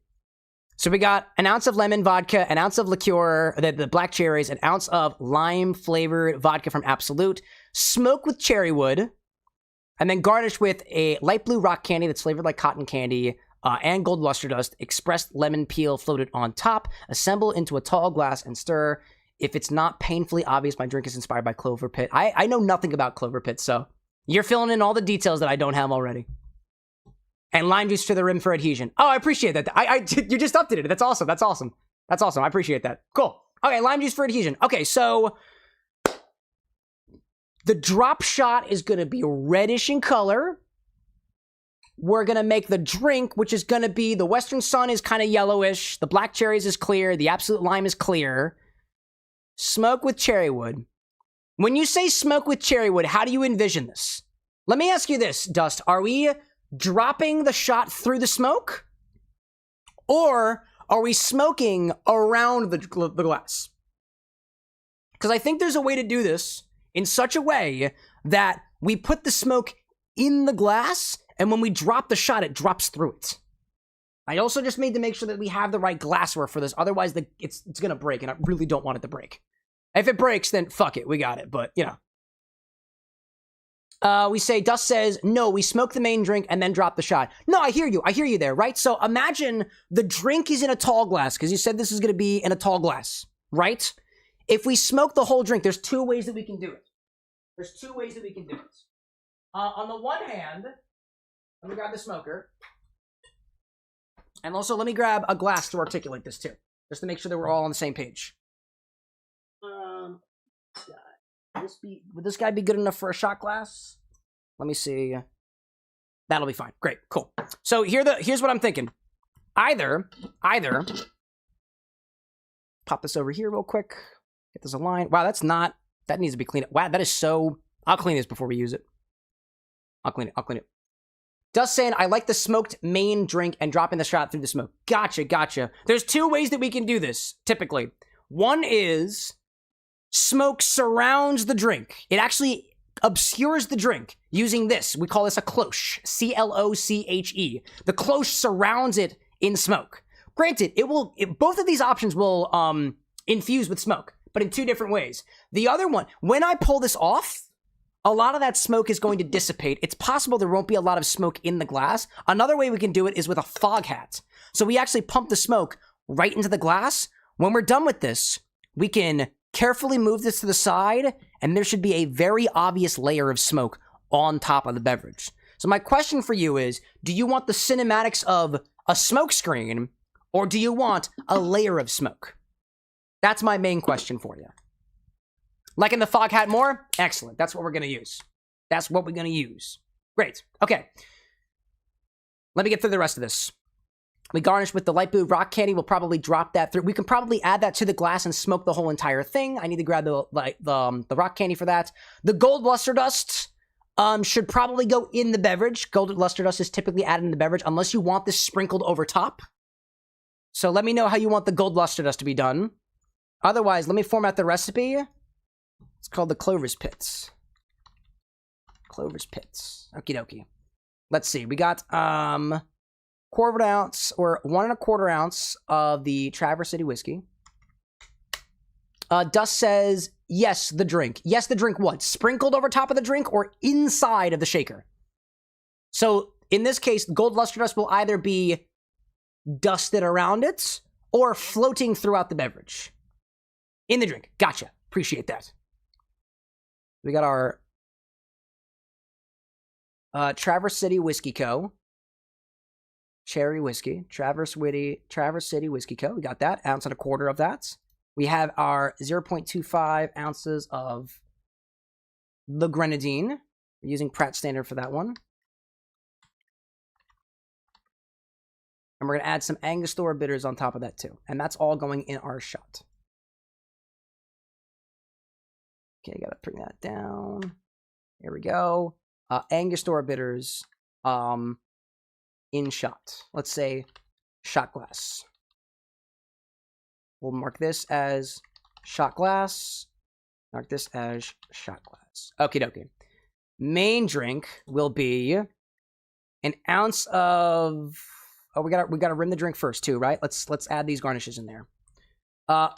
A: So we got 1 ounce of lemon vodka, 1 ounce of liqueur, the black cherries, 1 ounce of lime-flavored vodka from Absolute, smoke with cherry wood, and then garnish with a light blue rock candy that's flavored like cotton candy, and gold luster dust, expressed lemon peel floated on top, assemble into a tall glass and stir. If it's not painfully obvious, my drink is inspired by Clover Pit. I know nothing about Clover Pit, so you're filling in all the details that I don't have already. And lime juice to the rim for adhesion. Oh, I appreciate that. You just updated it. That's awesome. I appreciate that. Cool. Okay, lime juice for adhesion. Okay, so the drop shot is going to be reddish in color. We're going to make the drink, which is going to be the Western Sun is kind of yellowish. The black cherries is clear. The Absolute Lime is clear. Smoke with cherry wood. When you say smoke with cherry wood, how do you envision this? Let me ask you this, Dust. Are we dropping the shot through the smoke? Or are we smoking around the glass? Because I think there's a way to do this in such a way that we put the smoke in the glass, and when we drop the shot, it drops through it. I also just made to make sure that we have the right glassware for this. Otherwise, it's going to break, and I really don't want it to break. If it breaks, then fuck it. We got it, but, you know. We say, Dust says, no, we smoke the main drink and then drop the shot. No, I hear you there, right? So imagine the drink is in a tall glass, because you said this is going to be in a tall glass, right? If we smoke the whole drink, there's 2 ways that we can do it. On the one hand, let me grab the smoker. And also, let me grab a glass to articulate this, too. Just to make sure that we're all on the same page. Would this guy be good enough for a shot glass? Let me see. That'll be fine. Great. Cool. So here's what I'm thinking. Either pop this over here real quick. Get this aligned. Wow, that needs to be cleaned up. Wow, that is so... I'll clean this before we use it. I'll clean it. Dust saying, I like the smoked main drink and dropping the shot through the smoke. Gotcha. There's 2 ways that we can do this, typically. One is smoke surrounds the drink. It actually obscures the drink using this. We call this a cloche. C-L-O-C-H-E. The cloche surrounds it in smoke. Granted, both of these options will infuse with smoke, but in 2 different ways. The other one, when I pull this off, a lot of that smoke is going to dissipate. It's possible there won't be a lot of smoke in the glass. Another way we can do it is with a fog hat. So we actually pump the smoke right into the glass. When we're done with this, we can carefully move this to the side, and there should be a very obvious layer of smoke on top of the beverage. So my question for you is, do you want the cinematics of a smoke screen, or do you want a layer of smoke? That's my main question for you. Liking the fog hat more? Excellent. That's what we're going to use. Great. Okay. Let me get through the rest of this. We garnish with the light blue rock candy. We'll probably drop that through. We can probably add that to the glass and smoke the whole entire thing. I need to grab the rock candy for that. The gold luster dust should probably go in the beverage. Gold luster dust is typically added in the beverage unless you want this sprinkled over top. So let me know how you want the gold luster dust to be done. Otherwise, let me format the recipe. It's called the Clover's Pits. Clover's Pits. Okie dokie. Let's see. We got quarter ounce or 1 1/4 ounce of the Traverse City whiskey. Dust says, yes, the drink. Yes, the drink what? Sprinkled over top of the drink or inside of the shaker? So in this case, gold luster dust will either be dusted around it or floating throughout the beverage. In the drink. Gotcha. Appreciate that. We got our Traverse City Whiskey Co. Cherry whiskey. Traverse City Whiskey Co. We got that. 1 1/4 ounce of that. We have our 0.25 ounces of the Grenadine. We're using Pratt Standard for that one. And we're going to add some Angostura bitters on top of that too. And that's all going in our shot. Okay, got to bring that down. Here we go. Angostura bitters in shot. Let's say shot glass. We'll mark this as shot glass. Mark this as shot glass. Okie dokie. Main drink will be 1 ounce of... Oh, we gotta rim the drink first too, right? Let's add these garnishes in there.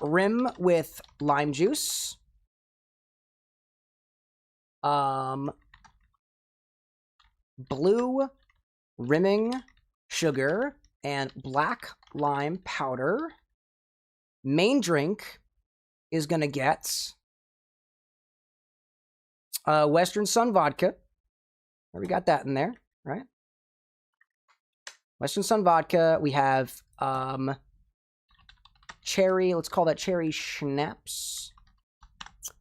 A: Rim with lime juice. Blue rimming sugar and black lime powder. Main drink is gonna get Western Sun vodka. We got that in there, right? Western Sun vodka. We have cherry. Let's call that cherry schnapps.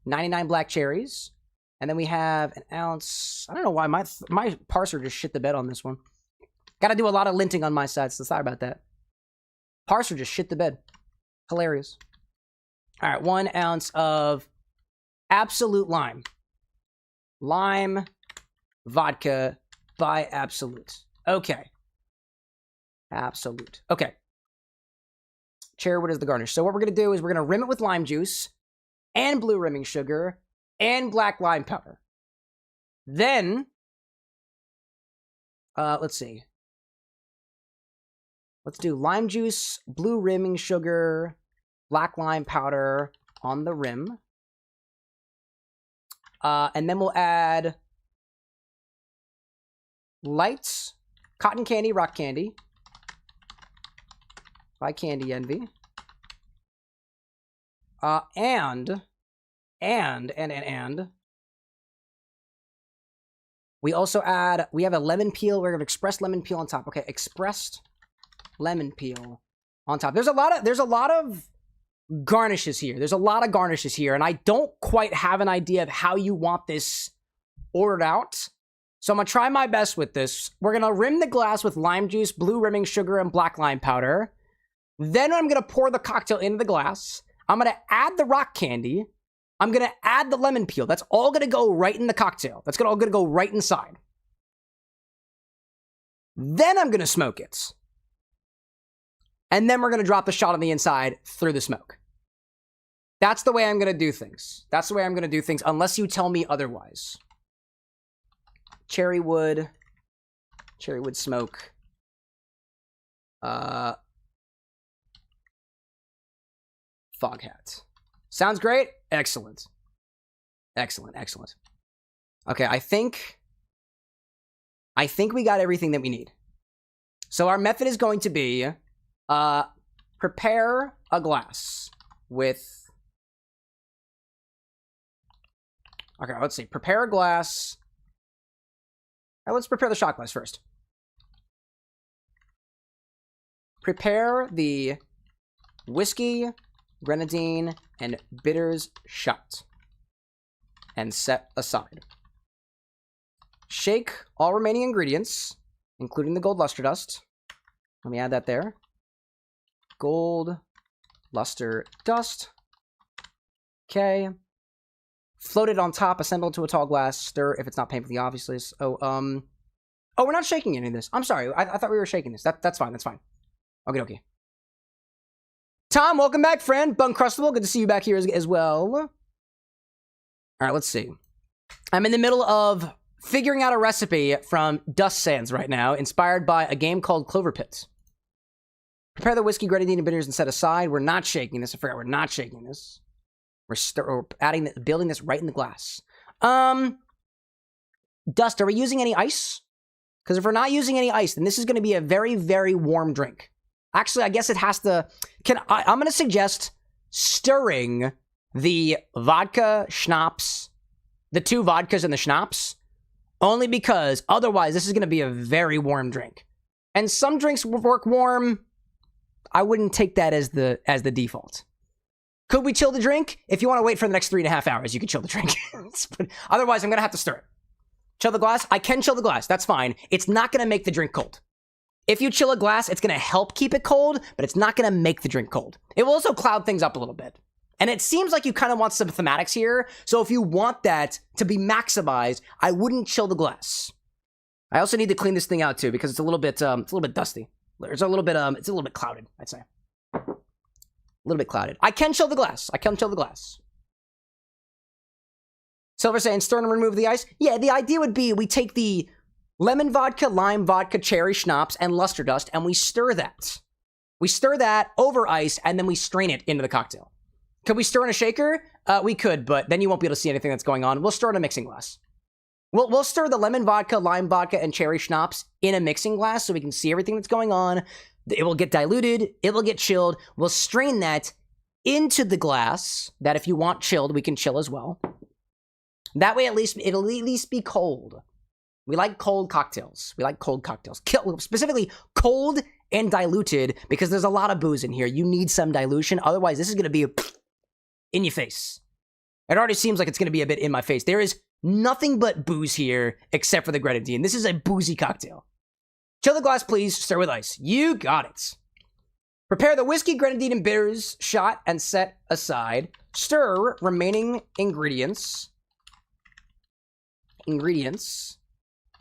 A: 99 black cherries. And then we have 1 ounce. I don't know why my parser just shit the bed on this one. Got to do a lot of linting on my side, so sorry about that. Parser just shit the bed. Hilarious. All right, 1 ounce of Absolute Lime. Lime vodka by Absolute. Okay. Absolute. Okay. Cherrywood is the garnish. So what we're going to do is we're going to rim it with lime juice and blue rimming sugar and black lime powder. Then, let's see. Let's do lime juice, blue rimming sugar, black lime powder on the rim. And then we'll add light cotton candy, rock candy by Candy Envy. And we also add, we have a lemon peel. We're going to express lemon peel on top. Okay, expressed lemon peel on top. There's a lot of garnishes here. There's a lot of garnishes here, and I don't quite have an idea of how you want this ordered out. So I'm going to try my best with this. We're going to rim the glass with lime juice, blue rimming sugar, and black lime powder. Then I'm going to pour the cocktail into the glass. I'm going to add the rock candy. I'm going to add the lemon peel. That's all going to go right in the cocktail. That's all going to go right inside. Then I'm going to smoke it. And then we're going to drop the shot on the inside through the smoke. That's the way I'm going to do things. That's the way I'm going to do things, unless you tell me otherwise. Cherrywood smoke. Fog hat. Sounds great. Excellent. Excellent. Okay, I think we got everything that we need. So our method is going to be prepare a glass with... Okay, let's see. Prepare a glass. All right, let's prepare the shot glass first. Prepare the whiskey, grenadine, and bitters shot. And set aside. Shake all remaining ingredients, including the gold luster dust. Let me add that there. Gold luster dust. Okay. Float it on top, assemble it to a tall glass, stir if it's not painfully obvious. Oh, we're not shaking any of this. I'm sorry. I thought we were shaking this. That's fine. Okay. Tom, welcome back, friend. Buncrustable, good to see you back here as well. All right, let's see. I'm in the middle of figuring out a recipe from Dust Sands right now, inspired by a game called Clover Pits. Prepare the whiskey, grenadine, and bitters and set aside. We're not shaking this. I forgot we're not shaking this. We're building this right in the glass. Dust, are we using any ice? Because if we're not using any ice, then this is going to be a very, very warm drink. Actually, I guess it has to... I'm going to suggest stirring the vodka, schnapps, the 2 vodkas and the schnapps, only because otherwise this is going to be a very warm drink. And some drinks work warm. I wouldn't take that as the default. Could we chill the drink? If you want to wait for the next 3.5 hours, you can chill the drink. But otherwise, I'm going to have to stir it. Chill the glass? I can chill the glass. That's fine. It's not going to make the drink cold. If you chill a glass, it's going to help keep it cold, but it's not going to make the drink cold. It will also cloud things up a little bit. And it seems like you kind of want some thematics here. So if you want that to be maximized, I wouldn't chill the glass. I also need to clean this thing out too because it's a little bit dusty. It's a little bit clouded, I'd say. A little bit clouded. I can chill the glass. Silver saying stir and remove the ice. Yeah, the idea would be we take the lemon vodka, lime vodka, cherry schnapps, and luster dust, and we stir that. We stir that over ice, and then we strain it into the cocktail. Could we stir in a shaker? We could, but then you won't be able to see anything that's going on. We'll stir in a mixing glass. We'll stir the lemon vodka, lime vodka, and cherry schnapps in a mixing glass so we can see everything that's going on. It will get diluted. It will get chilled. We'll strain that into the glass that if you want chilled, we can chill as well. That way, it'll at least be cold. We like cold cocktails. Specifically cold and diluted because there's a lot of booze in here. You need some dilution. Otherwise, this is going to be in your face. It already seems like it's going to be a bit in my face. There is nothing but booze here except for the grenadine. This is a boozy cocktail. Chill the glass, please. Stir with ice. You got it. Prepare the whiskey, grenadine, and bitters shot and set aside. Stir remaining ingredients.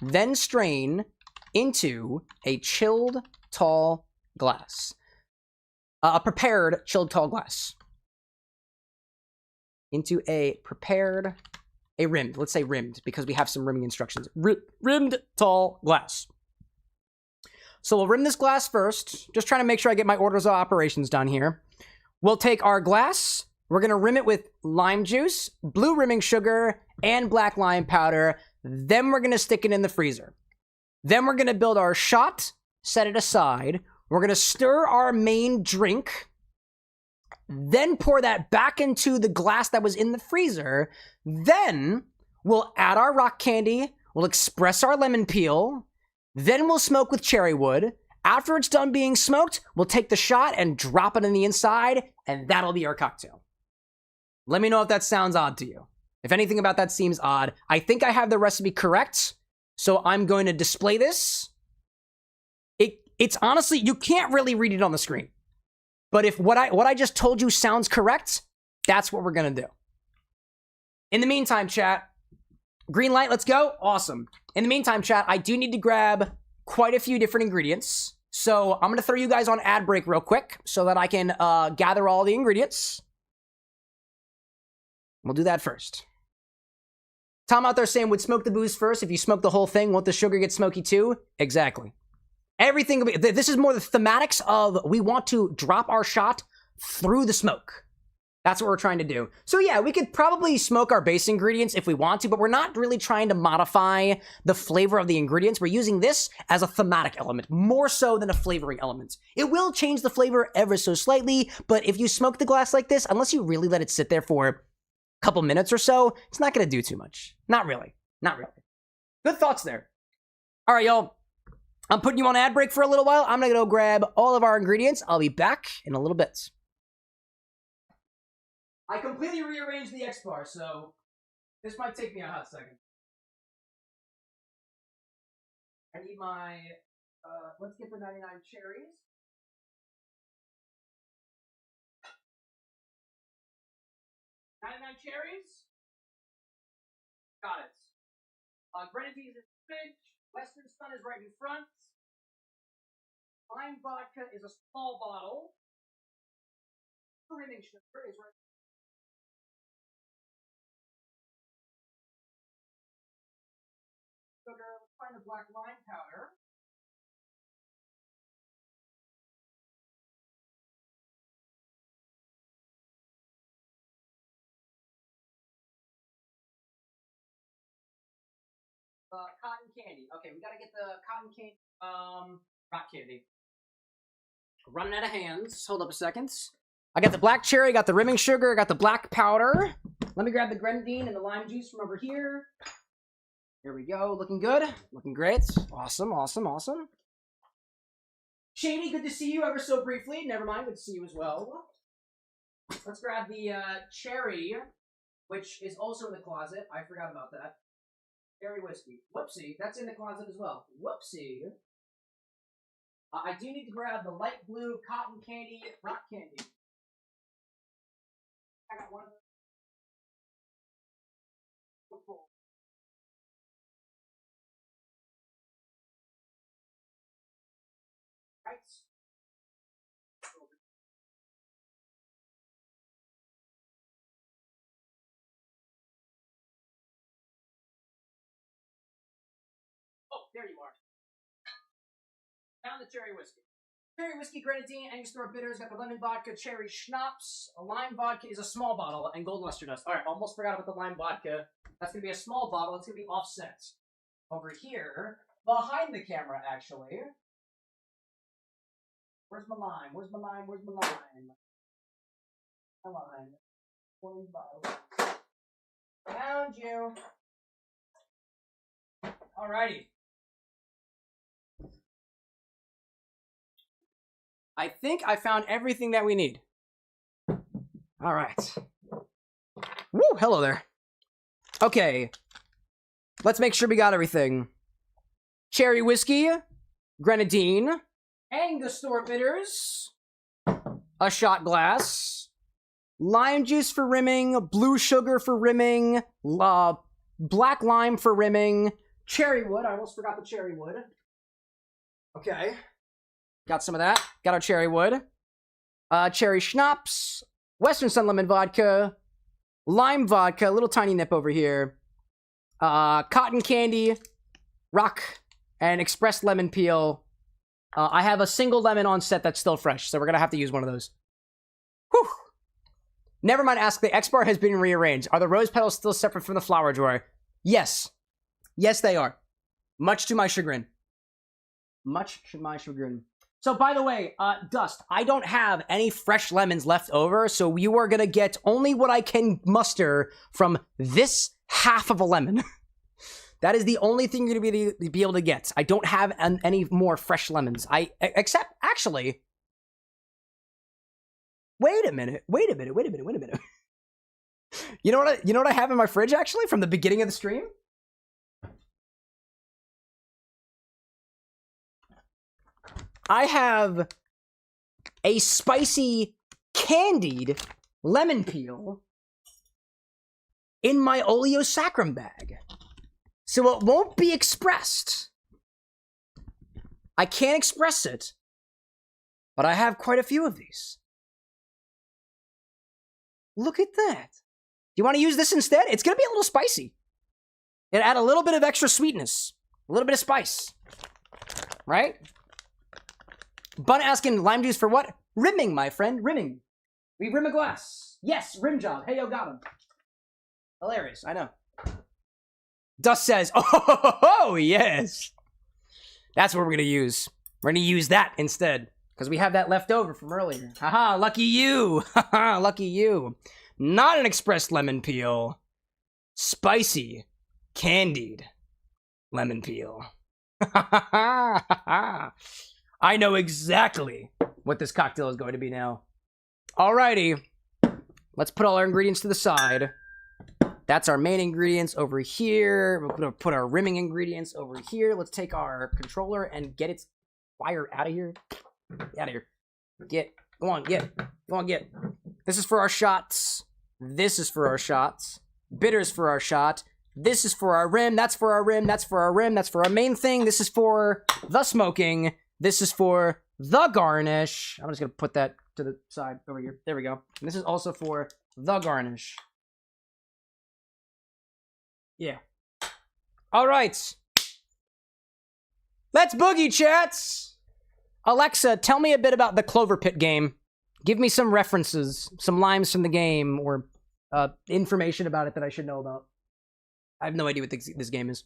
A: Then strain into a chilled tall glass. A prepared chilled tall glass. Into a rimmed, let's say rimmed, because we have some rimming instructions. Rimmed tall glass. So we'll rim this glass first. Just trying to make sure I get my orders of operations done here. We'll take our glass. We're going to rim it with lime juice, blue rimming sugar, and black lime powder. Then we're going to stick it in the freezer. Then we're going to build our shot, set it aside. We're going to stir our main drink. Then pour that back into the glass that was in the freezer. Then we'll add our rock candy. We'll express our lemon peel. Then we'll smoke with cherry wood. After it's done being smoked, we'll take the shot and drop it in the inside, and that'll be our cocktail. Let me know if that sounds odd to you. If anything about that seems odd, I think I have the recipe correct, so I'm going to display this. It's honestly, you can't really read it on the screen. But if what I just told you sounds correct, that's what we're going to do. In the meantime, chat, green light, let's go. Awesome. In the meantime, chat, I do need to grab quite a few different ingredients. So I'm going to throw you guys on ad break real quick so that I can gather all the ingredients. We'll do that first. Tom out there saying, would smoke the booze first. If you smoke the whole thing, won't the sugar get smoky too? Exactly. Everything, this is more the thematics of we want to drop our shot through the smoke. That's what we're trying to do. So yeah, we could probably smoke our base ingredients if we want to, but we're not really trying to modify the flavor of the ingredients. We're using this as a thematic element, more so than a flavoring element. It will change the flavor ever so slightly, but if you smoke the glass like this, unless you really let it sit there for a couple minutes or so, it's not going to do too much. Not really. Not really. Good thoughts there. All right, y'all. I'm putting you on ad break for a little while. I'm going to go grab all of our ingredients. I'll be back in a little bit. I completely rearranged the X-bar, so this might take me a hot second. I need my, let's get the 99 cherries. Got it. Grenadine is big. Western Sun is right in front. Lime vodka is a small bottle. Rimming sugar is right. find the black lime powder. Cotton candy. Okay, we gotta get the cotton candy. Rock candy. Running out of hands. Hold up a second. I got the black cherry, got the rimming sugar, got the black powder. Let me grab the grenadine and the lime juice from over here. Here we go. Looking good. Looking great. Awesome, awesome, awesome. Shady, good to see you ever so briefly. Never mind, good to see you as well. Let's grab the cherry, which is also in the closet. I forgot about that. Cherry whiskey. Whoopsie. That's in the closet as well. Whoopsie. I do need to grab the light blue cotton candy, rock candy. I got one of those. Right. Oh, there you are. Found the cherry whiskey. Cherry whiskey, grenadine, Angostura bitters, got the lemon vodka, cherry schnapps. A lime vodka is a small bottle, and gold luster dust. Alright, almost forgot about the lime vodka. That's going to be a small bottle. It's going to be offset. Over here, behind the camera, actually. Where's my lime? Where's my lime? Where's my lime? My lime. 20 bottles. Found you. Alrighty. I think I found everything that we need. All right. Woo, hello there. Okay. Let's make sure we got everything. Cherry whiskey, grenadine, Angostura bitters, a shot glass, lime juice for rimming, blue sugar for rimming, black lime for rimming, cherry wood. I almost forgot the cherry wood. Okay. Got some of that. Got our cherry wood. Cherry schnapps. Western Sun lemon vodka. Lime vodka. Little tiny nip over here. Cotton candy. Rock. And expressed lemon peel. I have a single lemon on set that's still fresh, so we're going to have to use one of those. Whew. Never mind ask. The X bar has been rearranged. Are the rose petals still separate from the flower drawer? Yes. Yes, they are. Much to my chagrin. Much to my chagrin. So, by the way, Dust, I don't have any fresh lemons left over, so you are going to get only what I can muster from this half of a lemon. That is the only thing you're going to be able to get. I don't have any more fresh lemons. Except, actually... Wait a minute. You know what I have in my fridge, actually, from the beginning of the stream? I have a spicy candied lemon peel in my Oleo Saccharum bag. So it won't be expressed. I can't express it, but I have quite a few of these. Look at that. Do you want to use this instead? It's going to be a little spicy. It add a little bit of extra sweetness, a little bit of spice, right? Bun asking lime juice for what? Rimming, my friend. Rimming. We rim a glass. Yes, rim job. Hey, yo, got him. Hilarious, I know. Dust says, oh, yes. That's what we're going to use. We're going to use that instead. Because we have that left over from earlier. Haha, lucky you. Haha, lucky you. Not an expressed lemon peel. Spicy, candied lemon peel. I know exactly what this cocktail is going to be now. Alrighty. Let's put all our ingredients to the side. That's our main ingredients over here. We're going to put our rimming ingredients over here. Let's take our controller and get its wire out of here. Get out of here. Get. Go on, get. Go on, get. This is for our shots. This is for our shots. Bitters for our shot. This is for our rim. That's for our rim. That's for our rim. That's for our main thing. This is for the smoking. This is for the garnish. I'm just going to put that to the side over here. There we go. And this is also for the garnish. Yeah. All right. Let's boogie, chats! Alexa, tell me a bit about the Clover Pit game. Give me some references, some limes from the game, or information about it that I should know about. I have no idea what this game is.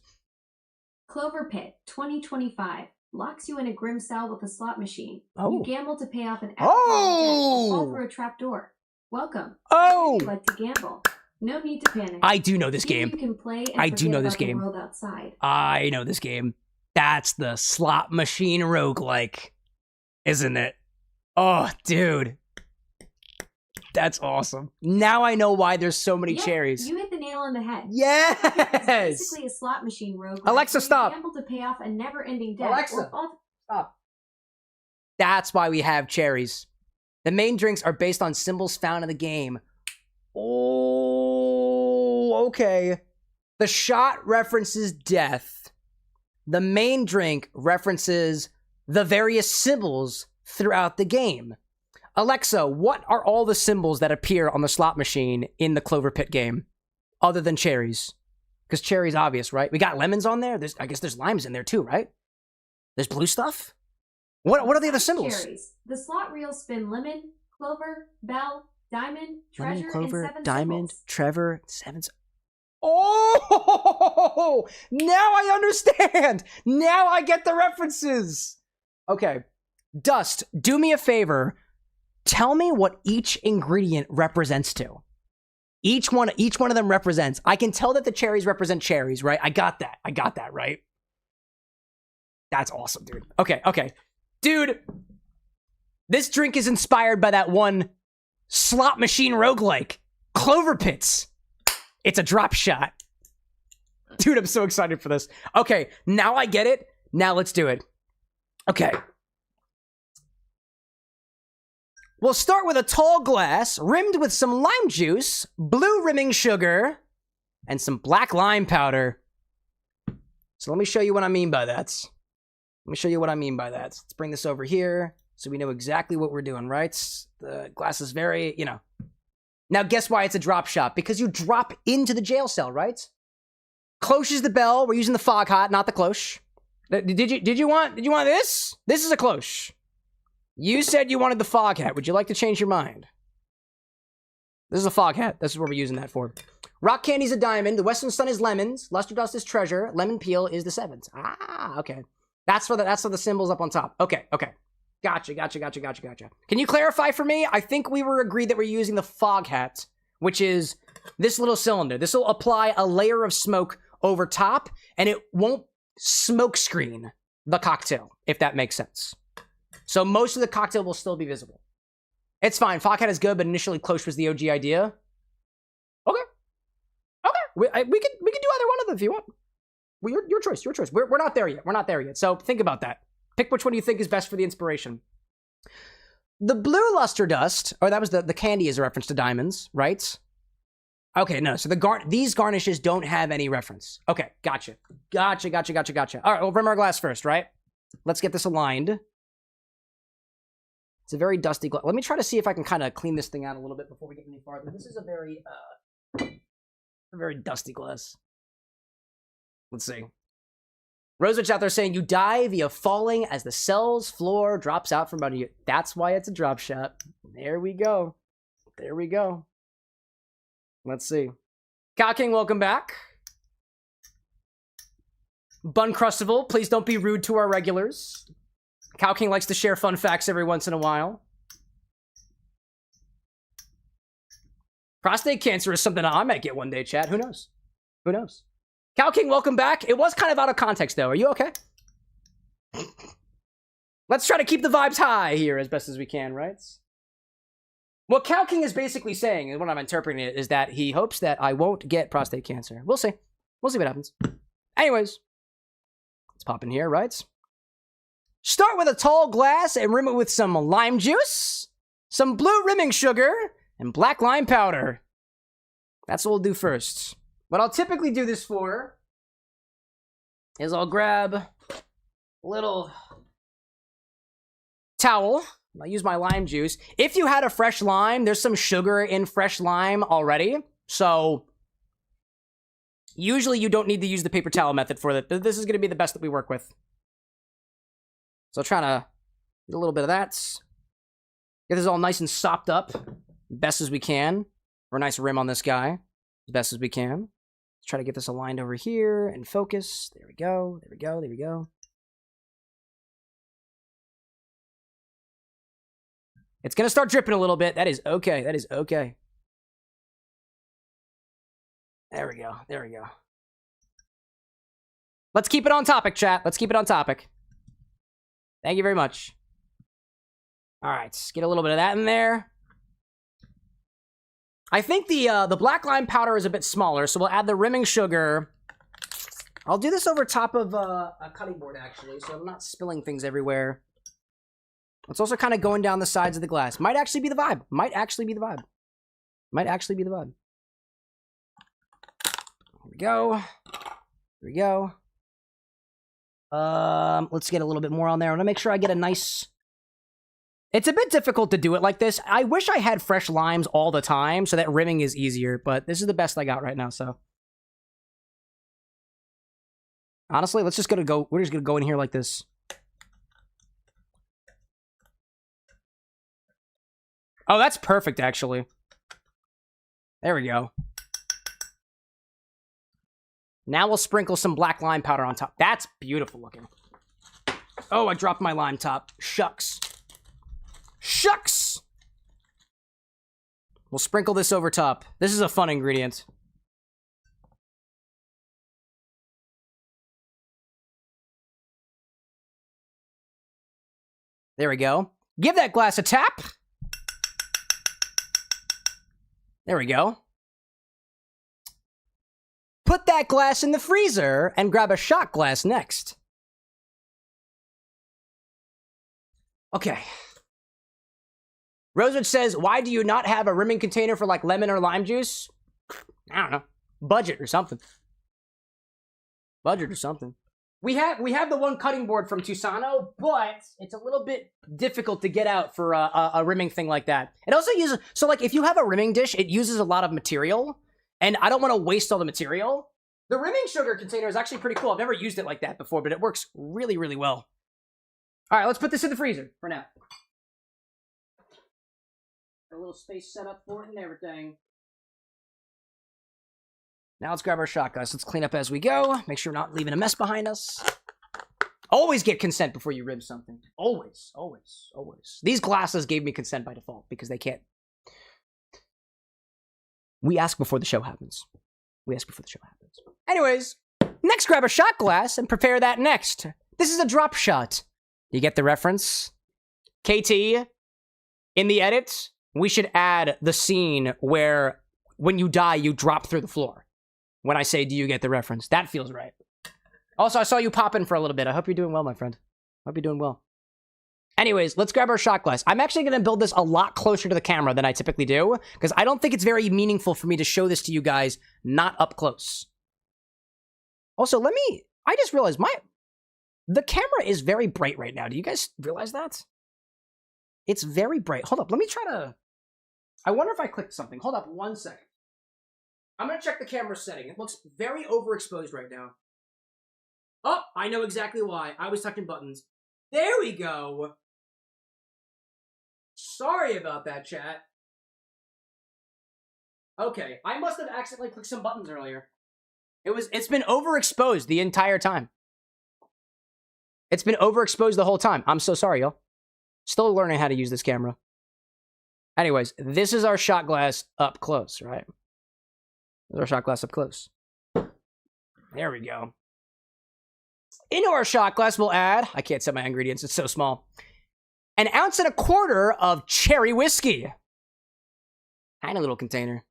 C: Clover Pit 2025 locks you in a grim cell with a slot machine.
A: Oh.
C: You gamble to pay off an
A: Oh.
C: or fall through a trap door. Welcome.
A: Oh!
C: If you like to gamble. No need to panic.
A: I do know this
C: Here
A: game.
C: You can play and
A: I do know
C: forget
A: this
C: about the
A: game.
C: world outside.
A: I know this game. That's the slot machine roguelike, isn't it? Oh, dude. That's awesome. Now I know why there's so many
C: Yep,
A: cherries.
C: You hit the nail on the head.
A: Yes!
C: It's basically a slot machine rogue.
A: Alexa, stop.
C: Gamble to pay off a never-ending debt.
A: Alexa.
C: Or fall
A: Stop. That's why we have cherries. The main drinks are based on symbols found in the game. Oh, okay. The shot references death. The main drink references the various symbols throughout the game. Alexa, what are all the symbols that appear on the slot machine in the Clover Pit game, other than cherries? Because cherry's obvious, right? We got lemons on there. I guess there's limes in there too, right? There's blue stuff? What are the other symbols?
C: cherries. The slot reels spin lemon, clover, bell, diamond, treasure,
A: Lemon, clover,
C: and 7
A: diamond,
C: symbols.
A: Trevor, 7. Oh! Now I understand! Now I get the references! Okay. Dust, do me a favor. Tell me what each ingredient represents to. Each one of them represents. I can tell that the cherries represent cherries, right? I got that, right? That's awesome, dude. Okay. Dude, this drink is inspired by that one slot machine roguelike, Clover Pits. It's a drop shot. Dude, I'm so excited for this. Okay, now I get it. Now let's do it. Okay. We'll start with a tall glass rimmed with some lime juice, blue rimming sugar, and some black lime powder. So let me show you what I mean by that. Let's bring this over here so we know exactly what we're doing, right? The glass is very, Now guess why it's a drop shot? Because you drop into the jail cell, right? Cloche is the bell. We're using the fog hot, not the cloche. Did you want this? This is a cloche. You said you wanted the fog hat. Would you like to change your mind? This is a fog hat. This is what we're using that for. Rock candy's a diamond. The Western Sun is lemons. Luster dust is treasure. Lemon peel is the 7s. Ah, okay. That's for the symbols up on top. Okay. Gotcha. Can you clarify for me? I think we were agreed that we're using the fog hat, which is this little cylinder. This will apply a layer of smoke over top, and it won't smoke screen the cocktail, if that makes sense. So most of the cocktail will still be visible. It's fine. Fog hat is good, but initially cloche was the OG idea. Okay. We can do either one of them if you want. Well, your choice. We're not there yet. So think about that. Pick which one you think is best for the inspiration. The blue luster dust, that was the candy is a reference to diamonds, right? Okay, no. So these garnishes don't have any reference. Okay, gotcha. All right, we'll rim our glass first, right? Let's get this aligned. It's a very dusty glass. Let me try to see if I can kind of clean this thing out a little bit before we get any farther. This is a very dusty glass. Let's see. Rosewitch out there saying, you die via falling as the cell's floor drops out from under you. That's why it's a drop shot. There we go. Let's see. Cow King, welcome back. Bun Crustival, please don't be rude to our regulars. Cow King likes to share fun facts every once in a while. Prostate cancer is something I might get one day, chat. Who knows? Cow King, welcome back. It was kind of out of context, though. Are you okay? Let's try to keep the vibes high here as best as we can, right? What Cow King is basically saying, and what I'm interpreting it, is that he hopes that I won't get prostate cancer. We'll see. We'll see what happens. Anyways, let's pop in here, right? Start with a tall glass and rim it with some lime juice, some blue rimming sugar, and black lime powder. That's what we'll do first. What I'll typically do this for is I'll grab a little towel. I'll use my lime juice. If you had a fresh lime, there's some sugar in fresh lime already. So usually you don't need to use the paper towel method for that. This is going to be the best that we work with. So trying to get a little bit of that. Get this all nice and sopped up, best as we can. Or a nice rim on this guy, as best as we can. Let's try to get this aligned over here and focus. There we go, there we go, there we go. It's gonna start dripping a little bit. That is okay, that is okay. There we go, there we go. Let's keep it on topic, chat. Let's keep it on topic. Thank you very much. All right, let's get a little bit of that in there. I think the black lime powder is a bit smaller, so we'll add the rimming sugar. I'll do this over top of a cutting board, actually, so I'm not spilling things everywhere. It's also kind of going down the sides of the glass. Might actually be the vibe. Might actually be the vibe. Might actually be the vibe. There we go. There we go. Let's get a little bit more on there. I want to make sure I get a nice... It's a bit difficult to do it like this. I wish I had fresh limes all the time so that rimming is easier, but this is the best I got right now, so. Honestly, we're just gonna go in here like this. Oh, that's perfect, actually. There we go. Now we'll sprinkle some black lime powder on top. That's beautiful looking. Oh, I dropped my lime top. Shucks. Shucks! We'll sprinkle this over top. This is a fun ingredient. There we go. Give that glass a tap. There we go. Put that glass in the freezer and grab a shot glass next. Okay. Rosewood says, why do you not have a rimming container for like lemon or lime juice? I don't know. Budget or something. Budget or something. We have the one cutting board from Tusano, but it's a little bit difficult to get out for a rimming thing like that. It also uses, so like if you have a rimming dish, it uses a lot of material, and I don't want to waste all the material. The rimming sugar container is actually pretty cool. I've never used it like that before, but it works really, really well. All right, let's put this in the freezer for now. A little space set up for it and everything. Now let's grab our shot glass. Let's clean up as we go. Make sure we're not leaving a mess behind us. Always get consent before you rim something. Always, always, always. These glasses gave me consent by default because they can't. We ask before the show happens. We ask before the show happens. Anyways, next grab a shot glass and prepare that next. This is a drop shot. You get the reference? KT, in the edit, we should add the scene where when you die, you drop through the floor. When I say, do you get the reference? That feels right. Also, I saw you pop in for a little bit. I hope you're doing well, my friend. Hope you're doing well. Anyways, let's grab our shot glass. I'm actually going to build this a lot closer to the camera than I typically do, because I don't think it's very meaningful for me to show this to you guys not up close. Also, I just realized the camera is very bright right now. Do you guys realize that? It's very bright. Hold up, let me try to... I wonder if I clicked something. Hold up 1 second. I'm going to check the camera setting. It looks very overexposed right now. Oh, I know exactly why. I was touching buttons. There we go. Sorry about that, chat. Okay, I must have accidentally clicked some buttons earlier. It's been overexposed the entire time. It's been overexposed the whole time. I'm so sorry, y'all. Still learning how to use this camera. Anyways, this is our shot glass up close, right? This is our shot glass up close. There we go. Into our shot glass, we'll add, I can't set my ingredients, it's so small, 1.25 ounces of cherry whiskey. Tiny little container.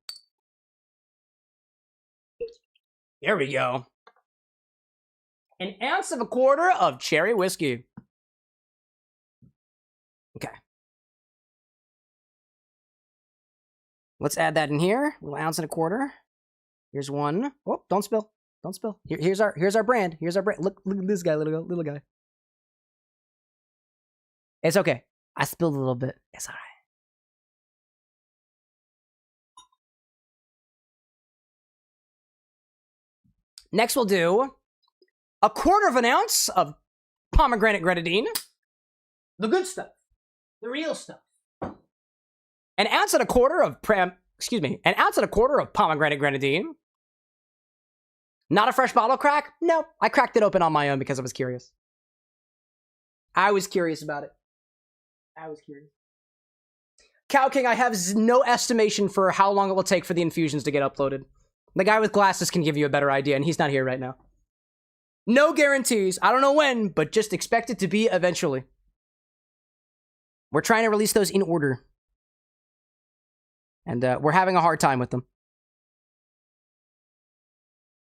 A: There we go. 1.25 ounces of cherry whiskey. Okay. Let's add that in here. A little 1.25 ounces. Here's one. Oh, don't spill. Don't spill. Here's our brand. Here's our brand. Look at this guy, little guy. It's okay. I spilled a little bit. It's all right. Next, we'll do 1/4 ounce of pomegranate grenadine. The good stuff. The real stuff. An ounce and a quarter of pomegranate grenadine. Not a fresh bottle crack? No, I cracked it open on my own because I was curious. I was curious about it. I was curious. Cow King, I have no estimation for how long it will take for the infusions to get uploaded. The guy with glasses can give you a better idea, and he's not here right now. No guarantees. I don't know when, but just expect it to be eventually. We're trying to release those in order. And we're having a hard time with them.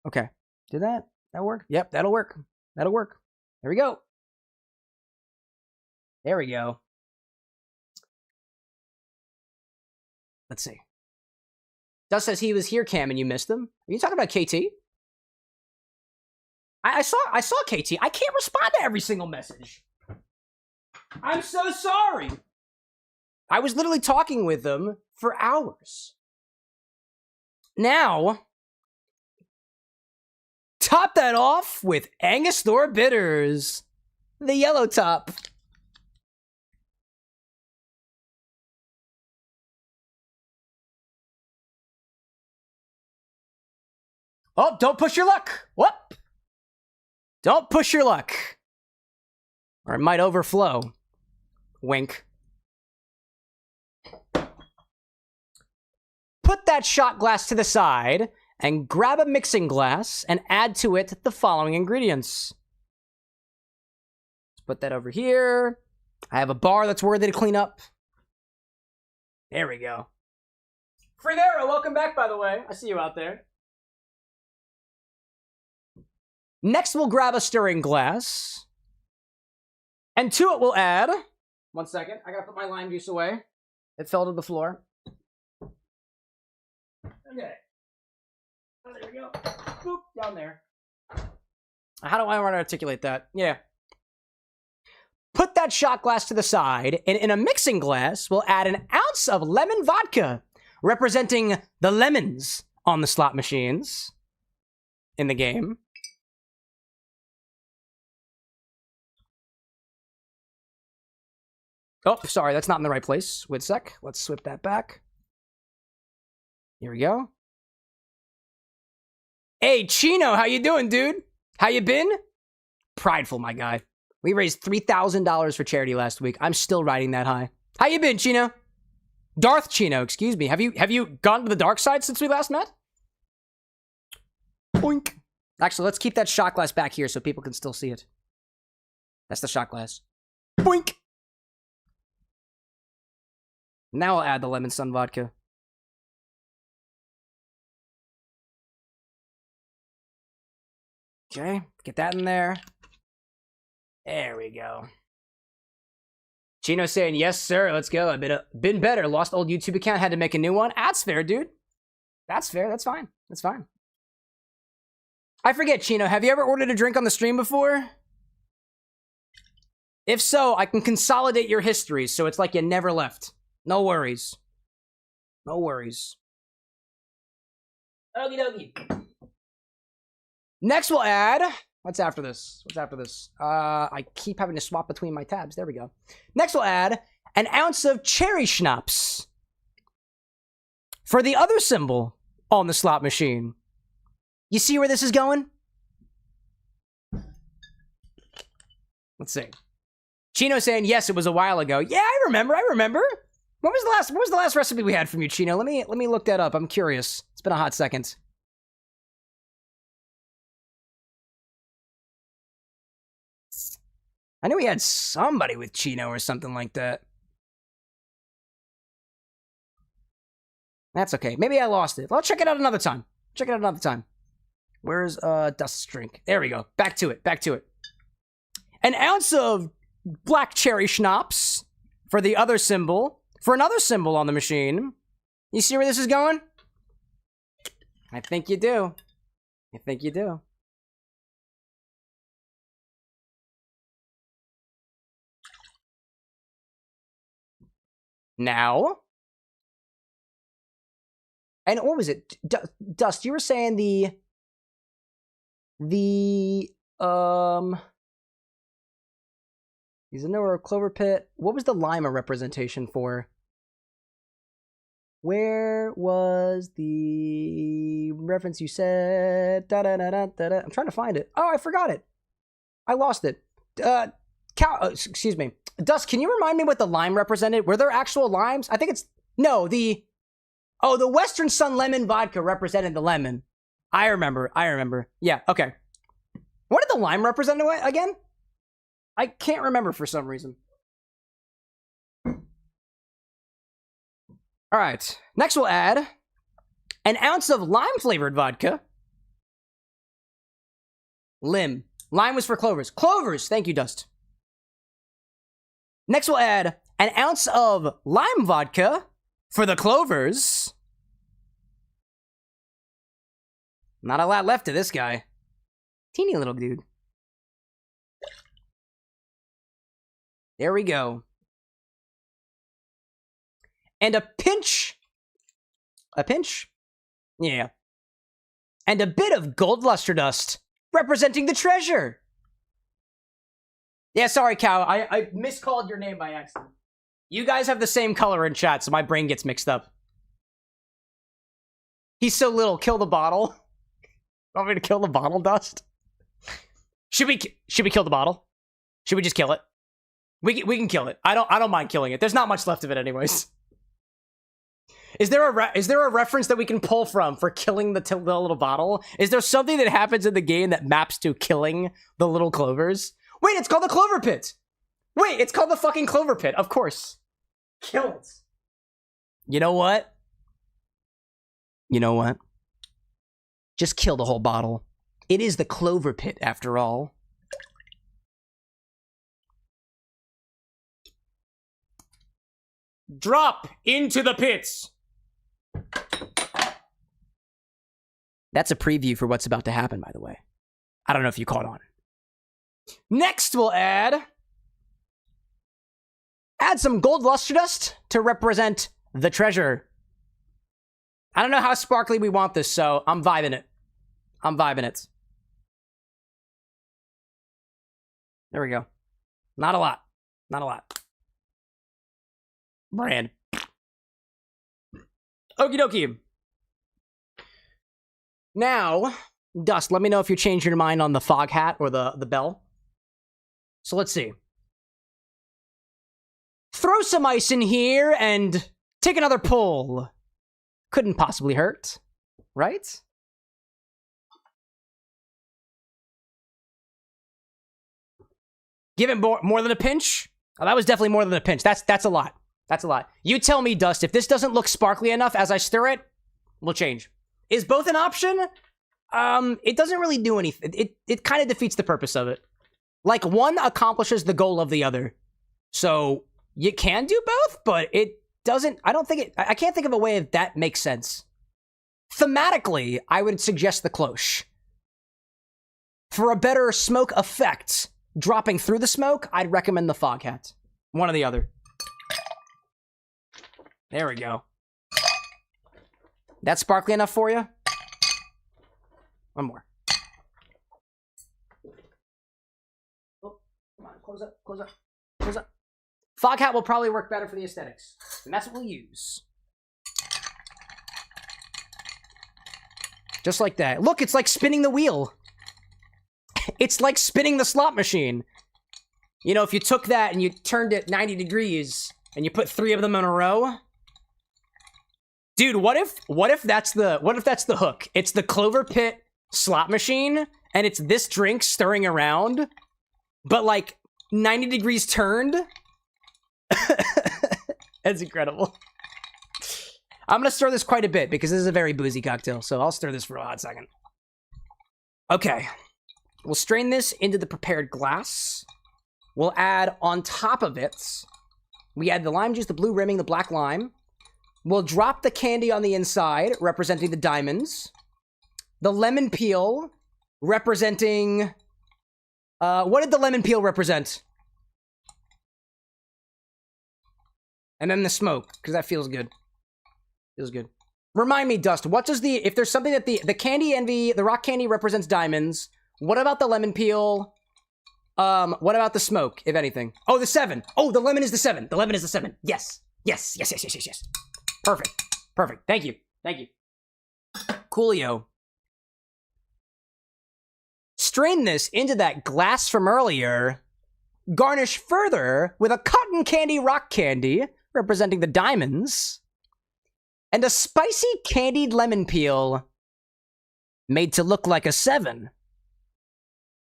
A: Okay. Did that work? Yep, that'll work. That'll work. There we go. There we go. Let's see. Dust says he was here, Cam, and you missed him. Are you talking about KT? I saw KT. I can't respond to every single message. I'm so sorry. I was literally talking with them for hours. Now, top that off with Angostura Bitters. The yellow top. Oh, don't push your luck. Whoop. Don't push your luck. Or it might overflow. Wink. Put that shot glass to the side and grab a mixing glass and add to it the following ingredients. Let's put that over here. I have a bar that's worthy to clean up. There we go. Fridero, welcome back, by the way. I see you out there. Next, we'll grab a stirring glass. And to it, we'll add... One second. I gotta put my lime juice away. It fell to the floor. Okay. Oh, there we go. Boop, down there. How do I want to articulate that? Yeah. Put that shot glass to the side, and in a mixing glass, we'll add an ounce of lemon vodka, representing the lemons on the slot machines in the game. Oh, sorry, that's not in the right place. Wait a sec. Let's swip that back. Here we go. Hey, Chino, how you doing, dude? How you been? Prideful, my guy. We raised $3,000 for charity last week. I'm still riding that high. How you been, Chino? Darth Chino, excuse me. Have you gone to the dark side since we last met? Boink. Actually, let's keep that shot glass back here so people can still see it. That's the shot glass. Boink. Now I'll add the lemon sun vodka. Okay, get that in there. There we go. Chino saying, yes, sir, let's go. I've been better. Lost old YouTube account, had to make a new one. That's fair, dude. That's fair, that's fine. That's fine. I forget, Chino, have you ever ordered a drink on the stream before? If so, I can consolidate your history so it's like you never left. No worries. No worries. Okie dokie. Next we'll add... What's after this? What's after this? I keep having to swap between my tabs. There we go. Next we'll add an ounce of cherry schnapps. For the other symbol on the slot machine. You see where this is going? Let's see. Chino saying, yes, it was a while ago. Yeah, I remember. What was the last recipe we had from you, Chino? Let me look that up. I'm curious. It's been a hot second. I knew we had somebody with Chino or something like that. That's okay. Maybe I lost it. I'll check it out another time. Where's Dust's drink? There we go. Back to it. An ounce of black cherry schnapps for the other symbol. For another symbol on the machine. You see where this is going? I think you do. Now. And what was it? Dust, you were saying the He's a knower of Clover Pit. What was the lime a representation for? Where was the reference you said? Da-da-da-da-da-da. I'm trying to find it. Oh, I forgot it. I lost it. Excuse me. Dust, can you remind me what the lime represented? Were there actual limes? I think it's... No, the Western Sun Lemon Vodka represented the lemon. I remember. Yeah, okay. What did the lime represent again? I can't remember for some reason. All right. Next we'll add an ounce of lime-flavored vodka. Lime was for clovers. Clovers! Thank you, Dust. Next we'll add an ounce of lime vodka for the clovers. Not a lot left of this guy. Teeny little dude. There we go. And a pinch. A pinch? Yeah. And a bit of gold luster dust, representing the treasure. Yeah, sorry, Cow. I miscalled your name by accident. You guys have the same color in chat, so my brain gets mixed up. He's so little. Kill the bottle. Want me to kill the bottle, Dust? Should we kill the bottle? Should we just kill it? We can kill it. I don't mind killing it. There's not much left of it, anyways. Is there a reference that we can pull from for killing the little bottle? Is there something that happens in the game that maps to killing the little clovers? Wait, it's called the Clover Pit. Wait, it's called the fucking Clover Pit. Of course. Kill it. You know what? You know what? Just kill the whole bottle. It is the Clover Pit, after all. Drop into the pits. That's a preview for what's about to happen, by the way. I don't know if you caught on. Next, we'll add some gold luster dust to represent the treasure. I don't know how sparkly we want this, so I'm vibing it. There we go. Not a lot. Brand. Okie dokie. Now, Dust, let me know if you change your mind on the fog hat or the bell. So let's see. Throw some ice in here and take another pull. Couldn't possibly hurt, right? Give it more than a pinch? Oh, that was definitely more than a pinch. That's a lot. That's a lot. You tell me, Dust, if this doesn't look sparkly enough as I stir it, we'll change. Is both an option? It doesn't really do anything. It kind of defeats the purpose of it. Like, one accomplishes the goal of the other. So, you can do both, but it doesn't... I can't think of a way that makes sense. Thematically, I would suggest the cloche. For a better smoke effect, dropping through the smoke, I'd recommend the fog hat. One or the other. There we go. That sparkly enough for you? One more. Oh, come on, close up. Fog hat will probably work better for the aesthetics. And that's what we'll use. Just like that. Look, it's like spinning the wheel. It's like spinning the slot machine. You know, if you took that and you turned it 90 degrees and you put 3 of them in a row. Dude, what if that's the hook? It's the Clover Pit slot machine and it's this drink stirring around, but like 90 degrees turned. That's incredible. I'm gonna stir this quite a bit because this is a very boozy cocktail, so I'll stir this for a hot second. Okay. We'll strain this into the prepared glass. We'll add on top of it, we add the lime juice, the blue rimming, the black lime. We'll drop the candy on the inside, representing the diamonds. The lemon peel, representing... what did the lemon peel represent? And then the smoke, because that feels good. Feels good. Remind me, Dust, what does the... If there's something that the candy envy, the rock candy represents diamonds, what about the lemon peel? What about the smoke, if anything? Oh, the 7. Oh, the lemon is the 7. The lemon is the 7. Yes. Yes, yes, yes, yes, yes, yes. Perfect. Perfect. Thank you. Thank you. Coolio. Strain this into that glass from earlier. Garnish further with a cotton candy rock candy, representing the diamonds. And a spicy candied lemon peel made to look like a 7.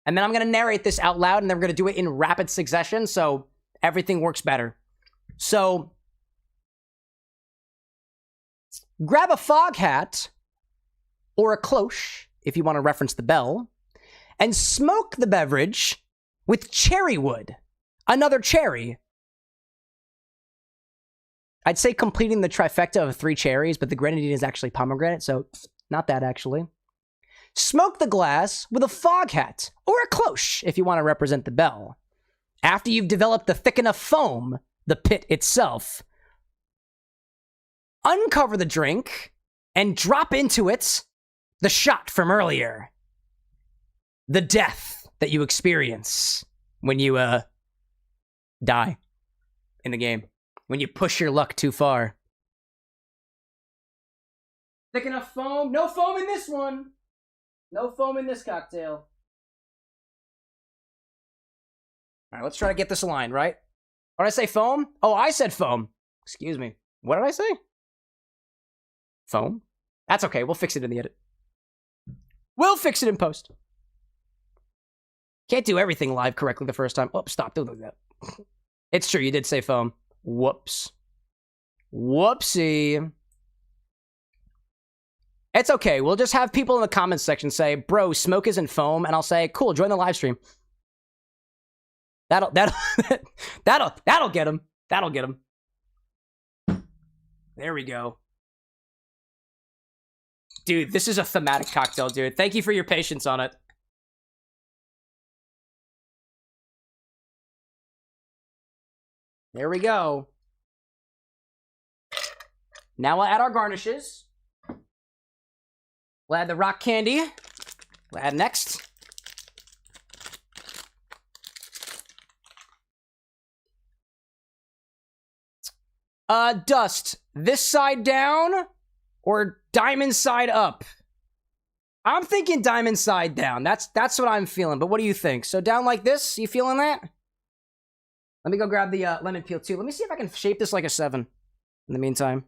A: And then I'm going to narrate this out loud, and then we're going to do it in rapid succession, so everything works better. So, grab a fog hat, or a cloche, if you want to reference the bell, and smoke the beverage with cherry wood. Another cherry. I'd say completing the trifecta of 3 cherries, but the grenadine is actually pomegranate, so not that, actually. Smoke the glass with a fog hat, or a cloche, if you want to represent the bell. After you've developed the thick enough foam, the pit itself, uncover the drink, and drop into it the shot from earlier. The death that you experience when you, die in the game. When you push your luck too far. Thick enough foam? No foam in this one! No foam in this cocktail. Alright, let's try to get this aligned, right? What did I say, foam? Oh, I said foam. Excuse me. What did I say? Foam? That's okay, we'll fix it in the edit. We'll fix it in post. Can't do everything live correctly the first time. Oh, stop, don't do that. It's true, you did say foam. Whoops. Whoopsie. It's okay, we'll just have people in the comments section say, bro, smoke isn't foam, and I'll say, cool, join the live stream. That'll get him. That'll get him. There we go. Dude, this is a thematic cocktail, dude. Thank you for your patience on it. There we go. Now we'll add our garnishes. We'll add the rock candy. We'll add next. Dust. This side down or diamond side up? I'm thinking diamond side down. That's what I'm feeling. But what do you think? So down like this? You feeling that? Let me go grab the lemon peel too. Let me see if I can shape this like a 7 in the meantime.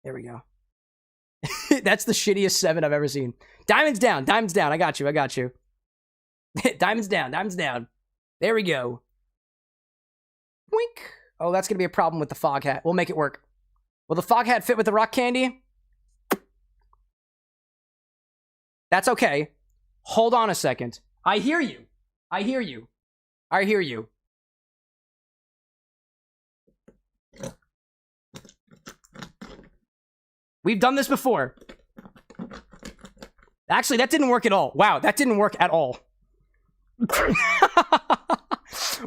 A: There we go. That's the shittiest 7 I've ever seen. Diamonds down. Diamonds down. I got you. I got you. Diamonds down. Diamonds down. There we go. Wink. Oh, that's going to be a problem with the fog hat. We'll make it work. Will the fog hat fit with the rock candy? That's okay. Hold on a second. I hear you. I hear you. I hear you. We've done this before. Actually, that didn't work at all. Wow, that didn't work at all.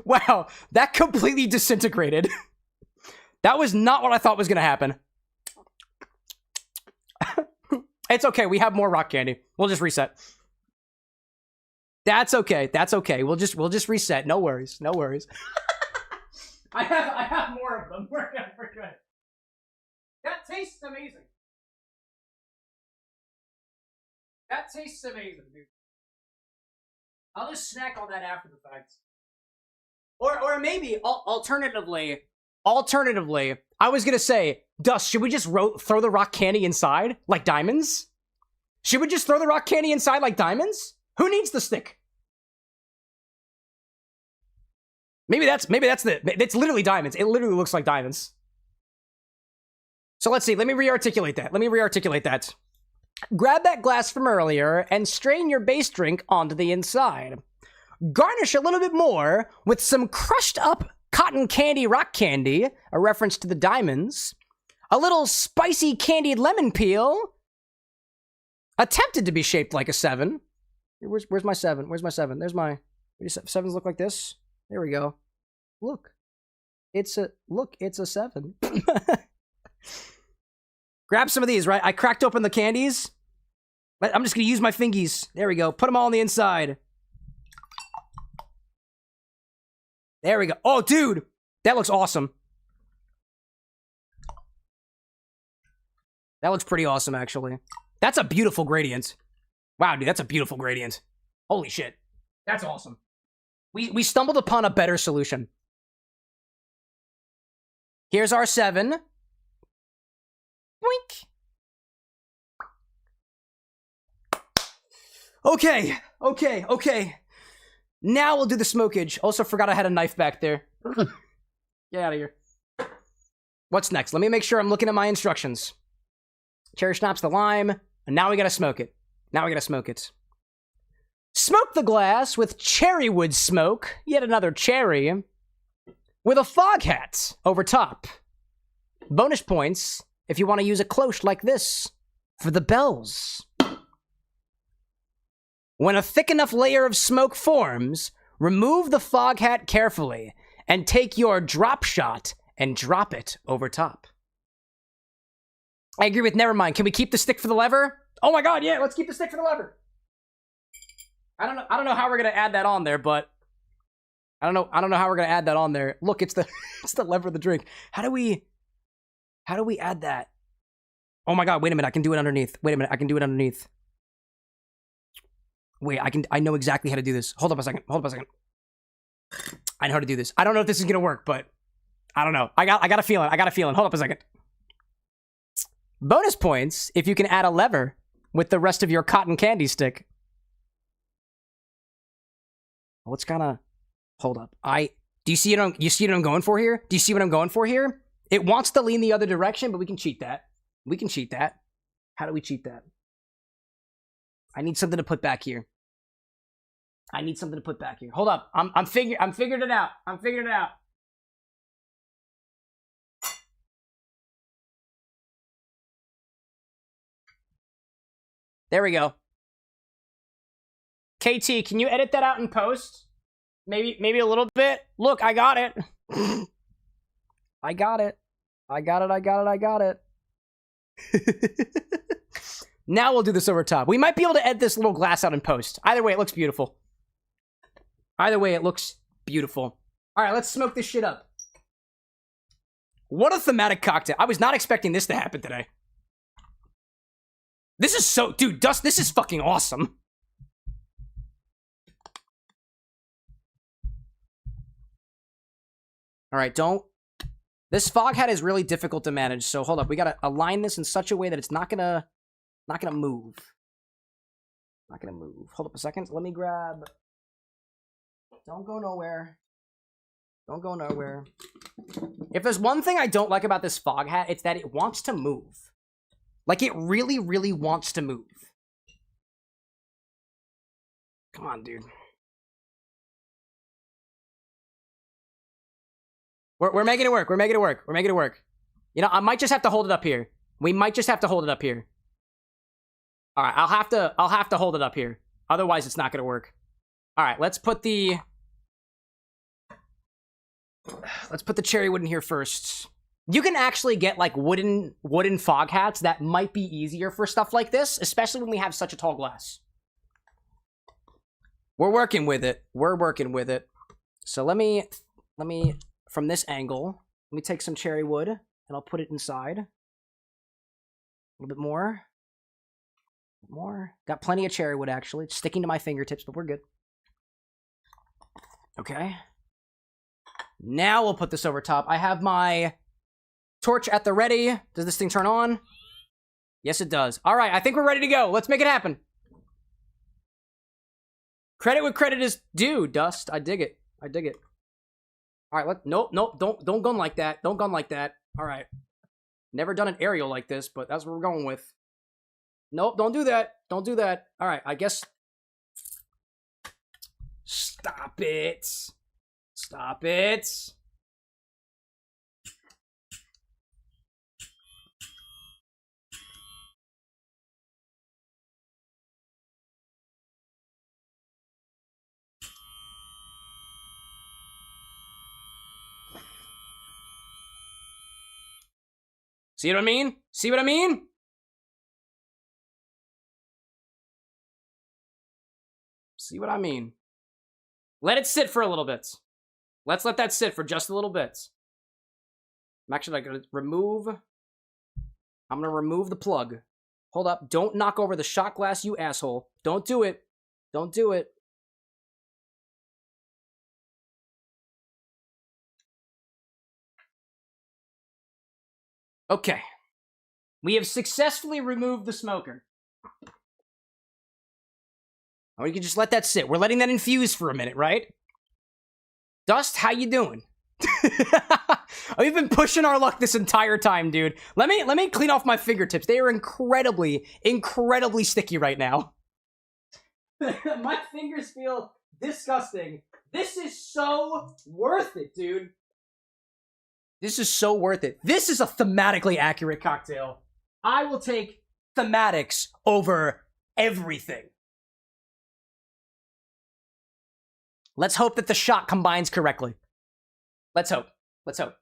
A: Wow, that completely disintegrated. That was not what I thought was going to happen. It's okay, we have more rock candy. We'll just reset. That's okay. That's okay. We'll just reset. No worries. No worries. I have more of them. We're good. That tastes amazing. That tastes amazing, dude. I'll just snack on that after the fact. Or maybe alternatively, I was gonna say, Dust, should we just throw the rock candy inside like diamonds? Should we just throw the rock candy inside like diamonds? Who needs the stick? Maybe that's it's literally diamonds. It literally looks like diamonds. So let's see. Let me re-articulate that. Grab that glass from earlier and strain your base drink onto the inside. Garnish a little bit more with some crushed up cotton candy rock candy, a reference to the diamonds. A little spicy candied lemon peel, attempted to be shaped like a 7. Where's my 7? Where's my 7? There's my... 7s look like this. There we go. Look. It's a 7. Grab some of these, right? I cracked open the candies. I'm just gonna use my fingies. There we go. Put them all on the inside. There we go. Oh, dude. That looks awesome. That looks pretty awesome, actually. That's a beautiful gradient. Wow, dude, that's a beautiful gradient. Holy shit. That's awesome. We stumbled upon a better solution. Here's our 7. Boink. Okay. Now we'll do the smokage. Also forgot I had a knife back there. Get out of here. What's next? Let me make sure I'm looking at my instructions. Cherry schnapps, the lime, and now we gotta smoke it. Smoke the glass with cherry wood smoke, yet another cherry, with a fog hat over top. Bonus points if you want to use a cloche like this for the bells. When a thick enough layer of smoke forms, remove the fog hat carefully and take your drop shot and drop it over top. I agree with Nevermind. Can we keep the stick for the lever? Oh my god, yeah, let's keep the stick for the lever. I don't know how we're gonna add that on there, but I don't know how we're gonna add that on there. Look, it's the it's the lever of the drink. How do we add that? Oh my god, wait a minute, I can do it underneath. Wait a minute, I can do it underneath. Wait, I know exactly how to do this. Hold up a second. I know how to do this. I don't know if this is gonna work, but I don't know. I got a feeling. Hold up a second. Bonus points if you can add a lever with the rest of your cotton candy stick. What's gonna hold up? Do you see what I'm going for here? Do you see what I'm going for here? It wants to lean the other direction, but we can cheat that. How do we cheat that? I need something to put back here. Hold up. I'm figuring it out. There we go. KT, can you edit that out in post? Maybe a little bit. Look, I got it. I got it. Now we'll do this over top. We might be able to edit this little glass out in post. Either way, it looks beautiful. All right, let's smoke this shit up. What a thematic cocktail. I was not expecting this to happen today. This is so... Dude, Dust, this is fucking awesome. All right, don't... This fog hat is really difficult to manage, so hold up. We gotta align this in such a way that it's not gonna move. Hold up a second. Let me grab... Don't go nowhere. If there's one thing I don't like about this fog hat, it's that it wants to move. Like, it really, really wants to move. Come on, dude. We're making it work. You know, I might just have to hold it up here. We might just have to hold it up here. All right, I'll have to hold it up here. Otherwise, it's not going to work. All right, let's put the cherry wood in here first. You can actually get like wooden fog hats that might be easier for stuff like this, especially when we have such a tall glass. We're working with it. So let me from this angle, let me take some cherry wood and I'll put it inside. A little bit more. Got plenty of cherry wood actually. It's sticking to my fingertips, but we're good. Okay. Now we'll put this over top. I have my torch at the ready. Does this thing turn on? Yes, it does. All right, I think we're ready to go. Let's make it happen. Credit what credit is due, Dust. I dig it. All right, nope, don't gun like that. Don't gun like that. All right. Never done an aerial like this, but that's what we're going with. Nope, don't do that. All right, I guess... Stop it. See what I mean? Let it sit for a little bit. Let's let that sit for just a little bit. I'm actually going to remove... I'm going to remove the plug. Hold up. Don't knock over the shot glass, you asshole. Don't do it. Don't do it. Okay. We have successfully removed the smoker. Or you can just let that sit. We're letting that infuse for a minute, right? Dust, how you doing? We've been pushing our luck this entire time, dude. Let me clean off my fingertips. They are incredibly sticky right now. My fingers feel disgusting. This is so worth it, dude. This is so worth it. This is a thematically accurate cocktail. I will take thematics over everything. Let's hope that the shot combines correctly. Let's hope. Let's hope.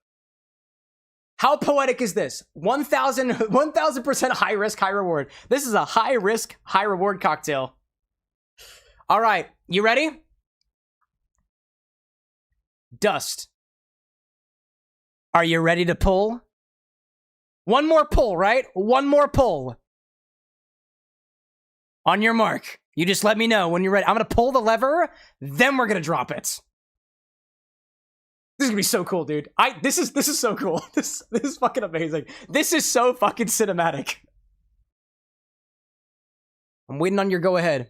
A: How poetic is this? 1,000% high risk, high reward. This is a high risk, high reward cocktail. All right, you ready? Dust. Are you ready to pull? One more pull, right? One more pull. On your mark. You just let me know when you're ready. I'm going to pull the lever, then we're going to drop it. This is going to be so cool, dude. This is so cool. This is fucking amazing. This is so fucking cinematic. I'm waiting on your go ahead.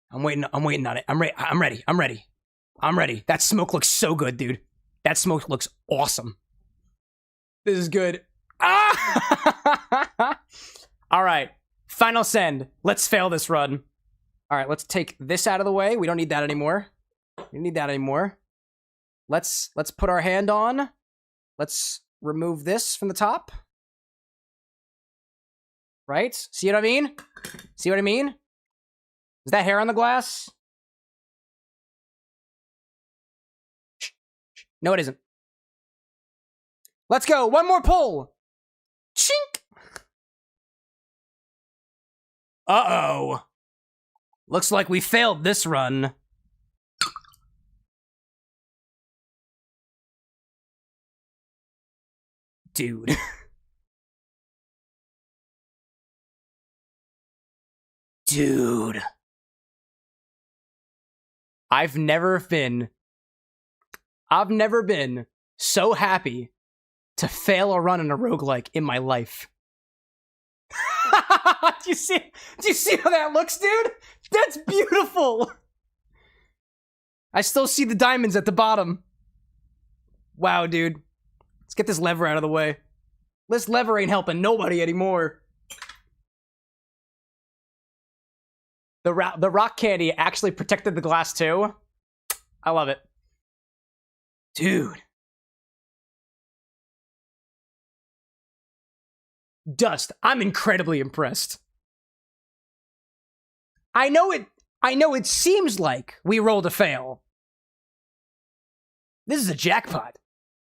A: I'm waiting on it. I'm ready. That smoke looks so good, dude. That smoke looks awesome. This is good. Ah! All right. Final send. Let's fail this run. All right, let's take this out of the way. We don't need that anymore. We don't need that anymore. Let's put our hand on. Let's remove this from the top. Right? See what I mean? See what I mean? Is that hair on the glass? No, it isn't. Let's go. One more pull. Chink. Uh-oh. Looks like we failed this run. Dude. Dude. I've never been so happy to fail a run in a roguelike in my life. Do you see how that looks, dude? That's beautiful. I still see the diamonds at the bottom. Wow, dude. Let's get this lever out of the way. This lever ain't helping nobody anymore. The rock candy actually protected the glass too. I love it. Dude. Dust, I'm incredibly impressed. I know it seems like we rolled a fail. This is a jackpot,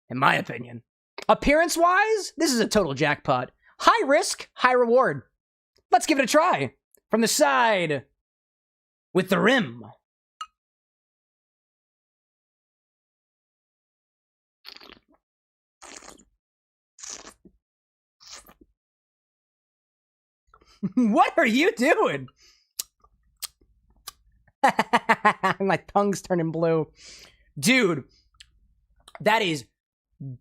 A: in my opinion. Appearance-wise, this is a total jackpot. High risk, high reward. Let's give it a try. From the side, with the rim. What are you doing? My tongue's turning blue. Dude, that is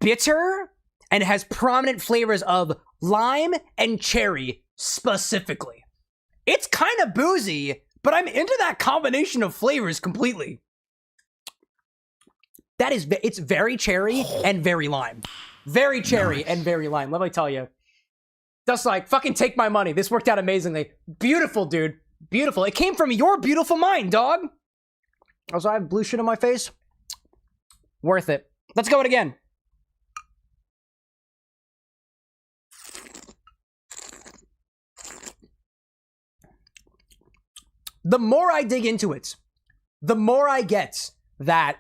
A: bitter and has prominent flavors of lime and cherry specifically. It's kind of boozy, but I'm into that combination of flavors completely. It's very cherry and very lime. Very cherry and very lime, let me tell you. Just like, fucking take my money. This worked out amazingly. Beautiful, dude. Beautiful. It came from your beautiful mind, dog. Also, I have blue shit on my face. Worth it. Let's go it again. The more I dig into it, the more I get that,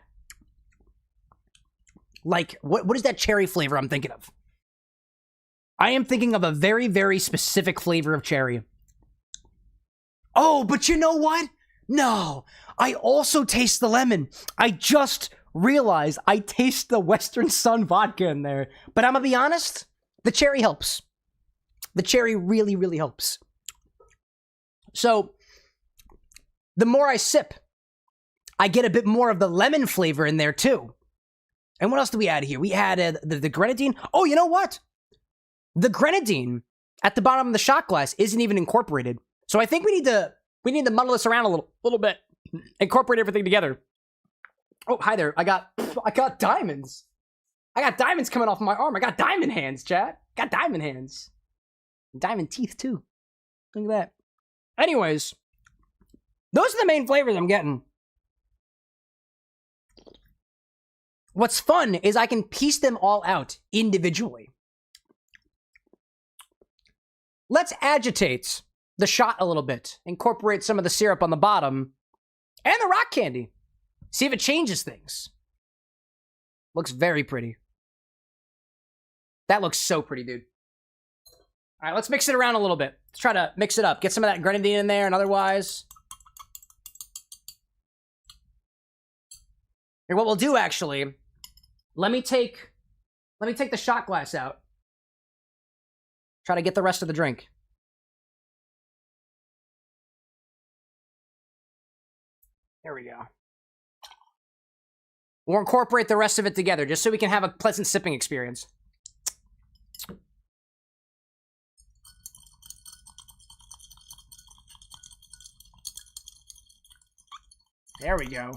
A: like, what is that cherry flavor I'm thinking of? I am thinking of a very, very specific flavor of cherry. Oh, but you know what? No, I also taste the lemon. I just realize I taste the Western Sun vodka in there. But I'm gonna be honest, the cherry helps. The cherry really, really helps. So, the more I sip, I get a bit more of the lemon flavor in there too. And what else do we add here? We added the grenadine. Oh, you know what? The grenadine at the bottom of the shot glass isn't even incorporated. So I think we need to muddle this around a little bit. Incorporate everything together. Oh, hi there. I got diamonds. I got diamonds coming off my arm. I got diamond hands, chat. Got diamond hands. Diamond teeth too. Look at that. Anyways, those are the main flavors I'm getting. What's fun is I can piece them all out individually. Let's agitate the shot a little bit. Incorporate some of the syrup on the bottom and the rock candy. See if it changes things. Looks very pretty. That looks so pretty, dude. All right, let's mix it around a little bit. Let's try to mix it up. Get some of that grenadine in there and otherwise. Here, what we'll do actually, let me take the shot glass out. Try to get the rest of the drink. There we go. We'll incorporate the rest of it together just so we can have a pleasant sipping experience. There we go.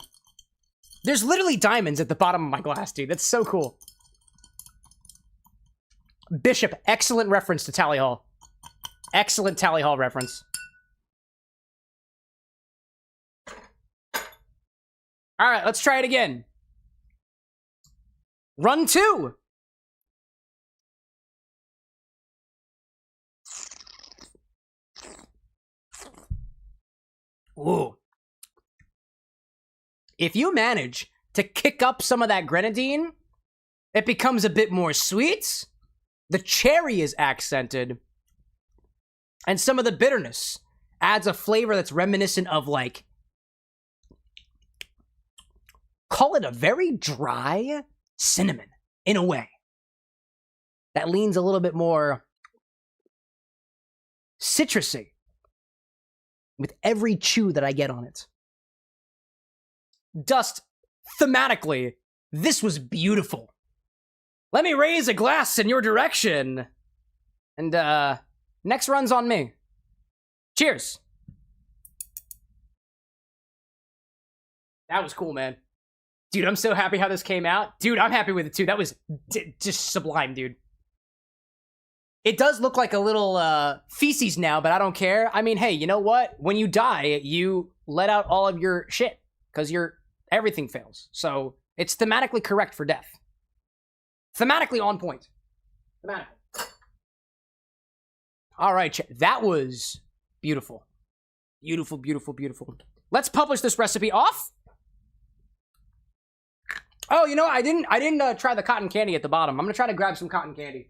A: There's literally diamonds at the bottom of my glass, dude. That's so cool. Bishop, excellent reference to Tally Hall. Excellent Tally Hall reference. All right, let's try it again. Run 2. Ooh. If you manage to kick up some of that grenadine, it becomes a bit more sweet. The cherry is accented. And some of the bitterness adds a flavor that's reminiscent of, like, call it a very dry cinnamon, in a way. That leans a little bit more citrusy with every chew that I get on it. Dust, thematically, this was beautiful. Let me raise a glass in your direction. And, next run's on me. Cheers. That was cool, man. Dude, I'm so happy how this came out. Dude, I'm happy with it too. That was just sublime, dude. It does look like a little feces now, but I don't care. I mean, hey, you know what? When you die, you let out all of your shit because everything fails. So it's thematically correct for death. Thematically on point. Thematically. All right, that was beautiful. Beautiful, beautiful, beautiful. Let's publish this recipe off. Oh, you know, I didn't try the cotton candy at the bottom. I'm gonna try to grab some cotton candy.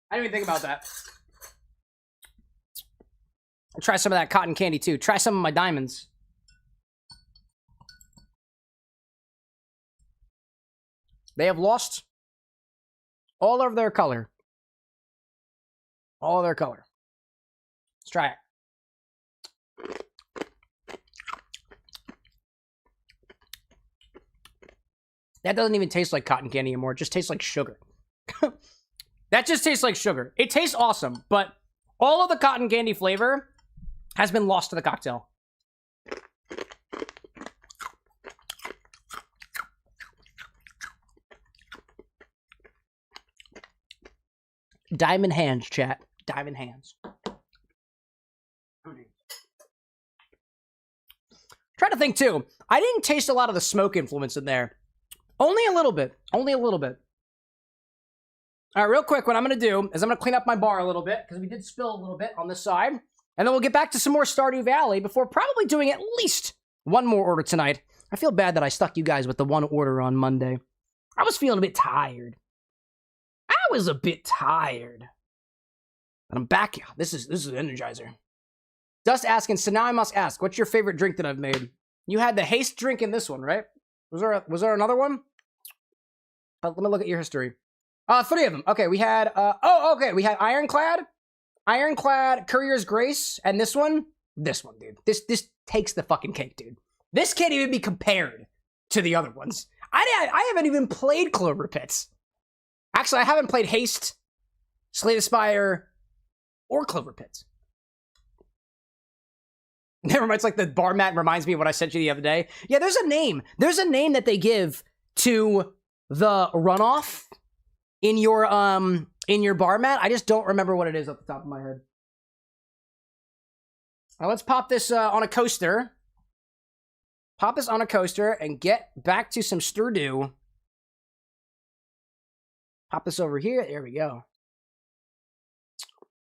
A: I didn't even think about that. I'll try some of that cotton candy too. Try some of my diamonds. They have lost all of their color. All their color. Let's try it. That doesn't even taste like cotton candy anymore. It just tastes like sugar. That just tastes like sugar. It tastes awesome, but all of the cotton candy flavor has been lost to the cocktail. Diamond hands, chat. Diamond hands. Try to think too. I didn't taste a lot of the smoke influence in there. Only a little bit. Only a little bit. All right, real quick, what I'm going to do is I'm going to clean up my bar a little bit because we did spill a little bit on this side. And then we'll get back to some more Stardew Valley before probably doing at least one more order tonight. I feel bad that I stuck you guys with the one order on Monday. I was feeling a bit tired. But I'm back. This is an Energizer. Dust asking, so now I must ask, what's your favorite drink that I've made? You had the haste drink in this one, right? Was there another one? Let me look at your history. 3 of them. Okay, we had okay, we had Ironclad, Courier's Grace, and this one, dude. This takes the fucking cake, dude. This can't even be compared to the other ones. I haven't even played Clover Pits. Actually, I haven't played Haste, Slay the Spire, or Clover Pits. Never mind, it's like the bar mat reminds me of what I sent you the other day. Yeah, there's a name. There's a name that they give to the runoff in your bar mat. I just don't remember what it is off the top of my head. Now let's pop this on a coaster. Pop this on a coaster and get back to some Stardew. Pop this over here. There we go.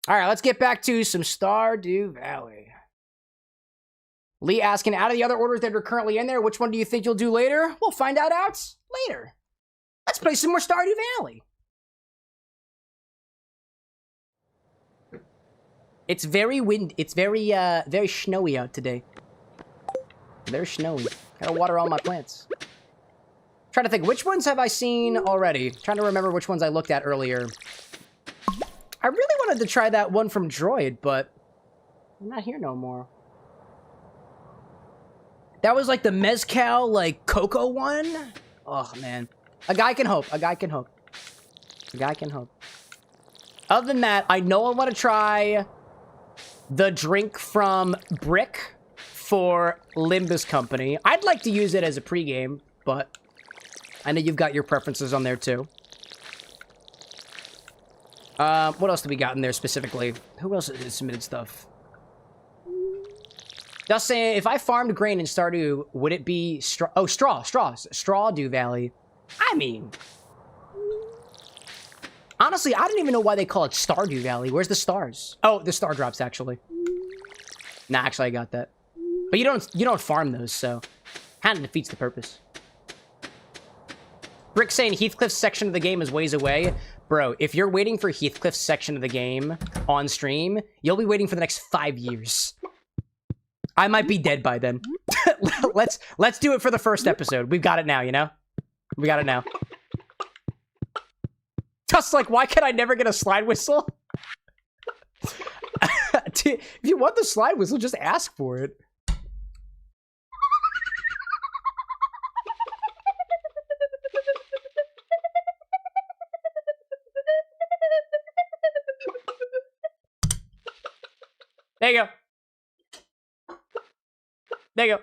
A: All right, let's get back to some Stardew Valley. Lee asking, out of the other orders that are currently in there, which one do you think you'll do later? We'll find out later. Let's play some more Stardew Valley. It's very windy. It's very snowy out today. Very snowy. Gotta water all my plants. Trying to think, which ones have I seen already? Trying to remember which ones I looked at earlier. I really wanted to try that one from Droid, but I'm not here no more. That was like the Mezcal, like, cocoa one? Oh, man. A guy can hope. A guy can hope. A guy can hope. Other than that, I know I want to try the drink from Brick for Limbus Company. I'd like to use it as a pregame, but I know you've got your preferences on there, too. What else do we got in there specifically? Who else has submitted stuff? Just saying, if I farmed grain in Stardew, would it be straw? Oh, Strawdew Valley. I mean, honestly, I don't even know why they call it Stardew Valley. Where's the stars? Oh, the star drops, actually. Nah, actually, I got that. But you don't farm those, so kind of defeats the purpose. Brick saying Heathcliff's section of the game is ways away. Bro, if you're waiting for Heathcliff's section of the game on stream, you'll be waiting for the next 5 years. I might be dead by then. Let's do it for the first episode. We've got it now, you know? We got it now. Just like, why can I never get a slide whistle? If you want the slide whistle, just ask for it. There you go. There you go.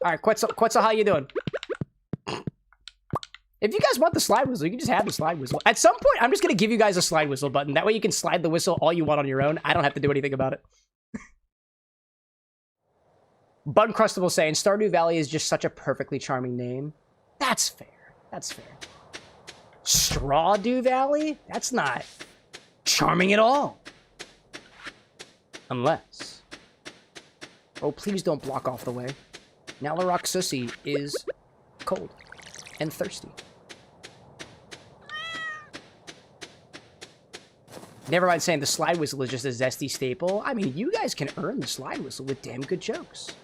A: All right, Quetzal, how you doing? If you guys want the slide whistle, you can just have the slide whistle. At some point, I'm just going to give you guys a slide whistle button. That way you can slide the whistle all you want on your own. I don't have to do anything about it. Buncrustable saying, Stardew Valley is just such a perfectly charming name. That's fair. That's fair. Strawdew Valley? That's not charming at all. Unless... Oh, please don't block off the way. Nalarock Sussy is cold and thirsty. Never mind saying the slide whistle is just a zesty staple. I mean, you guys can earn the slide whistle with damn good jokes.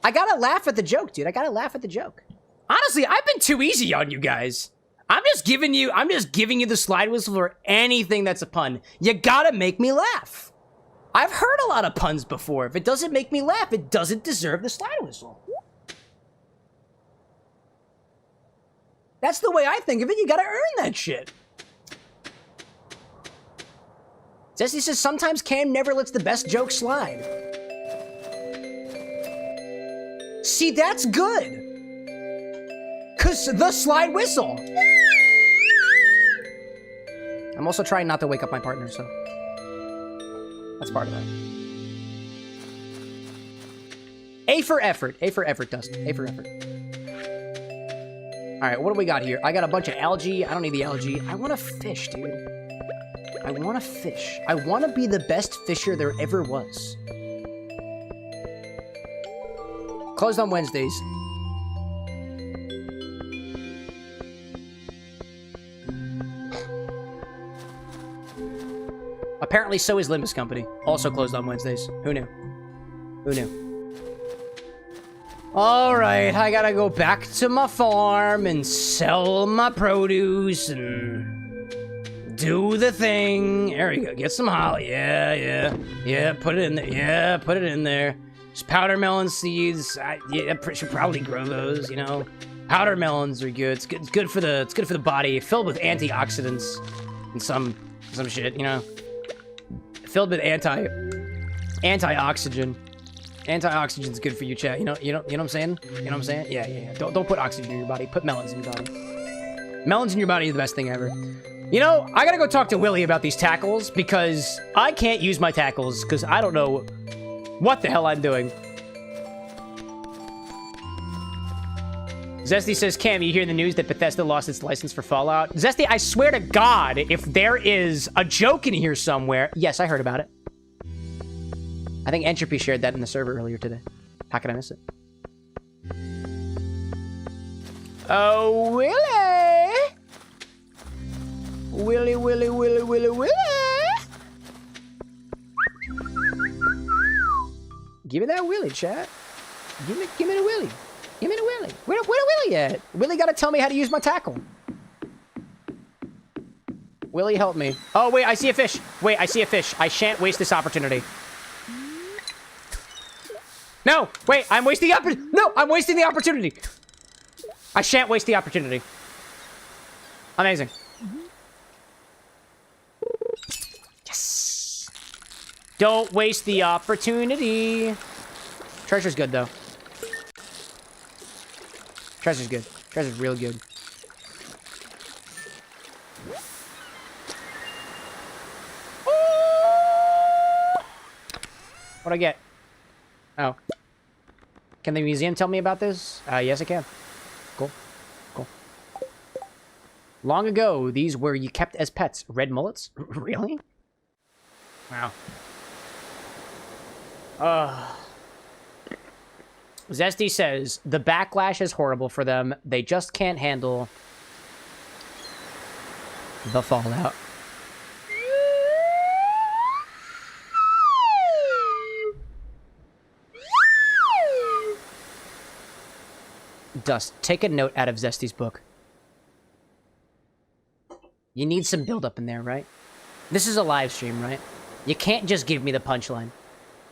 A: I gotta laugh at the joke, dude. I gotta laugh at the joke. Honestly, I've been too easy on you guys. I'm just giving you the slide whistle for anything that's a pun. You gotta make me laugh. I've heard a lot of puns before. If it doesn't make me laugh, it doesn't deserve the slide whistle. That's the way I think of it. You gotta earn that shit. Jesse says, sometimes Cam never lets the best joke slide. See, that's good. Cause the slide whistle. I'm also trying not to wake up my partner, so that's part of that. A for effort. A for effort, Dustin. A for effort. Alright, what do we got here? I got a bunch of algae. I don't need the algae. I want to fish, dude. I want to fish. I want to be the best fisher there ever was. Closed on Wednesdays. Apparently, so is Limbus Company. Also closed on Wednesdays. Who knew? Who knew? All right, I gotta go back to my farm and sell my produce and do the thing. There we go. Get some holly. Yeah. Put it in there. Yeah, put it in there. Just powder melon seeds. I should probably grow those. You know, powder melons are good. It's good for the body. Filled with antioxidants and some shit. You know, filled with antioxygen. Antioxygen's good for you, chat. You know what I'm saying? You know what I'm saying? Yeah. Don't put oxygen in your body. Put melons in your body. Melons in your body is the best thing ever. You know, I gotta go talk to Willie about these tackles because I can't use my tackles because I don't know what the hell I'm doing. Zesty says, Cam, you hear in the news that Bethesda lost its license for Fallout? Zesty, I swear to God, if there is a joke in here somewhere... Yes, I heard about it. I think Entropy shared that in the server earlier today. How could I miss it? Oh, Willie! Willie! Give me that Willie, chat. Give me the Willie. Give me the Willie. Where the Willie at? Willie gotta tell me how to use my tackle. Willie, help me. Oh, wait, I see a fish. Wait, I see a fish. I shan't waste this opportunity. No, wait, I'm wasting the opportunity. No, I'm wasting the opportunity. I shan't waste the opportunity. Amazing. Yes. Don't waste the opportunity. Treasure's good, though. Treasure's good. Treasure's real good. What'd I get? Oh. Can the museum tell me about this? Yes, I can. Cool. Long ago, these were you kept as pets. Red mullets? Really? Wow. Zesty says, the backlash is horrible for them. They just can't handle the fallout. Dust, take a note out of Zesty's book. You need some build-up in there, right? This is a live stream, right? You can't just give me the punchline.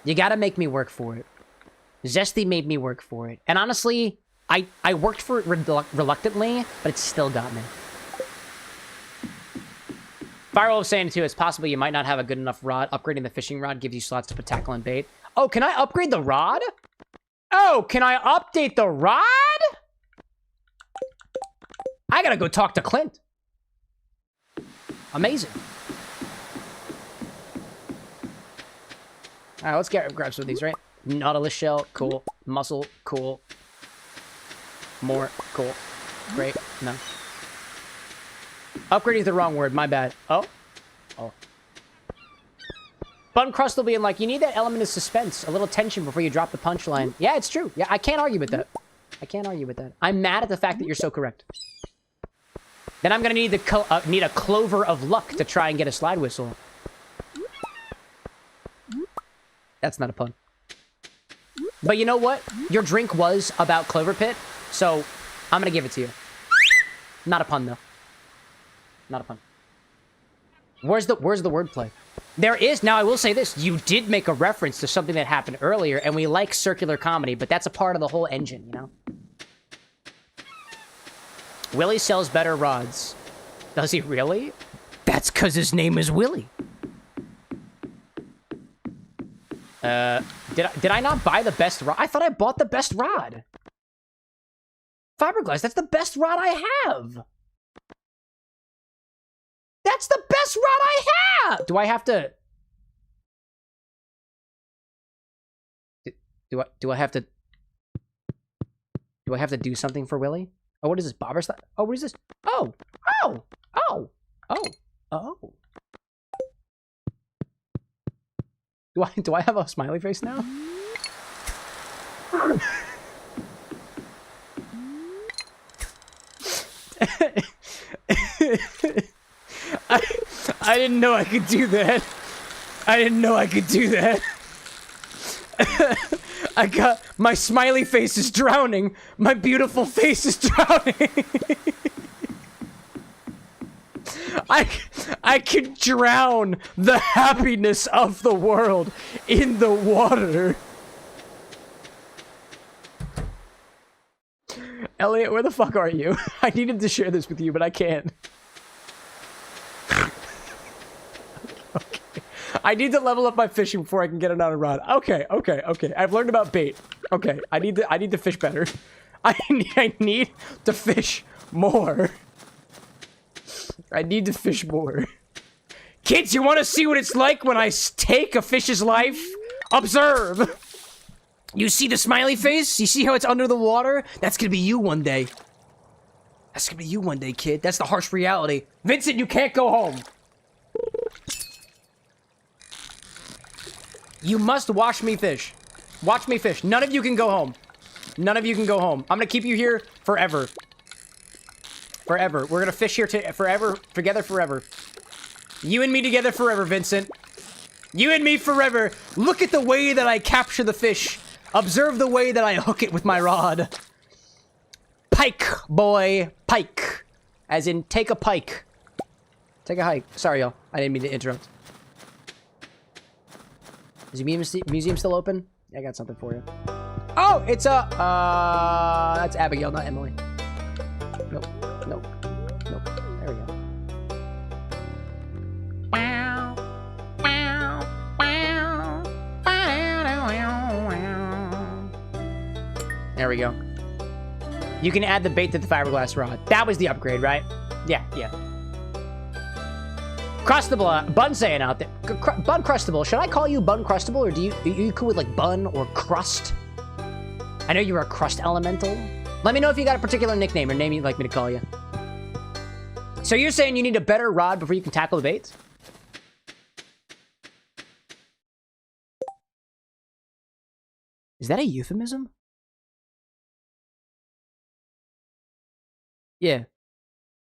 A: You gotta make me work for it. Zesty made me work for it. And honestly, I worked for it reluctantly, but it still got me. Firewolf saying, too, it's possible you might not have a good enough rod. Upgrading the fishing rod gives you slots to put tackle and bait. Oh, can I upgrade the rod? Oh, can I update the rod? I gotta go talk to Clint. Amazing. All right, let's grab some of these, right? Nautilus shell, cool. Mussel, cool. More, cool. Great, no. Upgrading is the wrong word, my bad. Oh. Bun Crust will be in like, you need that element of suspense, a little tension before you drop the punchline. Yeah, it's true. Yeah, I can't argue with that. I'm mad at the fact that you're so correct. Then I'm gonna need need a clover of luck to try and get a slide whistle. That's not a pun. But you know what? Your drink was about Clover Pit, so I'm gonna give it to you. Not a pun though. Not a pun. Where's the wordplay? There is. Now I will say this: you did make a reference to something that happened earlier, and we like circular comedy, but that's a part of the whole engine, you know. Willie sells better rods. Does he really? That's because his name is Willie. Did I not buy the best rod? I thought I bought the best rod. Fiberglass, that's the best rod I have. That's the best rod I have! Do I have to... Do I have to... Do I have to do something for Willie? Oh, what is this? Bobber stuff? Oh, what is this? Oh! Do I have a smiley face now? I didn't know I could do that. I got my smiley face is drowning. My beautiful face is drowning. I can drown the happiness of the world in the water. Elliot, where the fuck are you? I needed to share this with you, but I can't. Okay. I need to level up my fishing before I can get it on a rod. Okay. I've learned about bait. Okay, I need to fish better. I need to fish more. I need to fish more. Kids, you want to see what it's like when I take a fish's life? Observe. You see the smiley face? You see how it's under the water? That's gonna be you one day. That's gonna be you one day, kid. That's the harsh reality. Vincent, you can't go home. You must watch me fish. Watch me fish. None of you can go home. None of you can go home. I'm gonna keep you here forever. Forever. We're gonna fish here forever. Together forever. You and me together forever, Vincent. You and me forever. Look at the way that I capture the fish. Observe the way that I hook it with my rod. Pike, boy. Pike. As in, take a pike. Take a hike. Sorry, y'all. I didn't mean to interrupt. Is the museum still open? I got something for you. Oh, it's a... that's Abigail, not Emily. Nope. Nope. Nope. There we go. There we go. You can add the bait to the fiberglass rod. That was the upgrade, right? Yeah. Crustable, Bun saying out there. Bun Crustable. Should I call you Bun Crustable, or are you cool with like Bun or Crust? I know you're a Crust Elemental. Let me know if you got a particular nickname or name you'd like me to call you. So you're saying you need a better rod before you can tackle the bait? Is that a euphemism? Yeah.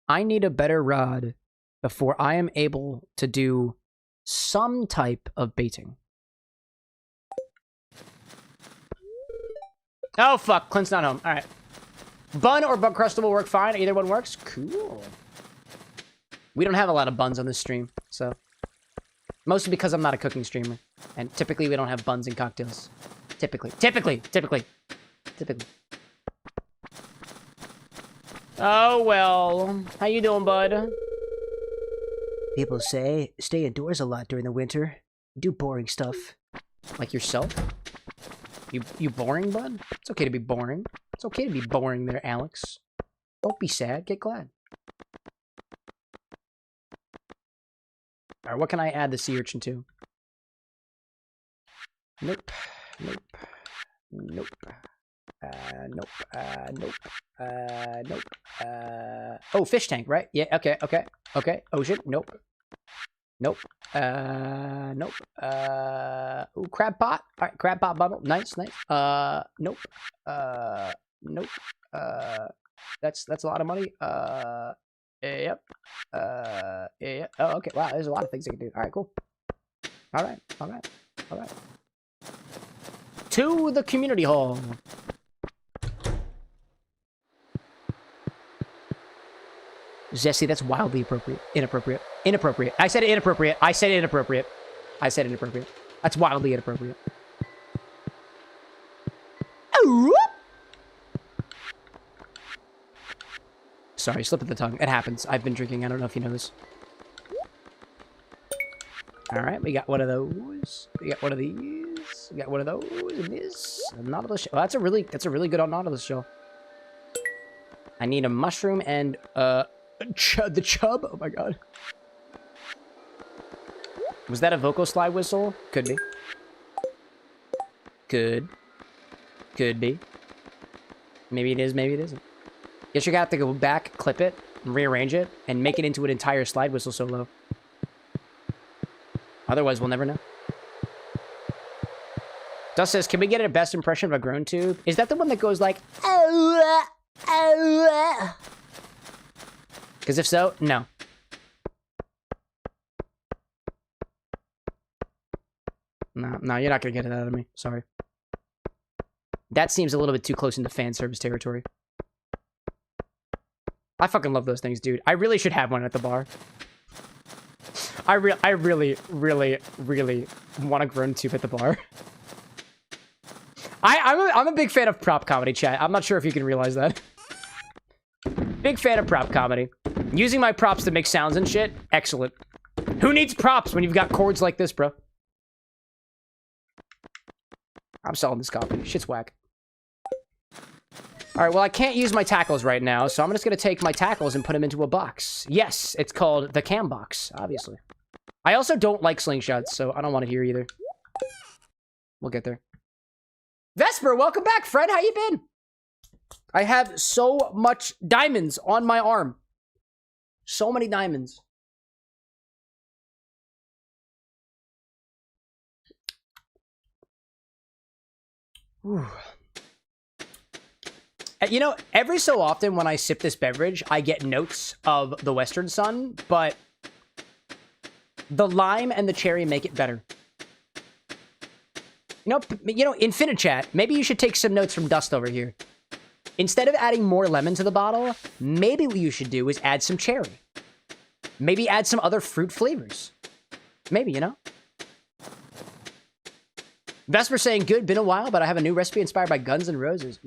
A: I need a better rod before I am able to do some type of baiting. Oh, fuck. Clint's not home. All right. Bun or Bun Crustable work fine. Either one works. Cool. We don't have a lot of buns on this stream, so... Mostly because I'm not a cooking streamer. And typically we don't have buns in cocktails. Typically. Oh, well. How you doing, bud? People say, stay indoors a lot during the winter. Do boring stuff. Like yourself? You boring, bud? It's okay to be boring. It's okay to be boring there, Alex. Don't be sad. Get glad. Alright, what can I add the sea urchin to? Nope. Oh, fish tank, right? Yeah, okay. Ocean, nope. Ooh, crab pot. Alright, crab pot bundle. Nice. Nope. That's a lot of money. Yep. Yeah. Oh, okay. Wow, there's a lot of things I can do. Alright, cool. Alright. To the community hall. Zesty, that's wildly inappropriate. I said inappropriate. That's wildly inappropriate. Sorry, slip of the tongue. It happens. I've been drinking. I don't know if you know this. Alright, we got one of those. We got one of these. We got one of those. And this. A Nautilus shell. Oh, that's a really good Nautilus shell. I need a mushroom and the chub. Oh my god. Was that a vocal slide whistle? Could be. Could be. Maybe it is, maybe it isn't. Guess you're gonna have to go back, clip it, and rearrange it, and make it into an entire slide whistle solo. Otherwise, we'll never know. Dust says, can we get a best impression of a groan tube? Is that the one that goes like... Because if so, no. No, you're not gonna get it out of me. Sorry. That seems a little bit too close into fan service territory. I fucking love those things, dude. I really should have one at the bar. I really want a grown tube at the bar. I'm a big fan of prop comedy, chat. I'm not sure if you can realize that. Big fan of prop comedy. Using my props to make sounds and shit, excellent. Who needs props when you've got chords like this, bro? I'm selling this coffee. Shit's whack. All right, well, I can't use my tackles right now, so I'm just going to take my tackles and put them into a box. Yes, it's called the cam box, obviously. I also don't like slingshots, so I don't want it here either. We'll get there. Vesper, welcome back, Fred. How you been? I have so much diamonds on my arm. So many diamonds. Whew. You know, every so often when I sip this beverage, I get notes of the Western Sun, but the lime and the cherry make it better. You know, Infini-Chat, maybe you should take some notes from Dust over here. Instead of adding more lemon to the bottle, maybe what you should do is add some cherry. Maybe add some other fruit flavors. Maybe, you know? Vesper saying, good, been a while, but I have a new recipe inspired by Guns N' Roses.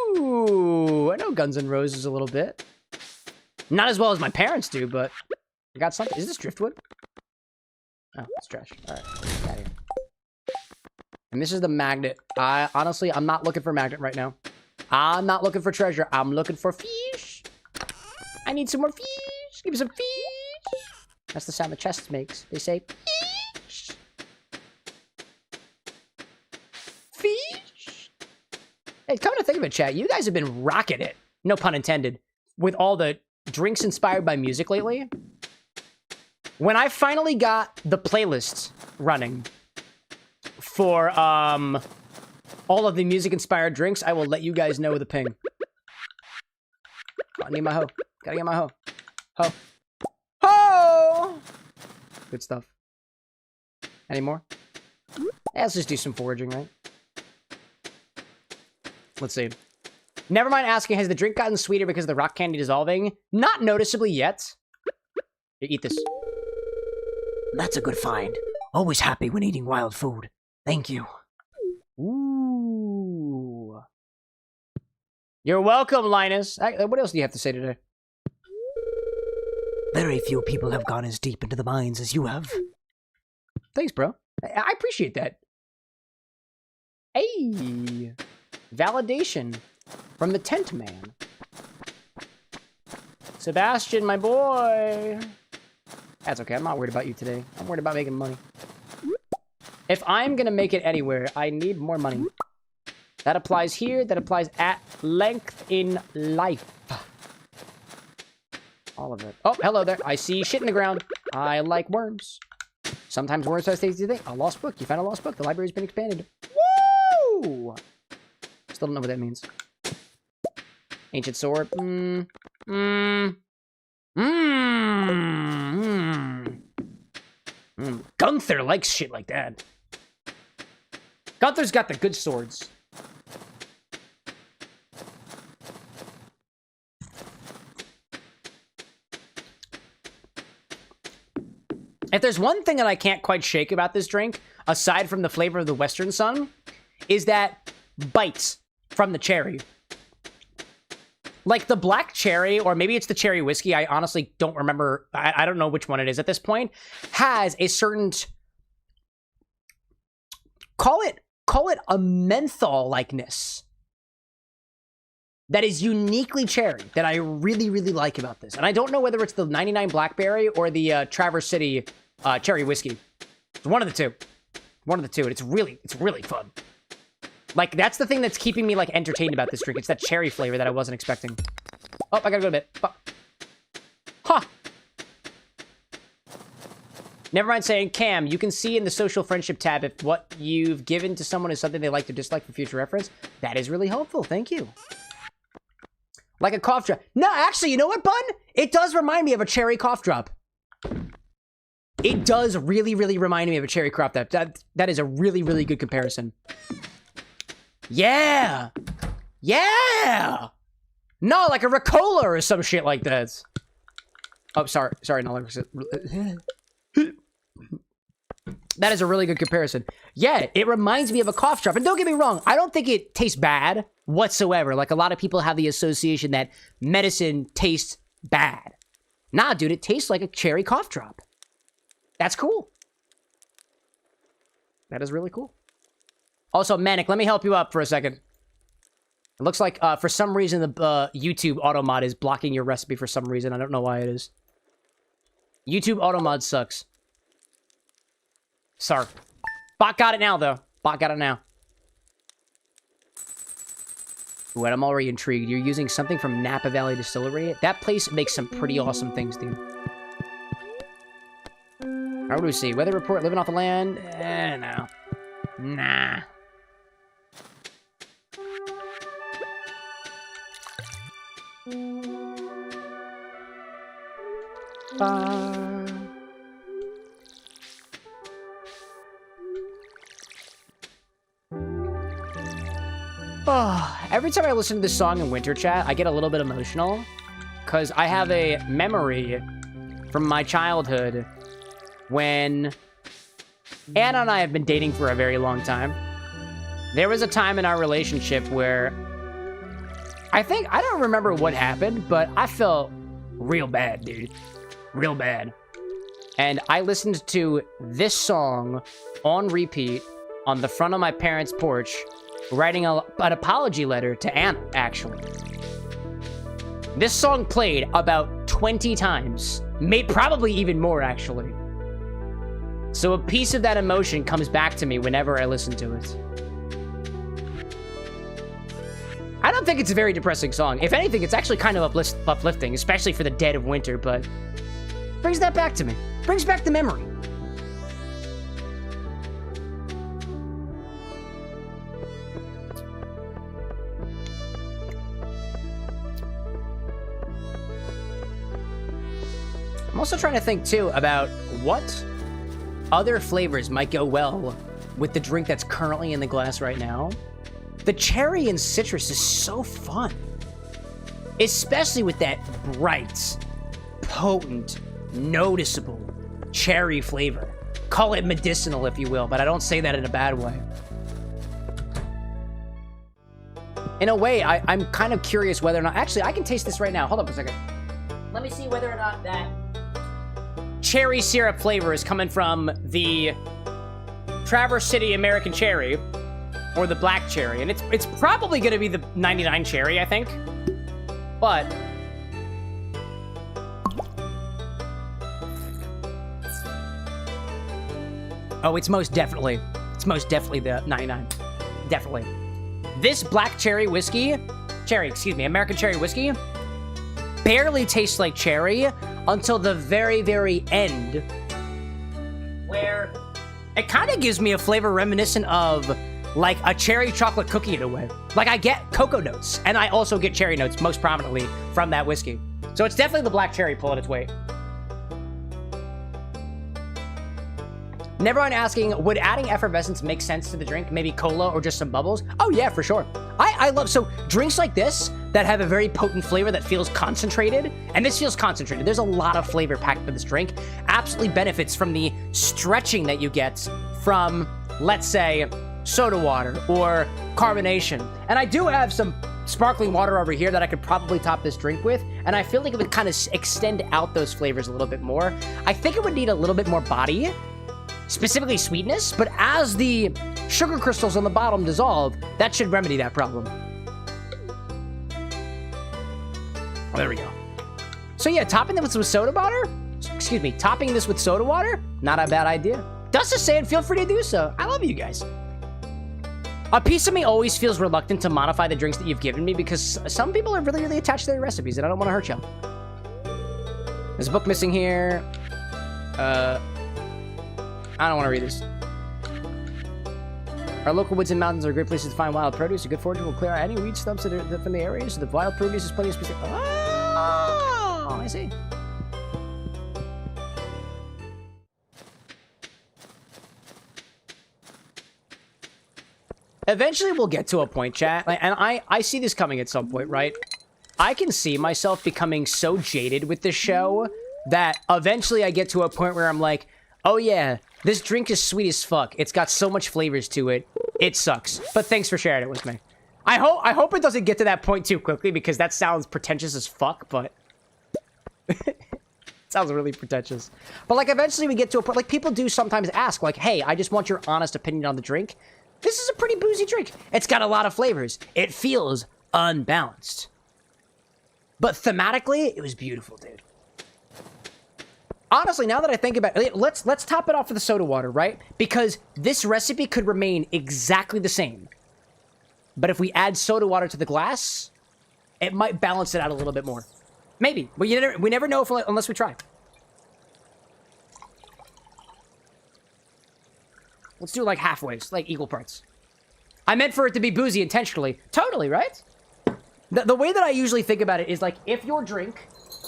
A: Ooh, I know Guns N' Roses a little bit. Not as well as my parents do, but I got something. Is this driftwood? Oh, it's trash. All right, get out of here. And this is the magnet. Honestly, I'm not looking for a magnet right now. I'm not looking for treasure. I'm looking for fish. I need some more fish. Give me some fish. That's the sound the chest makes. They say fish. Fish. Hey, come to think of it, chat, you guys have been rocking it. No pun intended. With all the drinks inspired by music lately. When I finally got the playlists running for all of the music-inspired drinks, I will let you guys know with a ping. Oh, I need my hoe. Gotta get my hoe. Hoe. Ho! Good stuff. Any more? Yeah, let's just do some foraging, right? Let's see. Never mind asking, has the drink gotten sweeter because of the rock candy dissolving? Not noticeably yet. Here, eat this. That's a good find. Always happy when eating wild food. Thank you. Ooh. You're welcome, Linus. What else do you have to say today? Very few people have gone as deep into the mines as you have. Thanks, bro. I appreciate that. Hey. Validation from the tent man. Sebastian, my boy. That's okay. I'm not worried about you today. I'm worried about making money. If I'm going to make it anywhere, I need more money. That applies here. That applies at length in life. All of it. Oh, hello there. I see shit in the ground. I like worms. Sometimes worms are tasty thing. A lost book. You found a lost book. The library's been expanded. Woo! Still don't know what that means. Ancient sword. Gunther likes shit like that. Gunther's got the good swords. If there's one thing that I can't quite shake about this drink, aside from the flavor of the Western Sun, is that bites from the cherry. Like the black cherry, or maybe it's the cherry whiskey, I honestly don't remember, I don't know which one it is at this point, has a certain, call it a menthol-likeness that is uniquely cherry, that I really, really like about this. And I don't know whether it's the 99 Blackberry or the Traverse City cherry whiskey. It's one of the two. One of the two, and it's really fun. Like, that's the thing that's keeping me, like, entertained about this drink. It's that cherry flavor that I wasn't expecting. Oh, I gotta go a bit. Huh. Never mind saying, Cam, you can see in the social friendship tab if what you've given to someone is something they like or dislike for future reference. That is really helpful. Thank you. Like a cough drop. No, actually, you know what, Bun? It does remind me of a cherry cough drop. It does really, really remind me of a cherry cough drop. That is a really, really good comparison. Yeah! Yeah! No, like a Ricola or some shit like that. Oh, sorry, no. That is a really good comparison. Yeah, it reminds me of a cough drop. And don't get me wrong, I don't think it tastes bad whatsoever. Like, a lot of people have the association that medicine tastes bad. Nah, dude, it tastes like a cherry cough drop. That's cool. That is really cool. Also, Manic, let me help you up for a second. It looks like, for some reason, the YouTube automod is blocking your recipe for some reason. I don't know why it is. YouTube automod sucks. Sorry. Bot got it now, though. Bot got it now. Ooh, and I'm already intrigued. You're using something from Napa Valley Distillery? That place makes some pretty awesome things, dude. How do we see? Weather report, living off the land? No. Nah. Every time I listen to this song in Winter Chat, I get a little bit emotional. Because I have a memory from my childhood when Anna and I have been dating for a very long time. There was a time in our relationship where I don't remember what happened, but I felt real bad, dude. Real bad. And I listened to this song on repeat on the front of my parents' porch, writing an apology letter to Anna, actually. This song played about 20 times. Probably even more, actually. So a piece of that emotion comes back to me whenever I listen to it. I don't think it's a very depressing song. If anything, it's actually kind of uplifting, especially for the dead of winter, but brings that back to me. Brings back the memory. I'm also trying to think, too, about what other flavors might go well with the drink that's currently in the glass right now. The cherry and citrus is so fun. Especially with that bright, potent, noticeable cherry flavor. Call it medicinal, if you will, but I don't say that in a bad way. In a way, I'm kind of curious whether or not... Actually, I can taste this right now. Hold up a second. Let me see whether or not that cherry syrup flavor is coming from the Traverse City American Cherry or the black cherry. And it's probably going to be the 99 cherry, I think. But oh, it's most definitely the 99. Definitely. This black cherry whiskey, American cherry whiskey, barely tastes like cherry until the very, very end, where it kind of gives me a flavor reminiscent of like a cherry chocolate cookie in a way. Like, I get cocoa notes, and I also get cherry notes most prominently from that whiskey. So it's definitely the black cherry pulling its weight. Never mind asking, would adding effervescence make sense to the drink? Maybe cola or just some bubbles? Oh yeah, for sure. I love, so drinks like this that have a very potent flavor that feels concentrated, and this feels concentrated. There's a lot of flavor packed for this drink. Absolutely benefits from the stretching that you get from, let's say, soda water or carbonation. And I do have some sparkling water over here that I could probably top this drink with, and I feel like it would kind of extend out those flavors a little bit more. I think it would need a little bit more body, specifically sweetness, but as the sugar crystals on the bottom dissolve, that should remedy that problem. Oh, there we go. So yeah, topping this with soda water? Excuse me, topping this with soda water? Not a bad idea. Dust is saying, feel free to do so. I love you guys. A piece of me always feels reluctant to modify the drinks that you've given me because some people are really, really attached to their recipes, and I don't want to hurt y'all. There's a book missing here. I don't want to read this. Our local woods and mountains are great places to find wild produce. A good fortune will clear out any weed stumps that are from the area, so the wild produce is plenty of specific... Oh, I see. Eventually we'll get to a point, chat, and I see this coming at some point, right? I can see myself becoming so jaded with this show that eventually I get to a point where I'm like, oh yeah, this drink is sweet as fuck. It's got so much flavors to it. It sucks. But thanks for sharing it with me. I hope it doesn't get to that point too quickly, because that sounds pretentious as fuck, but... it sounds really pretentious. But, like, eventually we get to a point... Like, people do sometimes ask, like, hey, I just want your honest opinion on the drink. This is a pretty boozy drink. It's got a lot of flavors. It feels unbalanced. But thematically, it was beautiful, dude. Honestly, now that I think about it, let's top it off with the soda water, right? Because this recipe could remain exactly the same. But if we add soda water to the glass, it might balance it out a little bit more. Maybe. But we never know unless we try. Let's do it like halfway, like equal parts. I meant for it to be boozy intentionally. Totally, right? The way that I usually think about it is like, if your drink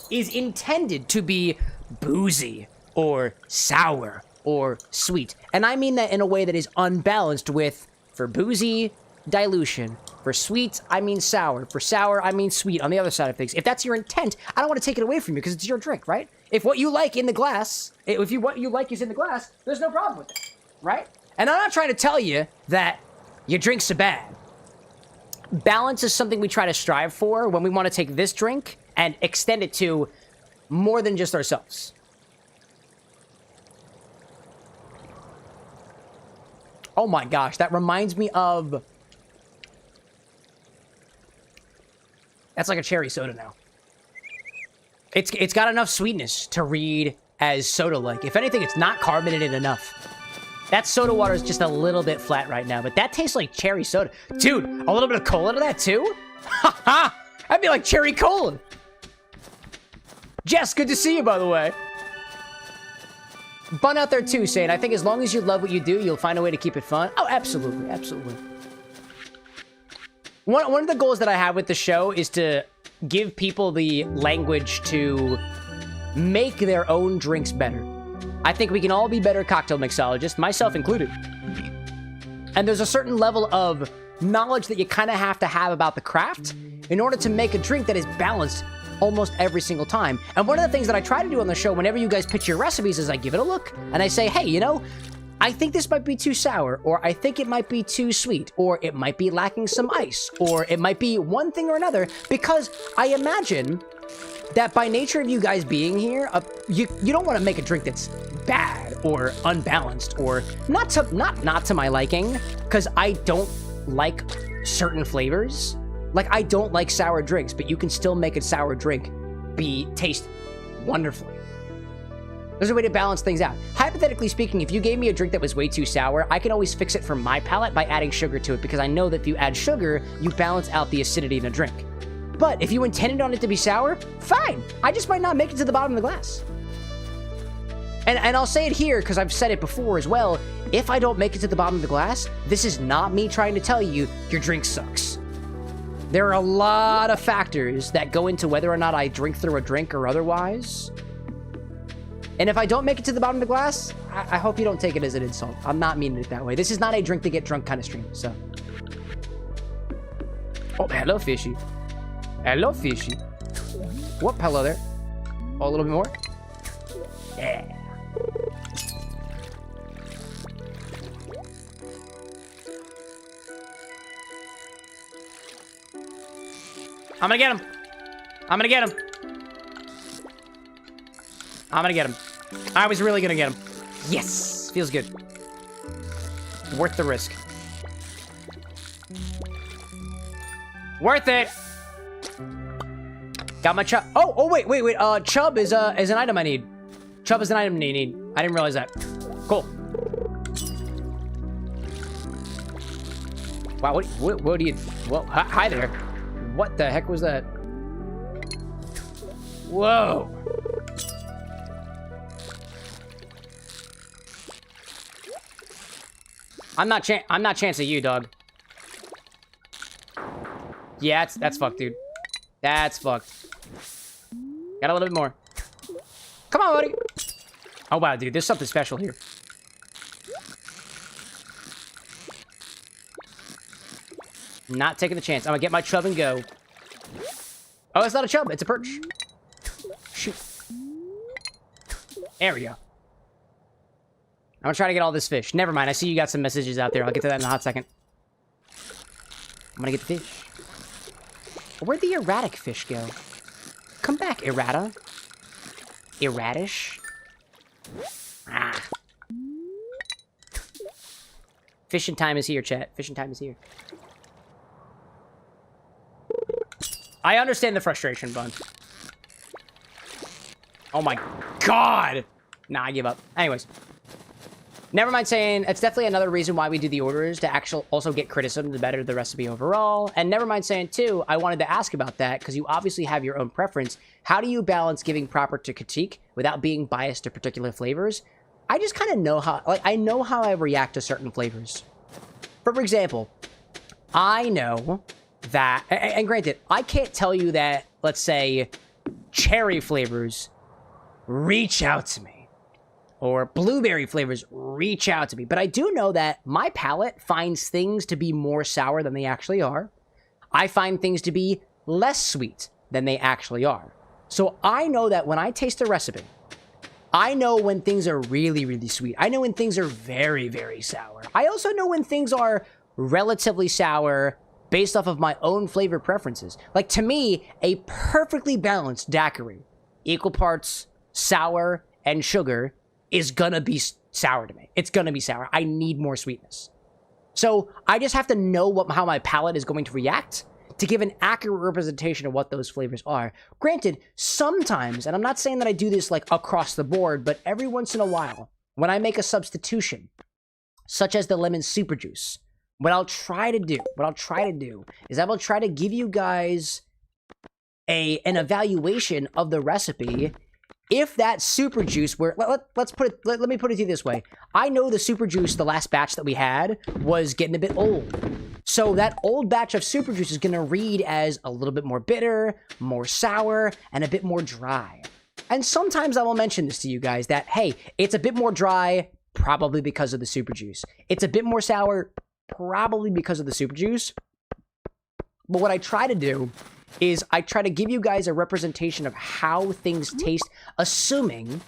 A: is intended to be boozy or sour or sweet, and I mean that in a way that is unbalanced with, for boozy, dilution. For sweet, I mean sour. For sour, I mean sweet on the other side of things. If that's your intent, I don't want to take it away from you because it's your drink, right? If what you like in the glass, what you like is in the glass, there's no problem with it, right? And I'm not trying to tell you that your drinks are bad. Balance is something we try to strive for when we want to take this drink and extend it to more than just ourselves. Oh my gosh, that reminds me of... That's like a cherry soda now. It's got enough sweetness to read as soda-like. If anything, it's not carbonated enough. That soda water is just a little bit flat right now, but that tastes like cherry soda. Dude, a little bit of cola to that too? Ha ha! That'd be like cherry cola. Jess, good to see you, by the way. Bun out there too, saying, I think as long as you love what you do, you'll find a way to keep it fun. Oh, absolutely, absolutely. One of the goals that I have with the show is to give people the language to make their own drinks better. I think we can all be better cocktail mixologists, myself included. And there's a certain level of knowledge that you kind of have to have about the craft in order to make a drink that is balanced almost every single time. And one of the things that I try to do on the show whenever you guys pitch your recipes is I give it a look and I say, hey, you know, I think this might be too sour, or I think it might be too sweet, or it might be lacking some ice, or it might be one thing or another, because I imagine that by nature of you guys being here, you don't want to make a drink that's bad or unbalanced or not to my liking, because I don't like certain flavors. Like, I don't like sour drinks, but you can still make a sour drink taste wonderfully. There's a way to balance things out. Hypothetically speaking, if you gave me a drink that was way too sour, I can always fix it for my palate by adding sugar to it, because I know that if you add sugar, you balance out the acidity in a drink. But if you intended on it to be sour, fine. I just might not make it to the bottom of the glass. And I'll say it here, because I've said it before as well. If I don't make it to the bottom of the glass, this is not me trying to tell you your drink sucks. There are a lot of factors that go into whether or not I drink through a drink or otherwise. And if I don't make it to the bottom of the glass, I hope you don't take it as an insult. I'm not meaning it that way. This is not a drink to get drunk kind of stream, so. Oh, hello, fishy. Hello, fishy. Whoop, hello there. Oh, a little bit more. Yeah. I'm gonna get him. I'm gonna get him. I'm gonna get him. I was really gonna get him. Yes! Feels good. Worth the risk. Worth it! Got my chub. Oh, wait. Chub is an item I need. Chub is an item you need. I didn't realize that. Cool. Wow, what do you... Well, hi there. What the heck was that? Whoa. I'm not chancing you, dog. Yeah, that's fucked, dude. That's fucked. Got a little bit more. Come on, buddy. Oh, wow, dude. There's something special here. Not taking the chance. I'm gonna get my chub and go. Oh, it's not a chub. It's a perch. Shoot. There we go. I'm gonna try to get all this fish. Never mind. I see you got some messages out there. I'll get to that in a hot second. I'm gonna get the fish. Where'd the erratic fish go? Come back, errata. Erratish. Ah. Fishing time is here, chat. Fishing time is here. I understand the frustration, Bun. Oh my god! Nah, I give up. Anyways. Never mind saying, it's definitely another reason why we do the orders, to also get criticism to better the recipe overall. And never mind saying, too, I wanted to ask about that, because you obviously have your own preference. How do you balance giving proper to critique without being biased to particular flavors? I just kind of know how, like, I know how I react to certain flavors. For example, I know that, and granted, I can't tell you that, let's say, cherry flavors reach out to me, or blueberry flavors reach out to me, but I do know that my palate finds things to be more sour than they actually are. I find things to be less sweet than they actually are. So I know that when I taste a recipe, I know when things are really, really sweet. I know when things are very, very sour. I also know when things are relatively sour based off of my own flavor preferences. Like, to me, a perfectly balanced daiquiri, equal parts sour and sugar, is gonna be sour to me. It's gonna be sour. I need more sweetness. So I just have to know how my palate is going to react to give an accurate representation of what those flavors are. Granted, sometimes, and I'm not saying that I do this like across the board, but every once in a while, when I make a substitution, such as the lemon super juice, what I'll try to do is I will try to give you guys an evaluation of the recipe. If that super juice were, let me put it to you this way. I know the super juice, the last batch that we had, was getting a bit old. So that old batch of super juice is going to read as a little bit more bitter, more sour, and a bit more dry. And sometimes I will mention this to you guys that, hey, it's a bit more dry, probably because of the super juice. It's a bit more sour, probably because of the super juice. But what I try to do is I try to give you guys a representation of how things taste, assuming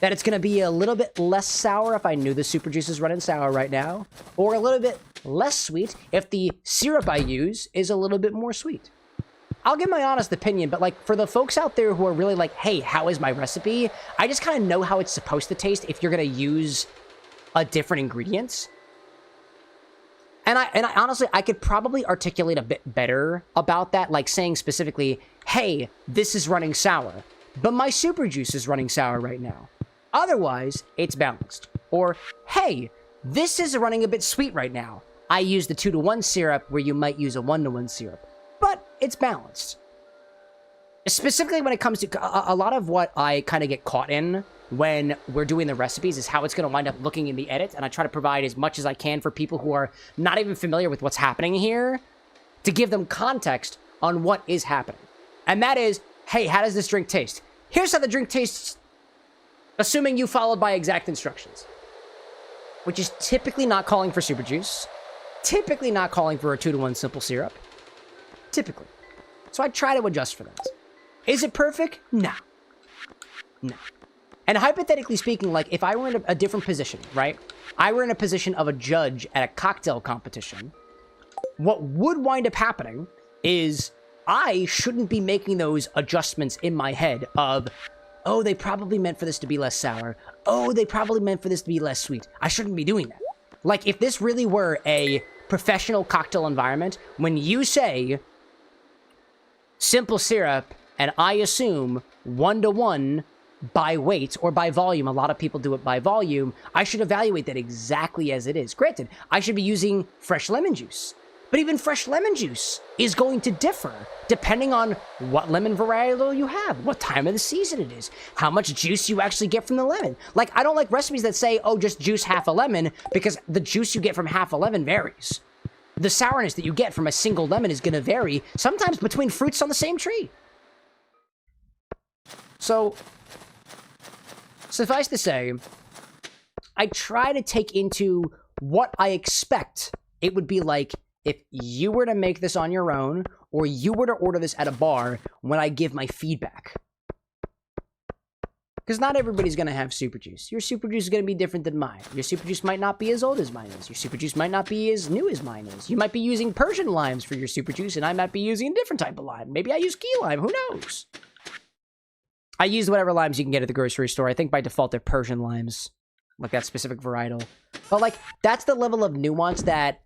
A: that it's going to be a little bit less sour if I knew the super juice is running sour right now, or a little bit less sweet if the syrup I use is a little bit more sweet. I'll give my honest opinion, but like for the folks out there who are really like, hey, how is my recipe? I just kind of know how it's supposed to taste if you're going to use a different ingredients. And I honestly, I could probably articulate a bit better about that, like saying specifically, hey, this is running sour, but my super juice is running sour right now. Otherwise, it's balanced. Or, hey, this is running a bit sweet right now. I use the 2-to-1 syrup where you might use a 1-to-1 syrup, but it's balanced. Specifically when it comes to a lot of what I kind of get caught in when we're doing the recipes is how it's going to wind up looking in the edit, and I try to provide as much as I can for people who are not even familiar with what's happening here to give them context on what is happening. And that is, hey, how does this drink taste? Here's how the drink tastes, assuming you followed by exact instructions, which is typically not calling for super juice, typically not calling for a 2-to-1 simple syrup, typically. So I try to adjust for that. Is it perfect? No. No. And hypothetically speaking, like, if I were in a different position, right? I were in a position of a judge at a cocktail competition, what would wind up happening is I shouldn't be making those adjustments in my head of, oh, they probably meant for this to be less sour. Oh, they probably meant for this to be less sweet. I shouldn't be doing that. Like, if this really were a professional cocktail environment, when you say simple syrup, and I assume 1-to-1 by weight or by volume, a lot of people do it by volume, I should evaluate that exactly as it is. Granted, I should be using fresh lemon juice, but even fresh lemon juice is going to differ depending on what lemon varietal you have, what time of the season it is, how much juice you actually get from the lemon. Like, I don't like recipes that say, oh, just juice half a lemon, because the juice you get from half a lemon varies. The sourness that you get from a single lemon is going to vary, sometimes between fruits on the same tree. So, suffice to say, I try to take into what I expect it would be like if you were to make this on your own, or you were to order this at a bar when I give my feedback. Because not everybody's going to have super juice. Your super juice is going to be different than mine. Your super juice might not be as old as mine is. Your super juice might not be as new as mine is. You might be using Persian limes for your super juice, and I might be using a different type of lime. Maybe I use key lime. Who knows? I used whatever limes you can get at the grocery store. I think by default they're Persian limes. Like that specific varietal. But like, that's the level of nuance that,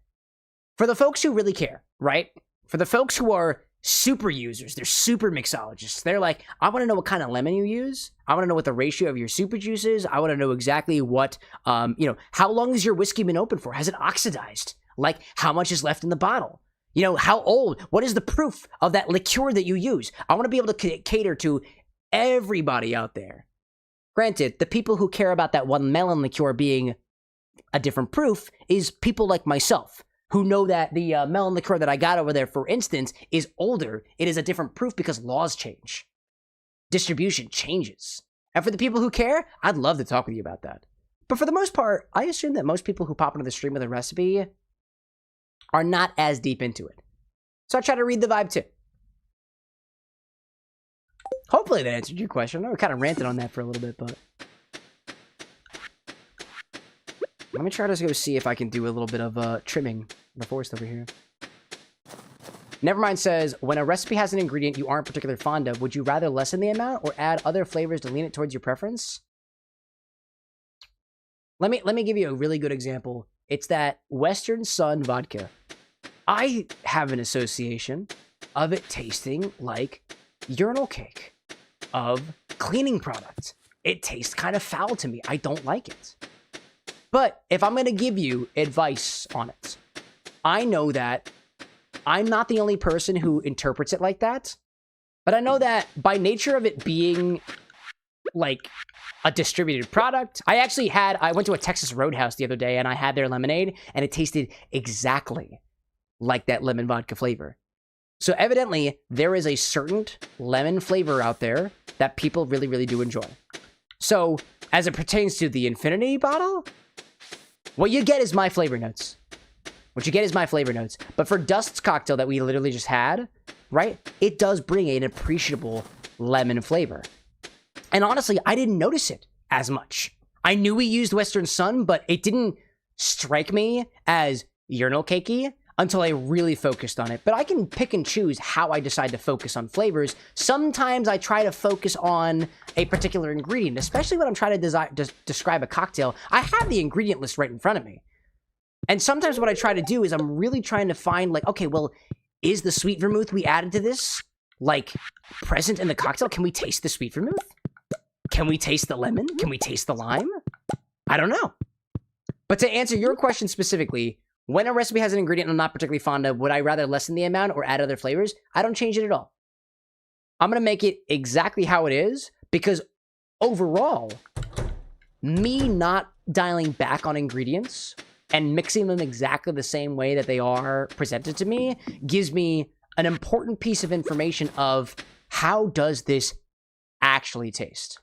A: for the folks who really care, right? For the folks who are super users, they're super mixologists. They're like, I want to know what kind of lemon you use. I want to know what the ratio of your super juice is. I want to know exactly what, how long has your whiskey been open for? Has it oxidized? Like, how much is left in the bottle? You know, how old? What is the proof of that liqueur that you use? I want to be able to cater to everybody out there. Granted, the people who care about that one melon liqueur being a different proof is people like myself, who know that the melon liqueur that I got over there, for instance, is older. It is a different proof because laws change. Distribution changes. And for the people who care, I'd love to talk with you about that. But for the most part, I assume that most people who pop into the stream with a recipe are not as deep into it. So I try to read the vibe too. Hopefully that answered your question. I know we kind of ranted on that for a little bit, but... Let me try to go see if I can do a little bit of trimming the forest over here. Nevermind says, when a recipe has an ingredient you aren't particularly fond of, would you rather lessen the amount or add other flavors to lean it towards your preference? Let me give you a really good example. It's that Western Sun vodka. I have an association of it tasting like urinal cake, of cleaning product. It tastes kind of foul to me. I don't like it. But if I'm going to give you advice on it, I know that I'm not the only person who interprets it like that. But I know that by nature of it being like a distributed product, I went to a Texas Roadhouse the other day and I had their lemonade and it tasted exactly like that lemon vodka flavor. So evidently there is a certain lemon flavor out there that people really, really do enjoy. So as it pertains to the Infinity bottle, what you get is my flavor notes. But for Dust's cocktail that we literally just had, right? It does bring an appreciable lemon flavor. And honestly, I didn't notice it as much. I knew we used Western Sun, but it didn't strike me as urinal cakey until I really focused on it. But I can pick and choose how I decide to focus on flavors. Sometimes I try to focus on a particular ingredient, especially when I'm trying to describe a cocktail. I have the ingredient list right in front of me. And sometimes what I try to do is I'm really trying to find, like, okay, well, is the sweet vermouth we added to this, like, present in the cocktail? Can we taste the sweet vermouth? Can we taste the lemon? Can we taste the lime? I don't know. But to answer your question specifically, when a recipe has an ingredient I'm not particularly fond of, would I rather lessen the amount or add other flavors? I don't change it at all. I'm going to make it exactly how it is, because overall, me not dialing back on ingredients and mixing them exactly the same way that they are presented to me gives me an important piece of information of how does this actually taste.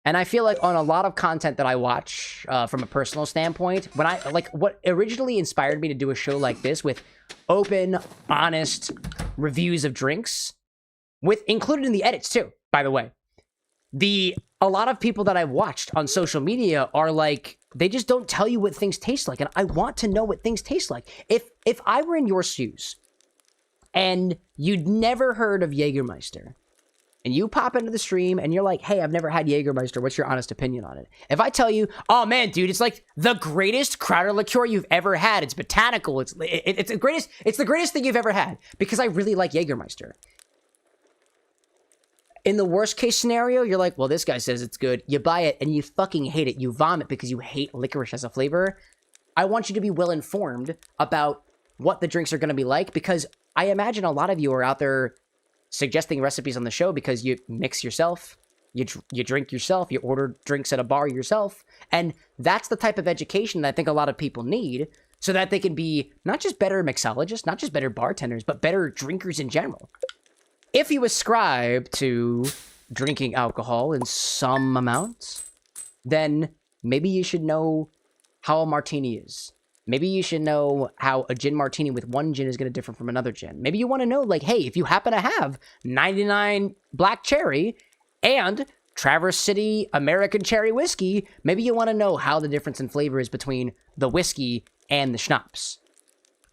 A: And I feel like on a lot of content that I watch from a personal standpoint, when I, like, what originally inspired me to do a show like this with open, honest reviews of drinks, with included in the edits too, by the way. A lot of people that I've watched on social media are like, they just don't tell you what things taste like. And I want to know what things taste like. If I were in your shoes and you'd never heard of Jägermeister, and you pop into the stream and you're like, hey, I've never had Jägermeister, what's your honest opinion on it? If I tell you, oh man, dude, it's like the greatest Crowder liqueur you've ever had. It's botanical. It's the greatest thing you've ever had, because I really like Jägermeister. In the worst case scenario, you're like, well, this guy says it's good. You buy it and you fucking hate it. You vomit because you hate licorice as a flavor. I want you to be well informed about what the drinks are going to be like, because I imagine a lot of you are out there suggesting recipes on the show because you mix yourself, you drink yourself, you order drinks at a bar yourself. And that's the type of education that I think a lot of people need, so that they can be not just better mixologists, not just better bartenders, but better drinkers in general. If you ascribe to drinking alcohol in some amounts, then maybe you should know how a martini is. Maybe you should know how a gin martini with one gin is going to differ from another gin. Maybe you want to know, like, hey, if you happen to have 99 black cherry and Traverse City American cherry whiskey, maybe you want to know how the difference in flavor is between the whiskey and the schnapps.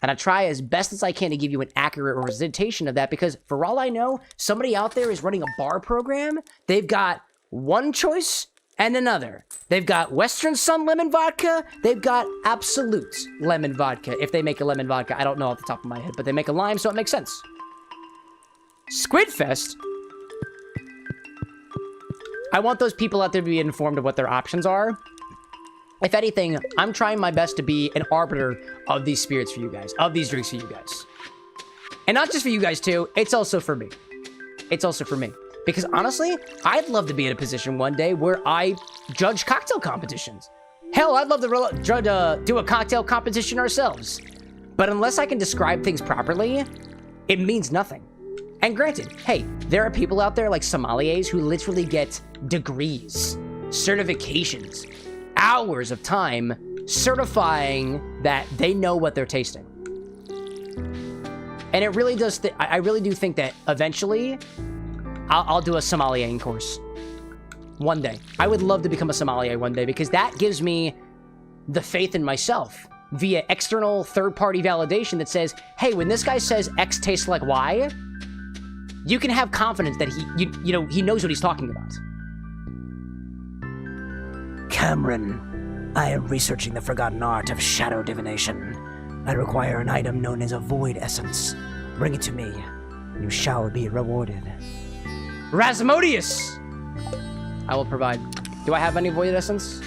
A: And I try as best as I can to give you an accurate representation of that, because for all I know, somebody out there is running a bar program. They've got one choice and another. They've got Western Sun lemon vodka. They've got Absolute lemon vodka. If they make a lemon vodka, I don't know off the top of my head, but they make a lime, so it makes sense. Squidfest? I want those people out there to be informed of what their options are. If anything, I'm trying my best to be an arbiter of these spirits for you guys, of these drinks for you guys. And not just for you guys too, it's also for me. It's also for me. Because honestly, I'd love to be in a position one day where I judge cocktail competitions. Hell, I'd love to do a cocktail competition ourselves. But unless I can describe things properly, it means nothing. And granted, hey, there are people out there like sommeliers who literally get degrees, certifications, hours of time certifying that they know what they're tasting. And it really does, I really do think that eventually I'll do a sommelier course. One day. I would love to become a sommelier one day, because that gives me the faith in myself via external third-party validation that says, hey, when this guy says X tastes like Y, you can have confidence that he knows what he's talking about.
E: Cameron, I am researching the forgotten art of shadow divination. I require an item known as a void essence. Bring it to me. You shall be rewarded.
A: Rasmodius! I will provide. Do I have any void essence?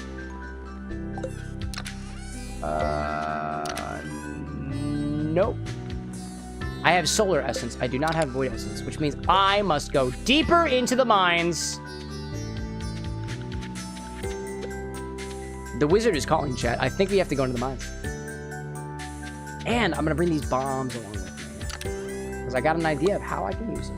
A: Nope. I have solar essence. I do not have void essence, which means I must go deeper into the mines. The wizard is calling, chat. I think we have to go into the mines. And I'm gonna bring these bombs along with me, because I got an idea of how I can use it.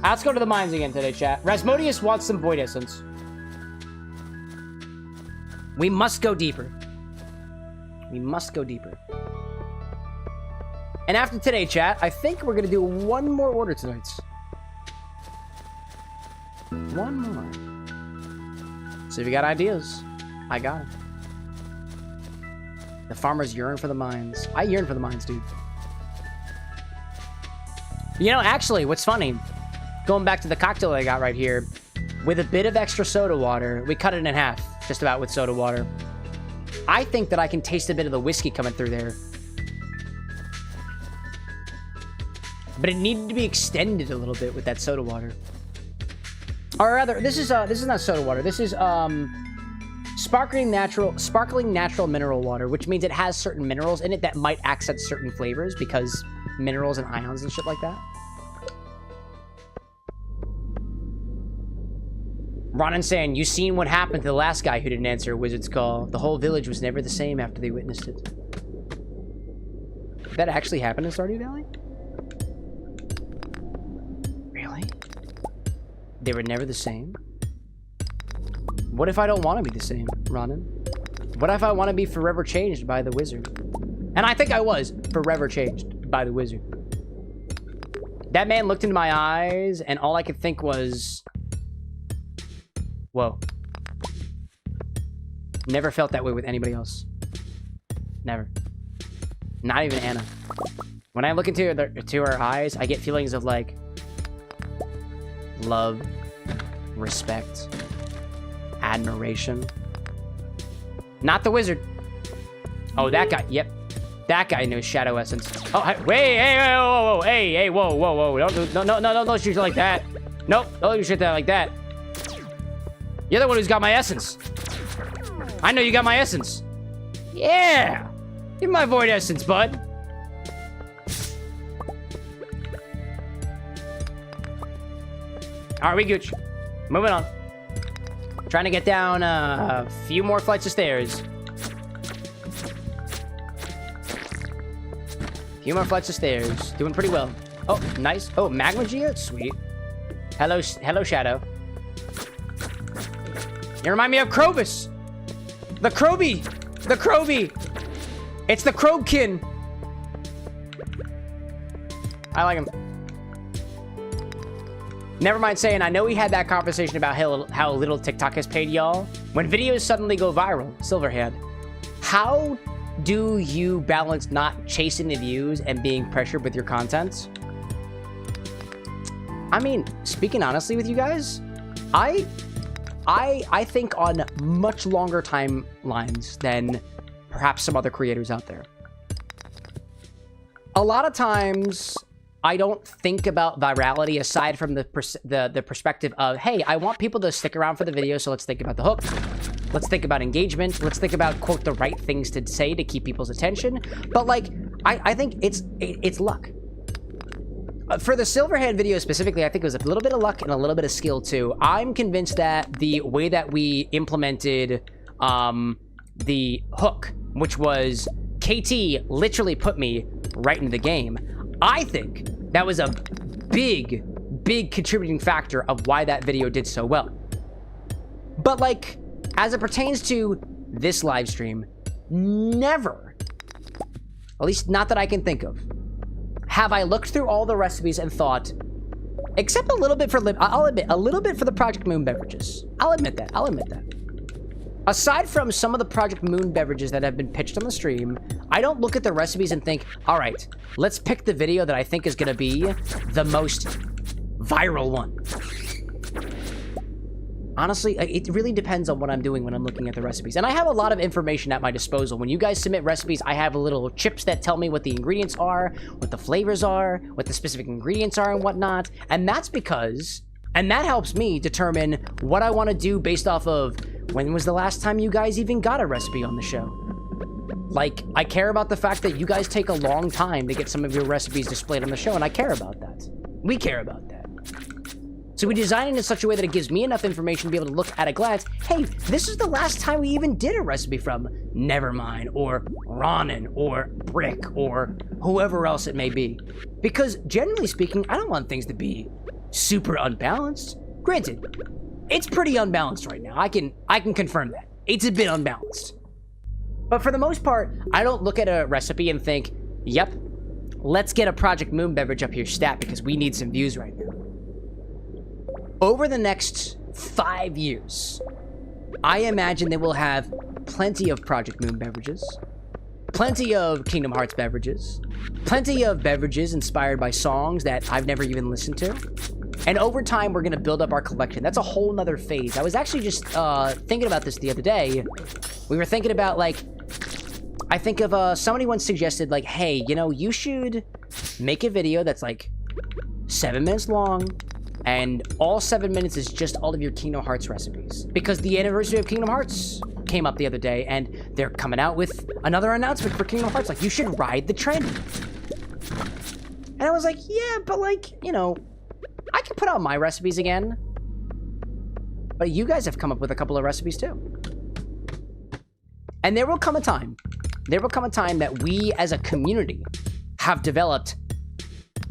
A: Let's go to the mines again today, chat. Rasmodius wants some void essence. We must go deeper. We must go deeper. And after today, chat, I think we're gonna do one more order tonight. One more. So if you got ideas, I got it. The farmers yearn for the mines. I yearn for the mines, dude. You know, actually, what's funny, going back to the cocktail I got right here, with a bit of extra soda water, we cut it in half, just about with soda water. I think that I can taste a bit of the whiskey coming through there. But it needed to be extended a little bit with that soda water. Or rather, this is not soda water. This is sparkling natural mineral water, which means it has certain minerals in it that might accent certain flavors, because minerals and ions and shit like that. Ronan saying, you seen what happened to the last guy who didn't answer a wizard's call. The whole village was never the same after they witnessed it. Did that actually happen in Stardew Valley? Really? They were never the same? What if I don't want to be the same, Ronan? What if I want to be forever changed by the wizard? And I think I was forever changed by the wizard. That man looked into my eyes, and all I could think was, whoa. Never felt that way with anybody else. Never. Not even Anna. When I look into her eyes, I get feelings of, like, love, respect, admiration. Not the wizard. Oh, that guy. Yep. That guy knows shadow essence. Oh, hey, whoa, hey, whoa. Don't shoot it like that. Nope, don't shoot that like that. You're the one who's got my essence. I know you got my essence. Yeah. Give me my void essence, bud. All right, we gooch. Moving on. Trying to get down a few more flights of stairs. Few more flights of stairs. Doing pretty well. Oh, nice. Oh, magma Gia? Sweet. Hello, Shadow. You remind me of Krobus. The Kroby! The Kroby! It's the Krobkin! I like him. Never mind saying, I know we had that conversation about how little TikTok has paid y'all. When videos suddenly go viral, Silverhead, how do you balance not chasing the views and being pressured with your content? I mean, speaking honestly with you guys, I think on much longer timelines than perhaps some other creators out there. A lot of times, I don't think about virality aside from the perspective of, hey, I want people to stick around for the video, so let's think about the hook. Let's think about engagement. Let's think about, quote, the right things to say to keep people's attention. But, like, I think it's luck. For the Silverhead video specifically, I think it was a little bit of luck and a little bit of skill, too. I'm convinced that the way that we implemented the hook, which was KT literally put me right into the game, I think that was a big, big contributing factor of why that video did so well. But, like, as it pertains to this live stream, never, at least not that I can think of, have I looked through all the recipes and thought, except a little bit for, I'll admit, a little bit for the Project Moon beverages. I'll admit that. Aside from some of the Project Moon beverages that have been pitched on the stream, I don't look at the recipes and think, all right, let's pick the video that I think is going to be the most viral one. Honestly, it really depends on what I'm doing when I'm looking at the recipes. And I have a lot of information at my disposal. When you guys submit recipes, I have little chips that tell me what the ingredients are, what the flavors are, what the specific ingredients are and whatnot. And that's because, and that helps me determine what I want to do based off of when was the last time you guys even got a recipe on the show. Like, I care about the fact that you guys take a long time to get some of your recipes displayed on the show, and I care about that. We care about that. So we design it in such a way that it gives me enough information to be able to look at a glance, hey, this is the last time we even did a recipe from Nevermind, or Ronin, or Brick, or whoever else it may be. Because, generally speaking, I don't want things to be super unbalanced. Granted, it's pretty unbalanced right now. I can confirm that. It's a bit unbalanced. But for the most part, I don't look at a recipe and think, yep, let's get a Project Moon beverage up here stat because we need some views right now. Over the next 5 years, I imagine that we'll have plenty of Project Moon beverages, plenty of Kingdom Hearts beverages, plenty of beverages inspired by songs that I've never even listened to. And over time, we're going to build up our collection. That's a whole nother phase. I was actually just thinking about this the other day. We were thinking about, like, I think of somebody once suggested, like, hey, you know, you should make a video that's, like, 7 minutes long, and all 7 minutes is just all of your Kingdom Hearts recipes. Because the anniversary of Kingdom Hearts came up the other day, and they're coming out with another announcement for Kingdom Hearts. Like, you should ride the trend. And I was like, yeah, but, like, you know, I can put out my recipes again. But you guys have come up with a couple of recipes, too. And there will come a time that we, as a community, have developed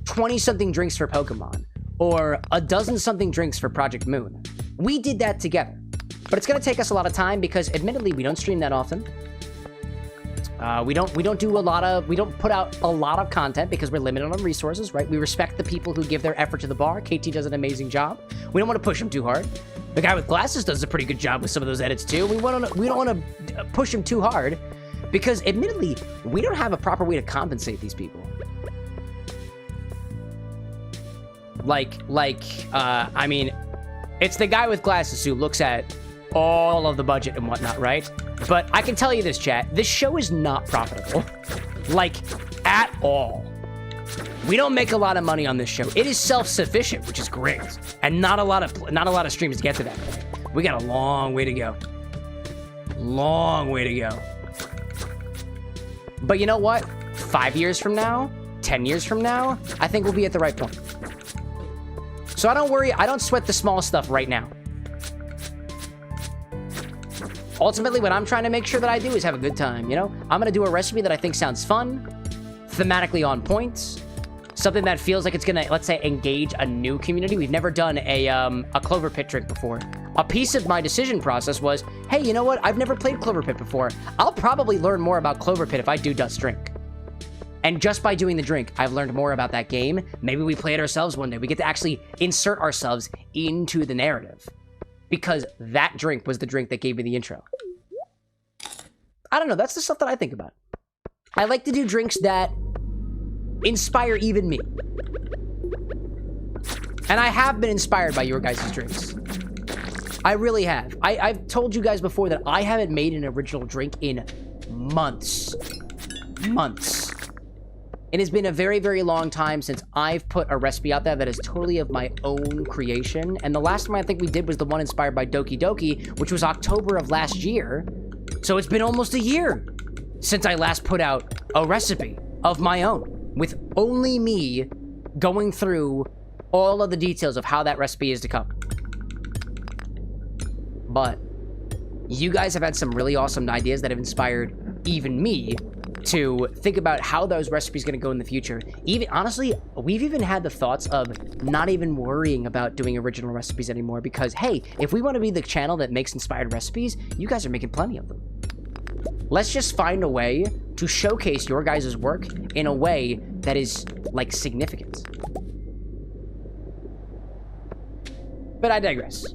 A: 20-something drinks for Pokemon, or a dozen-something drinks for Project Moon. We did that together. But it's going to take us a lot of time because, admittedly, we don't stream that often. We don't put out a lot of content because we're limited on resources, right? We respect the people who give their effort to the bar. KT does an amazing job. We don't want to push him too hard. The guy with glasses does a pretty good job with some of those edits too. We don't want to push him too hard because, admittedly, we don't have a proper way to compensate these people. I mean, it's the guy with glasses who looks at all of the budget and whatnot, right? But I can tell you this, chat. This show is not profitable. Like, at all. We don't make a lot of money on this show. It is self-sufficient, which is great. And not a lot of streams get to that point. We got a long way to go. Long way to go. But you know what? 5 years from now, 10 years from now, I think we'll be at the right point. So I don't worry, I don't sweat the small stuff right now. Ultimately, what I'm trying to make sure that I do is have a good time, you know? I'm gonna do a recipe that I think sounds fun, thematically on point, something that feels like it's gonna, let's say, engage a new community. We've never done a Clover Pit drink before. a piece of my decision process was, hey, you know what? I've never played Clover Pit before. I'll probably learn more about Clover Pit if I do Dust Drink. And just by doing the drink, I've learned more about that game. Maybe we play it ourselves one day. We get to actually insert ourselves into the narrative. Because that drink was the drink that gave me the intro. I don't know. That's the stuff that I think about. I like to do drinks that inspire even me. And I have been inspired by your guys' drinks. I really have. I've told you guys before that I haven't made an original drink in months. Months. It has been a very, very long time since I've put a recipe out there that is totally of my own creation. And the last one I think we did was the one inspired by Doki Doki, which was October of last year. So it's been almost a year since I last put out a recipe of my own, with only me going through all of the details of how that recipe is to come. But you guys have had some really awesome ideas that have inspired even me to think about how those recipes are going to go in the future. Even honestly, we've even had the thoughts of not even worrying about doing original recipes anymore because, hey, if we want to be the channel that makes inspired recipes, you guys are making plenty of them. Let's just find a way to showcase your guys' work in a way that is, like, significant. But I digress.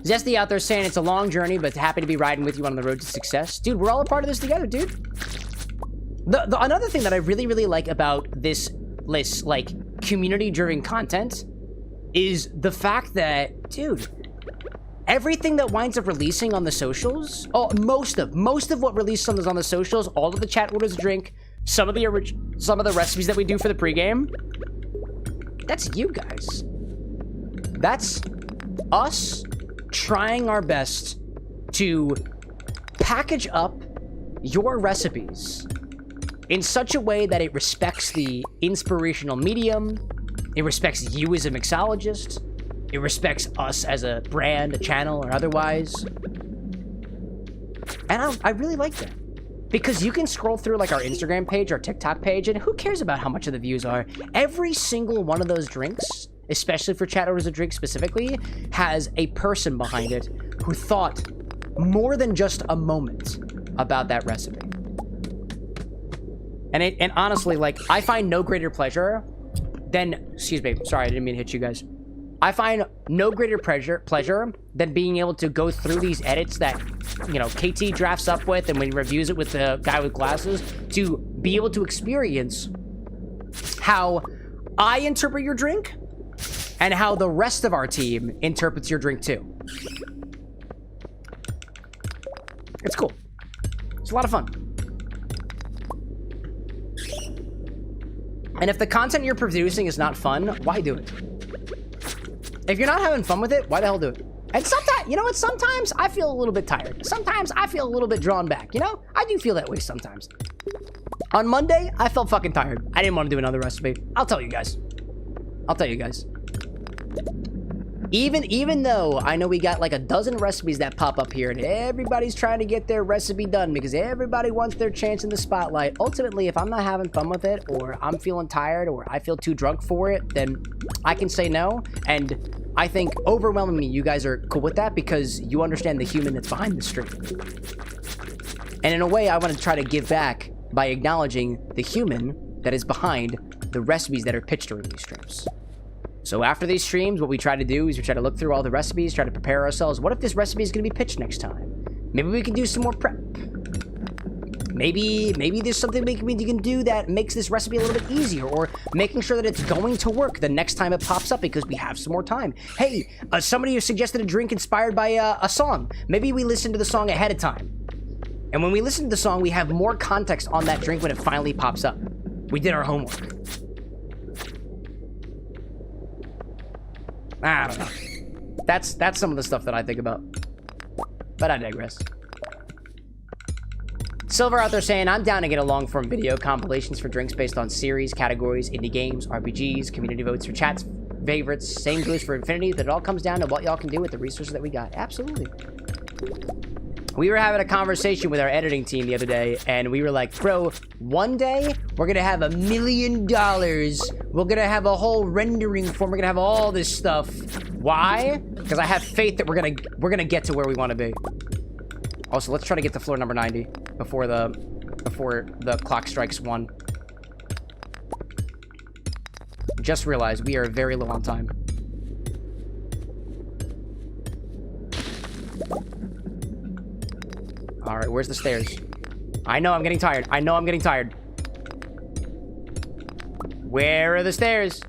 A: Zesty out there saying it's a long journey, but happy to be riding with you on the road to success. Dude, we're all a part of this together, dude. Another thing that I really, really like about this like, community-driven content is the fact that, dude, everything that winds up releasing on the socials, most of what releases on the socials, all of the chat orders a drink, some of the recipes that we do for the pregame, that's you guys. That's us trying our best to package up your recipes in such a way that it respects the inspirational medium, it respects you as a mixologist, it respects us as a brand, a channel, or otherwise. And I really like that. Because you can scroll through like our Instagram page, our TikTok page, and who cares about how much of the views are? Every single one of those drinks, especially for chat orders a drink specifically, has a person behind it who thought more than just a moment about that recipe. And honestly, like, I find no greater pleasure than, excuse me, sorry, I didn't mean to hit you guys. I find no greater pleasure than being able to go through these edits that, you know, KT drafts up with and when he reviews it with the guy with glasses, to be able to experience how I interpret your drink and how the rest of our team interprets your drink too. It's cool. It's a lot of fun. And if the content you're producing is not fun, why do it? If you're not having fun with it, why the hell do it? And sometimes, you know what? Sometimes I feel a little bit tired. Sometimes I feel a little bit drawn back, you know? I do feel that way sometimes. On Monday, I felt fucking tired. I didn't want to do another recipe. I'll tell you guys. I'll tell you guys. Even though I know we got like a dozen recipes that pop up here and everybody's trying to get their recipe done because everybody wants their chance in the spotlight, ultimately, if I'm not having fun with it or I'm feeling tired or I feel too drunk for it, then I can say no. And I think overwhelmingly you guys are cool with that because you understand the human that's behind the stream. And in a way, I want to try to give back by acknowledging the human that is behind the recipes that are pitched during these streams. So after these streams, what we try to do is we try to look through all the recipes, try to prepare ourselves. What if this recipe is going to be pitched next time? Maybe we can do some more prep. Maybe there's something we can do that makes this recipe a little bit easier, or making sure that it's going to work the next time it pops up because we have some more time. Hey, somebody suggested a drink inspired by a song. Maybe we listen to the song ahead of time. And when we listen to the song, we have more context on that drink when it finally pops up. We did our homework. I don't know. That's some of the stuff that I think about. But I digress. Silver out there saying, I'm down to get a long-form video compilations for drinks based on series, categories, indie games, RPGs, community votes for chats, favorites. Same goes for Infinity, that it all comes down to what y'all can do with the resources that we got. Absolutely. We were having a conversation with our editing team the other day, and we were like, bro, one day, we're gonna have $1 million. We're gonna have a whole rendering form. We're gonna have all this stuff. Why? Because I have faith that we're gonna get to where we want to be. Also, let's try to get to floor number 90 before the clock strikes 1. Just realized we are very low on time. All right, where's the stairs? I know I'm getting tired. I know I'm getting tired. Where are the stairs?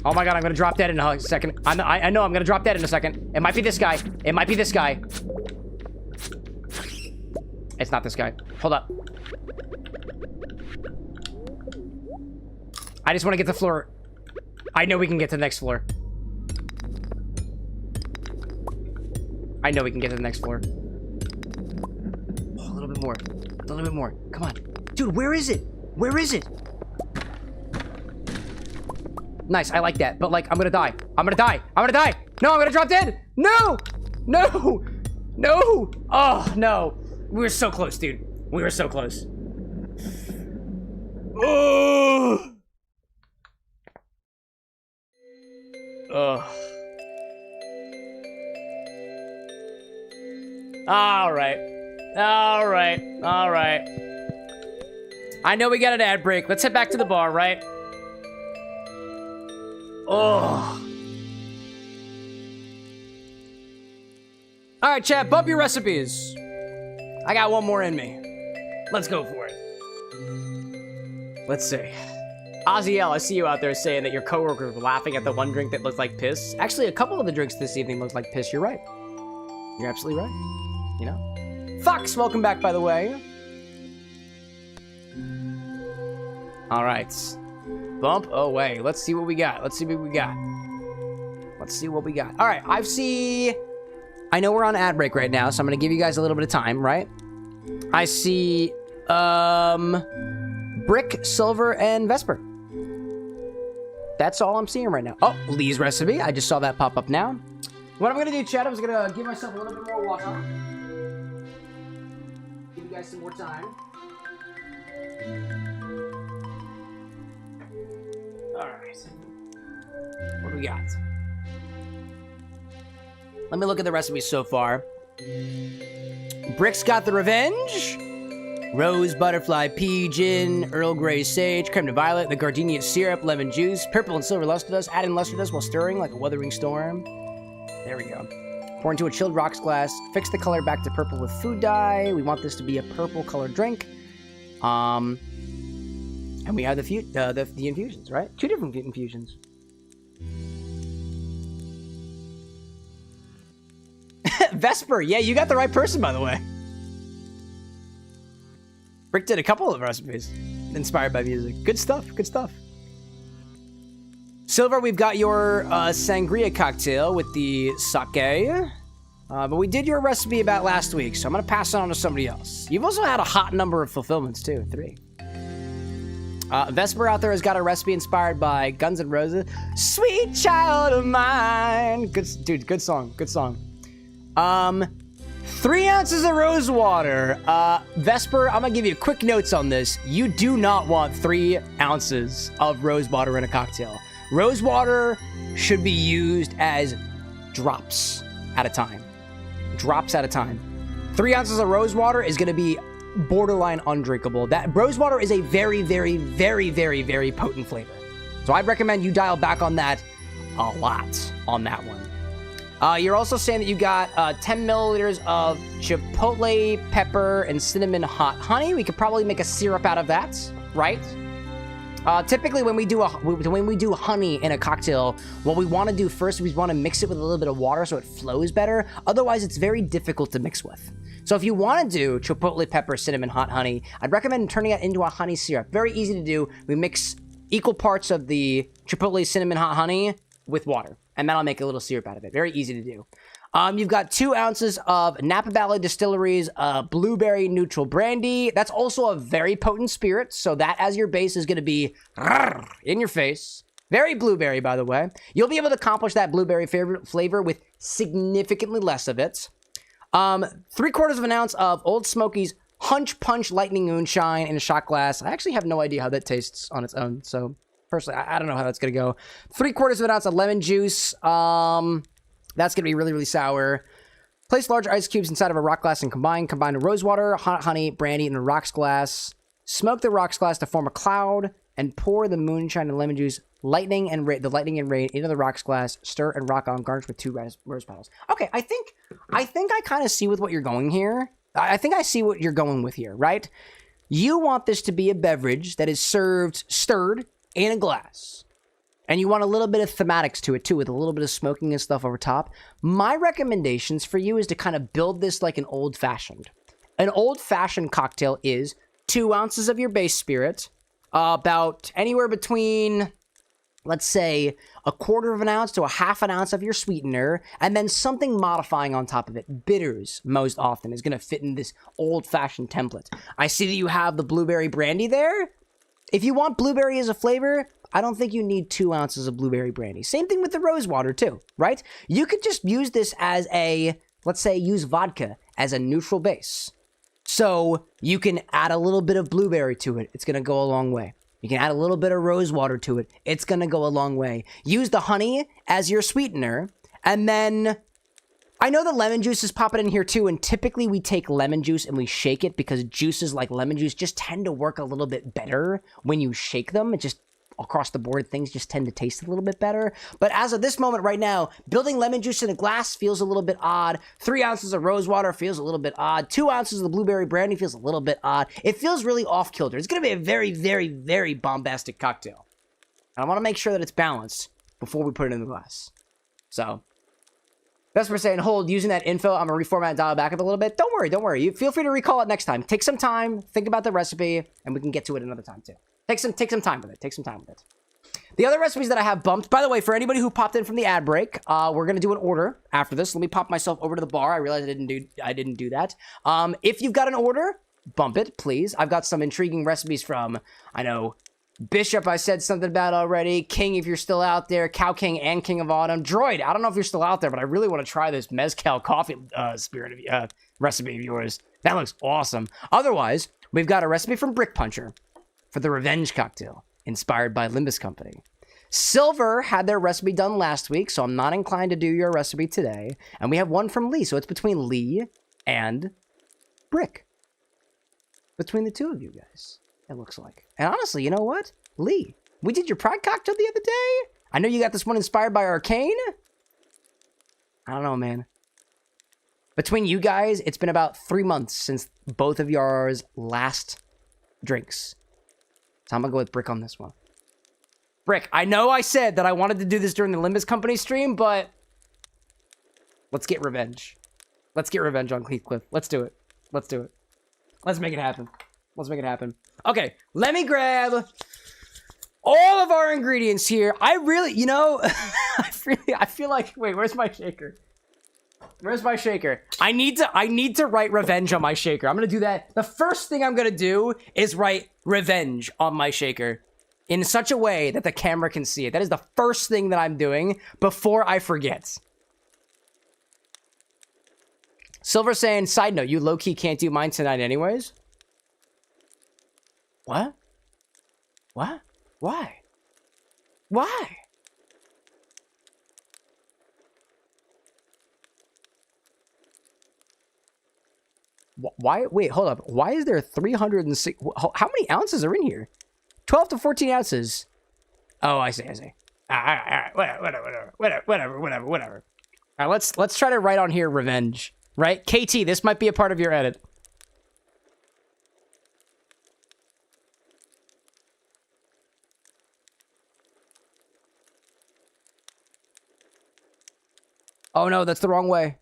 A: Oh my god, I'm gonna drop dead in a second. I know I'm gonna drop dead in a second. It might be this guy. It might be this guy. It's not this guy. Hold up. I just want to get to the floor. I know we can get to the next floor. I know we can get to the next floor. Oh, a little bit more. A little bit more. Come on. Dude, where is it? Where is it? Nice, I like that. But, like, I'm gonna die. I'm gonna die. I'm gonna die. No, I'm gonna drop dead. No! No! No! Oh, no. We were so close, dude. We were so close. Oh! Ugh. Alright. Alright. Alright. I know we got an ad break. Let's head back to the bar, right? Oh. Alright, chat. Bump your recipes. I got one more in me. Let's go for it. Let's see. Ozzyel, I see you out there saying that your coworkers were laughing at the one drink that looked like piss. Actually, a couple of the drinks this evening looked like piss. You're right. You're absolutely right. You know? Fox, welcome back, by the way. All right. Bump away. Let's see what we got. Let's see what we got. Let's see what we got. All right. I know we're on ad break right now, so I'm going to give you guys a little bit of time, right? I see, Brick, Silver, and Vesper. That's all I'm seeing right now. Oh, Lee's recipe. I just saw that pop up now. What I'm going to do, chat, I'm going to give myself a little bit more water. Give you guys some more time. All right. What do we got? Let me look at the recipes so far. Brick's got the revenge. Rose, butterfly, pea, gin, Earl Grey sage, creme de violet, the gardenia syrup, lemon juice, purple and silver luster dust. Add in luster dust while stirring like a wuthering storm. There we go. Pour into a chilled rocks glass. Fix the color back to purple with food dye. We want this to be a purple colored drink. And we have the infusions, right? 2 different infusions. Vesper, yeah, you got the right person, by the way. Brick did a couple of recipes inspired by music. Good stuff, good stuff. Silver, we've got your sangria cocktail with the sake. But we did your recipe about last week, so I'm going to pass it on to somebody else. You've also had a hot number of fulfillments, too. 3. Vesper out there has got a recipe inspired by Guns N' Roses. Sweet child of mine. Good, dude, good song, good song. 3 ounces of rose water. Vesper, I'm gonna give you quick notes on this. You do not want 3 ounces of rose water in a cocktail. Rose water should be used as drops at a time. Drops at a time. 3 ounces of rose water is gonna be borderline undrinkable. That rose water is a very, very, very, very, very potent flavor. So I'd recommend you dial back on that a lot on that one. You're also saying that you got 10 milliliters of chipotle, pepper, and cinnamon hot honey. We could probably make a syrup out of that, right? Typically, when we do honey in a cocktail, what we want to do first is we want to mix it with a little bit of water so it flows better. Otherwise, it's very difficult to mix with. So if you want to do chipotle, pepper, cinnamon hot honey, I'd recommend turning it into a honey syrup. Very easy to do. We mix equal parts of the chipotle, cinnamon hot honey with water, and then I'll make a little syrup out of it. Very easy to do. You've got 2 ounces of Napa Valley Distillery's blueberry neutral brandy. That's also a very potent spirit, so that as your base is going to be in your face. Very blueberry, by the way. You'll be able to accomplish that blueberry flavor with significantly less of it. 3/4 of an ounce of Old Smoky's Hunch Punch Lightning Moonshine in a shot glass. I actually have no idea how that tastes on its own, so personally, I don't know how that's going to go. 3/4 of an ounce of lemon juice. That's going to be really, really sour. Place large ice cubes inside of a rock glass and combine rose water, hot honey, brandy, and a rocks glass. Smoke the rocks glass to form a cloud and pour the moonshine and lemon juice, the lightning and rain into the rocks glass. Stir and rock on. Garnish with 2 rose petals. Okay, I think I kind of see with what you're going here. I think I see what you're going with here, right? You want this to be a beverage that is served stirred in a glass. And you want a little bit of thematics to it too, with a little bit of smoking and stuff over top. My recommendations for you is to kind of build this like an old-fashioned. An old-fashioned cocktail is 2 ounces of your base spirit, about anywhere between, let's say, 1/4 of an ounce to 1/2 an ounce of your sweetener, and then something modifying on top of it. Bitters, most often, is going to fit in this old-fashioned template. I see that you have the blueberry brandy there. If you want blueberry as a flavor, I don't think you need 2 ounces of blueberry brandy. Same thing with the rose water too, right? You could just use this as a, let's say, use vodka as a neutral base. So you can add a little bit of blueberry to it. It's going to go a long way. You can add a little bit of rose water to it. It's going to go a long way. Use the honey as your sweetener. And then I know that lemon juice is popping in here too. And typically we take lemon juice and we shake it because juices like lemon juice just tend to work a little bit better when you shake them. It just across the board, things just tend to taste a little bit better. But as of this moment right now, building lemon juice in a glass feels a little bit odd. 3 ounces of rose water feels a little bit odd. 2 ounces of the blueberry brandy feels a little bit odd. It feels really off-kilter. It's going to be a very, very, very bombastic cocktail. And I want to make sure that it's balanced before we put it in the glass. So that's what we're saying. Hold, using that info, I'm going to reformat and dial it back up a little bit. Don't worry. You feel free to recall it next time. Take some time, think about the recipe, and we can get to it another time too. Take some time with it. The other recipes that I have bumped, by the way, for anybody who popped in from the ad break, we're going to do an order after this. Let me pop myself over to the bar. I realized I didn't do that. If you've got an order, bump it, please. I've got some intriguing recipes from, I know, Bishop I said something about already. King, if you're still out there. Cow King and King of Autumn. Droid, I don't know if you're still out there, but I really want to try this Mezcal coffee recipe of yours. That looks awesome. Otherwise, we've got a recipe from Brick Puncher for the Revenge cocktail, inspired by Limbus Company. Silver had their recipe done last week, so I'm not inclined to do your recipe today. And we have one from Lee, so it's between Lee and Brick. Between the two of you guys, it looks like. And honestly, you know what? Lee, we did your Pride cocktail the other day. I know you got this one inspired by Arcane. I don't know, man. Between you guys, it's been about 3 months since both of yours last drinks. So I'm going to go with Brick on this one. Brick, I know I said that I wanted to do this during the Limbus Company stream, but let's get revenge. Let's get revenge on Heathcliff. Let's do it. Let's make it happen. Okay, let me grab all of our ingredients here. I really, you know, I feel like, wait, where's my shaker? I need to write revenge on my shaker. I'm going to do that. The first thing I'm going to do is write revenge on my shaker in such a way that the camera can see it. That is the first thing that I'm doing before I forget. Silver saying, side note, you low-key can't do mine tonight anyways? What? Why? Why? Wait, hold up. Why is there 306? How many ounces are in here? 12 to 14 ounces. Oh, I see. All right, whatever. All right, let's try to write on here revenge. Right? KT, this might be a part of your edit. Oh no, that's the wrong way.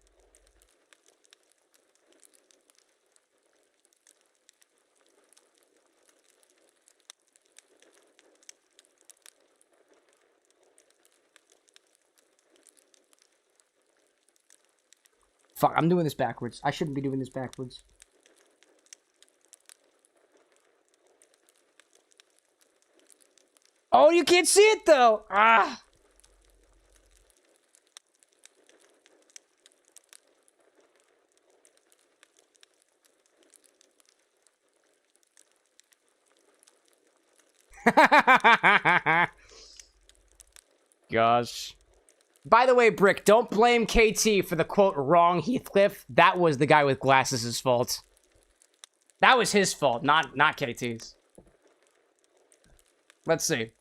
A: Fuck, I'm doing this backwards. I shouldn't be doing this backwards. Oh, you can't see it though. Ah. Gosh. By the way, Brick, don't blame KT for the quote wrong Heathcliff. That was the guy with glasses' fault. That was his fault, not KT's. Let's see.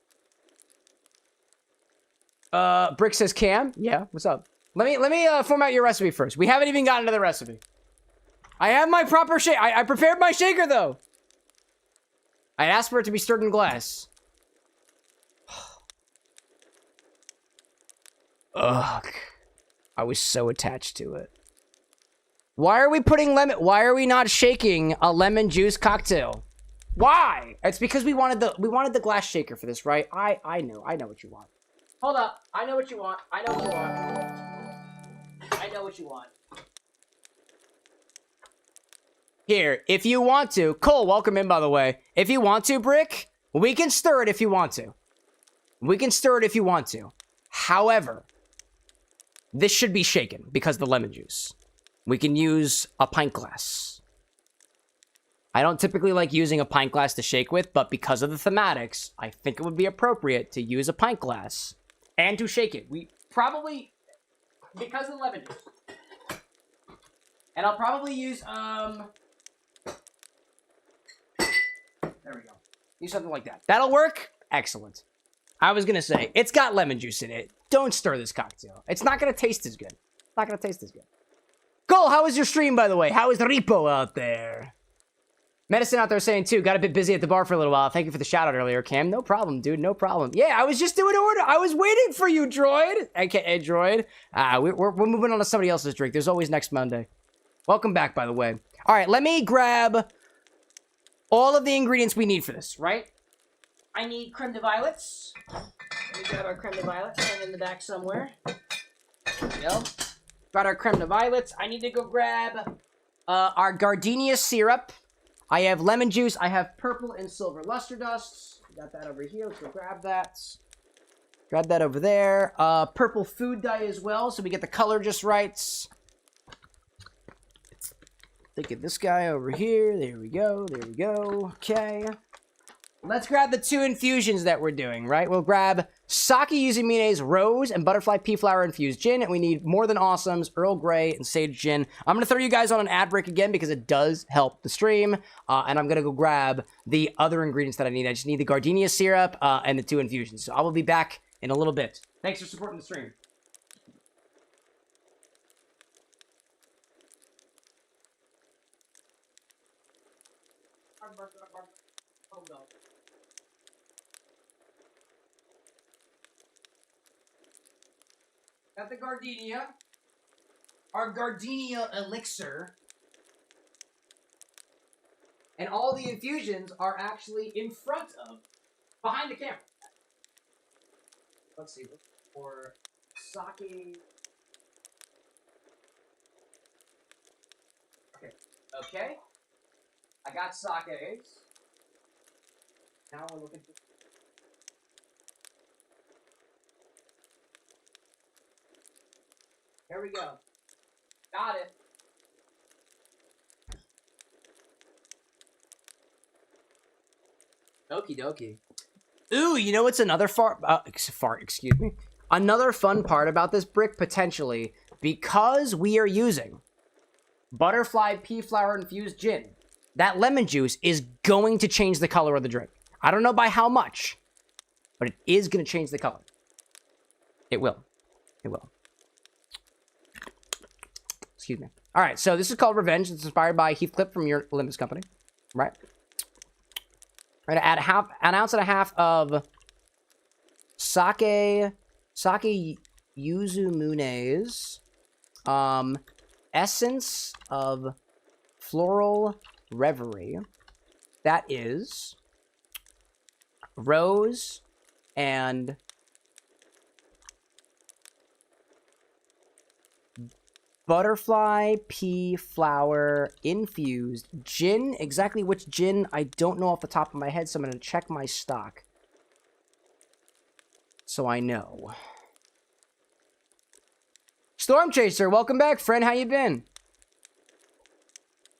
A: Brick says Cam. Yeah, what's up? Let me format your recipe first. We haven't even gotten to the recipe. I have my proper shake. I prepared my shaker though. I asked for it to be stirred in glass. Ugh. I was so attached to it. Why are we putting lemon? Why are we not shaking a lemon juice cocktail? Why? It's because we wanted the glass shaker for this, right? I know what you want. Hold up. I know what you want. I know what you want. I know what you want. Here, if you want to, Cole, welcome in by the way. If you want to, Brick, we can stir it if you want to. We can stir it if you want to. However, this should be shaken because of the lemon juice. We can use a pint glass. I don't typically like using a pint glass to shake with, but because of the thematics, I think it would be appropriate to use a pint glass and to shake it. We probably, because of the lemon juice. And I'll probably use, there we go. Use something like that. That'll work? Excellent. I was gonna say, it's got lemon juice in it. Don't stir this cocktail. It's not gonna taste as good. It's not gonna taste as good. Cole, how was your stream, by the way? How is Repo out there? Medicine out there saying, too, got a bit busy at the bar for a little while. Thank you for the shout-out earlier, Cam. No problem, dude. No problem. Yeah, I was just doing order. I was waiting for you, Droid. AKA Droid. We're moving on to somebody else's drink. There's always next Monday. Welcome back, by the way. All right, let me grab all of the ingredients we need for this, right? I need creme de violets. Let me grab our creme de violets and in the back somewhere. There we go. Got our creme de violets. I need to go grab our gardenia syrup. I have lemon juice. I have purple and silver luster dusts. Got that over here. Let's go grab that. Grab that over there. Purple food dye as well, so we get the color just right. Look at this guy over here. There we go. There we go. Okay. Let's grab the two infusions that we're doing, right? We'll grab Sake Yuzu Mine's Rose and Butterfly Pea Flower Infused Gin, and we need More Than Awesome's Earl Grey and Sage Gin. I'm going to throw you guys on an ad break again because it does help the stream, and I'm going to go grab the other ingredients that I need. I just need the gardenia syrup and the two infusions, so I will be back in a little bit. Thanks for supporting the stream. Got the gardenia. Our gardenia elixir. And all the infusions are actually in front of, behind the camera. Let's see, for sake. Okay. I got sakes. Now we're looking for... Here we go. Got it. Okie dokie. Ooh, you know what's another excuse me. Another fun part about this brick, potentially, because we are using Butterfly Pea Flower Infused Gin, that lemon juice is going to change the color of the drink. I don't know by how much, but it is going to change the color. It will. It will. Excuse me. All right, so this is called Revenge. It's inspired by Heathcliff from your Olympus company, right? I'm gonna add an ounce and a half of sake Yuzu Mine's essence of floral reverie. That is rose and butterfly pea flower infused gin. Exactly which gin, I don't know off the top of my head, so I'm going to check my stock. So I know. Storm Chaser, welcome back, friend. How you been?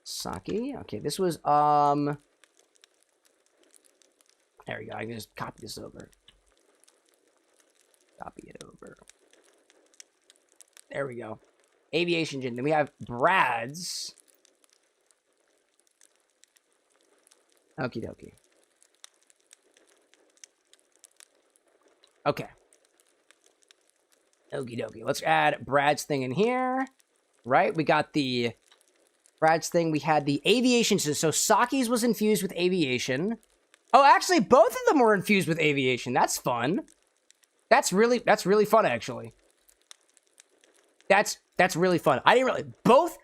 A: Sake. Okay, this was, there we go. I can just copy this over. Copy it over. There we go. Aviation gin. Then we have Brad's. Okie dokie. Okay. Okie dokie. Let's add Brad's thing in here. Right? We got the Brad's thing. We had the aviation. So Saki's was infused with aviation. Oh, actually, both of them were infused with aviation. That's fun. That's really fun, actually. That's really fun. I didn't really both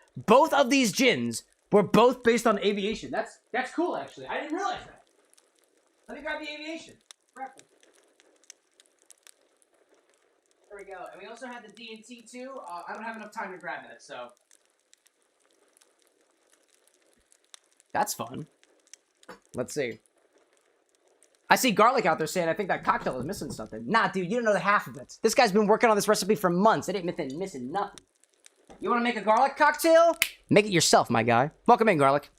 A: of these gins were both based on aviation. That's cool, actually. I didn't realize that. Let me grab the aviation. Crap. There we go. And we also had the D&T too. I don't have enough time to grab that, so that's fun. Let's see. I see Garlic out there saying, I think that cocktail is missing something. Nah, dude, you don't know the half of it. This guy's been working on this recipe for months. It ain't missing nothing. You want to make a garlic cocktail? Make it yourself, my guy. Welcome in, Garlic.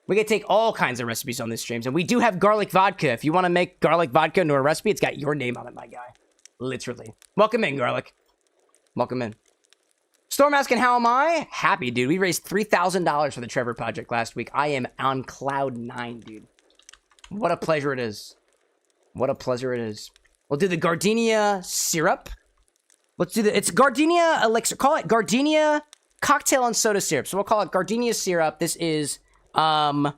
A: We can take all kinds of recipes on this streams, and we do have garlic vodka. If you want to make garlic vodka into a recipe, it's got your name on it, my guy. Literally. Welcome in, Garlic. Welcome in. Storm asking, how am I? Happy, dude. We raised $3,000 for the Trevor Project last week. I am on cloud 9, dude. What a pleasure it is. What a pleasure it is. We'll do the gardenia syrup. Let's do the, it's gardenia elixir. Call it gardenia cocktail and soda syrup. So we'll call it gardenia syrup. This is, floral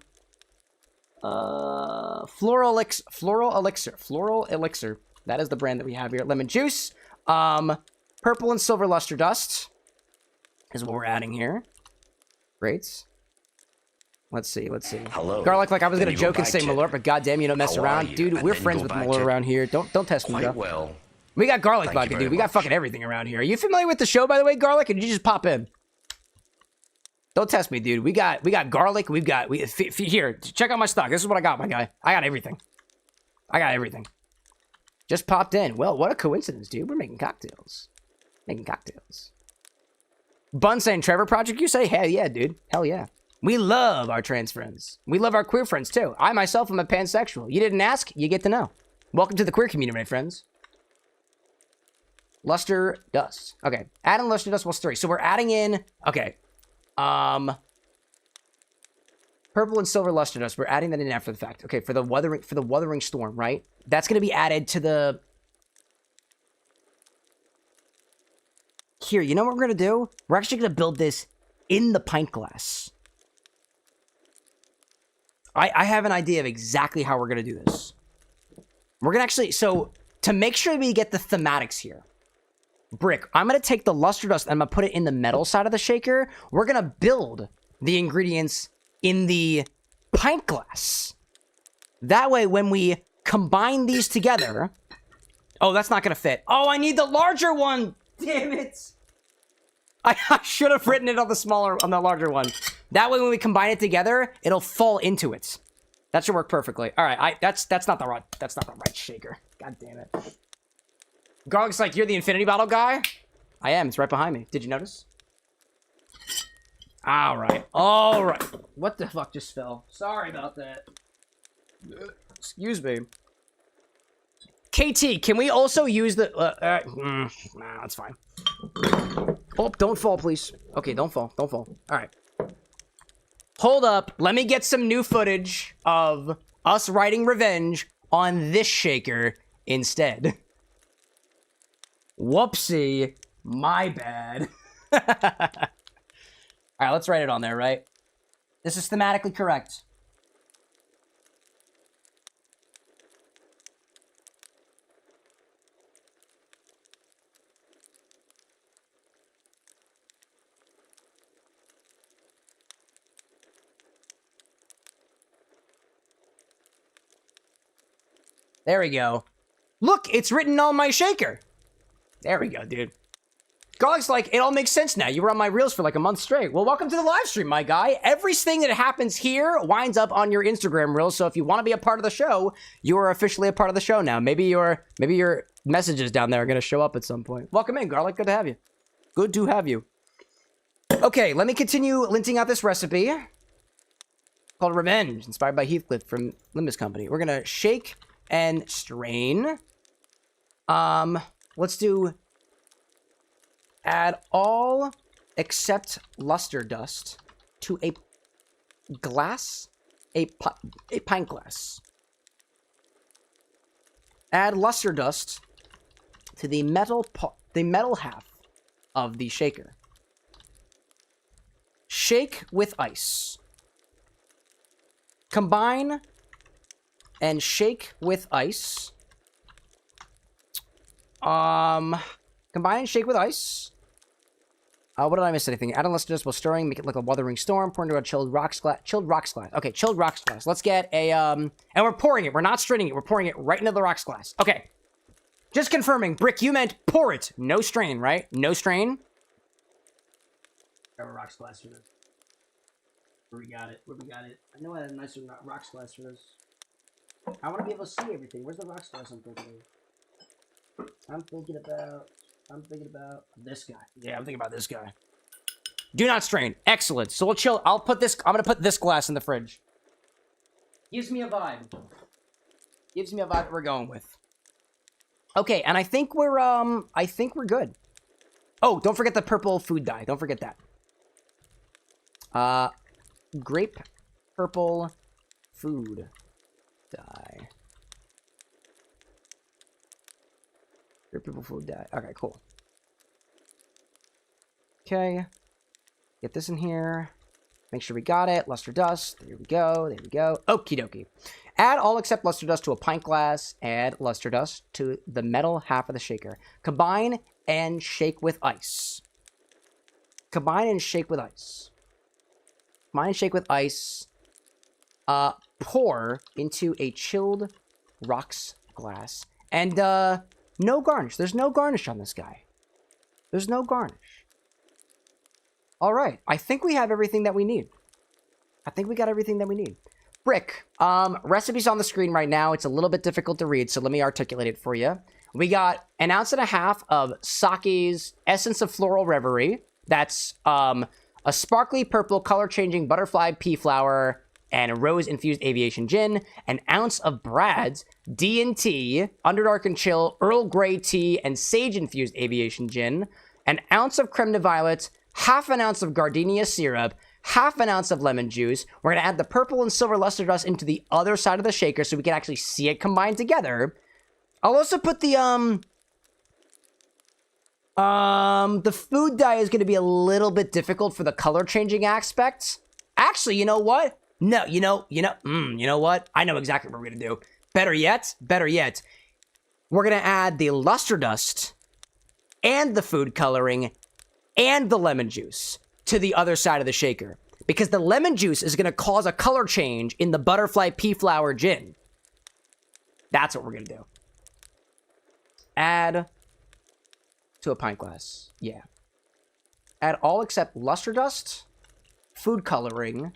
A: elixir. That is the brand that we have here. Lemon juice. Purple and silver luster dust is what we're adding here. Great. Let's see.
D: Hello.
A: Garlic, like I was
D: Then
A: gonna
D: you go
A: joke and
D: back
A: say
D: to,
A: Malort, but goddamn, you don't mess
D: "How are
A: around.
D: you?"
A: Dude,
D: And
A: we're
D: then you
A: friends
D: go
A: with
D: back
A: Malort
D: to,
A: around here. Don't test me,
D: Quite
A: bro.
D: well.
A: We got garlic
D: Thank you
A: vodka,
D: very
A: dude. We got
D: much.
A: fucking everything around here. Are you familiar with the show, by the way, Garlic? Or did you just pop in? Don't test me, dude. We got garlic. Here, check out my stock. This is what I got, my guy. I got everything. Just popped in. Well, what a coincidence, dude. We're making cocktails. Bun saying Trevor Project, you say? Hell yeah, dude. Hell yeah. We love our trans friends. We love our queer friends, too. I, myself, am a pansexual. You didn't ask, you get to know. Welcome to the queer community, my friends. Luster dust. Okay. Add in luster dust plus 3. So we're adding in... Okay. Purple and silver luster dust. We're adding that in after the fact. Okay, for the Wuthering Storm, right? That's going to be added to the... Here, you know what we're going to do? We're actually going to build this in the pint glass. I have an idea of exactly how we're going to do this. We're going to actually... So, to make sure we get the thematics here, Brick, I'm going to take the luster dust and I'm going to put it in the metal side of the shaker. We're going to build the ingredients in the pint glass. That way, when we combine these together... Oh, that's not going to fit. Oh, I need the larger one! Damn it! I should have written it on the larger one. That way, when we combine it together, it'll fall into it. That should work perfectly. All right, that's not the right shaker. God damn it. Garlic's like, you're the infinity bottle guy? I am. It's right behind me. Did you notice? All right. What the fuck just fell? Sorry about that. Excuse me. KT, can we also use the... nah, that's fine. Oh, don't fall, please. Okay, don't fall. All right. Hold up. Let me get some new footage of us writing revenge on this shaker instead. Whoopsie. My bad. All right, let's write it on there, right? This is thematically correct. There we go. Look, it's written on my shaker. There we go, dude. Garlic's like, it all makes sense now. You were on my reels for like a month straight. Well, welcome to the live stream, my guy. Everything that happens here winds up on your Instagram reels. So if you want to be a part of the show, you are officially a part of the show now. Maybe your messages down there are going to show up at some point. Welcome in, Garlic. Good to have you. Good to have you. Okay, let me continue linting out this recipe called Revenge, inspired by Heathcliff from Limbus Company. We're going to shake and strain. Let's do add all except luster dust to a glass, a pint glass. Add luster dust to the metal half of the shaker. Shake with ice. Combine and shake with ice. Combine and shake with ice. What did I miss? Anything? Add a luster dust while stirring. Make it like a wuthering storm. Pour into a chilled rocks glass. Okay, chilled rocks glass. Let's get a and we're pouring it. We're not straining it. We're pouring it right into the rocks glass. Okay. Just confirming, Brick. You meant pour it, no strain, right? No strain. Grab a rocks glass for this. Where we got it? Where we got it? I know I had a nicer rocks glass for this. I want to be able to see everything. Where's the rocks glass I'm thinking of? I'm thinking about this guy. Yeah, I'm thinking about this guy. Do not strain. Excellent. So we'll chill. I'm going to put this glass in the fridge. Gives me a vibe. Gives me a vibe that we're going with. Okay, and I think we're good. Oh, don't forget the purple food dye. Don't forget that. Grape purple food dye. Grape purple food dye. Okay, cool. Okay. Get this in here. Make sure we got it. Luster dust. There we go. There we go. Okie dokie. Add all except luster dust to a pint glass. Add luster dust to the metal half of the shaker. Combine and shake with ice. Combine and shake with ice. Combine and shake with ice. Pour into a chilled rocks glass. And no garnish. There's no garnish on this guy. There's no garnish. All right. I think we have everything that we need. I think we got everything that we need. Brick, recipe's on the screen right now. It's a little bit difficult to read, so let me articulate it for you. We got 1.5 ounces of Sake's Essence of Floral Reverie. That's a sparkly purple color-changing butterfly pea flower and rose-infused aviation gin. 1 ounce of Brad's D&T, Underdark and Chill, Earl Grey tea, and sage-infused aviation gin. 1 ounce of creme de violet, 1/2 ounce of gardenia syrup, 1/2 ounce of lemon juice. We're going to add the purple and silver luster dust into the other side of the shaker so we can actually see it combined together. I'll also put the food dye is going to be a little bit difficult for the color changing aspects. Actually, you know what? No, you know what? I know exactly what we're going to do. Better yet, we're going to add the luster dust and the food coloring and the lemon juice to the other side of the shaker. Because the lemon juice is going to cause a color change in the butterfly pea flower gin. That's what we're going to do. Add to a pint glass. Yeah. Add all except luster dust, food coloring,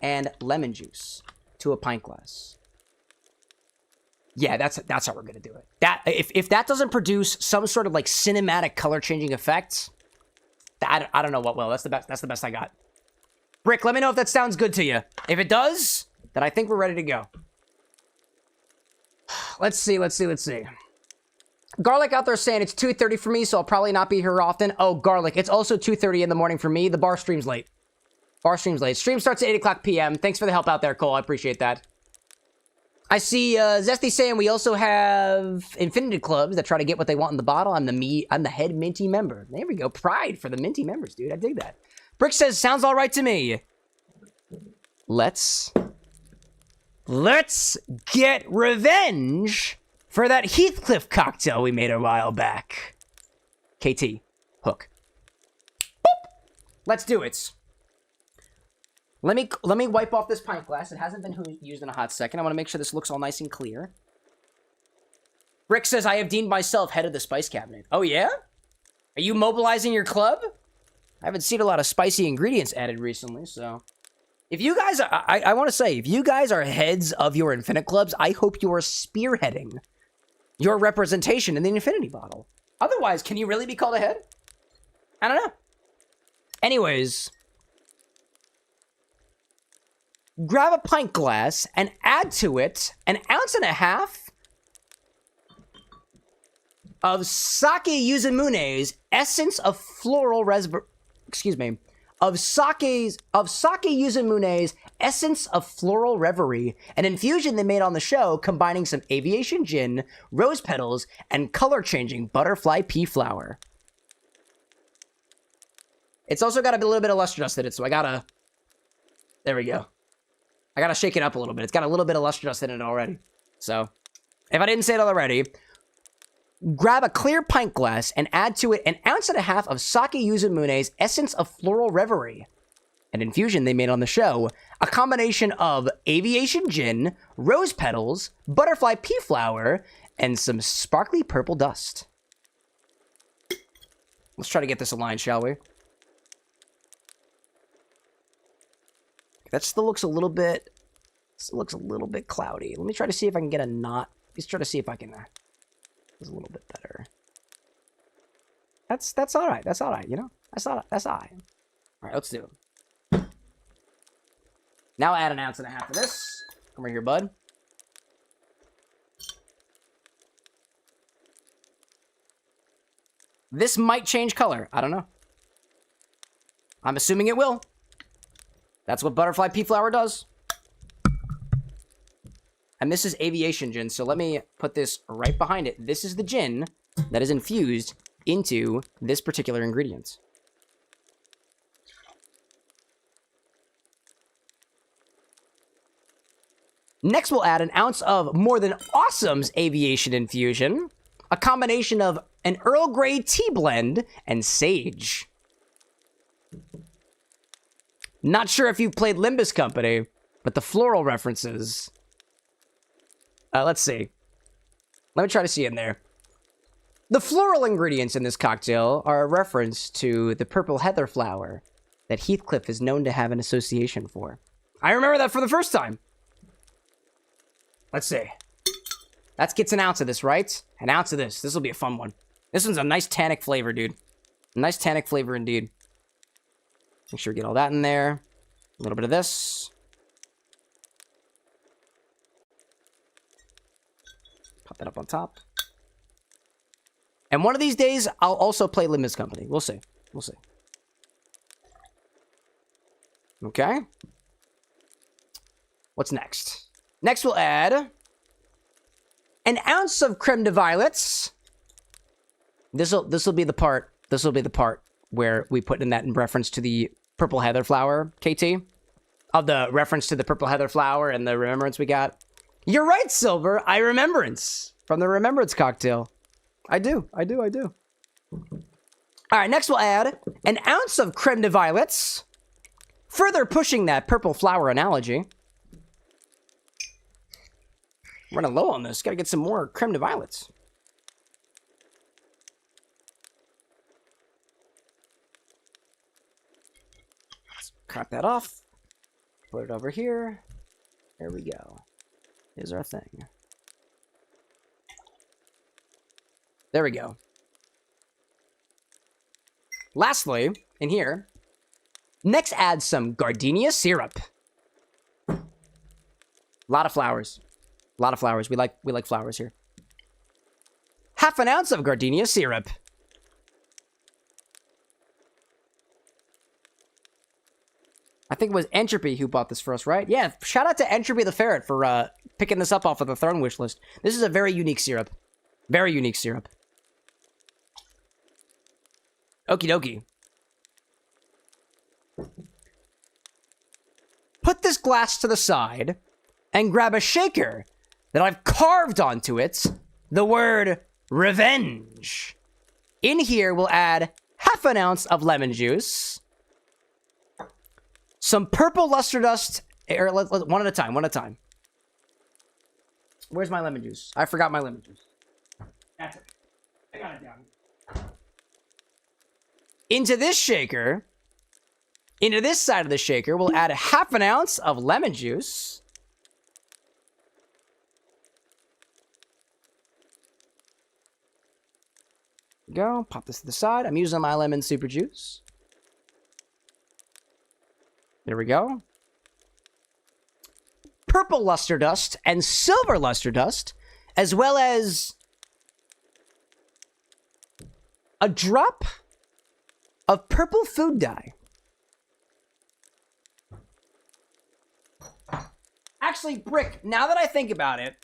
A: and lemon juice to a pint glass. Yeah, that's how we're going to do it. That if that doesn't produce some sort of like cinematic color changing effect, I don't know what will. That's the best I got. Brick, let me know if that sounds good to you. If it does, then I think we're ready to go. Let's see. Garlic out there saying it's 2:30 for me, so I'll probably not be here often. Oh, Garlic, it's also 2:30 in the morning for me. The bar stream's late. Stream starts at 8 o'clock p.m. Thanks for the help out there, Cole. I appreciate that. I see Zesty saying we also have Infinity Clubs that try to get what they want in the bottle. I'm the head Minty member. There we go. Pride for the Minty members, dude. I dig that. Brick says, sounds all right to me. Let's get revenge for that Heathcliff cocktail we made a while back. KT, hook. Boop. Let's do it. Let me wipe off this pint glass. It hasn't been used in a hot second. I want to make sure this looks all nice and clear. Brick says, I have deemed myself head of the spice cabinet. Oh, yeah? Are you mobilizing your club? I haven't seen a lot of spicy ingredients added recently, so... If you guys... I want to say, if you guys are heads of your Infinite Clubs, I hope you are spearheading your representation in the Infinity bottle. Otherwise, can you really be called a head? I don't know. Anyways... Grab a pint glass and add to it 1.5 ounces of sake yuzumune's essence of floral yuzumune's essence of floral reverie, an infusion they made on the show combining some aviation gin, rose petals, and color-changing butterfly pea flower. It's also got a little bit of luster dust in it, so I gotta... There we go. I gotta shake it up a little bit. It's got a little bit of luster dust in it already. So, if I didn't say it already, grab a clear pint glass and add to it 1.5 ounces of sake yuzumune's essence of floral reverie, an infusion they made on the show, a combination of aviation gin, rose petals, butterfly pea flower, and some sparkly purple dust. Let's try to get this aligned, shall we? That still looks a little bit... cloudy. Let me try to see if I can get a knot. Let's try to see if I can... It's a little bit better. That's all right. That's all right, you know? That's all right. All right, let's do it. Now add 1.5 ounces of this. Come right here, bud. This might change color. I don't know. I'm assuming it will. That's what butterfly pea flower does. And this is aviation gin, so let me put this right behind it. This is the gin that is infused into this particular ingredient. Next, we'll add 1 ounce of More Than Awesome's aviation infusion, a combination of an Earl Grey tea blend and sage. Not sure if you've played Limbus Company, but the floral references... let's see. Let me try to see in there. The floral ingredients in this cocktail are a reference to the purple heather flower that Heathcliff is known to have an association for. I remember that for the first time. Let's see. That gets 1 ounce of this, right? 1 ounce of this. This will be a fun one. This one's a nice tannic flavor, dude. Nice tannic flavor indeed. Make sure we get all that in there. A little bit of this. Pop that up on top. And one of these days, I'll also play Limbus Company. We'll see. We'll see. Okay. What's next? Next, we'll add 1 ounce of creme de violets. This'll be the part. This will be the part where we put in that in reference to the purple heather flower, KT. Of the reference to the purple heather flower and the remembrance we got. You're right, Silver. I remembrance from the remembrance cocktail. I do. All right, next we'll add 1 ounce of creme de violets, further pushing that purple flower analogy. Running low on this. Got to get some more creme de violets. Let's crop that off. Put it over here. There we go. Here's our thing. There we go. Lastly, in here, next add some gardenia syrup. A lot of flowers. A lot of flowers. We like flowers here. 1/2 ounce of gardenia syrup. I think it was Entropy who bought this for us, right? Yeah, shout out to Entropy the Ferret for picking this up off of the Throne wish list. This is a very unique syrup. Very unique syrup. Okie dokie. Put this glass to the side and grab a shaker that I've carved onto it the word revenge. In here, we'll add 1/2 ounce of lemon juice, some purple luster dust, one at a time. Where's my lemon juice? I forgot my lemon juice. That's it. I got it down. Into this shaker, into this side of the shaker, we'll add a half an ounce of lemon juice. Go, pop this to the side. I'm using my lemon super juice. There we go. Purple luster dust and silver luster dust, as well as a drop of purple food dye. Actually, Brick, now that I think about it,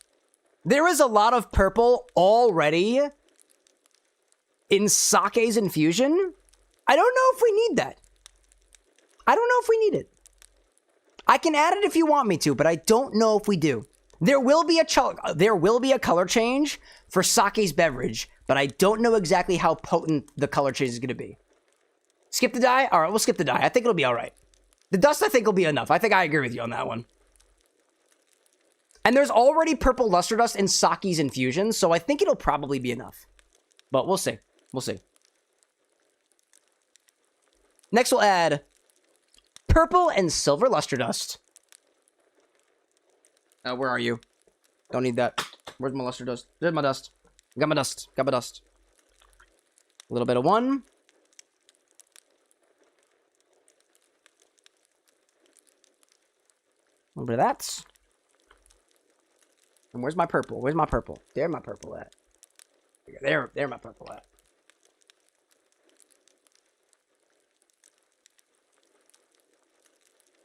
A: there is a lot of purple already in sake's infusion. I don't know if we need that. I don't know if we need it. I can add it if you want me to, but I don't know if we do. There will be a color change for sake's beverage, but I don't know exactly how potent the color change is going to be. Skip the dye? All right, we'll skip the dye. I think it'll be all right. The dust, I think, will be enough. I think I agree with you on that one. And there's already purple luster dust in sake's infusion, so I think it'll probably be enough. But we'll see. We'll see. Next, we'll add purple and silver luster dust. Where are you? Don't need that. Where's my luster dust? There's my dust. Got my dust. Got my dust. A little bit of one. A little bit of that. And where's my purple? Where's my purple? There my purple at. There my purple at.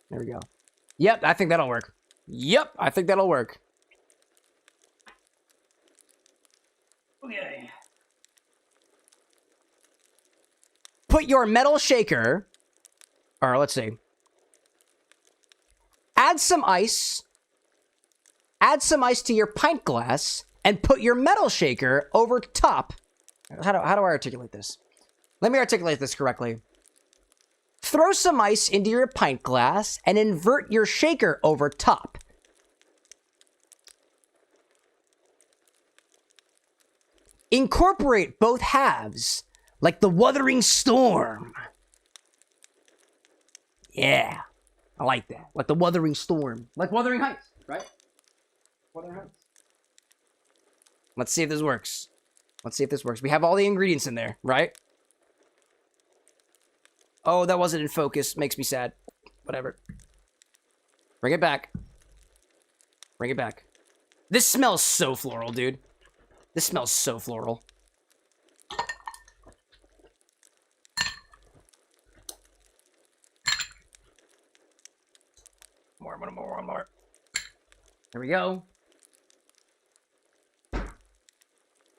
A: There we go. Yep, I think that'll work. Yep, I think that'll work. Okay. Put your metal shaker, or let's see. Add some ice. Add some ice to your pint glass and put your metal shaker over top. How do I articulate this? Let me articulate this correctly. Throw some ice into your pint glass and invert your shaker over top. Incorporate both halves like the Wuthering Storm. Yeah, I like that. Like the Wuthering Storm. Like Wuthering Heights, right? Wuthering Heights. Let's see if this works. Let's see if this works. We have all the ingredients in there, right? Oh, that wasn't in focus. Makes me sad. Whatever. Bring it back. Bring it back. This smells so floral, dude. This smells so floral. More. There we go.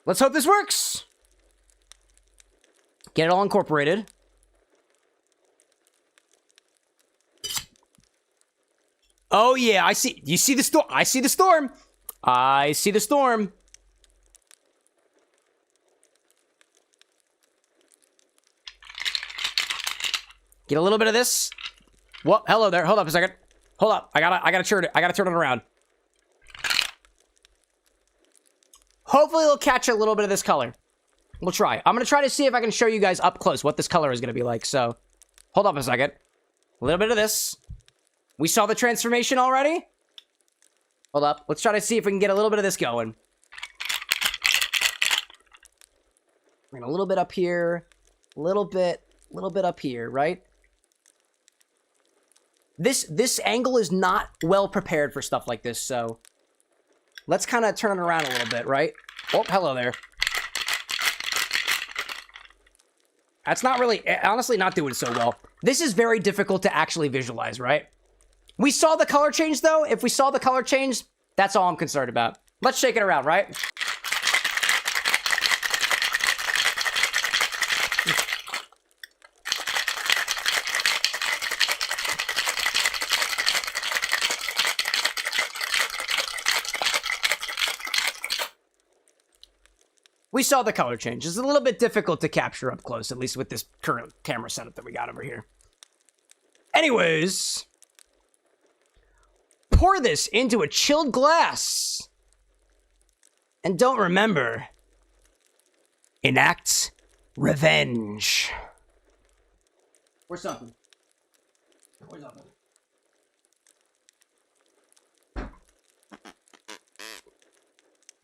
A: Let's hope this works. Get it all incorporated. Oh, yeah, I see. You see the storm? I see the storm. I see the storm. Get a little bit of this. What? Hello there. Hold up a second. Hold up. I gotta turn it. I gotta turn it around. Hopefully it'll catch a little bit of this color. We'll try. I'm gonna try to see if I can show you guys up close what this color is gonna be like. So, hold up a second. A little bit of this. We saw the transformation already? Hold up. Let's try to see if we can get a little bit of this going. Bring a little bit up here. A little bit up here, right? This angle is not well prepared for stuff like this, so let's kind of turn it around a little bit, right? Oh, hello there. That's not really, honestly, not doing so well. This is very difficult to actually visualize, right? We saw the color change, though. If we saw the color change, that's all I'm concerned about. Let's shake it around, right? We saw the color change. It's a little bit difficult to capture up close, at least with this current camera setup that we got over here. Anyways, pour this into a chilled glass. And don't remember, enact revenge. Or something. Or something.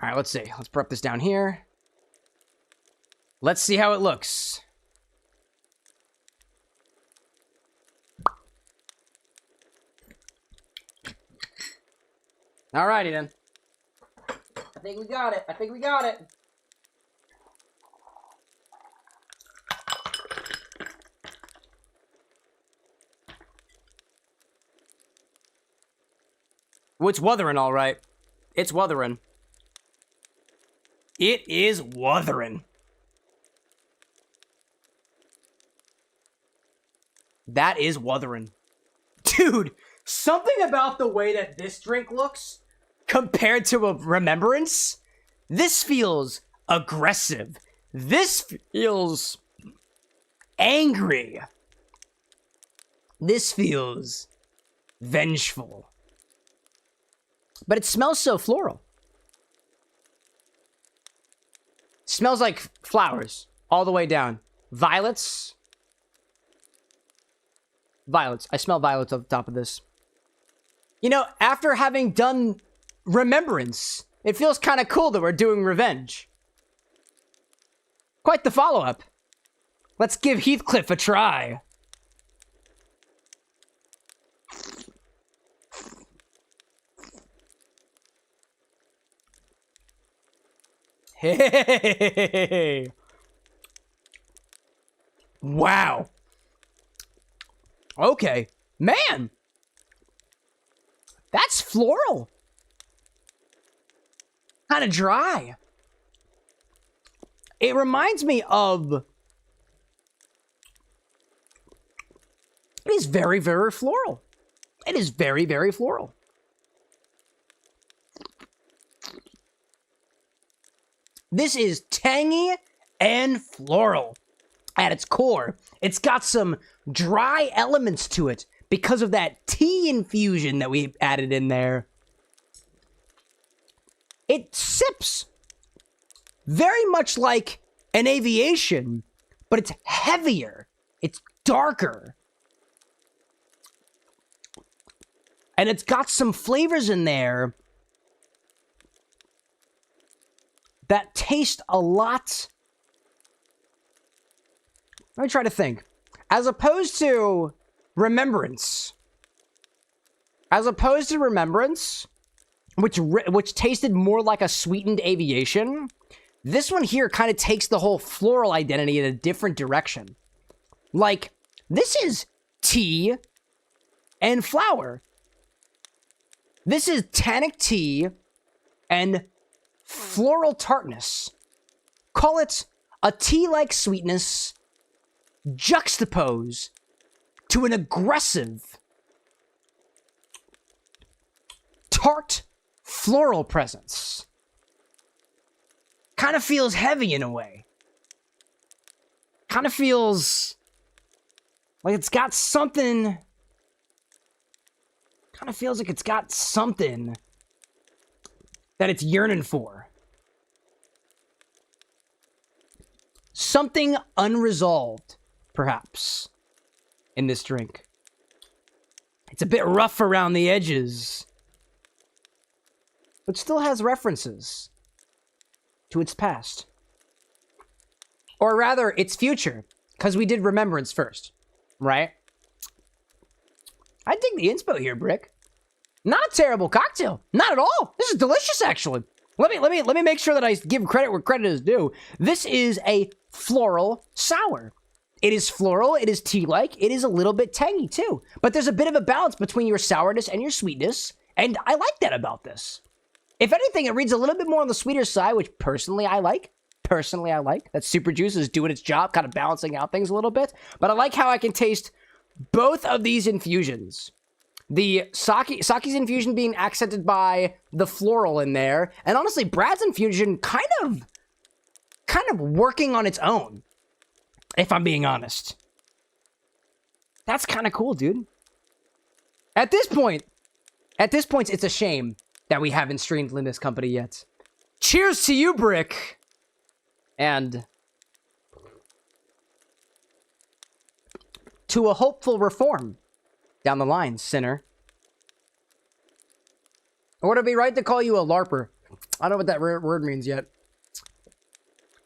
A: Alright, let's see. Let's prep this down here. Let's see how it looks. Alrighty then. I think we got it. I think we got it. Well, it's wuthering, all right. It's wuthering. It is wuthering. That is wuthering. Dude, something about the way that this drink looks compared to a remembrance, this feels aggressive. This feels angry. This feels vengeful. But it smells so floral. Smells like flowers all the way down. Violets. Violets. I smell violets off the top of this. You know, after having done Remembrance, it feels kind of cool that we're doing Revenge. Quite the follow-up. Let's give Heathcliff a try. Hey! Wow. Okay. Man! That's floral. Kind of dry. It reminds me of... It is very, very floral. It is very, very floral. This is tangy and floral at its core. It's got some dry elements to it because of that tea infusion that we added in there. It sips very much like an aviation, but it's heavier. It's darker. And it's got some flavors in there that taste a lot... Let me try to think. As opposed to Remembrance, which tasted more like a sweetened aviation, this one here kind of takes the whole floral identity in a different direction. Like, this is tea and flower. This is tannic tea and floral tartness. Call it a tea-like sweetness juxtaposed to an aggressive tart floral presence. Kind of feels heavy in a way. Kind of feels like it's got something... Kind of feels like it's got something that it's yearning for. Something unresolved, perhaps, in this drink. It's a bit rough around the edges, but still has references to its past. Or rather, its future, because we did Remembrance first, right? I dig the inspo here, Brick. Not a terrible cocktail. Not at all. This is delicious, actually. Let me make sure that I give credit where credit is due. This is a floral sour. It is floral, it is tea-like, it is a little bit tangy too. But there's a bit of a balance between your sourness and your sweetness, and I like that about this. If anything, it reads a little bit more on the sweeter side, which personally I like. That Super Juice is doing its job, kind of balancing out things a little bit. But I like how I can taste both of these infusions. The Saki's infusion being accented by the floral in there, and honestly, Brad's infusion kind of working on its own, if I'm being honest. That's kind of cool, dude. At this point, it's a shame that we haven't streamed Linda's Company yet. Cheers to you, Brick! And... to a hopeful reform down the line, sinner. Or would it be right to call you a LARPer? I don't know what that word means yet.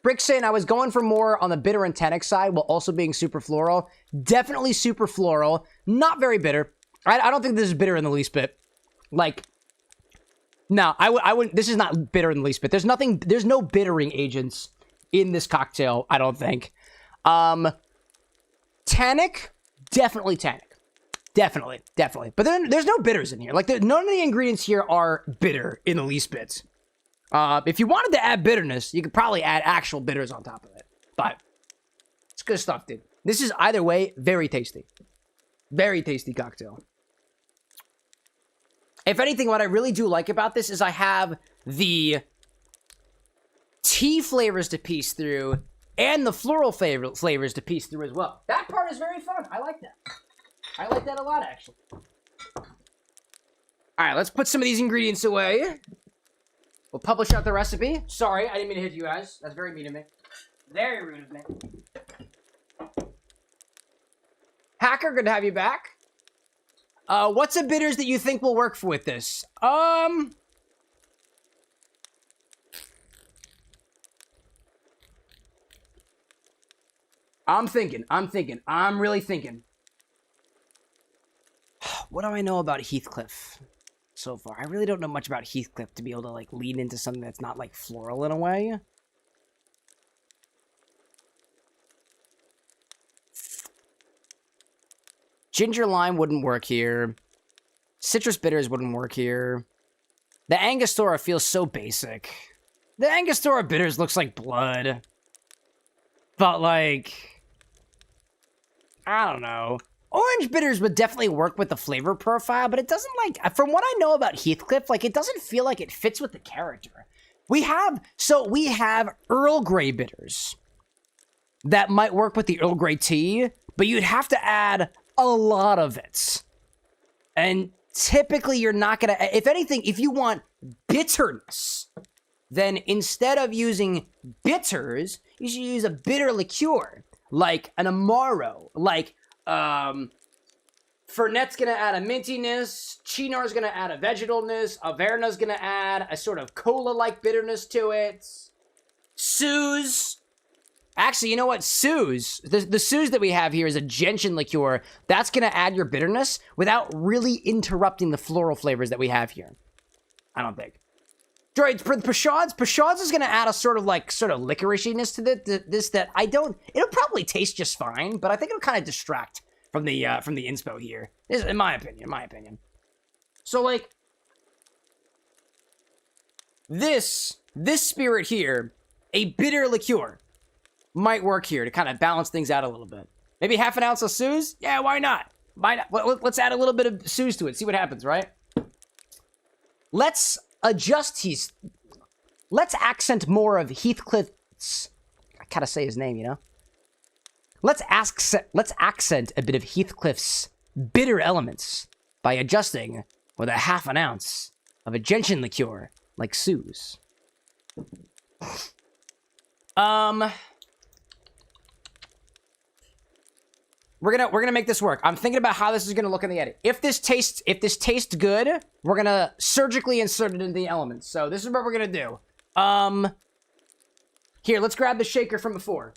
A: Brick saying I was going for more on the bitter and tannic side while also being super floral. Definitely super floral. Not very bitter. I don't think this is bitter in the least bit. Like, no, I wouldn't. This is not bitter in the least bit. There's no bittering agents in this cocktail, I don't think. Tannic, definitely tannic. Definitely. But then there's no bitters in here. Like, none of the ingredients here are bitter in the least bit. If you wanted to add bitterness, you could probably add actual bitters on top of it. But it's good stuff, dude. This is, either way, very tasty. Very tasty cocktail. If anything, what I really do like about this is I have the tea flavors to piece through and the floral flavors to piece through as well. That part is very fun. I like that. I like that a lot, actually. All right, let's put some of these ingredients away. We'll publish out the recipe. Sorry, I didn't mean to hit you guys. That's very mean of me. Very rude of me. Hacker, good to have you back. What's a bitters that you think will work with this? I'm really thinking. What do I know about Heathcliff so far? I really don't know much about Heathcliff to be able to, like, lean into something that's not, like, floral in a way. Ginger lime wouldn't work here. Citrus bitters wouldn't work here. The Angostura feels so basic. The Angostura bitters looks like blood. But, like, I don't know. Orange bitters would definitely work with the flavor profile, but it doesn't, like, from what I know about Heathcliff, like, it doesn't feel like it fits with the character. We have Earl Grey bitters that might work with the Earl Grey tea, but you'd have to add a lot of it. And typically you're not gonna, if anything, if you want bitterness, then instead of using bitters, you should use a bitter liqueur, like an Amaro, like, Fernet's gonna add a mintiness, Chinar's gonna add a vegetalness, Averna's gonna add a sort of cola-like bitterness to it. Suze. Actually, you know what? Suze. The Suze that we have here is a gentian liqueur. That's gonna add your bitterness without really interrupting the floral flavors that we have here. I don't think. Droids, for the Pashad's is gonna add a sort of licoriceiness to this that I don't. It'll probably taste just fine, but I think it'll kind of distract from the inspo here. This, in my opinion. So, like, this spirit here, a bitter liqueur, might work here to kind of balance things out a little bit. Maybe half an ounce of Suze? Yeah, why not? Let's add a little bit of Suze to it. See what happens, right? Let's adjust let's accent more of Heathcliff's, I gotta say his name, you know? Let's accent a bit of Heathcliff's bitter elements by adjusting with a half an ounce of a gentian liqueur like Suze. We're gonna make this work. I'm thinking about how this is gonna look in the edit. If this tastes good, we're gonna surgically insert it into the elements. So this is what we're gonna do. Here, let's grab the shaker from before.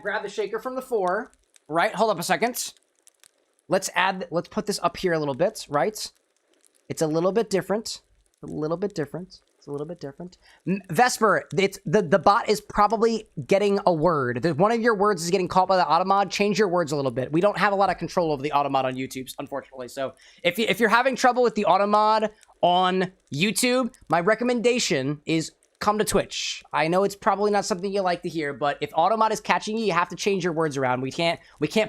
A: Grab the shaker from the 4. Right, hold up a second. Let's put this up here a little bit, right? It's a little bit different. It's a little bit different. Vesper, the bot is probably getting a word. One of your words is getting caught by the automod. Change your words a little bit. We don't have a lot of control over the automod on YouTube, unfortunately. So if you're having trouble with the automod on YouTube, my recommendation is come to Twitch. I know it's probably not something you like to hear, but if automod is catching you, you have to change your words around. We can't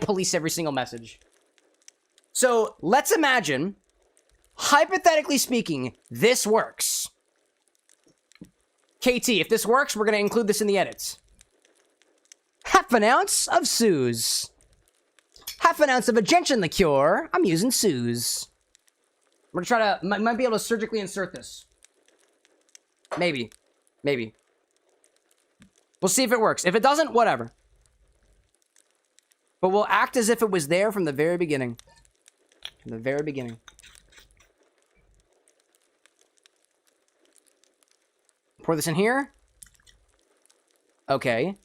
A: police every single message. So let's imagine, hypothetically speaking, this works. KT, if this works, we're going to include this in the edits. Half an ounce of Suze. Half an ounce of a gentian liqueur. I'm using Suze. We're going to try to, might be able to surgically insert this. Maybe. We'll see if it works. If it doesn't, whatever. But we'll act as if it was there from the very beginning. From the very beginning. Pour this in here. Okay.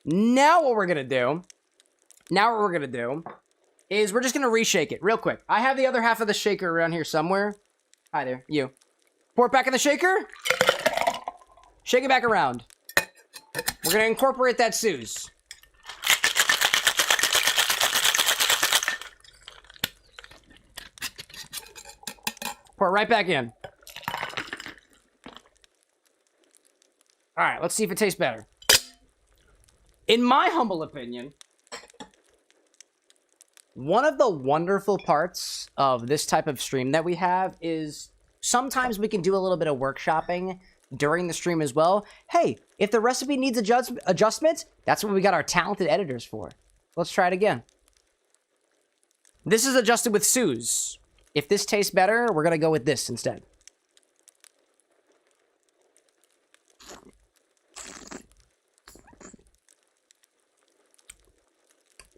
A: Now what we're going to do... is we're just going to reshake it real quick. I have the other half of the shaker around here somewhere. Hi there, you. Pour it back in the shaker. Shake it back around. We're going to incorporate that Suze. Pour it right back in. All right, let's see if it tastes better. In my humble opinion, one of the wonderful parts of this type of stream that we have is sometimes we can do a little bit of workshopping during the stream as well. Hey, if the recipe needs adjustments, that's what we got our talented editors for. Let's try it again. This is adjusted with Suze. If this tastes better, we're going to go with this instead.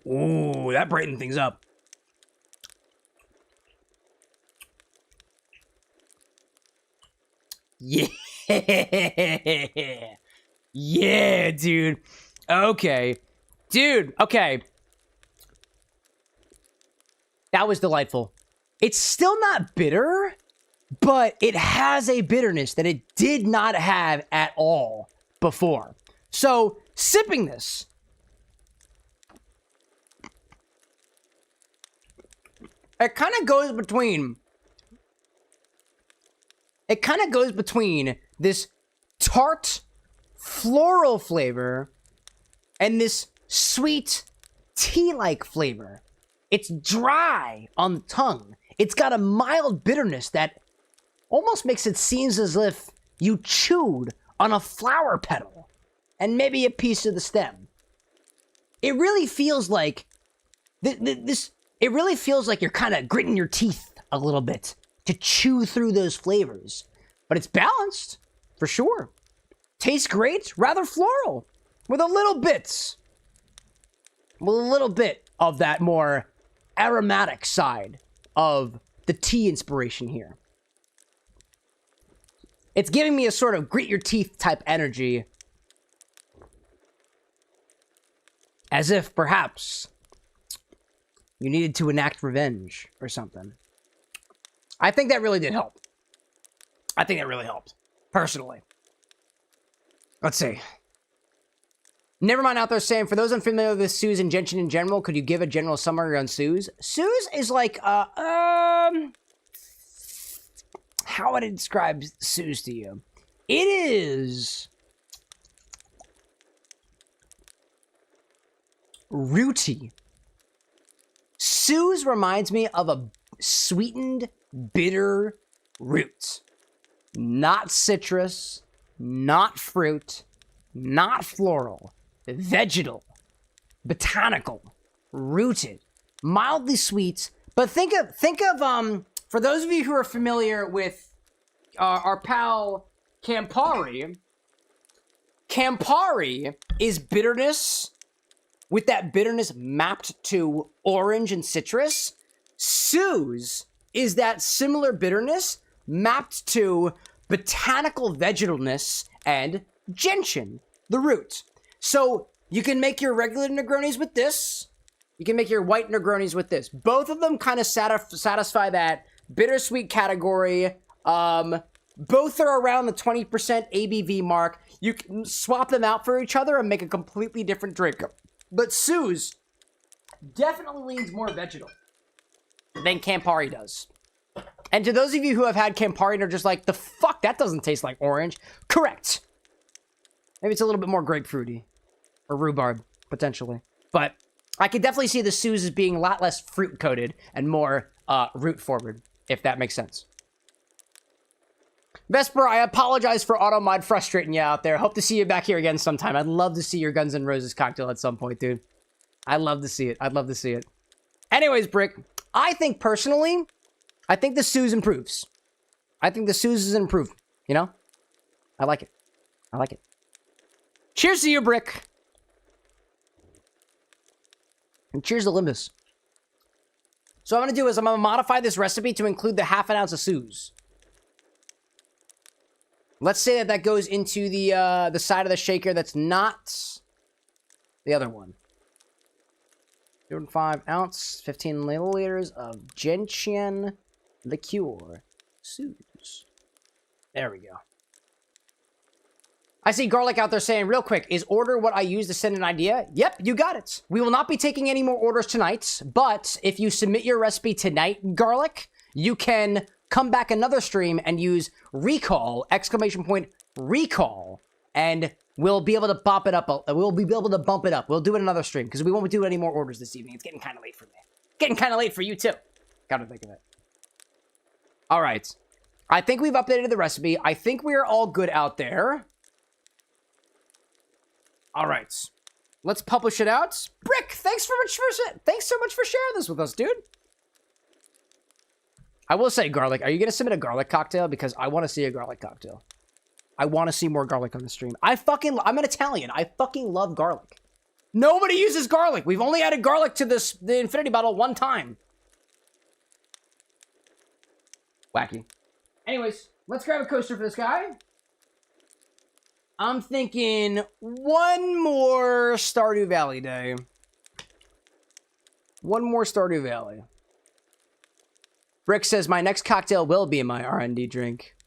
A: Ooh, that brightened things up. Yeah. Yeah, dude. Okay. Dude, okay. That was delightful. It's still not bitter, but it has a bitterness that it did not have at all before. So, sipping this... It kind of goes between this tart floral flavor and this sweet tea-like flavor. It's dry on the tongue. It's got a mild bitterness that almost makes it seem as if you chewed on a flower petal and maybe a piece of the stem. It really feels like It really feels like you're kind of gritting your teeth a little bit to chew through those flavors. But it's balanced, for sure. Tastes great, rather floral, with a little bit of that more aromatic side of the tea inspiration here. It's giving me a sort of grit your teeth type energy. As if, perhaps... you needed to enact revenge or something. I think that really did help. I think that really helped. Personally. Let's see. Nevermind out there saying, for those unfamiliar with Suze and gentian in general, could you give a general summary on Suze? Suze is like, how would I describe Suze to you? It is... rooty. Suze reminds me of a sweetened, bitter root. Not citrus, not fruit, not floral, vegetal, botanical, rooted, mildly sweet. But think of for those of you who are familiar with our pal Campari. Campari is bitterness, with that bitterness mapped to orange and citrus. Suze is that similar bitterness mapped to botanical vegetalness and gentian, the root. So you can make your regular Negronis with this. You can make your white Negronis with this. Both of them kind of satisfy that bittersweet category. Both are around the 20% ABV mark. You can swap them out for each other and make a completely different drink. But Suze definitely leans more vegetal than Campari does. And to those of you who have had Campari and are just like, the fuck, that doesn't taste like orange. Correct. Maybe it's a little bit more grapefruity. Or rhubarb, potentially. But I could definitely see the Suze as being a lot less fruit-coated and more root-forward, if that makes sense. Vesper, I apologize for auto-mod frustrating you out there. Hope to see you back here again sometime. I'd love to see your Guns N' Roses cocktail at some point, dude. I'd love to see it. I'd love to see it. Anyways, Brick, I think personally, I think the Suze improves. I think the Suze is improved, you know? I like it. I like it. Cheers to you, Brick. And cheers to Limbus. So what I'm going to do is I'm going to modify this recipe to include the ½ ounce of Suze. Let's say that goes into the side of the shaker that's not the other one. 0.5 ounce, 15 milliliters of gentian liqueur. Suze. There we go. I see Garlic out there saying, real quick, is order what I use to send an idea? Yep, you got it. We will not be taking any more orders tonight, but if you submit your recipe tonight, Garlic, you can come back another stream and use recall, ! Recall, and we'll be able to bump it up. We'll be able to bump it up. We'll do it another stream, because we won't do any more orders this evening. It's getting kind of late for me. Getting kind of late for you, too. Gotta think of it. All right. I think we've updated the recipe. I think we are all good out there. All right, let's publish it out. Brick, thanks so much for sharing this with us, dude. I will say, Garlic, are you gonna submit a garlic cocktail? Because I want to see a garlic cocktail. I want to see more garlic on the stream. I'm an Italian. I fucking love garlic. Nobody uses garlic. We've only added garlic to the infinity bottle one time. Wacky. Anyways, let's grab a coaster for this guy. I'm thinking one more Stardew Valley day. One more Stardew Valley. Brick says, my next cocktail will be my R&D drink.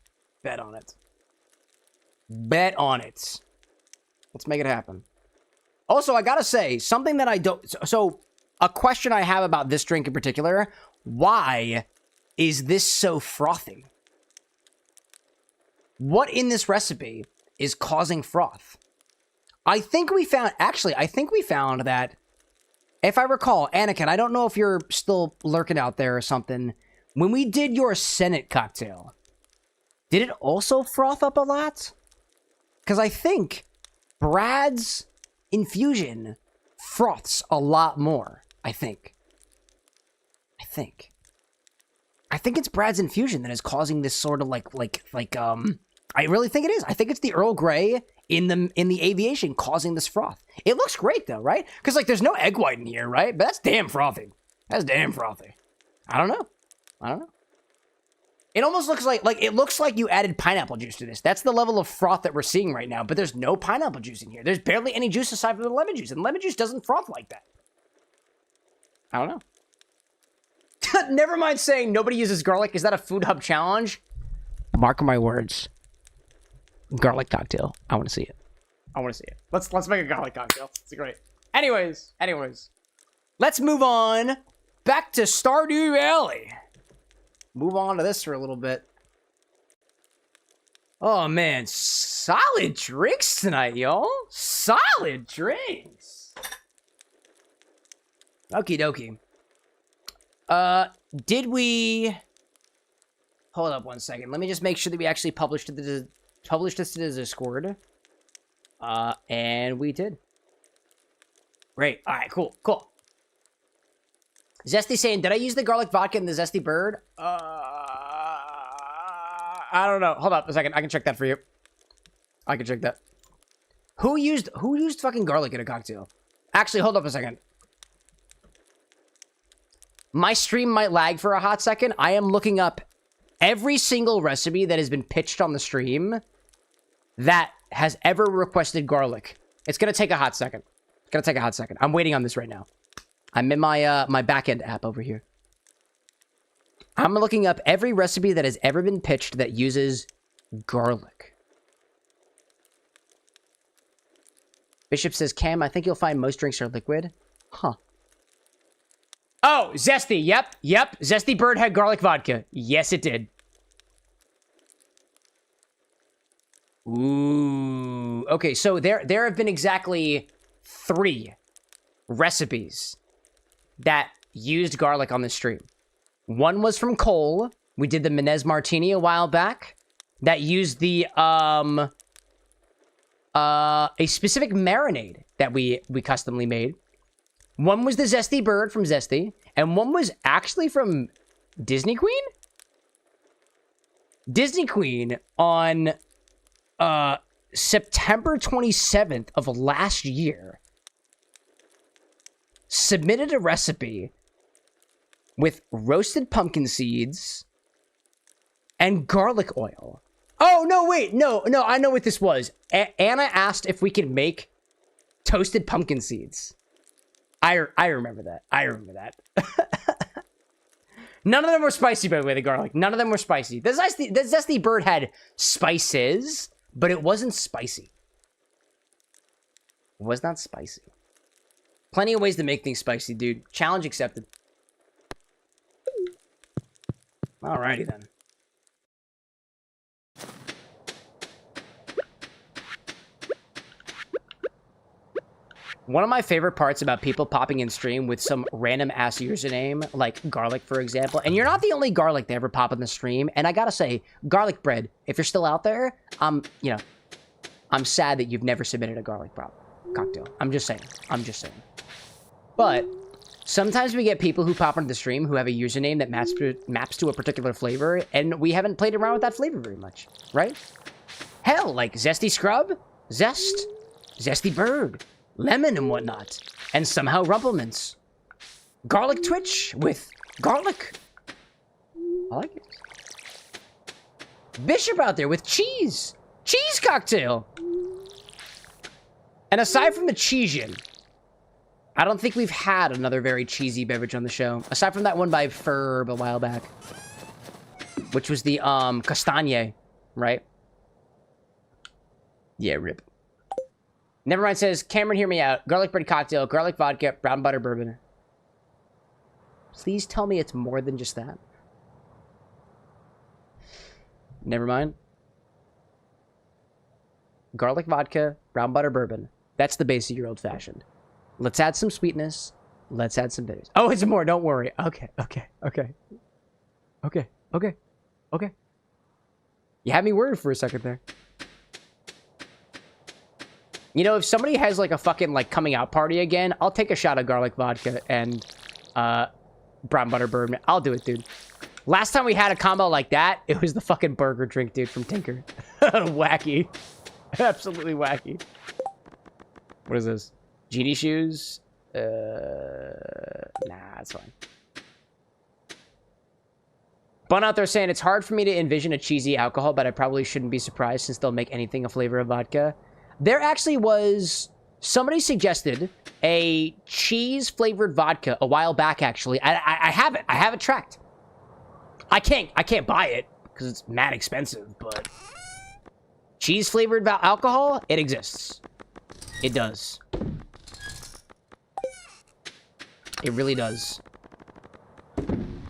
A: Bet on it. Bet on it. Let's make it happen. Also, I gotta say, something that I don't... So, a question I have about this drink in particular. Why is this so frothy? What in this recipe is causing froth? I think we found that, if I recall, Anakin, I don't know if you're still lurking out there or something, when we did your Senate cocktail, did it also froth up a lot? Because I think Brad's infusion froths a lot more, I think it's Brad's infusion that is causing this sort of I really think it is. I think it's the Earl Grey in the aviation causing this froth. It looks great though, right? Because like there's no egg white in here, right? But that's damn frothy. That's damn frothy. I don't know. It almost looks like it looks like you added pineapple juice to this. That's the level of froth that we're seeing right now. But there's no pineapple juice in here. There's barely any juice aside from the lemon juice, and lemon juice doesn't froth like that. I don't know. Never mind saying nobody uses garlic. Is that a Food Hub challenge? Mark my words. Garlic cocktail. I want to see it. Let's make a garlic cocktail. It's great. Anyways. Let's move on back to Stardew Valley. Move on to this for a little bit. Oh man, solid drinks tonight, y'all. Solid drinks. Okie dokie. Did we... Hold up one second. Let me just make sure that we actually published this to the Discord. And we did. Great. All right, cool. Zesty saying, did I use the garlic vodka in the Zesty Bird? I don't know. Hold up a second. I can check that for you. I can check that. Who used fucking garlic in a cocktail? Actually, hold up a second. My stream might lag for a hot second. I am looking up every single recipe that has been pitched on the stream that has ever requested garlic. It's going to take a hot second. I'm waiting on this right now. I'm in my my backend app over here. I'm looking up every recipe that has ever been pitched that uses garlic. Bishop says, Cam, I think you'll find most drinks are liquid. Huh. Oh, Zesty. Yep. Zesty Bird had garlic vodka. Yes, it did. Ooh. Okay, so there have been exactly 3 recipes that used garlic on the stream. One was from Cole. We did the Menez Martini a while back. That used the a specific marinade that we customly made. One was the Zesty Bird from Zesty, and one was actually from Disney Queen? Disney Queen on September 27th of last year submitted a recipe with roasted pumpkin seeds and garlic oil. Oh, no, wait. No, I know what this was. Anna asked if we could make toasted pumpkin seeds. I remember that. I remember that. None of them were spicy, by the way, the garlic. None of them were spicy. The zesty bird had spices, but it wasn't spicy. It was not spicy. Plenty of ways to make things spicy, dude. Challenge accepted. Alrighty then. One of my favorite parts about people popping in stream with some random ass username, like garlic, for example, and you're not the only garlic they ever pop in the stream, and I gotta say, garlic bread, if you're still out there, I'm sad that you've never submitted a garlic cocktail. I'm just saying. But sometimes we get people who pop into the stream who have a username that maps to a particular flavor, and we haven't played around with that flavor very much, right? Hell, like Zesty Scrub, Zest, Zesty Bird, Lemon and whatnot, and somehow Rumplemints. Garlic Twitch with garlic. I like it. Bishop out there with cheese. Cheese cocktail. And aside from the cheese-in, I don't think we've had another very cheesy beverage on the show. Aside from that one by Ferb a while back. Which was the, Castagne, right? Yeah, rip. Nevermind says, Cameron, hear me out. Garlic bread cocktail, garlic vodka, brown butter bourbon. Please tell me it's more than just that. Nevermind. Garlic vodka, brown butter bourbon. That's the base of your old fashioned. Let's add some sweetness. Let's add some bitters. Oh, it's more. Don't worry. Okay. You had me worried for a second there. You know, if somebody has like a fucking like coming out party again, I'll take a shot of garlic vodka and brown butter bourbon. I'll do it, dude. Last time we had a combo like that, it was the fucking burger drink, dude, from Tinker. Wacky. Absolutely wacky. What is this? Genie shoes? Nah, it's fine. Bun out there saying, it's hard for me to envision a cheesy alcohol, but I probably shouldn't be surprised since they'll make anything a flavor of vodka. There actually was... Somebody suggested a cheese-flavored vodka a while back, actually. I have it. I have it tracked. I can't buy it, because it's mad expensive, but... Cheese-flavored alcohol? It exists. It does. It really does. Can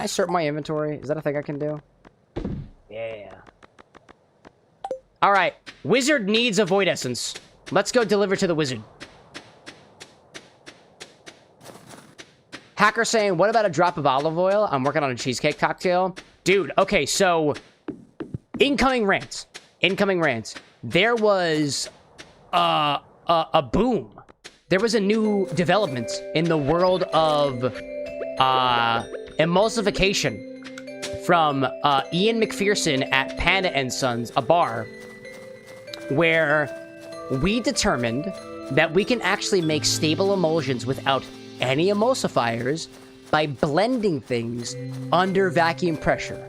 A: I sort my inventory? Is that a thing I can do? Yeah. Alright. Wizard needs a void essence. Let's go deliver to the wizard. Hacker saying, what about a drop of olive oil? I'm working on a cheesecake cocktail. Dude, okay, so... Incoming rants. There was a boom. There was a new development in the world of emulsification from Ian McPherson at Panda & Sons, a bar, where we determined that we can actually make stable emulsions without any emulsifiers by blending things under vacuum pressure.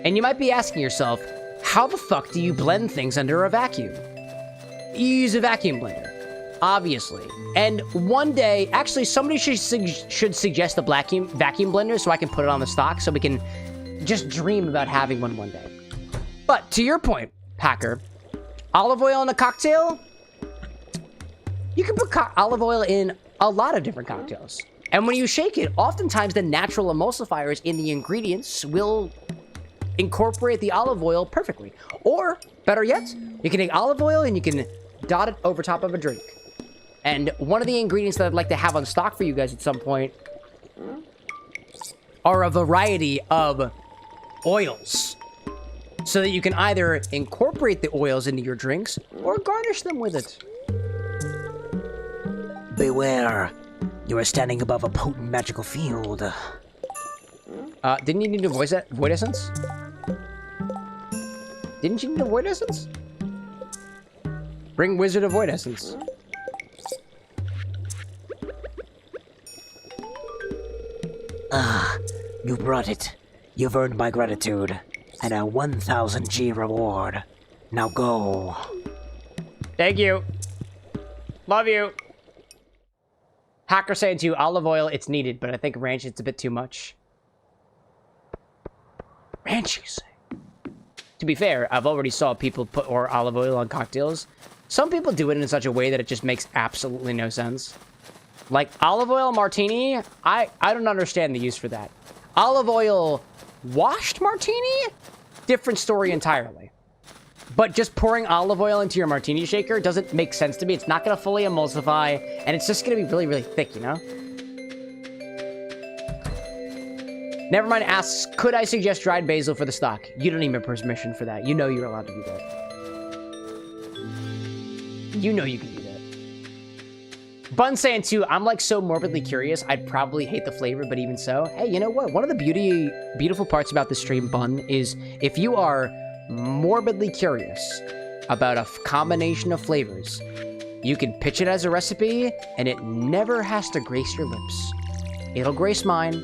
A: And you might be asking yourself, how the fuck do you blend things under a vacuum? You use a vacuum blender, obviously. And one day, actually, somebody should suggest a vacuum blender so I can put it on the stock so we can just dream about having one day. But to your point, Hacker, olive oil in a cocktail? You can put olive oil in a lot of different cocktails. And when you shake it, oftentimes the natural emulsifiers in the ingredients will incorporate the olive oil perfectly. Or, better yet, you can take olive oil and you can dot it over top of a drink. And one of the ingredients that I'd like to have on stock for you guys at some point are a variety of oils. So that you can either incorporate the oils into your drinks or garnish them with it.
E: Beware. You are standing above a potent magical field.
A: Didn't you need a void essence? Didn't you need a void essence? Bring Wizard of Void Essence.
E: Ah, you brought it. You've earned my gratitude. And a 1000 G reward. Now go.
A: Thank you. Love you. Hacker saying to you, olive oil, it's needed, but I think ranch, it's a bit too much. Ranch, you say? To be fair, I've already saw people put olive oil on cocktails. Some people do it in such a way that it just makes absolutely no sense. Like, olive oil martini, I don't understand the use for that. Olive oil washed martini? Different story entirely. But just pouring olive oil into your martini shaker doesn't make sense to me. It's not going to fully emulsify, and it's just going to be really, really thick, you know? Nevermind asks, could I suggest dried basil for the stock? You don't need my permission for that. You know you're allowed to do that. You know you can do that. Bun saying too, I'm like so morbidly curious, I'd probably hate the flavor, but even so, hey, you know what? One of the beautiful parts about this stream, Bun, is if you are morbidly curious about a combination of flavors, you can pitch it as a recipe, and it never has to grace your lips. It'll grace mine,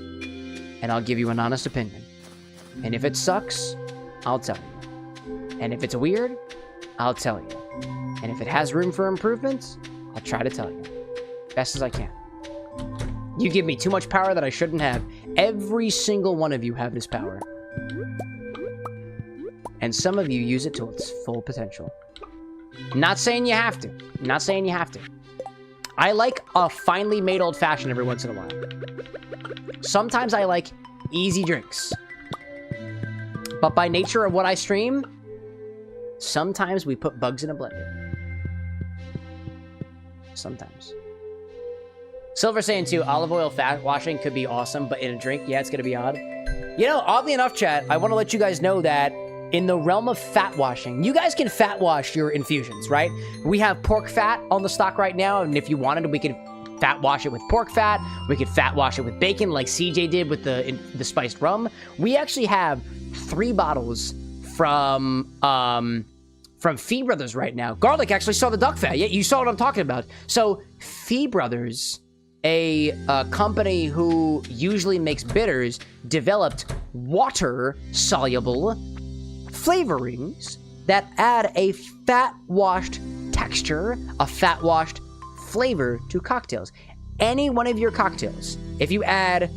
A: and I'll give you an honest opinion. And if it sucks, I'll tell you. And if it's weird, I'll tell you. And if it has room for improvement, I'll try to tell you. Best as I can. You give me too much power that I shouldn't have. Every single one of you have this power. And some of you use it to its full potential. Not saying you have to. Not saying you have to. I like a finely made old-fashioned every once in a while. Sometimes I like easy drinks. But by nature of what I stream, sometimes we put bugs in a blender. Sometimes. Silver saying too, olive oil fat washing could be awesome, but in a drink, yeah, it's gonna be odd. You know, oddly enough, chat, I want to let you guys know that in the realm of fat washing, you guys can fat wash your infusions, right? We have pork fat on the stock right now, and if you wanted, we could fat wash it with pork fat. We could fat wash it with bacon, like CJ did with the spiced rum. We actually have 3 bottles from Fee Brothers right now. Garlic actually saw the duck fat. Yeah, you saw what I'm talking about. So Fee Brothers, a company who usually makes bitters, developed water-soluble flavorings that add a fat-washed texture, a fat-washed flavor to cocktails. Any one of your cocktails, if you add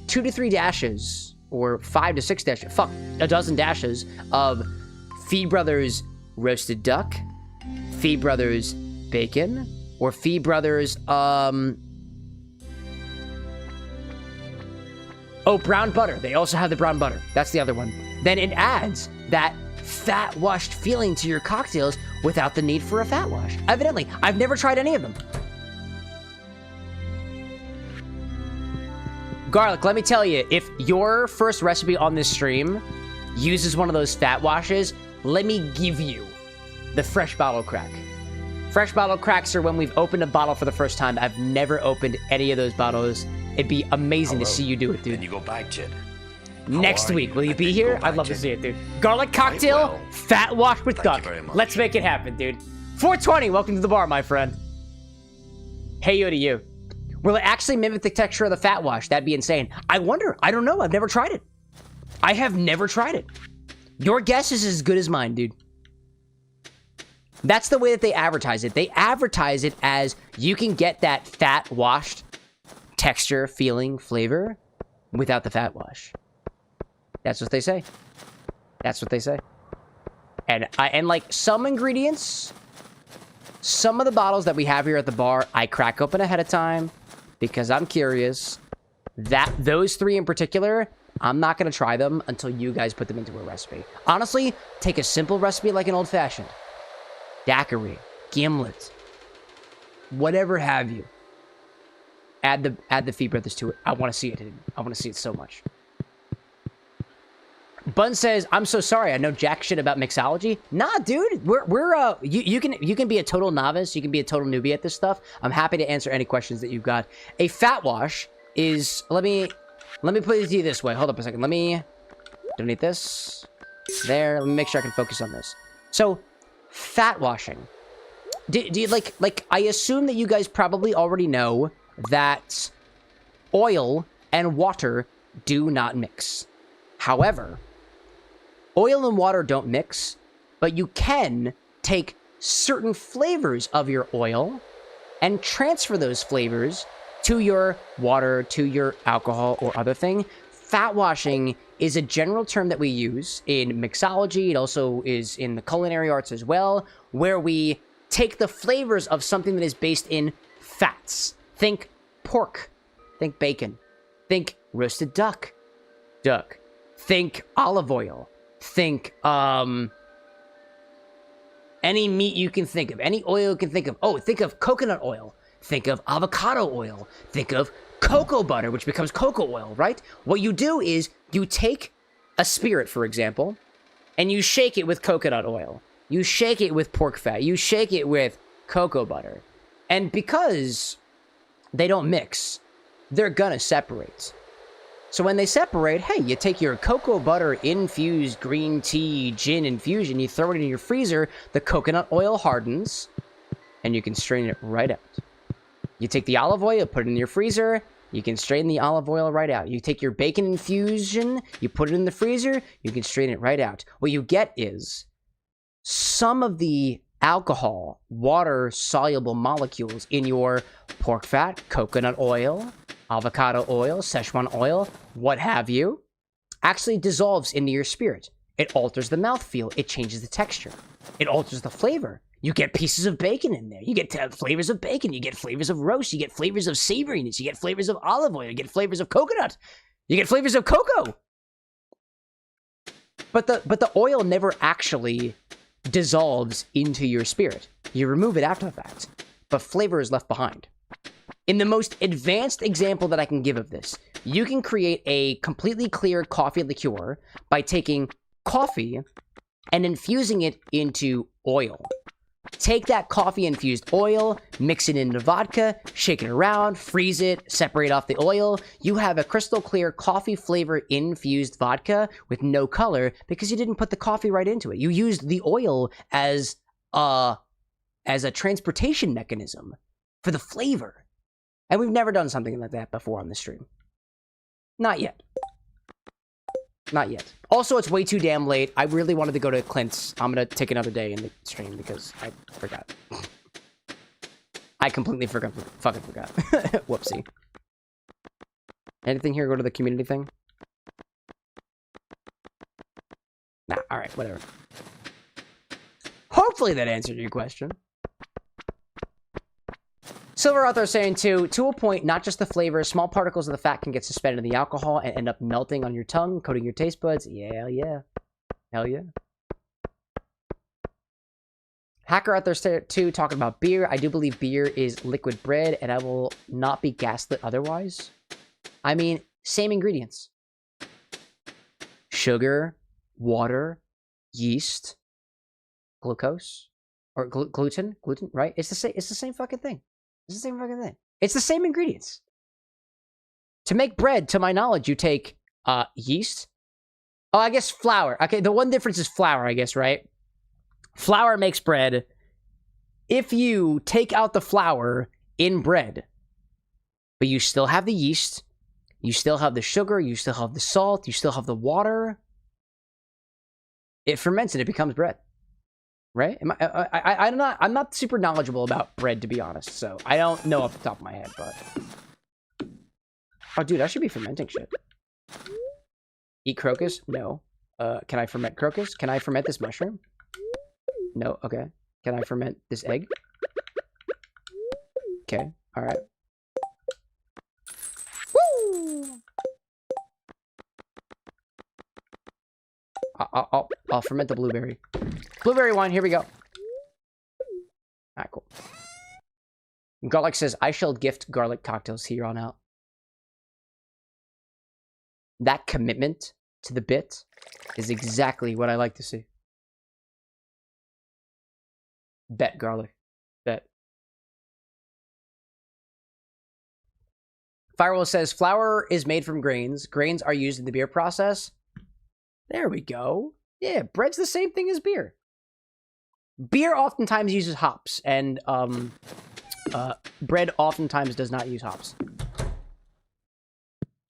A: 2 to 3 dashes, or 5 to 6 dashes, a dozen dashes of Fee Brothers roasted duck, Fee Brothers bacon, or Fee Brothers, brown butter. They also have the brown butter. That's the other one. Then it adds that fat-washed feeling to your cocktails without the need for a fat wash. Evidently, I've never tried any of them. Garlic, let me tell you, if your first recipe on this stream uses one of those fat washes, let me give you the fresh bottle crack. Fresh bottle cracks are when we've opened a bottle for the first time. I've never opened any of those bottles. It'd be amazing to see you do it, dude.
D: Then you go back, Jed.
A: Next week, will you be here? I'd love to see it, dude. Garlic cocktail, fat wash with duck. Let's make it happen, dude. 420, welcome to the bar, my friend. Hey, yo to you. Will it actually mimic the texture of the fat wash? That'd be insane. I wonder. I don't know. I've never tried it. I have never tried it. Your guess is as good as mine, dude. That's the way that they advertise it. They advertise it as you can get that fat washed texture, feeling, flavor without the fat wash. That's what they say. That's what they say. And like some ingredients, some of the bottles that we have here at the bar, I crack open ahead of time because I'm curious. Those 3 in particular, I'm not going to try them until you guys put them into a recipe. Honestly, take a simple recipe like an old-fashioned. Daiquiri, gimlet, whatever have you. Add the Fee Brothers to it. I want to see it. I want to see it so much. Bun says, "I'm so sorry. I know jack shit about mixology." Nah, dude. You can be a total novice. You can be a total newbie at this stuff. I'm happy to answer any questions that you've got. A fat wash is let me put it to you this way. Hold up a second. Let me donate this there. Let me make sure I can focus on this. So, fat washing. Do you like I assume that you guys probably already know that oil and water do not mix. However, oil and water don't mix, but you can take certain flavors of your oil and transfer those flavors to your water, to your alcohol, or other thing. Fat washing is a general term that we use in mixology. It also is in the culinary arts as well, where we take the flavors of something that is based in fats. Think pork. Think bacon. Think roasted duck. Think olive oil. Think, any meat you can think of. Any oil you can think of. Oh, think of coconut oil. Think of avocado oil. Think of cocoa butter, which becomes cocoa oil, right? What you do is you take a spirit, for example, and you shake it with coconut oil. You shake it with pork fat. You shake it with cocoa butter. And because they don't mix, they're gonna separate. So when they separate, hey, you take your cocoa butter infused green tea gin infusion, you throw it in your freezer, the coconut oil hardens, and you can strain it right out. You take the olive oil, put it in your freezer, you can strain the olive oil right out. You take your bacon infusion, you put it in the freezer, you can strain it right out. What you get is some of the alcohol, water-soluble molecules in your pork fat, coconut oil, avocado oil, Szechuan oil, what have you, actually dissolves into your spirit. It alters the mouthfeel. It changes the texture. It alters the flavor. You get pieces of bacon in there. You get flavors of bacon. You get flavors of roast. You get flavors of savoriness. You get flavors of olive oil. You get flavors of coconut. You get flavors of cocoa. But the oil never actually dissolves into your spirit. You remove it after the fact, but flavor is left behind. In the most advanced example that I can give of this, you can create a completely clear coffee liqueur by taking coffee and infusing it into oil. Take that coffee-infused oil, mix it into vodka, shake it around, freeze it, separate off the oil. You have a crystal clear coffee-flavor-infused vodka with no color because you didn't put the coffee right into it. You used the oil as a transportation mechanism for the flavor. And we've never done something like that before on the stream. Not yet. Not yet. Also, it's way too damn late. I really wanted to go to Clint's. I'm going to take another day in the stream because I forgot. I completely fucking forgot. Whoopsie. Anything here? Go to the community thing? Nah, alright, whatever. Hopefully that answered your question. Silver out there saying, to a point, not just the flavor, small particles of the fat can get suspended in the alcohol and end up melting on your tongue, coating your taste buds. Yeah. Hell yeah. Hacker out there too, talking about beer. I do believe beer is liquid bread, and I will not be gaslit otherwise. I mean, same ingredients. Sugar, water, yeast, glucose, or gluten, right? It's the same fucking thing. It's the same fucking thing. It's the same ingredients. To make bread, to my knowledge, you take yeast. Oh, I guess flour. Okay, the one difference is flour, I guess, right? Flour makes bread. If you take out the flour in bread, but you still have the yeast, you still have the sugar, you still have the salt, you still have the water, it ferments and it becomes bread. Right? I'm not super knowledgeable about bread, to be honest, so I don't know off the top of my head, but... Oh, dude, I should be fermenting shit. Eat crocus? No. Can I ferment crocus? Can I ferment this mushroom? No, okay. Can I ferment this egg? Okay, alright. Woo! I'll ferment the blueberry. Blueberry wine, here we go. Alright, cool. Garlic says, I shall gift garlic cocktails here on out. That commitment to the bit is exactly what I like to see. Bet garlic. Bet. Firewall says, flour is made from grains. Grains are used in the beer process. There we go. Yeah, bread's the same thing as beer. Beer oftentimes uses hops, and bread oftentimes does not use hops.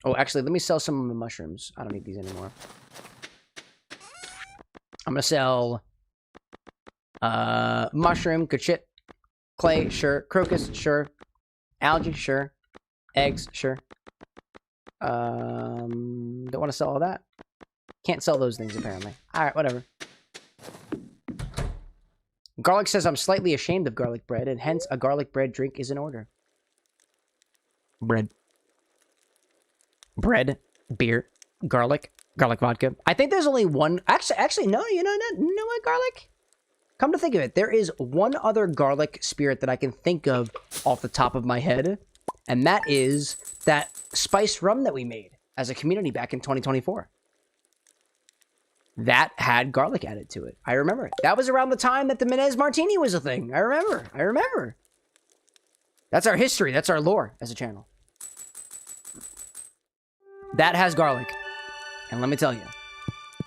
A: Oh, actually, let me sell some of the mushrooms. I don't need these anymore. I'm gonna sell mushroom, good shit. Clay, sure. Crocus, sure. Algae, sure. Eggs, sure. Don't want to sell all that. Can't sell those things, apparently. Alright, whatever. Garlic says, I'm slightly ashamed of garlic bread, and hence a garlic bread drink is in order. Bread. Bread, beer, garlic vodka. I think there's only one... Actually, no, you know what, garlic? Come to think of it, there is one other garlic spirit that I can think of off the top of my head, and that is that spiced rum that we made as a community back in 2024. That had garlic added to it. I remember it. That was around the time that the Menez Martini was a thing. I remember. That's our history. That's our lore as a channel. That has garlic. And let me tell you,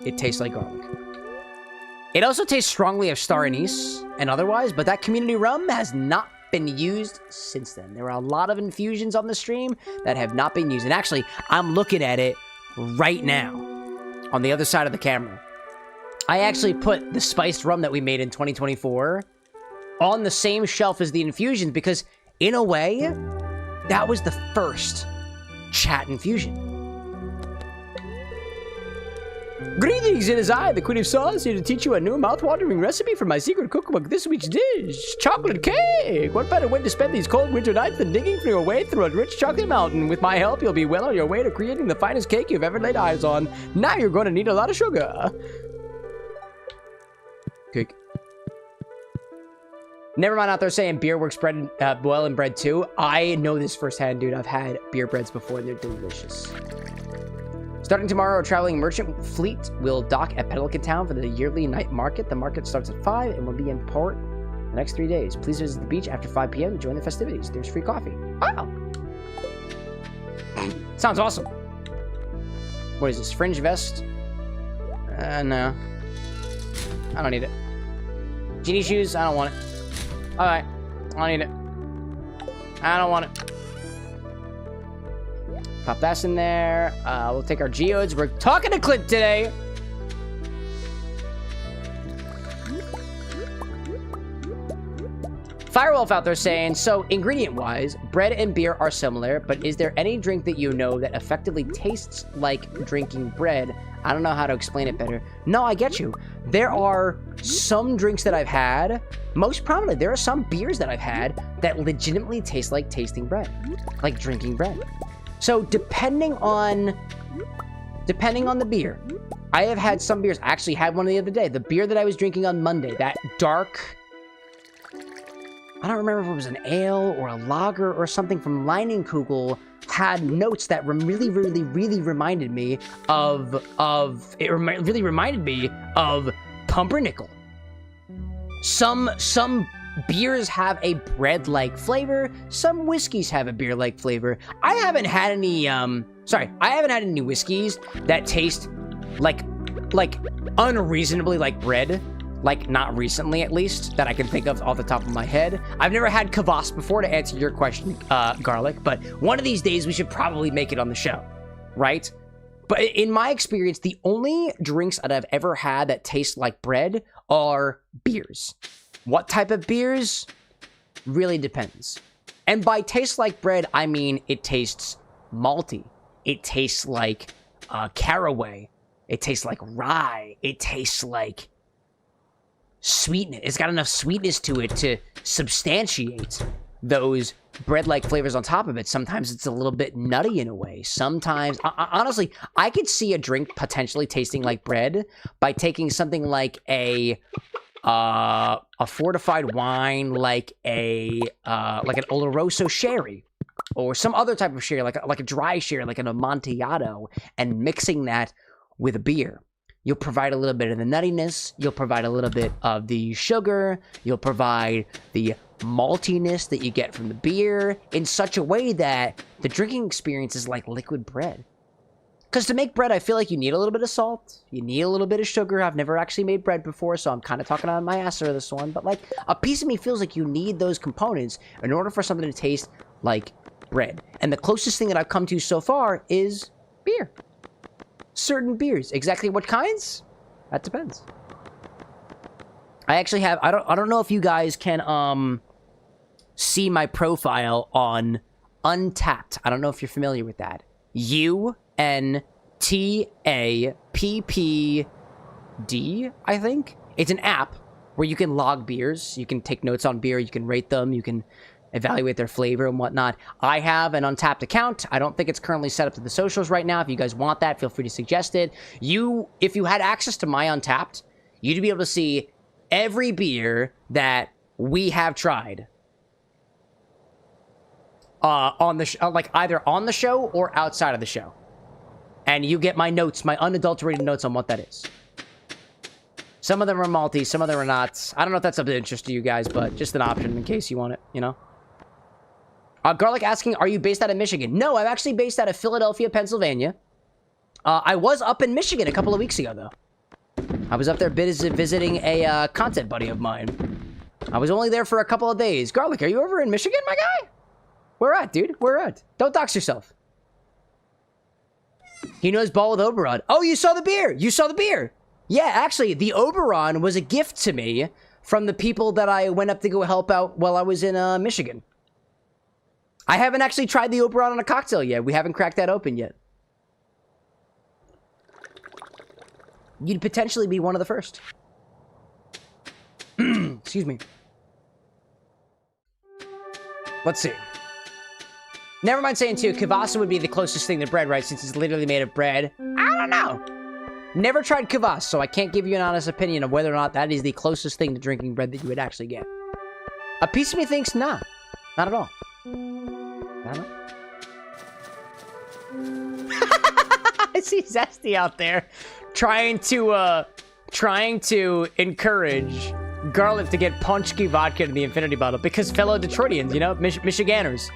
A: it tastes like garlic. It also tastes strongly of star anise and otherwise, but that community rum has not been used since then. There are a lot of infusions on the stream that have not been used. And actually, I'm looking at it right now on the other side of the camera. I actually put the spiced rum that we made in 2024 on the same shelf as the infusions because, in a way, that was the first chat infusion. Greetings, it is I, the Queen of Sauce, here to teach you a new mouth-watering recipe for my secret cookbook. This week's dish, chocolate cake. What better way to spend these cold winter nights than digging for your way through a rich chocolate mountain? With my help, you'll be well on your way to creating the finest cake you've ever laid eyes on. Now you're going to need a lot of sugar. Cake. Never mind out there saying beer works well in bread too. I know this firsthand, dude. I've had beer breads before. They're delicious. Starting tomorrow, a traveling merchant fleet will dock at Pelican Town for the yearly night market. The market starts at 5 and will be in port the next 3 days. Please visit the beach after 5 p.m. to join the festivities. There's free coffee. Wow! Sounds awesome. What is this? Fringe vest? No. I don't need it. Genie shoes? I don't want it. Alright. I don't need it. I don't want it. Pop that in there. We'll take our geodes. We're talking to Clint today. Firewolf out there saying, so ingredient-wise, bread and beer are similar, but is there any drink that you know that effectively tastes like drinking bread? I don't know how to explain it better. No, I get you. There are some drinks that I've had, most prominently, there are some beers that I've had that legitimately taste like tasting bread, like drinking bread. So depending on the beer, I have had some beers. I actually had one the other day. The beer that I was drinking on Monday, that dark, I don't remember if it was an ale or a lager or something from Leinenkugel, had notes that really reminded me of pumpernickel. Some beers have a bread-like flavor. Some whiskeys have a beer-like flavor. I haven't had any, I haven't had any whiskeys that taste like unreasonably like bread. Like, not recently, at least, that I can think of off the top of my head. I've never had kvass before, to answer your question, Garlic, but one of these days we should probably make it on the show, right? But in my experience, the only drinks that I've ever had that taste like bread are beers. What type of beers? Really depends. And by taste like bread, I mean it tastes malty. It tastes like caraway. It tastes like rye. It tastes like sweetness. It's got enough sweetness to it to substantiate those bread-like flavors on top of it. Sometimes it's a little bit nutty in a way. Sometimes, honestly, I could see a drink potentially tasting like bread by taking something like a fortified wine, like an Oloroso sherry, or some other type of sherry, like a dry sherry, like an Amontillado, and mixing that with a beer. You'll provide a little bit of the nuttiness. You'll provide a little bit of the sugar. You'll provide the maltiness that you get from the beer in such a way that the drinking experience is like liquid bread. Because to make bread, I feel like you need a little bit of salt. You need a little bit of sugar. I've never actually made bread before, so I'm kind of talking out of my ass for this one. But like, a piece of me feels like you need those components in order for something to taste like bread. And the closest thing that I've come to so far is beer. Certain beers. Exactly what kinds? That depends. I actually have, I don't know if you guys can see my profile on Untapped. I don't know if you're familiar with that. UNTAPPD, I think. It's an app where you can log beers. You can take notes on beer. You can rate them. You can evaluate their flavor and whatnot. I have an Untapped account. I don't think it's currently set up to the socials right now. If you guys want that, feel free to suggest it. If you had access to my Untapped, you'd be able to see every beer that we have tried on the like either on the show or outside of the show, and you get my notes, my unadulterated notes on what that is. Some of them are malty, some of them are not. I don't know if that's of interest to you guys, but just an option in case you want it, you know. Garlic asking, are you based out of Michigan? No, I'm actually based out of Philadelphia, Pennsylvania. I was up in Michigan a couple of weeks ago, though. I was up there visiting a content buddy of mine. I was only there for a couple of days. Garlic, are you over in Michigan, my guy? Where at, dude? Where at? Don't dox yourself. He knows ball with Oberon. Oh, you saw the beer. You saw the beer. Yeah, actually, the Oberon was a gift to me from the people that I went up to go help out while I was in Michigan. I haven't actually tried the Oberon on a cocktail yet. We haven't cracked that open yet. You'd potentially be one of the first. Excuse me. Let's see. Never mind saying, too, kvass would be the closest thing to bread, right? Since it's literally made of bread. I don't know. Never tried kvass, so I can't give you an honest opinion of whether or not that is the closest thing to drinking bread that you would actually get. A piece of me thinks, nah. Not at all. I don't know. I see Zesty out there trying to encourage Garlic to get Punchki vodka in the Infinity bottle because fellow Detroitians, you know, Michiganders.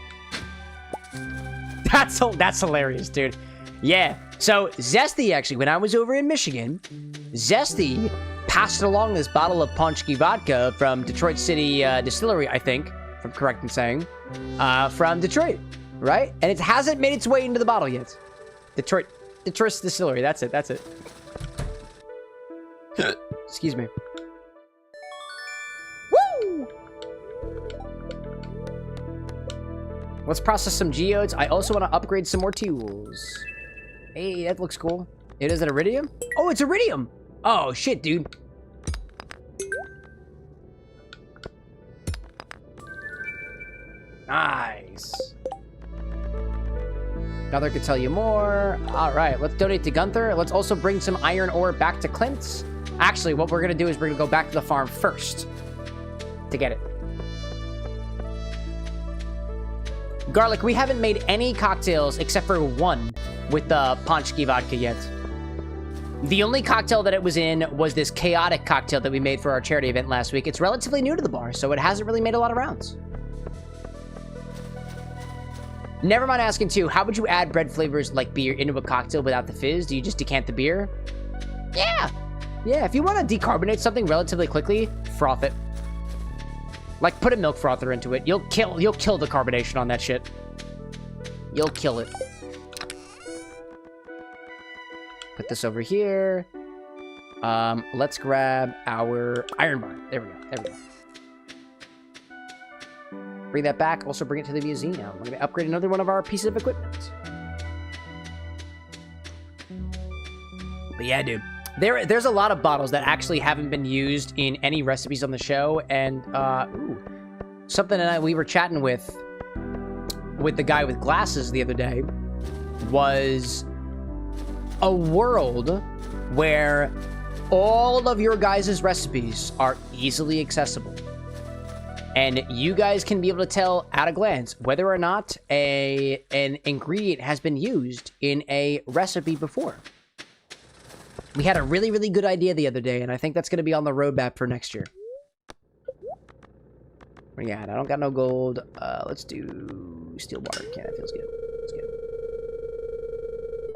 A: That's hilarious, dude. Yeah. So Zesty, actually, when I was over in Michigan, Zesty passed along this bottle of Punchki vodka from Detroit City Distillery, I think, if I'm correct in saying, from Detroit, right? And it hasn't made its way into the bottle yet. Detroit Distillery. That's it. That's it. Excuse me. Woo! Let's process some geodes. I also want to upgrade some more tools. Hey, that looks cool. It is an iridium? Oh, it's iridium! Oh, shit, dude. Nice. Gunther could tell you more. All right, let's donate to Gunther. Let's also bring some iron ore back to Clint's. Actually, what we're going to do is we're going to go back to the farm first to get it. Garlic, we haven't made any cocktails except for one with the Punchki vodka yet. The only cocktail that it was in was this chaotic cocktail that we made for our charity event last week. It's relatively new to the bar, so it hasn't really made a lot of rounds. Never mind asking, too, how would you add bread flavors like beer into a cocktail without the fizz? Do you just decant the beer? Yeah. Yeah, if you want to decarbonate something relatively quickly, froth it. Like, put a milk frother into it. You'll kill the carbonation on that shit. You'll kill it. Put this over here. Let's grab our iron bar. There we go. There we go. Bring that back. Also bring it to the museum. We're going to upgrade another one of our pieces of equipment. But yeah, dude. There's a lot of bottles that actually haven't been used in any recipes on the show, and something that we were chatting with the guy with glasses the other day was a world where all of your guys' recipes are easily accessible, and you guys can be able to tell at a glance whether or not an ingredient has been used in a recipe before. We had a really, really good idea the other day, and I think that's going to be on the roadmap for next year. Yeah, I don't got no gold. Let's do steel water can. That feels good. That's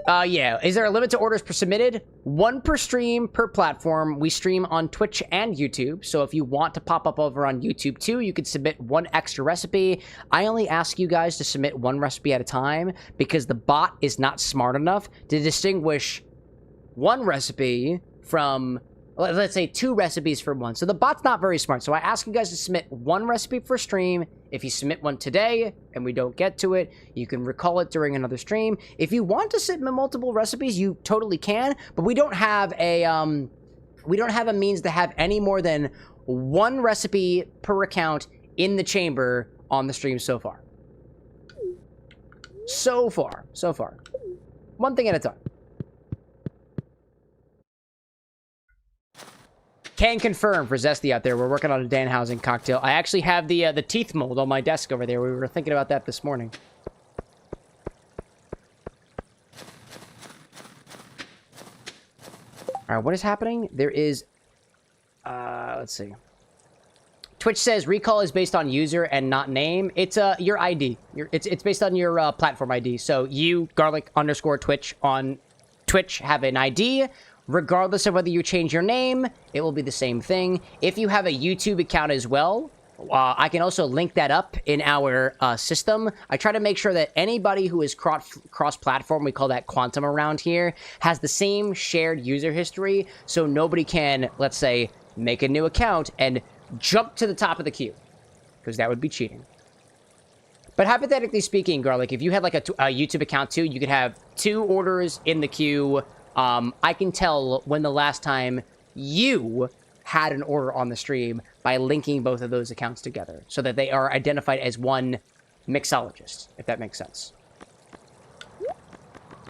A: Yeah. Is there a limit to orders per submitted? 1 per stream per platform. We stream on Twitch and YouTube. So if you want to pop up over on YouTube too, you could submit 1 extra recipe. I only ask you guys to submit 1 recipe at a time because the bot is not smart enough to distinguish 1 recipe from, let's say, 2 recipes from 1. So the bot's not very smart. So I ask you guys to submit 1 recipe per stream. If you submit 1 today and we don't get to it, you can recall it during another stream. If you want to submit multiple recipes, you totally can, but we don't have a means to have any more than 1 recipe per account in the chamber on the stream so far. So far. 1 thing at a time. Can confirm for Zesty out there. We're working on a Danhausen cocktail. I actually have the teeth mold on my desk over there. We were thinking about that this morning. All right, what is happening? There is, let's see. Twitch says recall is based on user and not name. It's your ID. It's based on your platform ID. So you garlic_Twitch on Twitch have an ID. Regardless of whether you change your name, it will be the same thing. If you have a YouTube account as well, I can also link that up in our system. I try to make sure that anybody who is cross-platform, we call that quantum around here, has the same shared user history, so nobody can, let's say, make a new account and jump to the top of the queue, because that would be cheating. But hypothetically speaking, Garlic, if you had like a YouTube account too, you could have 2 orders in the queue. I can tell when the last time you had an order on the stream by linking both of those accounts together so that they are identified as one mixologist, if that makes sense.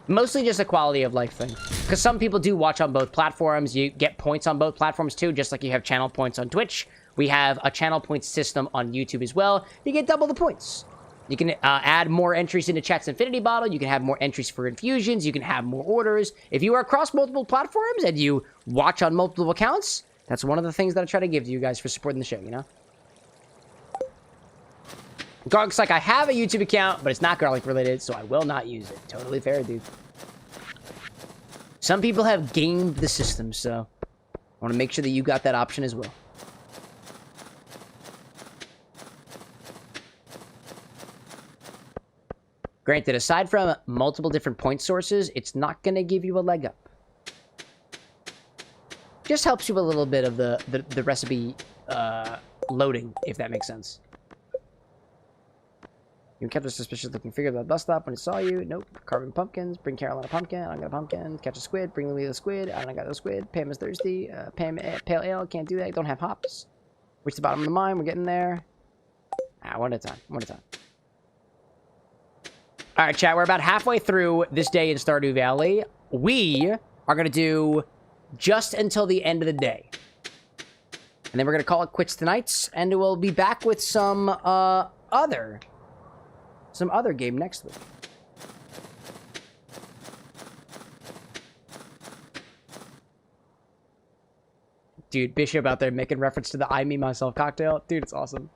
A: Mostly just a quality of life thing. Because some people do watch on both platforms. You get points on both platforms too, just like you have channel points on Twitch. We have a channel points system on YouTube as well. You get double the points. You can add more entries into Chat's Infinity Bottle. You can have more entries for infusions. You can have more orders. If you are across multiple platforms and you watch on multiple accounts, that's one of the things that I try to give to you guys for supporting the show, you know? Garlic's like, I have a YouTube account, but it's not garlic related, so I will not use it. Totally fair, dude. Some people have gamed the system, so I want to make sure that you got that option as well. Granted, aside from multiple different point sources, it's not going to give you a leg up. Just helps you a little bit of the recipe loading, if that makes sense. You kept a suspicious looking figure at the bus stop when it saw you. Nope. Carbon pumpkins. Bring Carolina pumpkin. I got a pumpkin. Catch a squid. Bring Louis the squid. I don't got no squid. Pam is thirsty. Pam pale ale. Can't do that. Don't have hops. Reach the bottom of the mine. We're getting there. One at a time. One at a time. All right, chat. We're about halfway through this day in Stardew Valley. We are going to do just until the end of the day. And then we're going to call it quits tonight. And we'll be back with some other game next week. Dude, Bishop out there making reference to the I, Me, Myself cocktail. Dude, it's awesome.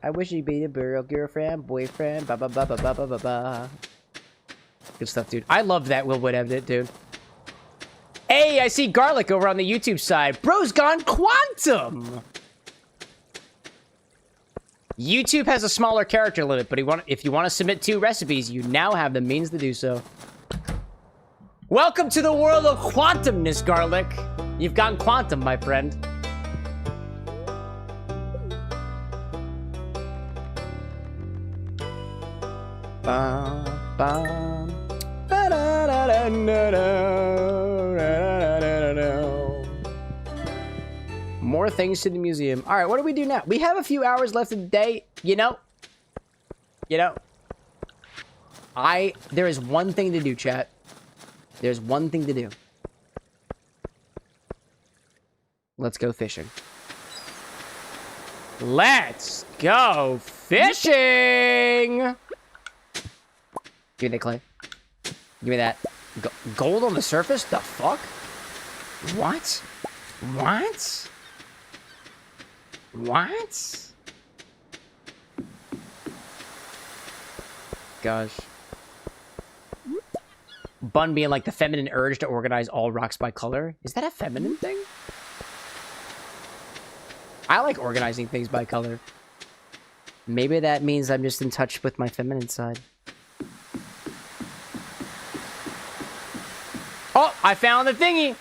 A: I wish you'd be a burial girlfriend, boyfriend, ba ba ba ba ba ba ba ba. Good stuff, dude. I love that Will Wood edit, dude. Hey, I see Garlic over on the YouTube side. Bro's gone quantum! YouTube has a smaller character limit, but if you want to submit 2 recipes, you now have the means to do so. Welcome to the world of quantumness, Garlic. You've gone quantum, my friend. More things to the museum. All right, what do we do now? We have a few hours left in the day. You know, there is one thing to do, chat. There's one thing to do. Let's go fishing. Let's go fishing! Give me that clay. Give me that. Gold on the surface? The fuck? What? What? What? gosh. Bun being like the feminine urge to organize all rocks by color. Is that a feminine thing? I like organizing things by color. Maybe that means I'm just in touch with my feminine side. Oh, I found the thingy!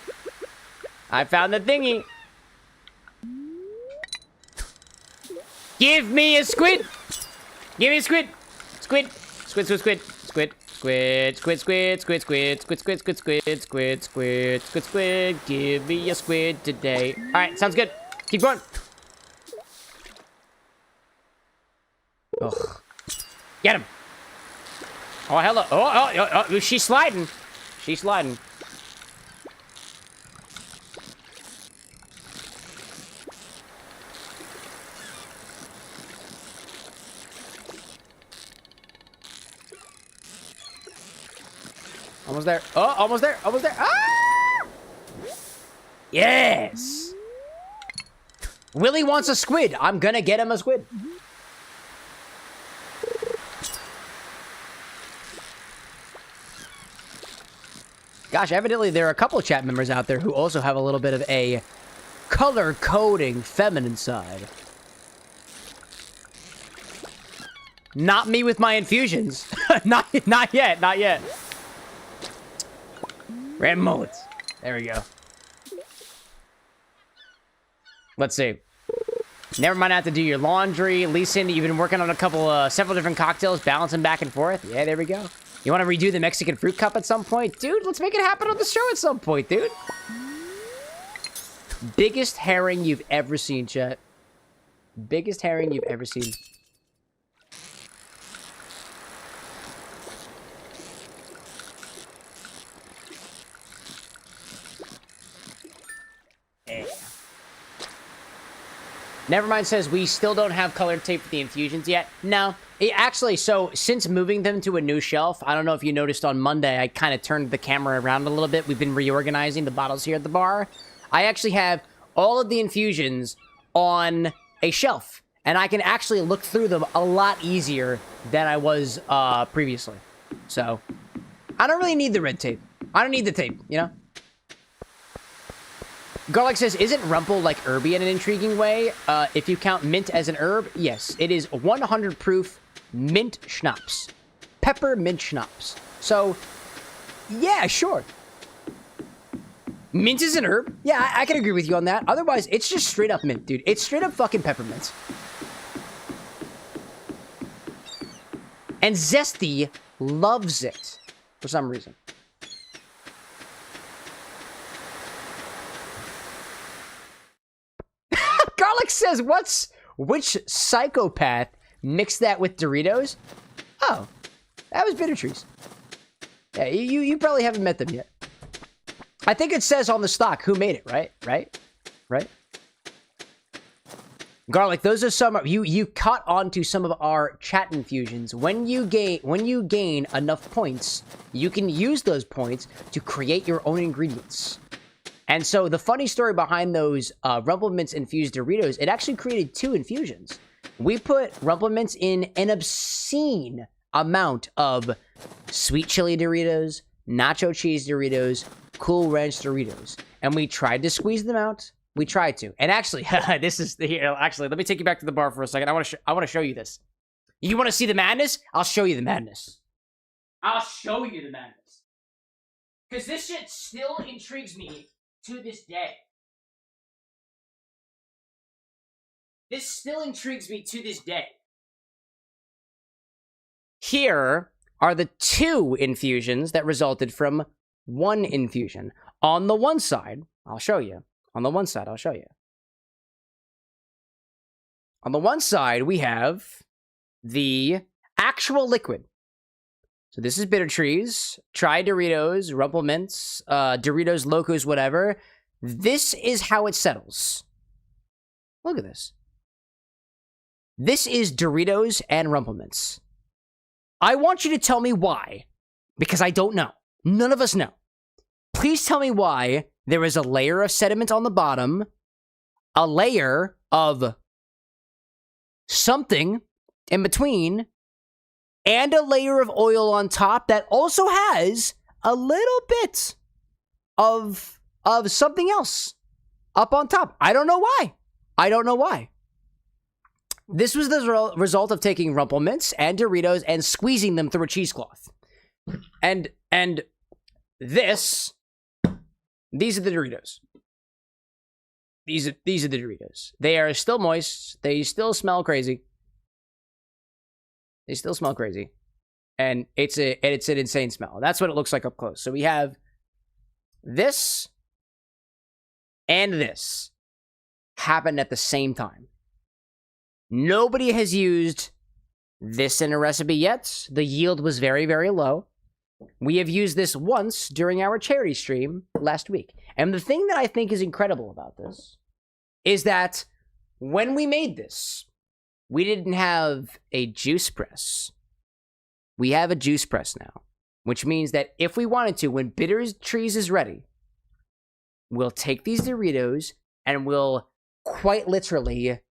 A: I found the thingy! Give me a squid! Give me a squid! Squid! Squid, squid, squid! Squid! Squid, squid, squid, squid, squid, squid, squid, squid, squid, squid, squid, squid, squid. Give me a squid today. Alright, sounds good. Keep going. Ugh. Get him. Oh, hello. Oh, she's sliding. She's sliding. Almost there. Oh, almost there. Almost there. Ah! Yes. Willie wants a squid. I'm gonna get him a squid. Gosh, evidently there are a couple of chat members out there who also have a little bit of a color-coding feminine side. Not me with my infusions. not yet, not yet. Red mullets. There we go. Let's see. Never mind, have to do your laundry. Lisa, you've been working on a couple, several different cocktails, balancing back and forth. Yeah, there we go. You want to redo the Mexican fruit cup at some point? Dude, let's make it happen on the show at some point, dude. Biggest herring you've ever seen, chat. Biggest herring you've ever seen. Nevermind says we still don't have colored tape for the infusions yet. No. Actually, so since moving them to a new shelf, I don't know if you noticed on Monday, I kind of turned the camera around a little bit. We've been reorganizing the bottles here at the bar. I actually have all of the infusions on a shelf, and I can actually look through them a lot easier than I was previously. So, I don't really need the red tape. I don't need the tape, you know? Garlic says, isn't Rumple like herby in an intriguing way? If you count mint as an herb, yes. It is 100 proof mint schnapps. Peppermint schnapps. So, yeah, sure. Mint is an herb. Yeah, I can agree with you on that. Otherwise, it's just straight up mint, dude. It's straight up fucking peppermint. And Zesty loves it for some reason. Garlic says, which psychopath mixed that with Doritos? Oh, that was Bitter Trees. Yeah, you probably haven't met them yet. I think it says on the stock who made it, right? Right? Garlic, those are some of you caught onto some of our chat infusions. When you gain enough points, you can use those points to create your own ingredients. And so the funny story behind those Rumple Mints infused Doritos, it actually created 2 infusions. We put Rumple Mints in an obscene amount of sweet chili Doritos, nacho cheese Doritos, Cool Ranch Doritos, and we tried to squeeze them out. We tried to, and actually, this is here. Actually, let me take you back to the bar for a second. I want to show you this. You want to see the madness? I'll show you the madness. I'll show you the madness. Because this shit still intrigues me. To this day. This still intrigues me to this day. Here are the 2 infusions that resulted from 1 infusion. On the one side, I'll show you. On the one side, I'll show you. On the one side, we have the actual liquid. So this is Bitter Trees, Try Doritos, Rumple Mints, Doritos Locos, whatever. This is how it settles. Look at this. This is Doritos and Rumple Mints. I want you to tell me why, because I don't know. None of us know. Please tell me why there is a layer of sediment on the bottom, a layer of something in between, and a layer of oil on top that also has a little bit of something else up on top. I don't know why. I don't know why. This was the result of taking Rumple Mints and Doritos and squeezing them through a cheesecloth. And these are the Doritos. These are the Doritos. They are still moist. They still smell crazy. They still smell crazy. And it's an insane smell. That's what it looks like up close. So we have this and this happen at the same time. Nobody has used this in a recipe yet. The yield was very, very low. We have used this once during our charity stream last week. And the thing that I think is incredible about this is that when we made this, we didn't have a juice press. We have a juice press now, which means that if we wanted to, when Bitter Trees is ready, we'll take these Doritos and we'll quite literally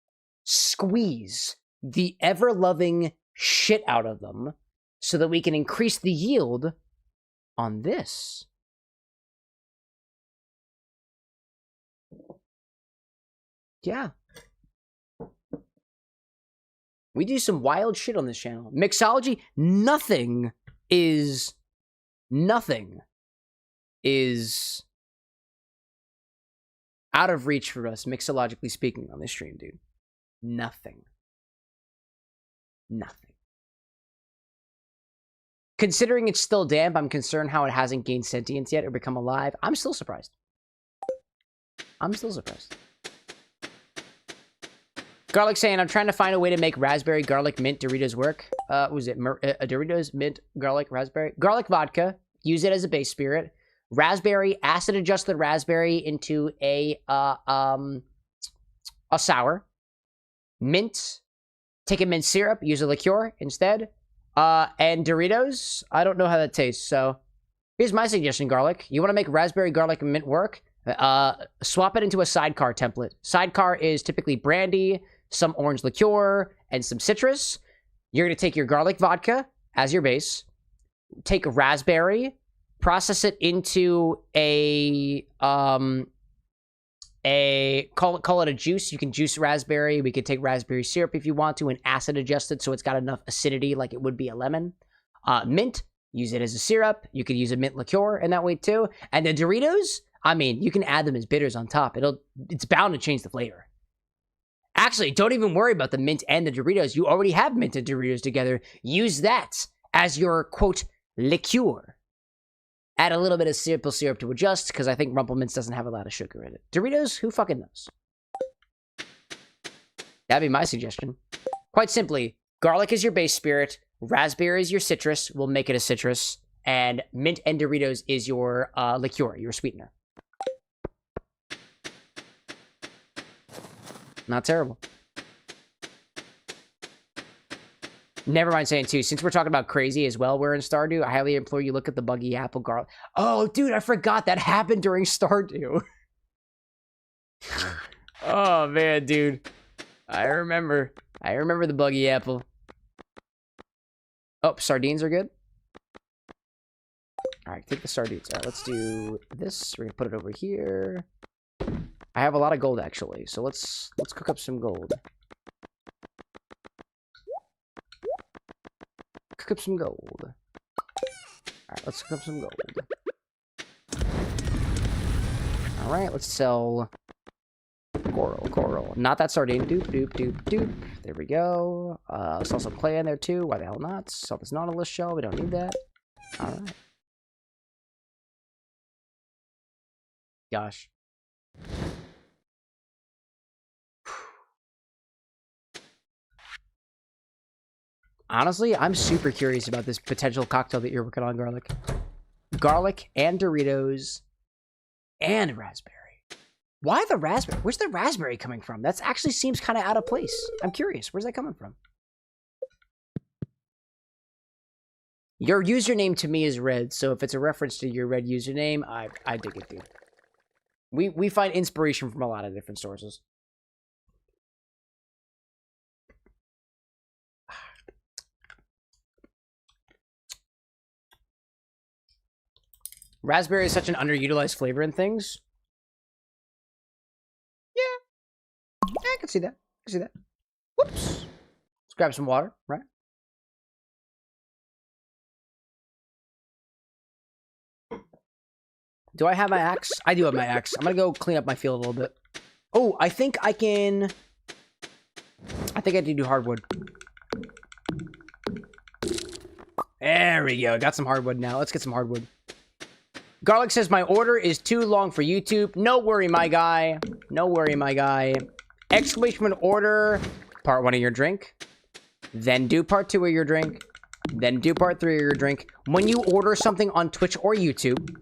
A: squeeze the ever-loving shit out of them so that we can increase the yield on this. Yeah. We do some wild shit on this channel. Mixology, nothing is out of reach for us, mixologically speaking, on this stream, dude. Nothing. Considering it's still damp, I'm concerned how it hasn't gained sentience yet or become alive. I'm still surprised. Garlic saying, I'm trying to find a way to make raspberry garlic mint Doritos work. Was it Doritos mint garlic raspberry? Garlic vodka. Use it as a base spirit. Raspberry, acid adjusted raspberry into a sour. Mint. Take a mint syrup. Use a liqueur instead. And Doritos. I don't know how that tastes. So here's my suggestion, Garlic. You want to make raspberry garlic mint work? Swap it into a sidecar template. Sidecar is typically brandy, some orange liqueur, and some citrus. You're going to take your garlic vodka as your base. Take a raspberry, process it into call it a juice. You can juice raspberry. We could take raspberry syrup if you want to and acid adjust it so it's got enough acidity like it would be a lemon. Mint, use it as a syrup. You could use a mint liqueur in that way too. And the Doritos, I mean, you can add them as bitters on top. It's bound to change the flavor. Actually, don't even worry about the mint and the Doritos. You already have mint and Doritos together. Use that as your, quote, liqueur. Add a little bit of simple syrup to adjust, because I think Rumple Mints doesn't have a lot of sugar in it. Doritos, who fucking knows? That'd be my suggestion. Quite simply, garlic is your base spirit, raspberry is your citrus, we'll make it a citrus, and mint and Doritos is your liqueur, your sweetener. Not terrible. Never mind saying too, since we're talking about crazy as well, we're in Stardew, I highly implore you look at the buggy apple garlic. Oh, dude, I forgot that happened during Stardew. Oh, man, dude. I remember the buggy apple. Oh, sardines are good. All right, take the sardines. All right, let's do this. We're gonna put it over here. I have a lot of gold, actually, so let's cook up some gold. Cook up some gold. Alright, let's cook up some gold. Alright, let's sell coral. Not that sardine. Doop. There we go. Sell some clay in there too. Why the hell not? Sell this Nautilus shell. We don't need that. Alright. Gosh. Honestly, I'm super curious about this potential cocktail that you're working on, Garlic. Garlic and Doritos and raspberry. Why the raspberry? Where's the raspberry coming from? That actually seems kind of out of place. I'm curious. Where's that coming from? Your username to me is red, so if it's a reference to your red username, I dig it, dude. We find inspiration from a lot of different sources. Raspberry is such an underutilized flavor in things. Yeah, I can see that. I can see that. Whoops. Let's grab some water, right? Do I have my axe? I do have my axe. I'm gonna go clean up my field a little bit. Oh, I think I can... I think I do hardwood. There we go. Got some hardwood now. Let's get some hardwood. Garlic says, my order is too long for YouTube. No worry, my guy. No worry, my guy. Exclamation point order. Part 1 of your drink. Then do part 2 of your drink. Then do part 3 of your drink. When you order something on Twitch or YouTube...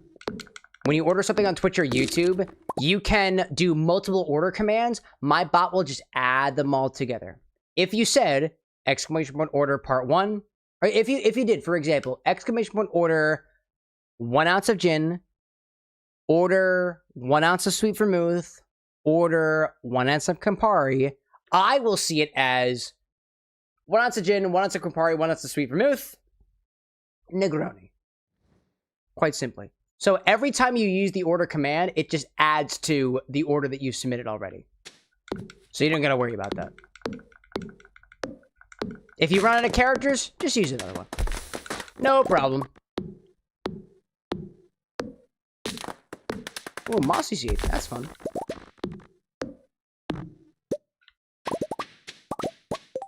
A: When you order something on Twitch or YouTube, you can do multiple order commands. My bot will just add them all together. If you said, exclamation point order part 1, or if you did, for example, exclamation point order 1 ounce of gin, order 1 ounce of sweet vermouth, order 1 ounce of Campari, I will see it as 1 ounce of gin, 1 ounce of Campari, 1 ounce of sweet vermouth, Negroni. Quite simply. So every time you use the order command, it just adds to the order that you've submitted already. So you don't gotta worry about that. If you run out of characters, just use another one. No problem. Oh, mossy seed. That's fun.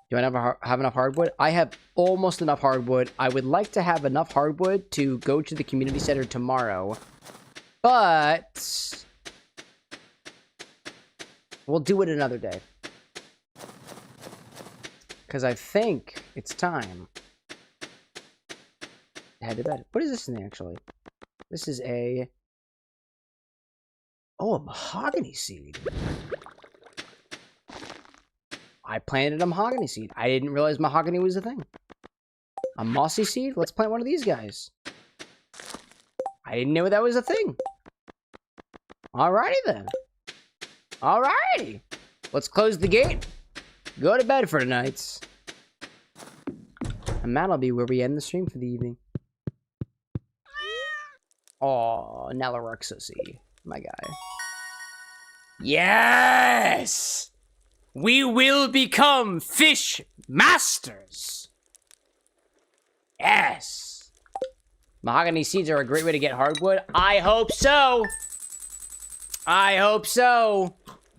A: Do I have enough hardwood? I have almost enough hardwood. I would like to have enough hardwood to go to the community center tomorrow. But... we'll do it another day. Because I think it's time to head to bed. What is this thing, actually? This is a... oh, a mahogany seed. I planted a mahogany seed. I didn't realize mahogany was a thing. A mossy seed? Let's plant one of these guys. I didn't know that was a thing. Alrighty then. Alrighty. Let's close the gate. Go to bed for tonight. And that'll be where we end the stream for the evening. Oh, Nalaroxosi, my guy. Yes! We will become fish masters. Yes. Mahogany seeds are a great way to get hardwood. I hope so. I hope so.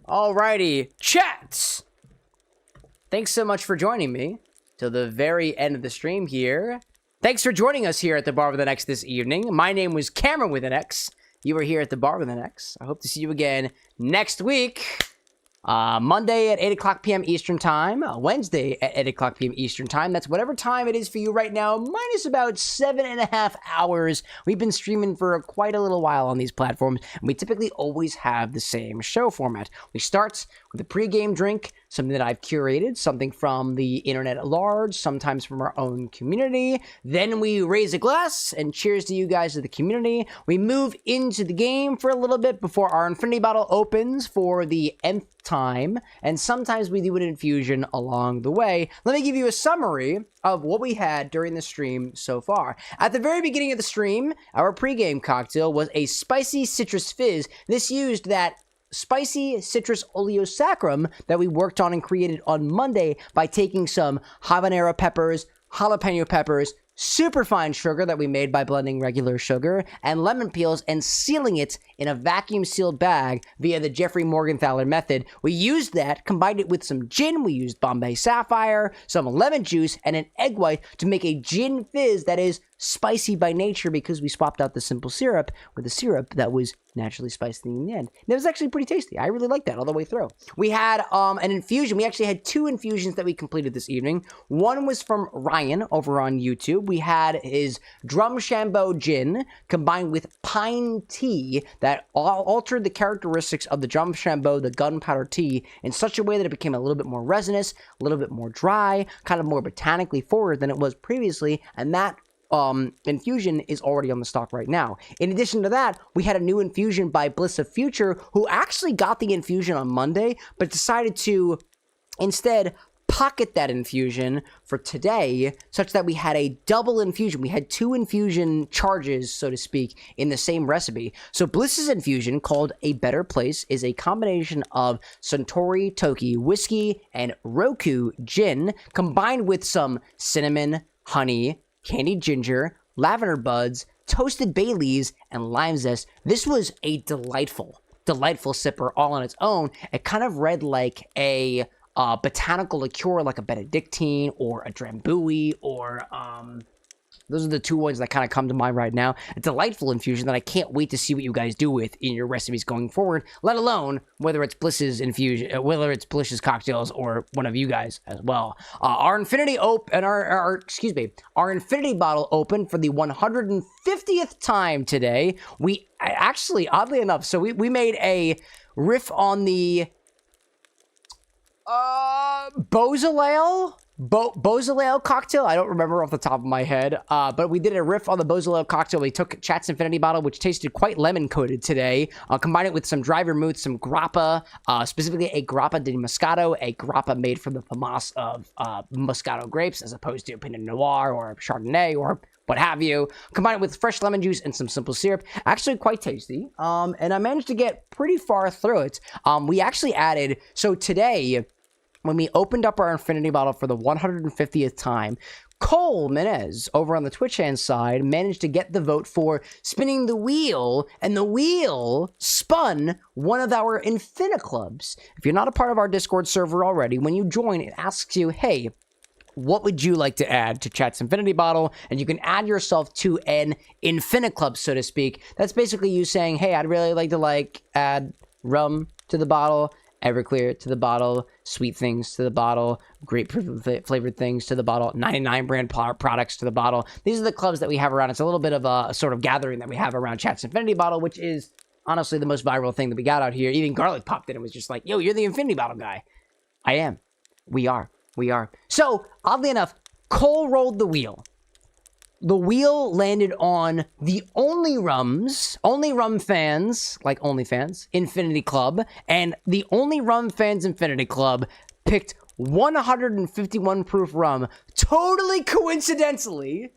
A: Alrighty. Chat. Thanks so much for joining me till the very end of the stream here. Thanks for joining us here at the Bar with an X this evening. My name was CameroxnWithAnX. You were here at the Bar with an X. I hope to see you again next week. Monday at 8 o'clock p.m. Eastern Time, Wednesday at 8 o'clock p.m. Eastern Time. That's whatever time it is for you right now, minus about 7.5 hours. We've been streaming for quite a little while on these platforms, and we typically always have the same show format. We start with a pre-game drink, something that I've curated, something from the internet at large, sometimes from our own community. Then we raise a glass and cheers to you guys of the community. We move into the game for a little bit before our infinity bottle opens for the nth time, and sometimes we do an infusion along the way. Let me give you a summary of what we had during the stream so far. At the very beginning of the stream, our pre-game cocktail was a spicy citrus fizz. This used that spicy citrus Oleo Saccharum that we worked on and created on Monday by taking some habanero peppers, jalapeno peppers, super fine sugar that we made by blending regular sugar, and lemon peels and sealing it in a vacuum sealed bag via the Jeffrey Morgenthaler method. We used that, combined it with some gin. We used Bombay Sapphire, some lemon juice, and an egg white to make a gin fizz that is spicy by nature because we swapped out the simple syrup with a syrup that was naturally spicy in the end. And it was actually pretty tasty. I really liked that all the way through. We had an infusion. We actually had 2 infusions that we completed this evening. One was from Ryan over on YouTube. We had his Drumshambo gin combined with pine tea that altered the characteristics of the Drumshambo, the gunpowder tea, in such a way that it became a little bit more resinous, a little bit more dry, kind of more botanically forward than it was previously, and that infusion is already on the stock right now. In addition to that, we had a new infusion by Bliss of Future, who actually got the infusion on Monday, but decided to instead pocket that infusion for today, such that we had a double infusion. We had 2 infusion charges, so to speak, in the same recipe. So Bliss's infusion, called A Better Place, is a combination of Suntory Toki whiskey and Roku gin, combined with some cinnamon, honey, candied ginger, lavender buds, toasted bay leaves, and lime zest. This was a delightful sipper all on its own. It kind of read like a botanical liqueur, like a Benedictine or a Drambuie, or those are the 2 ones that kind of come to mind right now. A delightful infusion that I can't wait to see what you guys do with in your recipes going forward, let alone whether it's Bliss's infusion, whether it's Bliss's cocktails, or one of you guys as well. Our Infinity our Infinity bottle opened for the 150th time today. We actually, oddly enough, so we made a riff on the Beaujolais cocktail. I don't remember off the top of my head, but we did a riff on the Beaujolais cocktail. We took Chat's Infinity bottle, which tasted quite lemon-coated today, combined it with some dry vermouth, some Grappa, specifically a Grappa di Moscato, a Grappa made from the FAMAS of Moscato grapes, as opposed to Pinot Noir or Chardonnay or what have you, combined it with fresh lemon juice and some simple syrup. Actually quite tasty, and I managed to get pretty far through it. We actually added, so today, when we opened up our Infinity bottle for the 150th time, Cole Menez, over on the Twitch hand side, managed to get the vote for spinning the wheel, and the wheel spun one of our Infini-clubs. If you're not a part of our Discord server already, when you join, it asks you, hey, what would you like to add to Chat's Infinity bottle? And you can add yourself to an Infini-club, so to speak. That's basically you saying, hey, I'd really like to add rum to the bottle, Everclear to the bottle, sweet things to the bottle, grapefruit flavored things to the bottle, 99 brand products to the bottle. These are the clubs that we have around. It's a little bit of a sort of gathering that we have around Chat's Infinity bottle, which is honestly the most viral thing that we got out here. Even Garlic popped in and was just like, yo, you're the Infinity bottle guy. I am. We are. So, oddly enough, Cole rolled the wheel. The wheel landed on the only rum fans, like OnlyFans, Infinity Club, and the only rum fans Infinity Club picked 151 proof rum, totally coincidentally,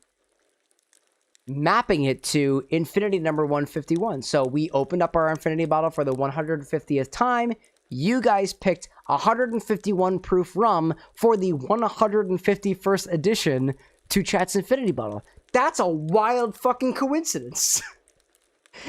A: mapping it to Infinity number 151. So we opened up our Infinity bottle for the 150th time. You guys picked 151 proof rum for the 151st edition to Chat's Infinity bottle. That's a wild fucking coincidence.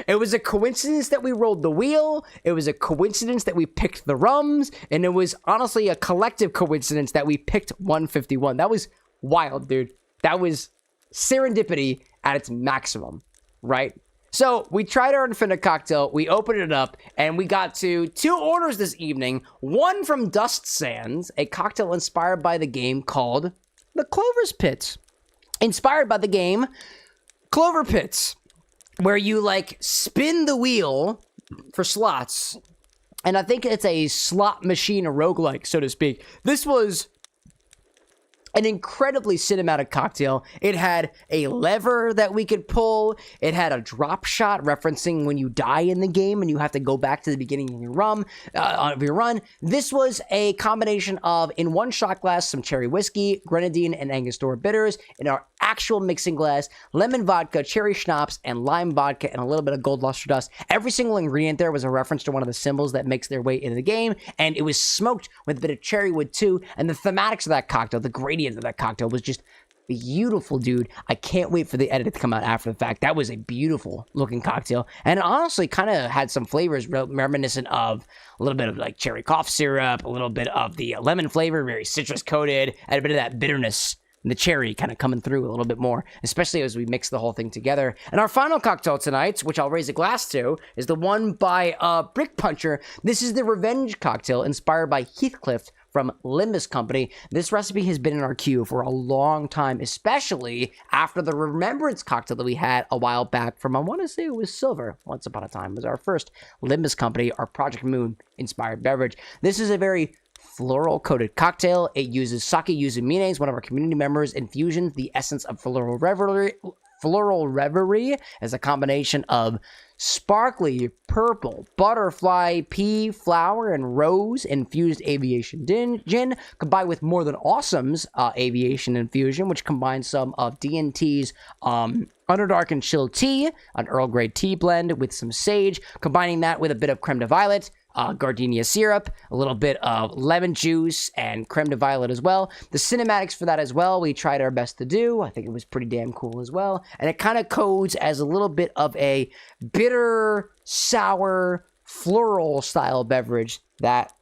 A: It was a coincidence that we rolled the wheel. It was a coincidence that we picked the rums. And it was honestly a collective coincidence that we picked 151. That was wild, dude. That was serendipity at its maximum, right? So we tried our Infinite cocktail, we opened it up, and we got to 2 orders this evening. One from Dust Sands, a cocktail inspired by the game called the Clover's Pit. Inspired by the game Clover Pits, where you spin the wheel for slots, and I think it's a slot machine, a roguelike, so to speak. This was an incredibly cinematic cocktail. It had a lever that we could pull. It had a drop shot referencing when you die in the game and you have to go back to the beginning of your run. This was a combination of, in one shot glass, some cherry whiskey, grenadine, and Angostura bitters. In our actual mixing glass, lemon vodka, cherry schnapps, and lime vodka, and a little bit of gold luster dust. Every single ingredient there was a reference to one of the symbols that makes their way into the game, and it was smoked with a bit of cherry wood too. And the thematics of that cocktail, the gradient of that cocktail, was just beautiful, dude. I can't wait for the edit to come out after the fact. That was a beautiful looking cocktail, and it honestly kind of had some flavors reminiscent of a little bit of cherry cough syrup, a little bit of the lemon flavor, very citrus coated, and a bit of that bitterness, and the cherry kind of coming through a little bit more, especially as we mix the whole thing together. And our final cocktail tonight, which I'll raise a glass to, is the one by Brick Puncher. This is the Revenge cocktail inspired by Heathcliff from Limbus Company. This recipe has been in our queue for a long time, especially after the Remembrance cocktail that we had a while back from, I want to say it was Silver, once upon a time, was our first Limbus Company, our Project Moon inspired beverage. This is a very floral coated cocktail. It uses sake yuzumines, one of our community members' infusions, the essence of floral revelry, Floral Reverie is a combination of sparkly purple butterfly pea flower and rose infused aviation gin combined with More Than Awesome's aviation infusion, which combines some of D&T's Underdark and Chill tea, an Earl Grey tea blend with some sage, combining that with a bit of creme de violet, gardenia syrup, a little bit of lemon juice, and creme de violet as well. The cinematics for that as well, we tried our best to do. I think it was pretty damn cool as well. And it kind of codes as a little bit of a bitter, sour, floral style beverage that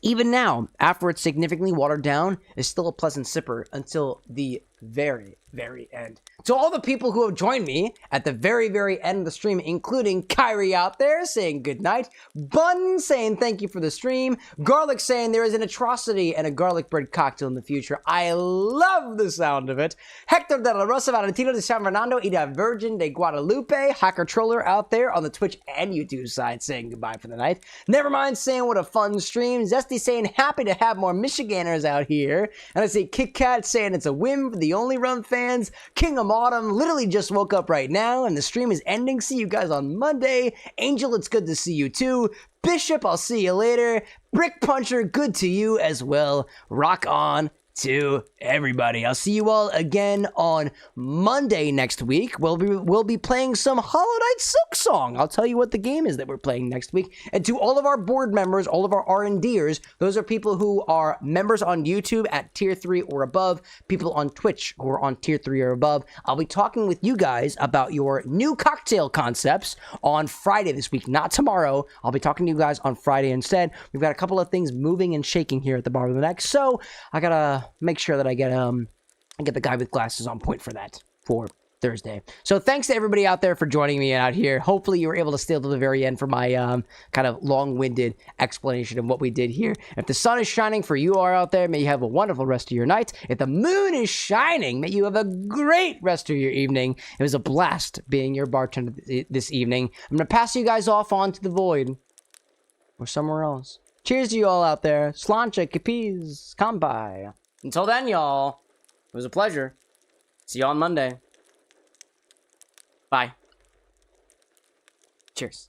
A: even now, after it's significantly watered down, is still a pleasant sipper until the very, very end. To all the people who have joined me at the very, very end of the stream, including Kyrie out there saying good night, Bun saying thank you for the stream, Garlic saying there is an atrocity and a garlic bread cocktail in the future. I love the sound of it. Hector de la Rosa Valentino de San Fernando y la Virgin de Guadalupe, Hacker Troller out there on the Twitch and YouTube side saying goodbye for the night. Nevermind saying what a fun stream. Zesty saying happy to have more Michiganders out here. And I see Kit Kat saying it's a win for the Only Run fans. King of Autumn literally just woke up right now and the stream is ending. See you guys on Monday. Angel, it's good to see you too. Bishop, I'll see you later. Brick Puncher, good to you as well. Rock on to everybody. I'll see you all again on Monday next week. We'll be playing some Hollow Knight Silksong. I'll tell you what the game is that we're playing next week. And to all of our board members, all of our R&Ders, those are people who are members on YouTube at tier 3 or above, people on Twitch who are on tier 3 or above. I'll be talking with you guys about your new cocktail concepts on Friday this week, not tomorrow. I'll be talking to you guys on Friday instead. We've got a couple of things moving and shaking here at the bar of the neck, so I gotta make sure that I get the guy with glasses on point for that for Thursday. So thanks to everybody out there for joining me out here. Hopefully you were able to stay till the very end for my kind of long-winded explanation of what we did here. If the sun is shining for you all out there, may you have a wonderful rest of your night. If the moon is shining, may you have a great rest of your evening. It was a blast being your bartender this evening. I'm going to pass you guys off onto the void or somewhere else. Cheers to you all out there. Slancha, Capiz, Kampai. Until then, y'all, it was a pleasure. See you on Monday. Bye. Cheers.